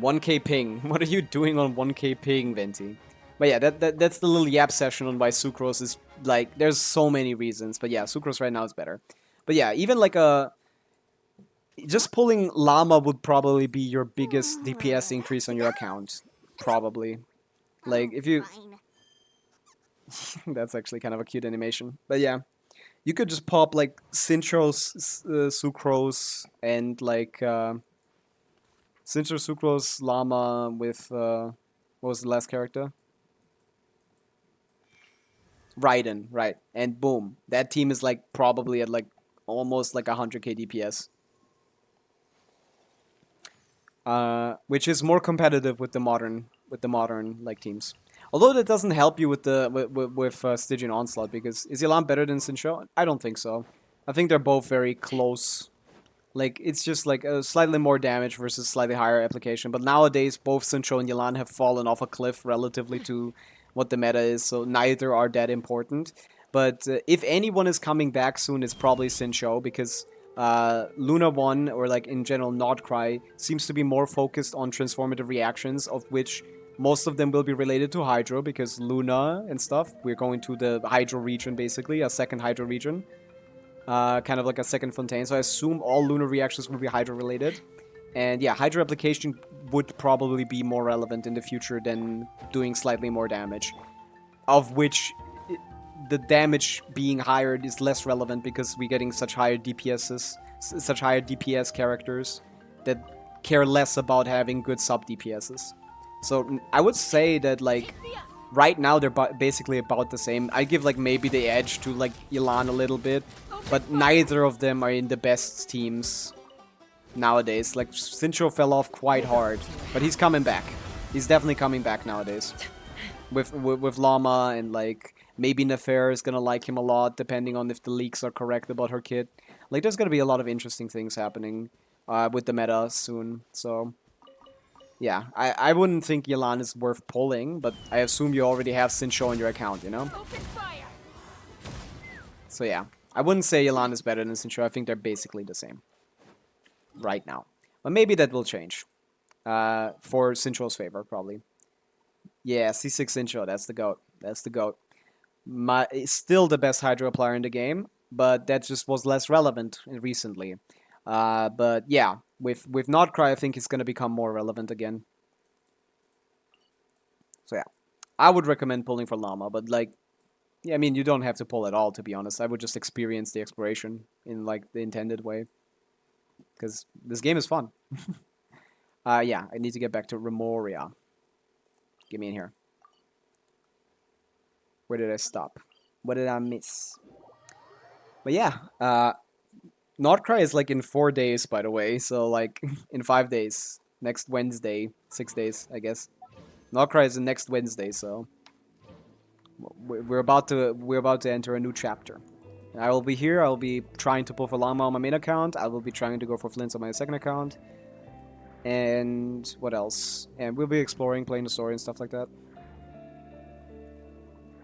1k ping. What are you doing on 1k ping, Venti? But yeah, that's the little yap session on why Sucrose is like, there's so many reasons. But yeah, Sucrose right now is better. But yeah, even like just pulling Llama would probably be your biggest DPS increase on your account. Probably. Like, if you... That's actually kind of a cute animation. But yeah. You could just pop, like, Sincho's, Sucrose, and, like, Sincho, Sucrose, Llama with, what was the last character? Raiden, right. And boom. That team is, like, probably at, like, almost, like, 100k DPS. Which is more competitive with the modern like teams. Although that doesn't help you with Stygian Onslaught, because is Yelan better than Sincho? I don't think so. I think they're both very close. Like it's just like a slightly more damage versus slightly higher application. But nowadays both Sincho and Yelan have fallen off a cliff relatively to what the meta is, so neither are that important. But if anyone is coming back soon, it's probably Sincho, because Luna 1, or like in general Not Cry, seems to be more focused on transformative reactions, of which most of them will be related to Hydro, because Luna and stuff, we're going to the Hydro region basically, a second Hydro region. Kind of like a second Fontaine, so I assume all Lunar reactions will be Hydro related. And yeah, Hydro application would probably be more relevant in the future than doing slightly more damage. Of which the damage being higher is less relevant because we're getting such higher DPSs, such higher DPS characters that care less about having good sub DPSs. So I would say that like right now they're basically about the same. I give like maybe the edge to like Yelan a little bit, but neither of them are in the best teams nowadays. Like Sincho fell off quite hard, but he's coming back. He's definitely coming back nowadays. With Llama, and like maybe Nefer is gonna like him a lot, depending on if the leaks are correct about her kit. Like there's gonna be a lot of interesting things happening with the meta soon. So yeah, I wouldn't think Yelan is worth pulling, but I assume you already have Sincho on your account, you know? So yeah, I wouldn't say Yelan is better than Sincho. I think they're basically the same right now. But maybe that will change for Sincho's favor, probably. Yeah, C6 Sincho, that's the GOAT. That's the GOAT. Still the best Hydro player in the game, but that just was less relevant recently. But yeah, with Notcry, I think it's going to become more relevant again. So yeah, I would recommend pulling for Llama, but like, yeah, I mean, you don't have to pull at all, to be honest. I would just experience the exploration in like the intended way, because this game is fun. Yeah, I need to get back to Remoria. Get me in here. Where did I stop? What did I miss? But yeah, Notcry is like in 4 days, by the way. So like in 5 days, next Wednesday, 6 days, I guess. Notcry is the next Wednesday, so we're about to enter a new chapter. I will be here. I will be trying to pull for Lauma on my main account. I will be trying to go for Flins on my second account. And what else? And we'll be exploring, playing the story and stuff like that.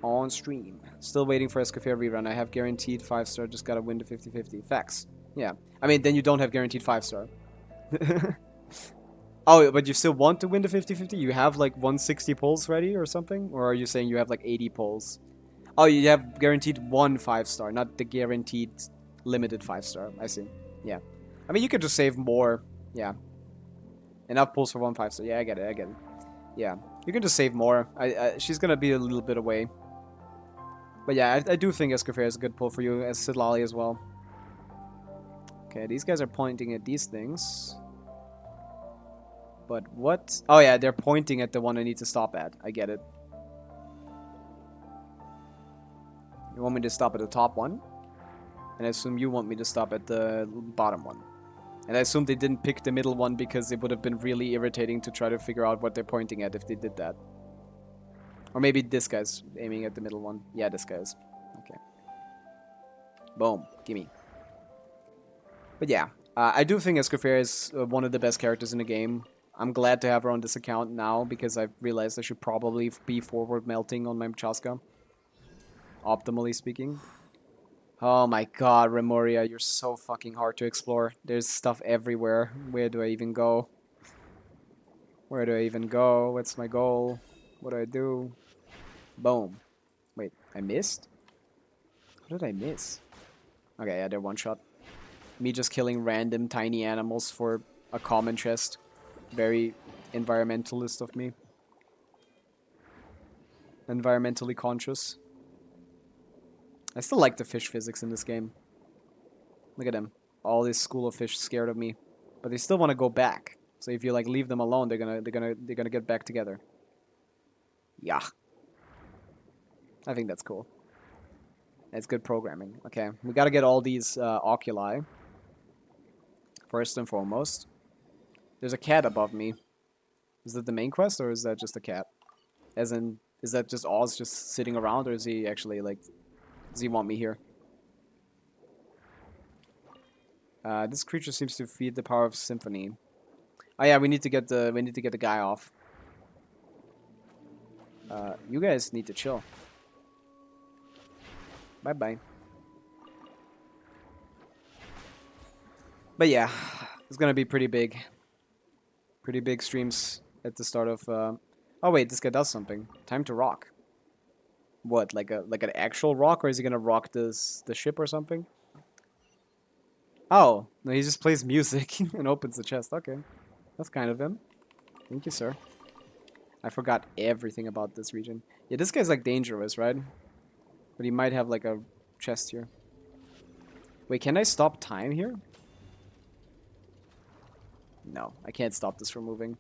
On stream. Still waiting for Escaffair rerun. I have guaranteed 5-star. Just gotta win the 50-50. Facts. Yeah. I mean, then you don't have guaranteed 5-star. Oh, but you still want to win the 50-50? You have like 160 pulls ready or something? Or are you saying you have like 80 pulls? Oh, you have guaranteed 1 5-star, not the guaranteed limited 5-star. I see. Yeah. I mean, you could just save more. Yeah. Enough pulls for 1 5-star. Yeah, I get it. I get it. Yeah. You can just save more. She's gonna be a little bit away. But yeah, I do think Escaffair is a good pull for you, as Sidlali as well. Okay, these guys are pointing at these things. But what? Oh yeah, they're pointing at the one I need to stop at. I get it. You want me to stop at the top one? And I assume you want me to stop at the bottom one. And I assume they didn't pick the middle one because it would have been really irritating to try to figure out what they're pointing at if they did that. Or maybe this guy's aiming at the middle one. Yeah, this guy's. Okay. Boom. Gimme. But yeah, I do think Escaffair is one of the best characters in the game. I'm glad to have her on this account now because I've realized I should probably be forward melting on my Chaska. Optimally speaking. Oh my god, Remoria, you're so fucking hard to explore. There's stuff everywhere. Where do I even go? Where do I even go? What's my goal? What do I do? Boom. Wait, I missed? What did I miss? Okay, yeah, they're one shot. Me just killing random tiny animals for a common chest. Very environmentalist of me. Environmentally conscious. I still like the fish physics in this game. Look at them. All this school of fish scared of me. But they still want to go back. So if you like leave them alone, they're gonna get back together. Yeah. I think that's cool. That's good programming. Okay, we gotta get all these oculi. First and foremost. There's a cat above me. Is that the main quest, or is that just a cat? As in, is that just Oz just sitting around, or is he actually, like... Does he want me here? This creature seems to feed the power of symphony. Oh yeah, we need to get the guy off. You guys need to chill. Bye-bye. But yeah, it's gonna be pretty big. Pretty big streams at the start of... Oh wait, this guy does something. Time to rock. What, like an actual rock, or is he gonna rock the ship or something? Oh, no, he just plays music and opens the chest. Okay, that's kind of him. Thank you, sir. I forgot everything about this region. Yeah, this guy's like dangerous, right? But he might have like a chest here. Wait, can I stop time here? No, I can't stop this from moving.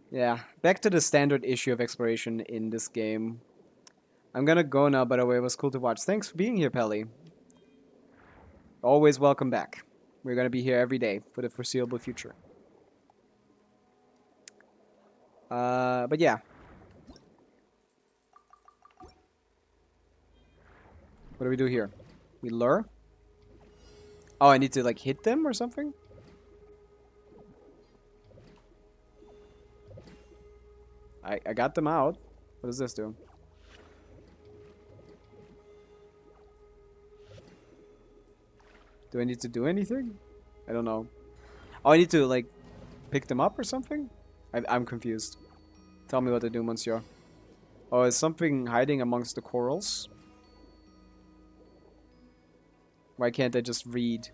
Yeah, back to the standard issue of exploration in this game. I'm gonna go now, by the way. It was cool to watch. Thanks for being here, Pelly. Always welcome back. We're gonna be here every day for the foreseeable future. But yeah. What do we do here? We lure? Oh, I need to like hit them or something? I got them out. What does this do? Do I need to do anything? I don't know. Oh, I need to like pick them up or something? I'm confused. Tell me what to do, monsieur. Oh, is something hiding amongst the corals? Why can't I just read?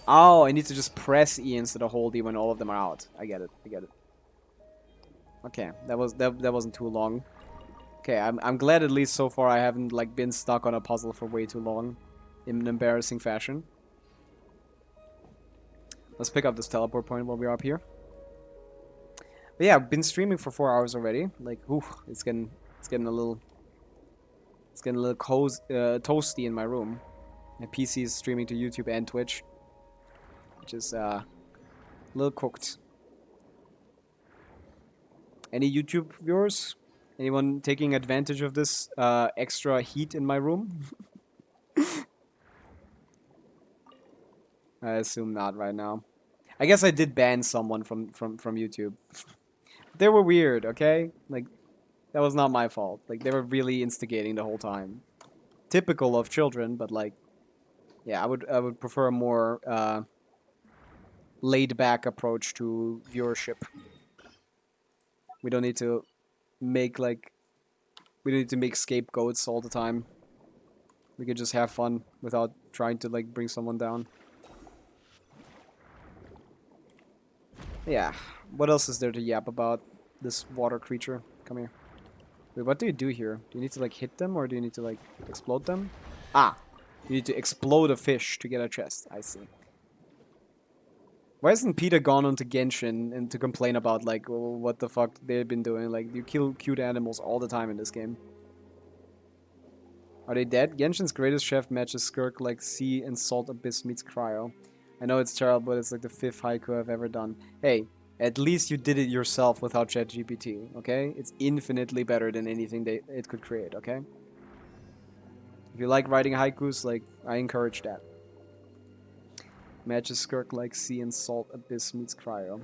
Oh, I need to just press E instead of hold E when all of them are out. I get it. I get it. Okay, that wasn't too long. Okay, I'm glad at least so far I haven't like been stuck on a puzzle for way too long in an embarrassing fashion. Let's pick up this teleport point while we're up here. But yeah, I've been streaming for 4 hours already. Like, ooh, it's getting a little toasty in my room. My PC is streaming to YouTube and Twitch, which is a little cooked. Any YouTube viewers? Anyone taking advantage of this extra heat in my room? I assume not right now. I guess I did ban someone from YouTube. They were weird, okay? Like, that was not my fault. Like, they were really instigating the whole time. Typical of children, but like, yeah, I would prefer a more laid back approach to viewership. We don't need to make like we don't need to make scapegoats all the time. We could just have fun without trying to like bring someone down. Yeah. What else is there to yap about this water creature? Come here. Wait, what do you do here? Do you need to like hit them or do you need to like explode them? Ah! You need to explode a fish to get a chest. I see. Why hasn't Peter gone on to Genshin and to complain about like what the fuck they've been doing? Like, you kill cute animals all the time in this game. Are they dead? Genshin's greatest chef matches Skirk like sea and salt abyss meets cryo. I know it's terrible, but it's like the 5th haiku I've ever done. Hey, at least you did it yourself without ChatGPT, okay? It's infinitely better than anything it could create, okay? If you like writing haikus, like, I encourage that. Matches Skirk like sea and salt abyss meets cryo.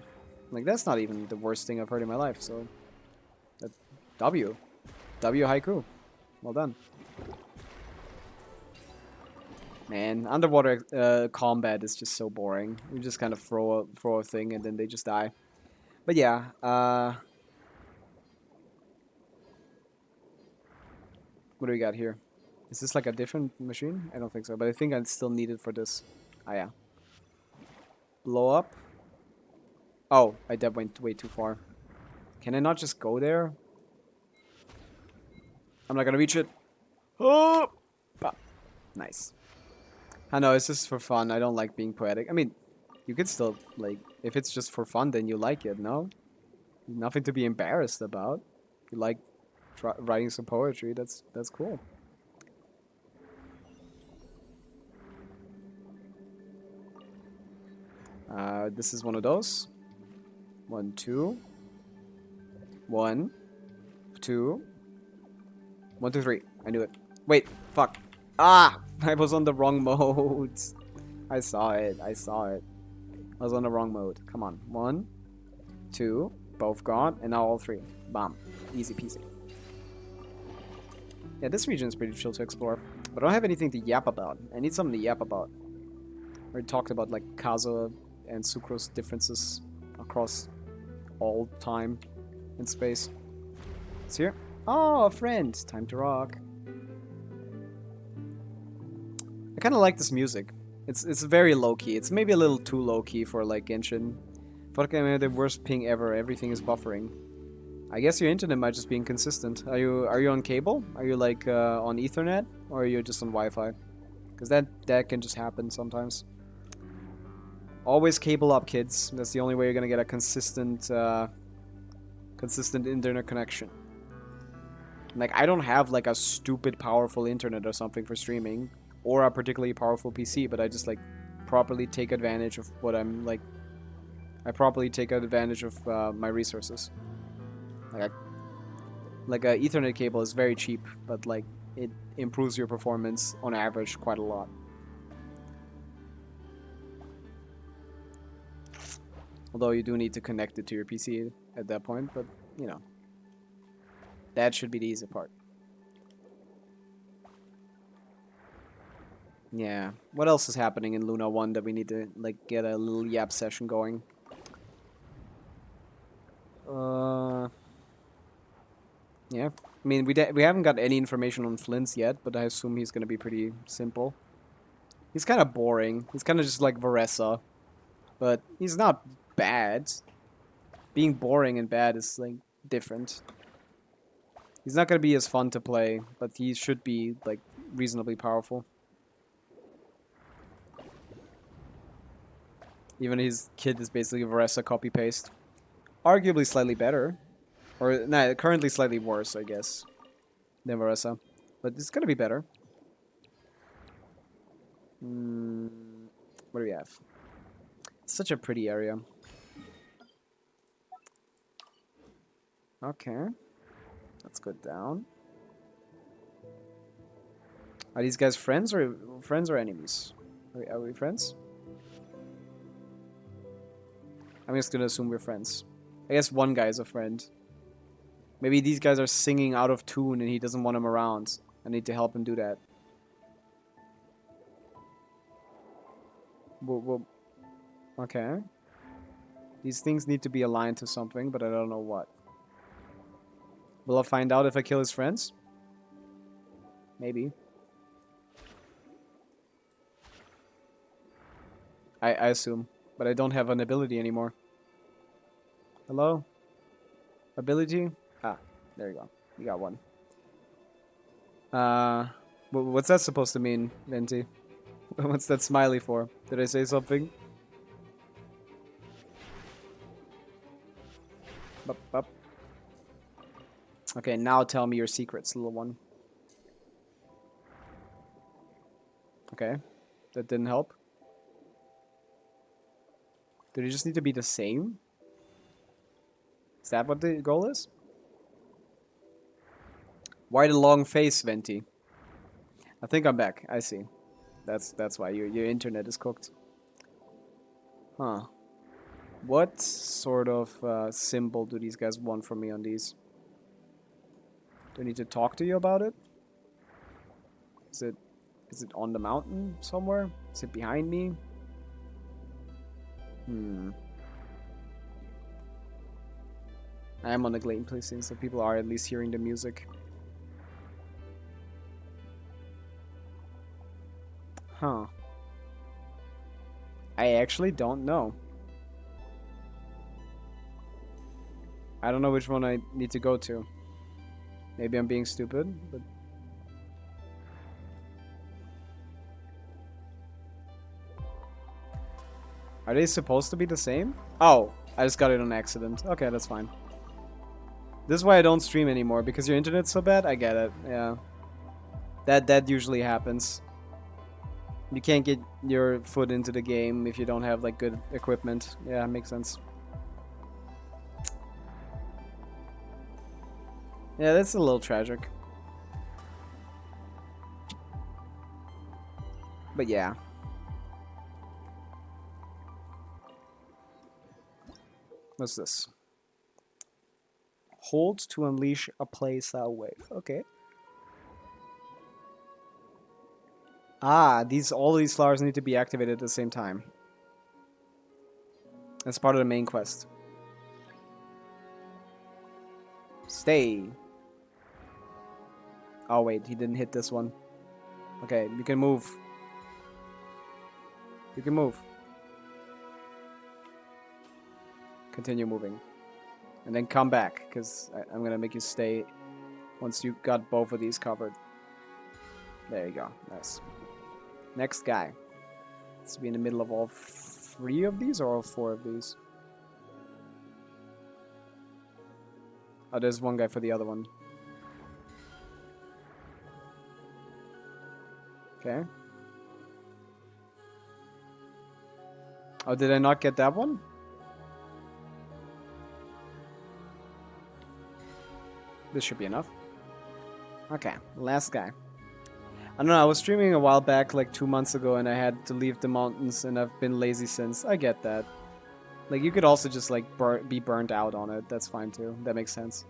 Like, that's not even the worst thing I've heard in my life, so... W. W haiku. Well done. Man, underwater combat is just so boring. You just kind of throw a thing and then they just die. But yeah, what do we got here? Is this like a different machine? I don't think so, but I think I still need it for this. Ah, yeah. Blow up. Oh, I went way too far. Can I not just go there? I'm not gonna reach it. Oh! Ah, nice. I know, it's just for fun. I don't like being poetic. I mean, you could still, like, if it's just for fun, then you like it, no? Nothing to be embarrassed about. If you like writing some poetry, that's cool. This is one of those. 1, 2. 1, 2. 1, 2, 3. I knew it. Wait, fuck. Ah! I was on the wrong mode. I saw it. I was on the wrong mode. Come on. 1, 2. Both gone. And now all 3. Bam. Easy peasy. Yeah, this region is pretty chill to explore. But I don't have anything to yap about. I need something to yap about. We already talked about like Kazuha and Sucro's differences across all time and space. It's here. Oh, a friend. Time to rock. I kind of like this music. It's very low-key. It's maybe a little too low-key for like Genshin. Fuck, I mean, the worst ping ever. Everything is buffering. I guess your internet might just be inconsistent. Are you on cable? Are you like on Ethernet? Or are you just on Wi-Fi? Because that can just happen sometimes. Always cable up, kids. That's the only way you're gonna get a consistent internet connection. Like, I don't have like a stupid powerful internet or something for streaming, or a particularly powerful PC, but I just like properly take advantage of what I'm like. I properly take advantage of my resources. Like a Ethernet cable is very cheap, but like it improves your performance on average quite a lot. Although you do need to connect it to your PC at that point, but you know, that should be the easy part. Yeah. What else is happening in Luna 1 that we need to like get a little yap session going? Yeah. I mean, we haven't got any information on Flins yet, but I assume he's gonna be pretty simple. He's kind of boring. He's kind of just like Varessa, but he's not bad. Being boring and bad is like different. He's not gonna be as fun to play, but he should be like reasonably powerful. Even his kid is basically Varessa copy-paste. Arguably slightly better. Or, nah, currently slightly worse, I guess, than Varessa. But it's gonna be better. What do we have? It's such a pretty area. Okay. Let's go down. Are these guys friends or enemies? Are we friends? I'm just gonna assume we're friends. I guess one guy's a friend. Maybe these guys are singing out of tune and he doesn't want him around. I need to help him do that. Okay. These things need to be aligned to something, but I don't know what. Will I find out if I kill his friends? Maybe. I assume. But I don't have an ability anymore. Hello? Ability? Ah, there you go. You got one. What's that supposed to mean, Venti? What's that smiley for? Did I say something? Bup, bup. Okay, now tell me your secrets, little one. Okay, that didn't help. Do they just need to be the same? Is that what the goal is? Why the long face, Venti? I think I'm back. I see. That's why your internet is cooked. Huh. What sort of symbol do these guys want from me on these? Do I need to talk to you about it? Is it on the mountain somewhere? Is it behind me? I am on the gameplay scene, so people are at least hearing the music. Huh. I actually don't know. I don't know which one I need to go to. Maybe I'm being stupid, but... Are they supposed to be the same? Oh, I just got it on accident. Okay, that's fine. This is why I don't stream anymore, because your internet's so bad? I get it, yeah. That usually happens. You can't get your foot into the game if you don't have, like, good equipment. Yeah, makes sense. Yeah, that's a little tragic. But yeah. What's this? Hold to unleash a playstyle wave. Okay. Ah, all these flowers need to be activated at the same time. That's part of the main quest. Stay. Oh wait, he didn't hit this one. Okay, you can move. You can move. Continue moving. And then come back, because I'm gonna make you stay once you got both of these covered. There you go. Nice. Next guy. Let's be in the middle of all 3 of these or all 4 of these? Oh, there's one guy for the other one. Okay. Oh, did I not get that one? This should be enough. Okay, last guy. I don't know, I was streaming a while back, like 2 months ago, and I had to leave the mountains, and I've been lazy since. I get that. Like, you could also just, like, be burnt out on it. That's fine, too. That makes sense.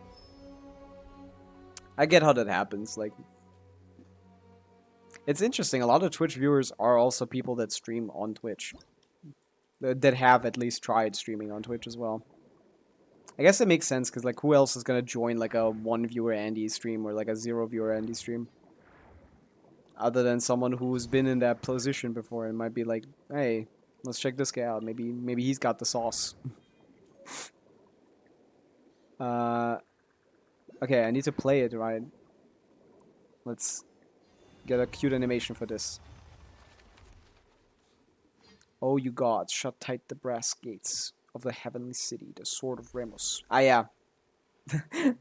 I get how that happens, like... It's interesting, a lot of Twitch viewers are also people that stream on Twitch. That have at least tried streaming on Twitch as well. I guess it makes sense, because, like, who else is gonna join, like, a 1-viewer Andy stream or, like, a 0-viewer Andy stream? Other than someone who's been in that position before and might be like, hey, let's check this guy out. Maybe he's got the sauce. Okay, I need to play it, right? Let's get a cute animation for this. Oh, you gods, shut tight the brass gates of the heavenly city, the sword of Ramos. Ah, yeah.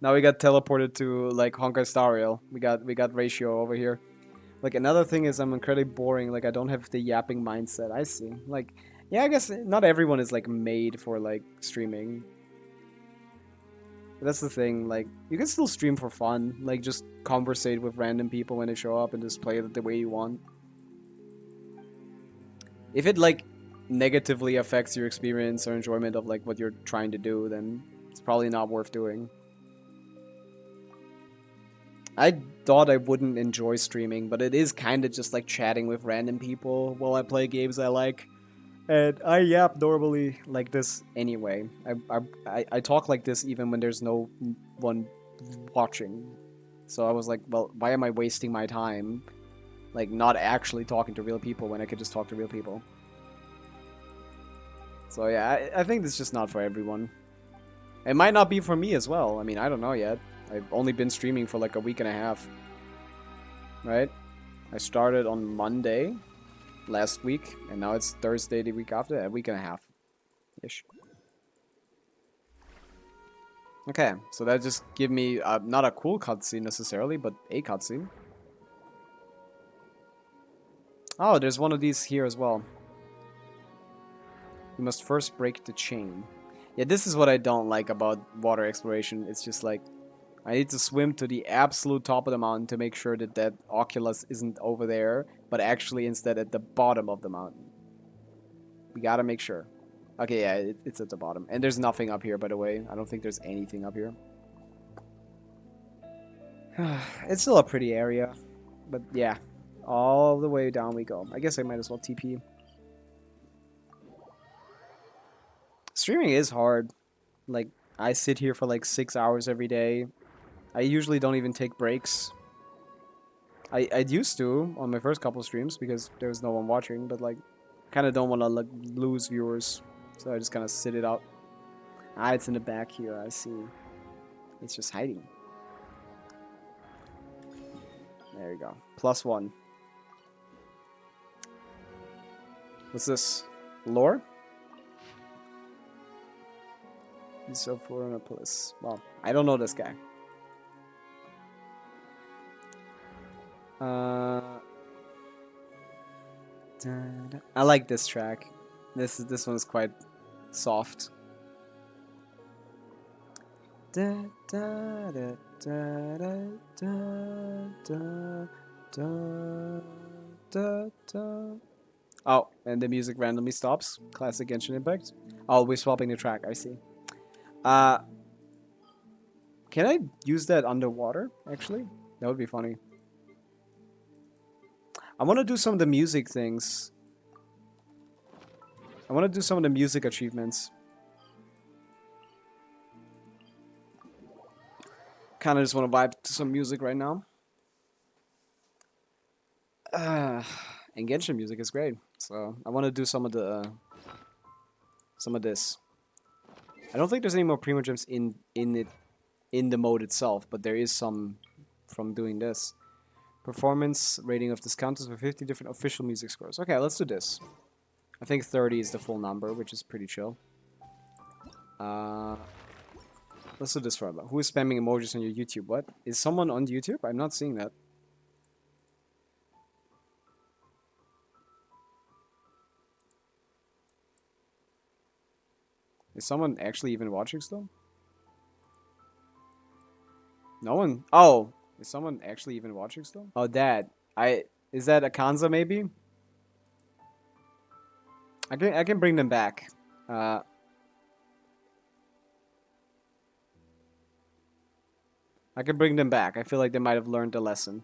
Now we got teleported to, like, Honkai Star Rail. We got Ratio over here. Like, another thing is I'm incredibly boring. Like, I don't have the yapping mindset. I see. Like, yeah, I guess not everyone is, like, made for, like, streaming. That's the thing, like, you can still stream for fun, like, just conversate with random people when they show up and just play it the way you want. If it, like, negatively affects your experience or enjoyment of, like, what you're trying to do, then it's probably not worth doing. I thought I wouldn't enjoy streaming, but it is kind of just, like, chatting with random people while I play games I like. And I yap normally like this anyway. I talk like this even when there's no one watching. So I was like, well, why am I wasting my time, like, not actually talking to real people when I could just talk to real people? So yeah, I think this is just not for everyone. It might not be for me as well. I mean, I don't know yet. I've only been streaming for like a week and a half. Right? I started on Monday last week, and now it's Thursday the week after, a week and a half-ish. Okay, so that just give me, not a cool cutscene necessarily, but a cutscene. Oh, there's one of these here as well. You must first break the chain. Yeah, this is what I don't like about water exploration. It's just like, I need to swim to the absolute top of the mountain to make sure that that Oculus isn't over there, but actually instead at the bottom of the mountain. We gotta make sure. Okay, yeah, it's at the bottom. And there's nothing up here, by the way. I don't think there's anything up here. It's still a pretty area. But yeah, all the way down we go. I guess I might as well TP. Streaming is hard. Like, I sit here for like 6 hours every day. I usually don't even take breaks. I used to on my first couple streams because there was no one watching, but like, kind of don't want to like lose viewers, so I just kind of sit it out. Ah, it's in the back here. I see. It's just hiding. There you go. +1. What's this? Lore? So for a police. Well, I don't know this guy. I like this track. This one's quite soft. Oh, and the music randomly stops. Classic Genshin Impact. Oh, we're swapping the track. I see. Can I use that underwater, actually? That would be funny. I want to do some of the music things. I want to do some of the music achievements. Kind of just want to vibe to some music right now. And Genshin music is great. So I want to do some of the this. I don't think there's any more Primo Gems in the mode itself, but there is some from doing this. Performance rating of discounters for 50 different official music scores. Okay, let's do this. I think 30 is the full number, which is pretty chill. Let's do this for a Who is spamming emojis on your YouTube? What? Is someone on YouTube? I'm not seeing that. Is someone actually even watching still? No one? Oh! Is someone actually even watching still? Oh, Dad. Is that Akanza maybe? I can bring them back. I can bring them back. I feel like they might have learned a lesson.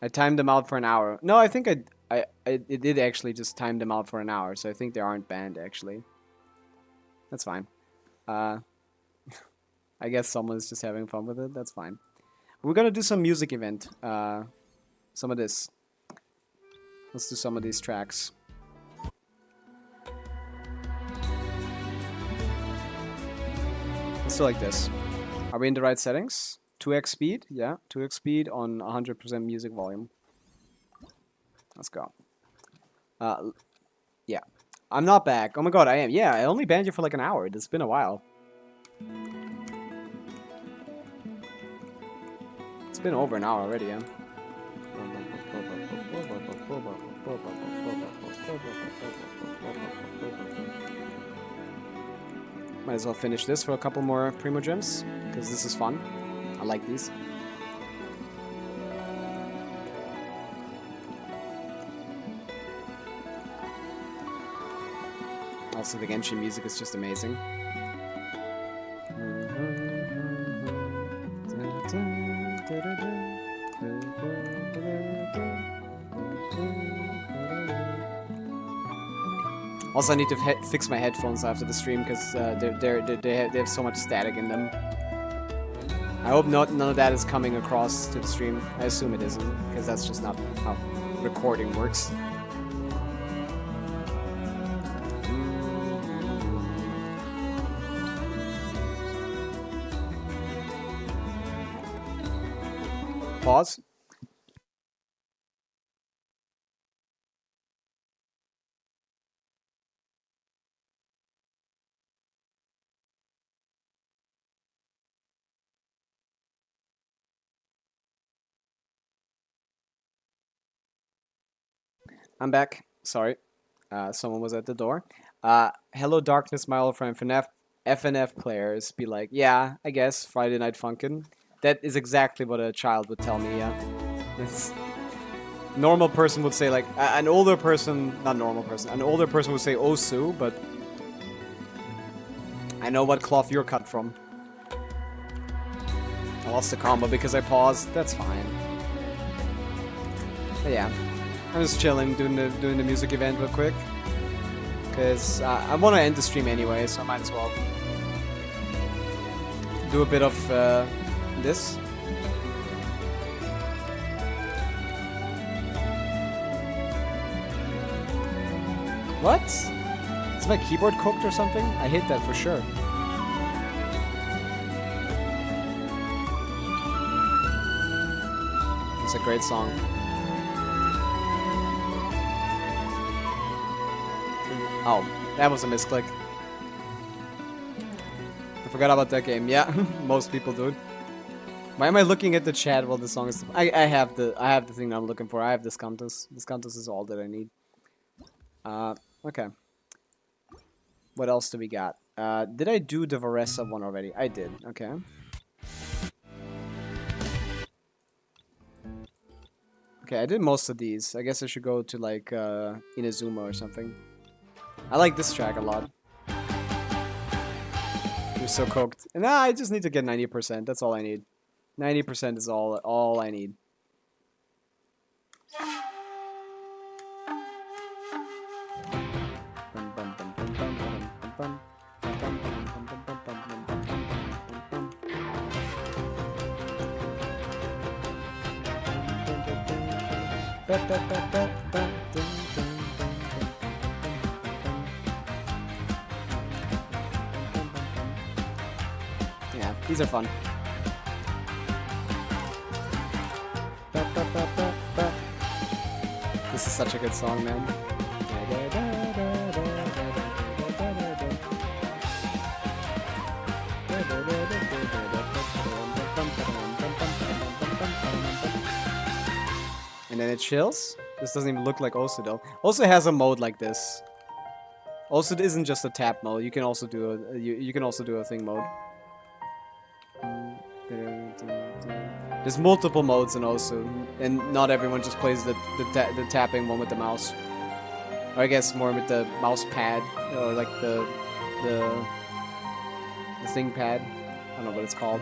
I timed them out for an hour. No, I think it did actually just time them out for an hour, so I think they aren't banned actually. That's fine. I guess someone's just having fun with it. That's fine. We're gonna do some music event. Some of this. Let's do some of these tracks. Let's do like this. Are we in the right settings? 2x speed? Yeah, 2x speed on 100% music volume. Let's go. Yeah. I'm not back. Oh my god, I am. Yeah, I only banned you for like an hour. It's been a while. It's been over an hour already, yeah. Might as well finish this for a couple more Primo Gems, because this is fun. I like these. Also, the Genshin music is just amazing. Also, I need to fix my headphones after the stream because they have so much static in them. I hope none of that is coming across to the stream. I assume it isn't, because that's just not how recording works. Pause. I'm back. Sorry. Someone was at the door. Hello Darkness, my old friend. FNF players be like, yeah, I guess, Friday Night Funkin'. That is exactly what a child would tell me, yeah. It's... Normal person would say, like, an older person... Not normal person. An older person would say Osu, but... I know what cloth you're cut from. I lost the combo because I paused. That's fine. But yeah. I'm just chilling, doing the music event real quick. Because I want to end the stream anyway, so I might as well do a bit of this. What? Is my keyboard cooked or something? I hit that for sure. It's a great song. Oh, that was a misclick. I forgot about that game. Yeah, most people do. Why am I looking at the chat while the song is... I have the thing I'm looking for. I have this Countess. This Countess is all that I need. Okay. What else do we got? Did I do the Varesa one already? I did. Okay. Okay, I did most of these. I guess I should go to like Inazuma or something. I like this track a lot. You're so cooked. And I just need to get 90%. That's all I need. 90% is all I need. Yeah, these are fun. This is such a good song, man. And then it chills. This doesn't even look like Osu though. Osu has a mode like this. Osu isn't just a tap mode. You can also do a you can also do a thing mode. There's multiple modes in Osu, and not everyone just plays the tapping one with the mouse. Or I guess more with the mouse pad, or like the thing pad. I don't know what it's called.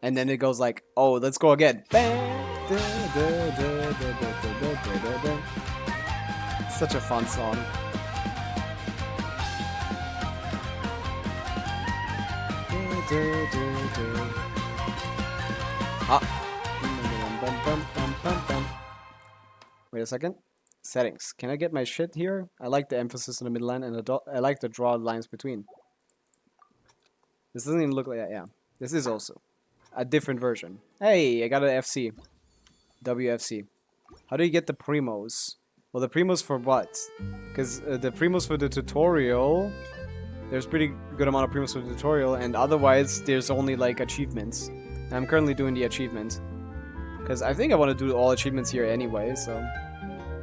And then it goes like, oh, let's go again. Such a fun song. Wait a second. Settings. Can I get my shit here? I like the emphasis on the middle line, and I like to draw lines between. This doesn't even look like that. Yeah. This is also a different version. Hey, I got an FC. WFC. How do you get the primos? Well, the primos for what? Because the primos for the tutorial... There's pretty good amount of primos for the tutorial, and otherwise there's only like achievements. And I'm currently doing the achievement. Because I think I want to do all achievements here anyway, so...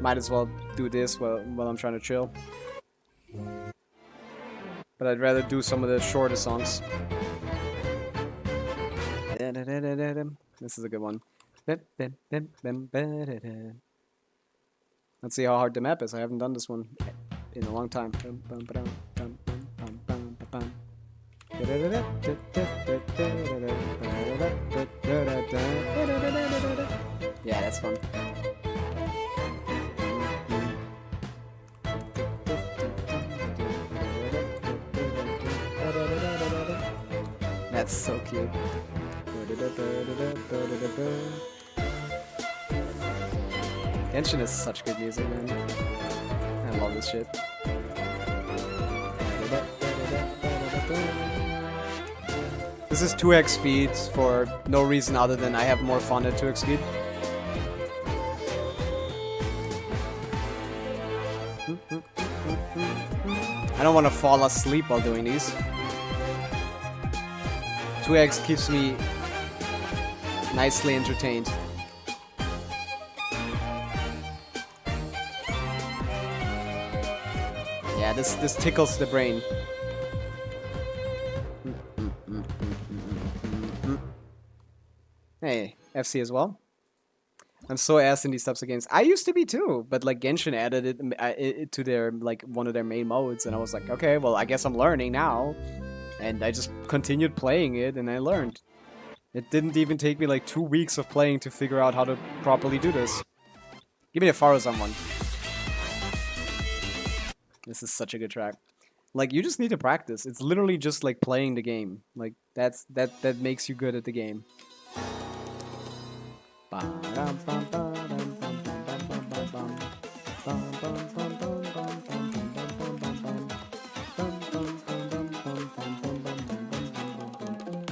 might as well do this while I'm trying to chill. But I'd rather do some of the shorter songs. This is a good one. Let's see how hard the map is. I haven't done this one in a long time. Yeah, that's fun. That's so cute. Genshin is such good music, man. I love this shit. This is 2x speed for no reason other than I have more fun at 2x speed. I don't want to fall asleep while doing these. 2x keeps me nicely entertained. Yeah, this tickles the brain. Hey, FC as well. I'm so ass in these types of games. I used to be too, but like Genshin added it to their like one of their main modes, and I was like, okay, well I guess I'm learning now, and I just continued playing it, and I learned. It didn't even take me like 2 weeks of playing to figure out how to properly do this. Give me a Faruzan one. This is such a good track. Like you just need to practice. It's literally just like playing the game. Like that makes you good at the game.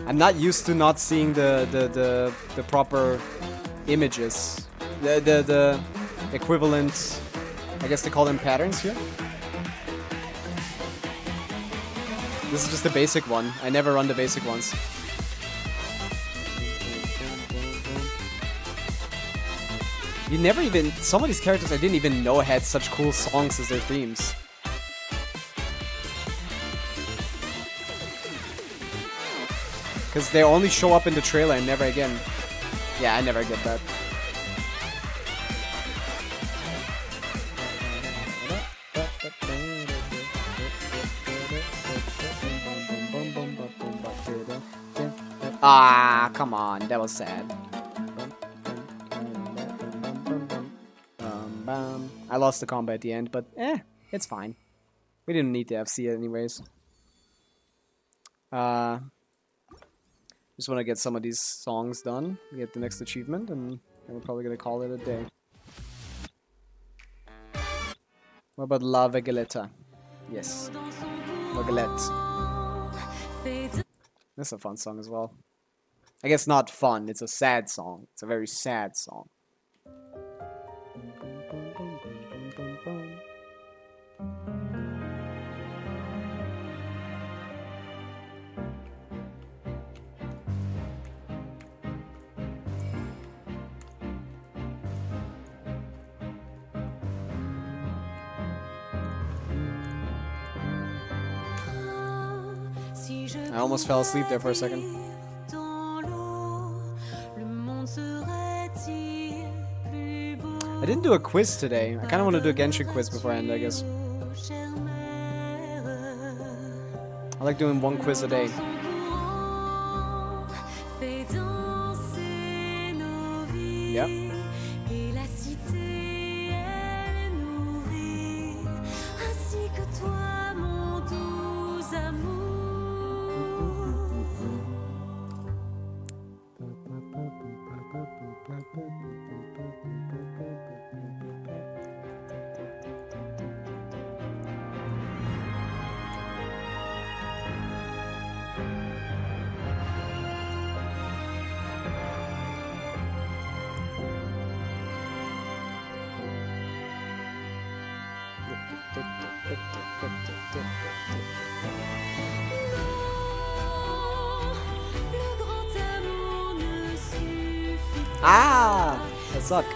I'm not used to not seeing the proper images. The equivalent, I guess they call them patterns here. This is just the basic one. I never run the basic ones. You never even... Some of these characters I didn't even know had such cool songs as their themes. Because they only show up in the trailer and never again. Yeah, I never get that. Ah, come on, that was sad. I lost the combat at the end, but it's fine. We didn't need the FC anyways. Just want to get some of these songs done, get the next achievement, and then we're probably gonna call it a day. What about La Vegeleta? Yes. Vegelette. That's a fun song as well. I guess not fun, it's a sad song. It's a very sad song. I almost fell asleep there for a second. I didn't do a quiz today. I kind of want to do a Genshin quiz beforehand, I guess. I like doing one quiz a day. Yep. Ah, that sucked.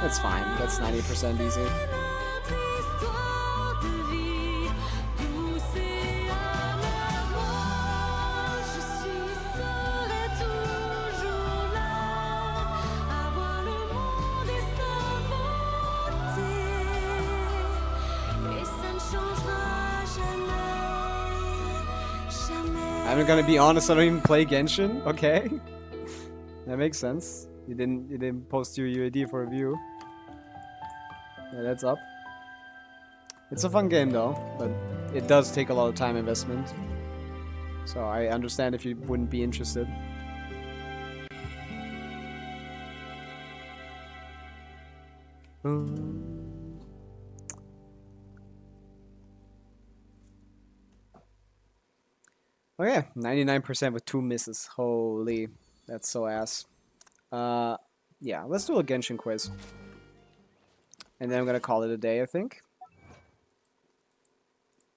That's fine. That's 90% easy. I'm gonna be honest, I don't even play Genshin, okay? That makes sense. You didn't post your UID for review. Yeah, that's up. It's a fun game though, but it does take a lot of time investment. So I understand if you wouldn't be interested. Okay, 99% with 2 misses. Holy, that's so ass. Yeah, let's do a Genshin quiz. And then I'm gonna call it a day, I think.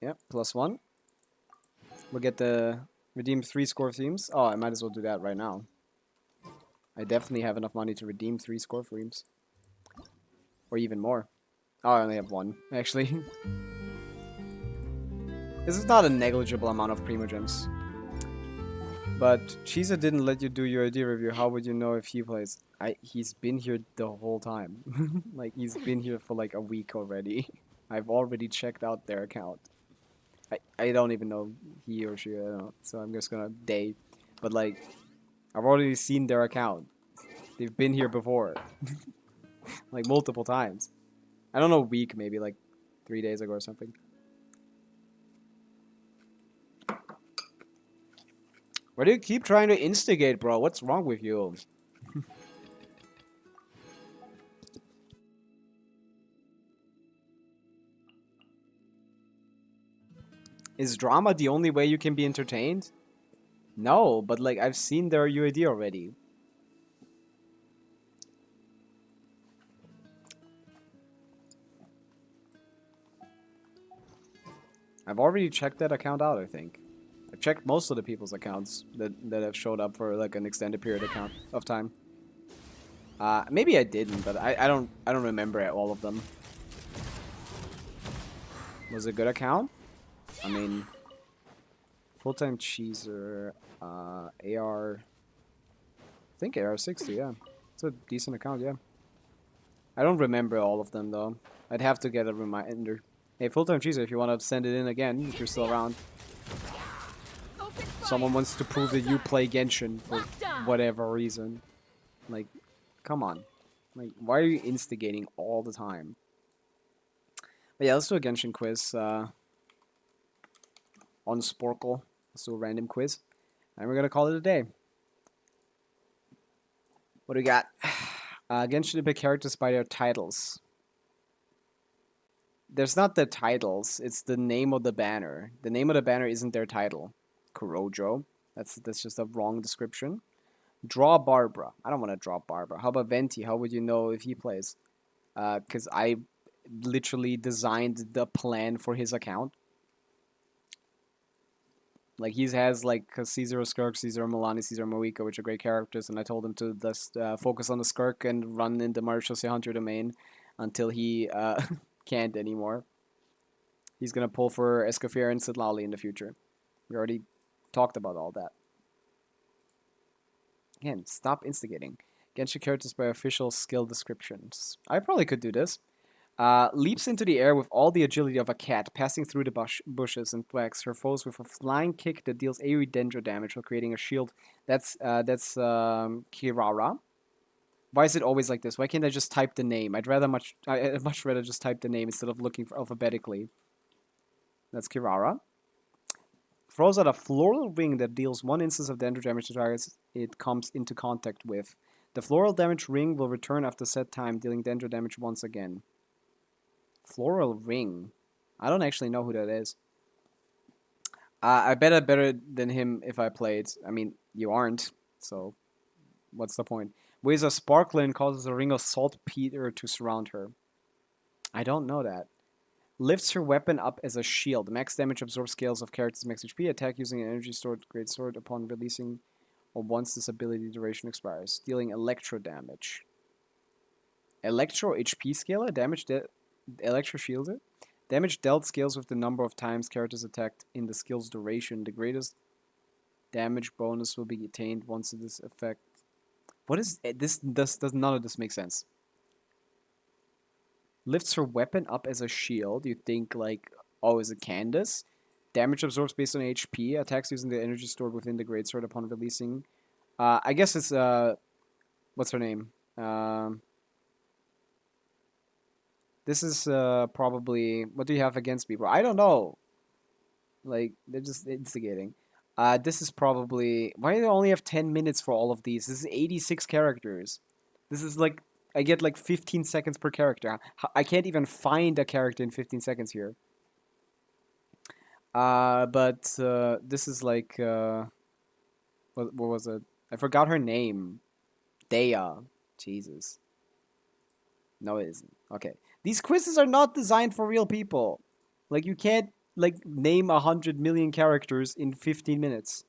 Yep, +1. We'll get the redeem 3 score themes. Oh, I might as well do that right now. I definitely have enough money to redeem 3 score themes. Or even more. Oh, I only have 1, actually. This is not a negligible amount of Primogems. But Chisa didn't let you do your ID review. How would you know if he plays? He's been here the whole time. Like, he's been here for like a week already. I've already checked out their account. I don't even know he or she, I don't know. So I'm just gonna day. But like, I've already seen their account. They've been here before. Like multiple times. I don't know, a week maybe, like 3 days ago or something. Why do you keep trying to instigate, bro? What's wrong with you? Is drama the only way you can be entertained? No, but like, I've seen their UID already. I've already checked that account out, I think. I've checked most of the people's accounts that have showed up for like an extended period of time. Maybe I didn't, but I don't remember all of them. Was it a good account? I mean, full-time cheeser, AR. I think AR 60, yeah. It's a decent account, yeah. I don't remember all of them though. I'd have to get a reminder. Hey, full-time cheeser, if you want to send it in again, if you're still around. Someone wants to prove that you play Genshin for whatever reason. Like, come on. Like, why are you instigating all the time? But yeah, let's do a Genshin quiz. On Sporkle. Let's do a random quiz. And we're gonna call it a day. What do we got? Genshin to pick characters by their titles. There's not the titles, it's the name of the banner. The name of the banner isn't their title. Kurojo. That's just a wrong description. Draw Barbara. I don't want to draw Barbara. How about Venti? How would you know if he plays? Because I literally designed the plan for his account. Like, he has like Caesar Skirk, Caesar Milani, Caesar Moika, which are great characters, and I told him to just focus on the Skirk and run in the Marshall Hunter domain until he can't anymore. He's gonna pull for Escoffier and Sidlali in the future. We already talked about all that. Again, stop instigating. Genshin characters by official skill descriptions. I probably could do this. Leaps into the air with all the agility of a cat, passing through the bushes and whacks her foes with a flying kick that deals AoE dendro damage while creating a shield. That's Kirara. Why is it always like this? Why can't I just type the name? I'd much rather just type the name instead of looking for alphabetically. That's Kirara. Throws out a floral ring that deals 1 instance of dendro damage to targets it comes into contact with. The floral damage ring will return after set time, dealing dendro damage once again. Floral ring. I don't actually know who that is. I bet I'm better than him if I played. I mean, you aren't, so what's the point? Weighs a sparkler and causes a ring of saltpeter to surround her. I don't know that. Lifts her weapon up as a shield. Max damage absorbs scales of character's max HP. Attack using an energy stored great sword upon releasing or once this ability duration expires. Dealing electro damage. Electro HP scaler. Electro shielder. Damage dealt scales with the number of times characters attacked in the skill's duration. The greatest damage bonus will be attained once this effect. What is this? Does none of this make sense? Lifts her weapon up as a shield. You think like, oh, is it Candace? Damage absorbs based on HP. Attacks using the energy stored within the greatsword upon releasing. I guess it's what's her name? This is probably, what do you have against me, bro? I don't know. Like, they're just instigating. This is probably, why do they only have 10 minutes for all of these? This is 86 characters. This is like, I get like 15 seconds per character. I can't even find a character in 15 seconds here. But this is like, what was it? I forgot her name. Dea. Jesus. No, it isn't. Okay. These quizzes are not designed for real people. Like, you can't, like, name 100 million characters in 15 minutes.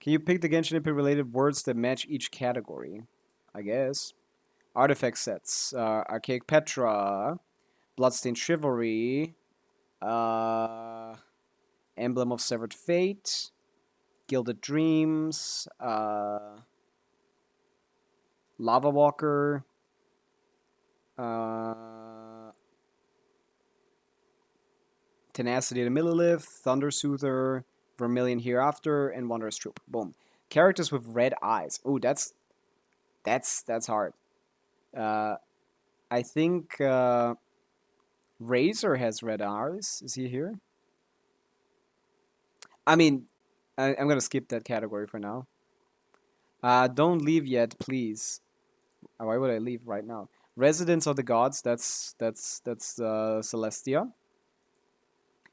Can you pick the Genshin Impact related words that match each category? I guess. Artifact sets. Archaic Petra. Bloodstained Chivalry. Emblem of Severed Fate. Gilded Dreams. Lava Walker. Tenacity of the Millilith, Thunder Soother, Vermilion Hereafter, and Wondrous Troop. Boom. Characters with red eyes. Ooh, that's hard. I think Razor has red eyes. Is he here? I mean, I'm gonna skip that category for now. Don't leave yet, please. Why would I leave right now? Residence of the Gods. That's Celestia.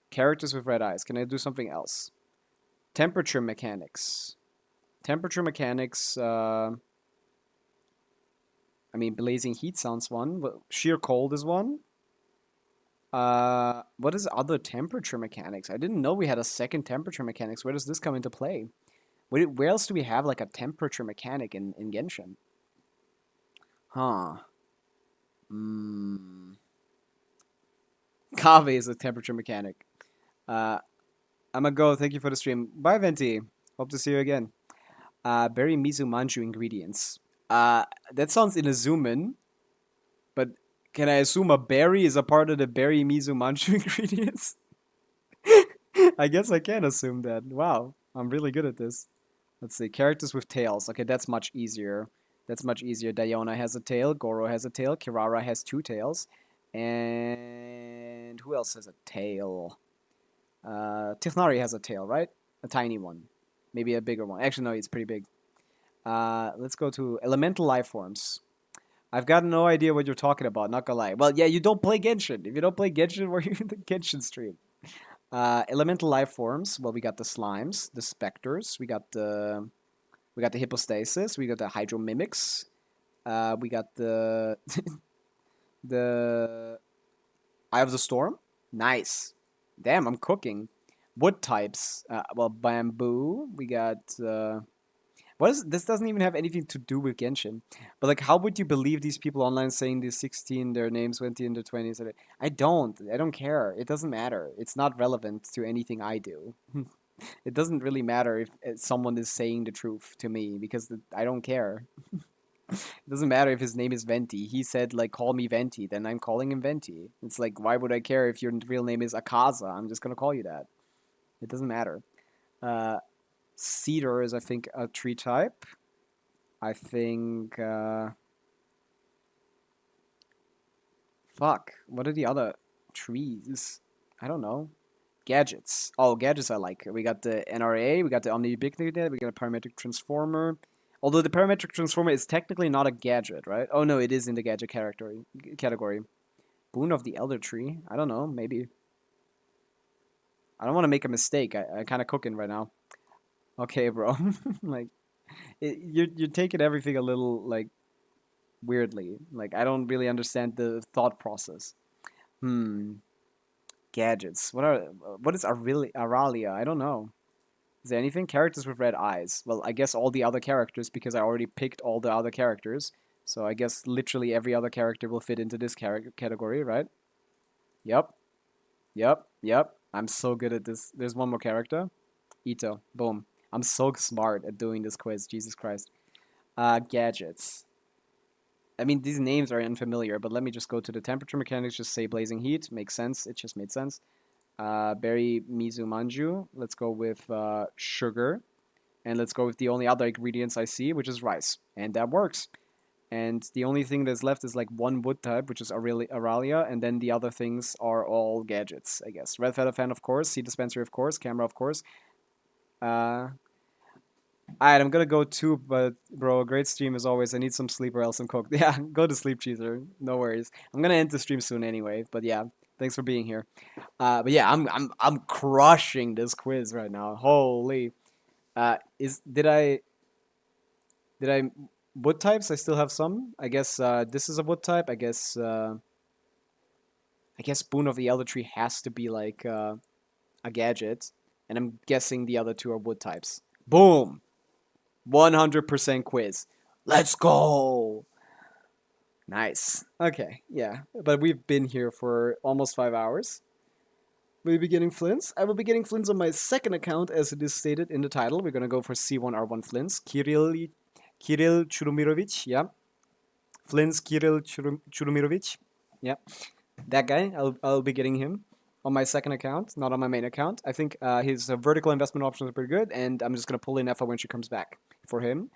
Characters with red eyes. Can I do something else? Temperature mechanics. Temperature mechanics. I mean, blazing heat sounds one. Sheer cold is one. What is other temperature mechanics? I didn't know we had a second temperature mechanics. Where does this come into play? Where else do we have like a temperature mechanic in Genshin? Huh. Kave is a temperature mechanic. I'm gonna go. Thank you for the stream. Bye, Venti. Hope to see you again. Berry miso manju ingredients. That sounds Inazuman, but can I assume a berry is a part of the berry miso manju ingredients? I guess I can assume that. Wow, I'm really good at this. Let's see. Characters with tails. Okay, that's much easier. That's much easier. Diona has a tail. Goro has a tail. Kirara has 2 tails. And who else has a tail? Tighnari has a tail, right? A tiny one. Maybe a bigger one. Actually, no, it's pretty big. Let's go to elemental life forms. I've got no idea what you're talking about, not gonna lie. Well, yeah, you don't play Genshin. If you don't play Genshin, we're in the Genshin stream. Elemental life forms. Well, we got the slimes, the specters. We got the hypostasis. We got the hydromimics. We got the the Eye of the Storm. Nice. Damn, I'm cooking. Wood types. Well, bamboo. We got. What is this? Doesn't even have anything to do with Genshin. But like, how would you believe these people online saying they're 16, their names 20 in their 20s? I don't care. It doesn't matter. It's not relevant to anything I do. It doesn't really matter if someone is saying the truth to me because I don't care. It doesn't matter if his name is Venti. He said, like, call me Venti, then I'm calling him Venti. It's like, why would I care if your real name is Akaza? I'm just gonna call you that. It doesn't matter. Cedar is, I think, a tree type. I think... Fuck. What are the other trees? I don't know. Gadgets. Oh, gadgets I like. We got the NRA, we got the Omniubiquity, we got a Parametric Transformer. Although the Parametric Transformer is technically not a gadget, right? Oh no, it is in the gadget category. Boon of the Elder Tree. I don't know, maybe. I don't want to make a mistake. I'm kind of cooking right now. Okay, bro. Like, you're taking everything a little, like, weirdly. Like, I don't really understand the thought process. Gadgets. What is Aralia? I don't know. Is there anything? Characters with red eyes. Well, I guess all the other characters, because I already picked all the other characters. So I guess literally every other character will fit into this category, right? Yep. I'm so good at this. There's one more character. Ito. Boom. I'm so smart at doing this quiz. Jesus Christ. Gadgets. I mean, these names are unfamiliar, but let me just go to the temperature mechanics. Just say blazing heat. Makes sense. It just made sense. Berry mizu manju. Let's go with sugar. And let's go with the only other ingredients I see, which is rice. And that works. And the only thing that's left is like one wood type, which is Aurelia, and then the other things are all gadgets, I guess. Red Feather Fan, of course. Seed Dispenser, of course. Camera, of course. Alright, I'm gonna go too, but bro, great stream as always. I need some sleep or else I'm cooked. Yeah, go to sleep, Cheeser. No worries. I'm gonna end the stream soon anyway, but yeah, thanks for being here. But yeah, I'm crushing this quiz right now. Holy. Did I wood types? I still have some. I guess this is a wood type. I guess Boon of the Elder Tree has to be like a gadget, and I'm guessing the other two are wood types. Boom, 100% quiz. Let's go. Nice. Okay, yeah, but we've been here for almost 5 hours. We'll be getting Flins. I will be getting Flins on my second account, as it is stated in the title. We're gonna go for C1R1 Flins. Kirill Churumirovich, yeah. Flins Kirill Churumirovich, yeah. That guy, I'll be getting him on my second account, not on my main account. I think his vertical investment options are pretty good, and I'm just gonna pull in Effa when she comes back for him.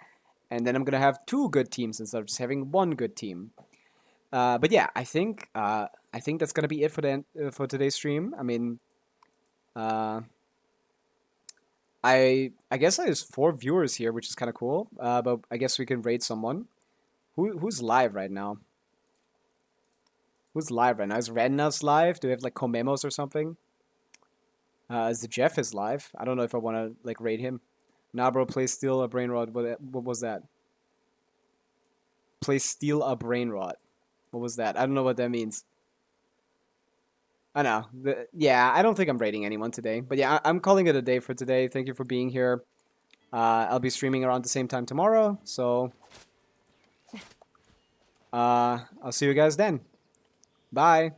And then I'm gonna have 2 good teams instead of just having 1 good team. But yeah, I think that's gonna be it for today's stream. I mean, I guess there's 4 viewers here, which is kind of cool. But I guess we can rate someone. Who's live right now? Who's live right now? Is Renna's live? Do we have like Komemos or something? Is the Jeff is live? I don't know if I want to like rate him. Nah, bro, play steal a brain rot. What was that? Play steal a brain rot. What was that? I don't know what that means. I know. Yeah, I don't think I'm rating anyone today. But yeah, I'm calling it a day for today. Thank you for being here. I'll be streaming around the same time tomorrow. So I'll see you guys then. Bye.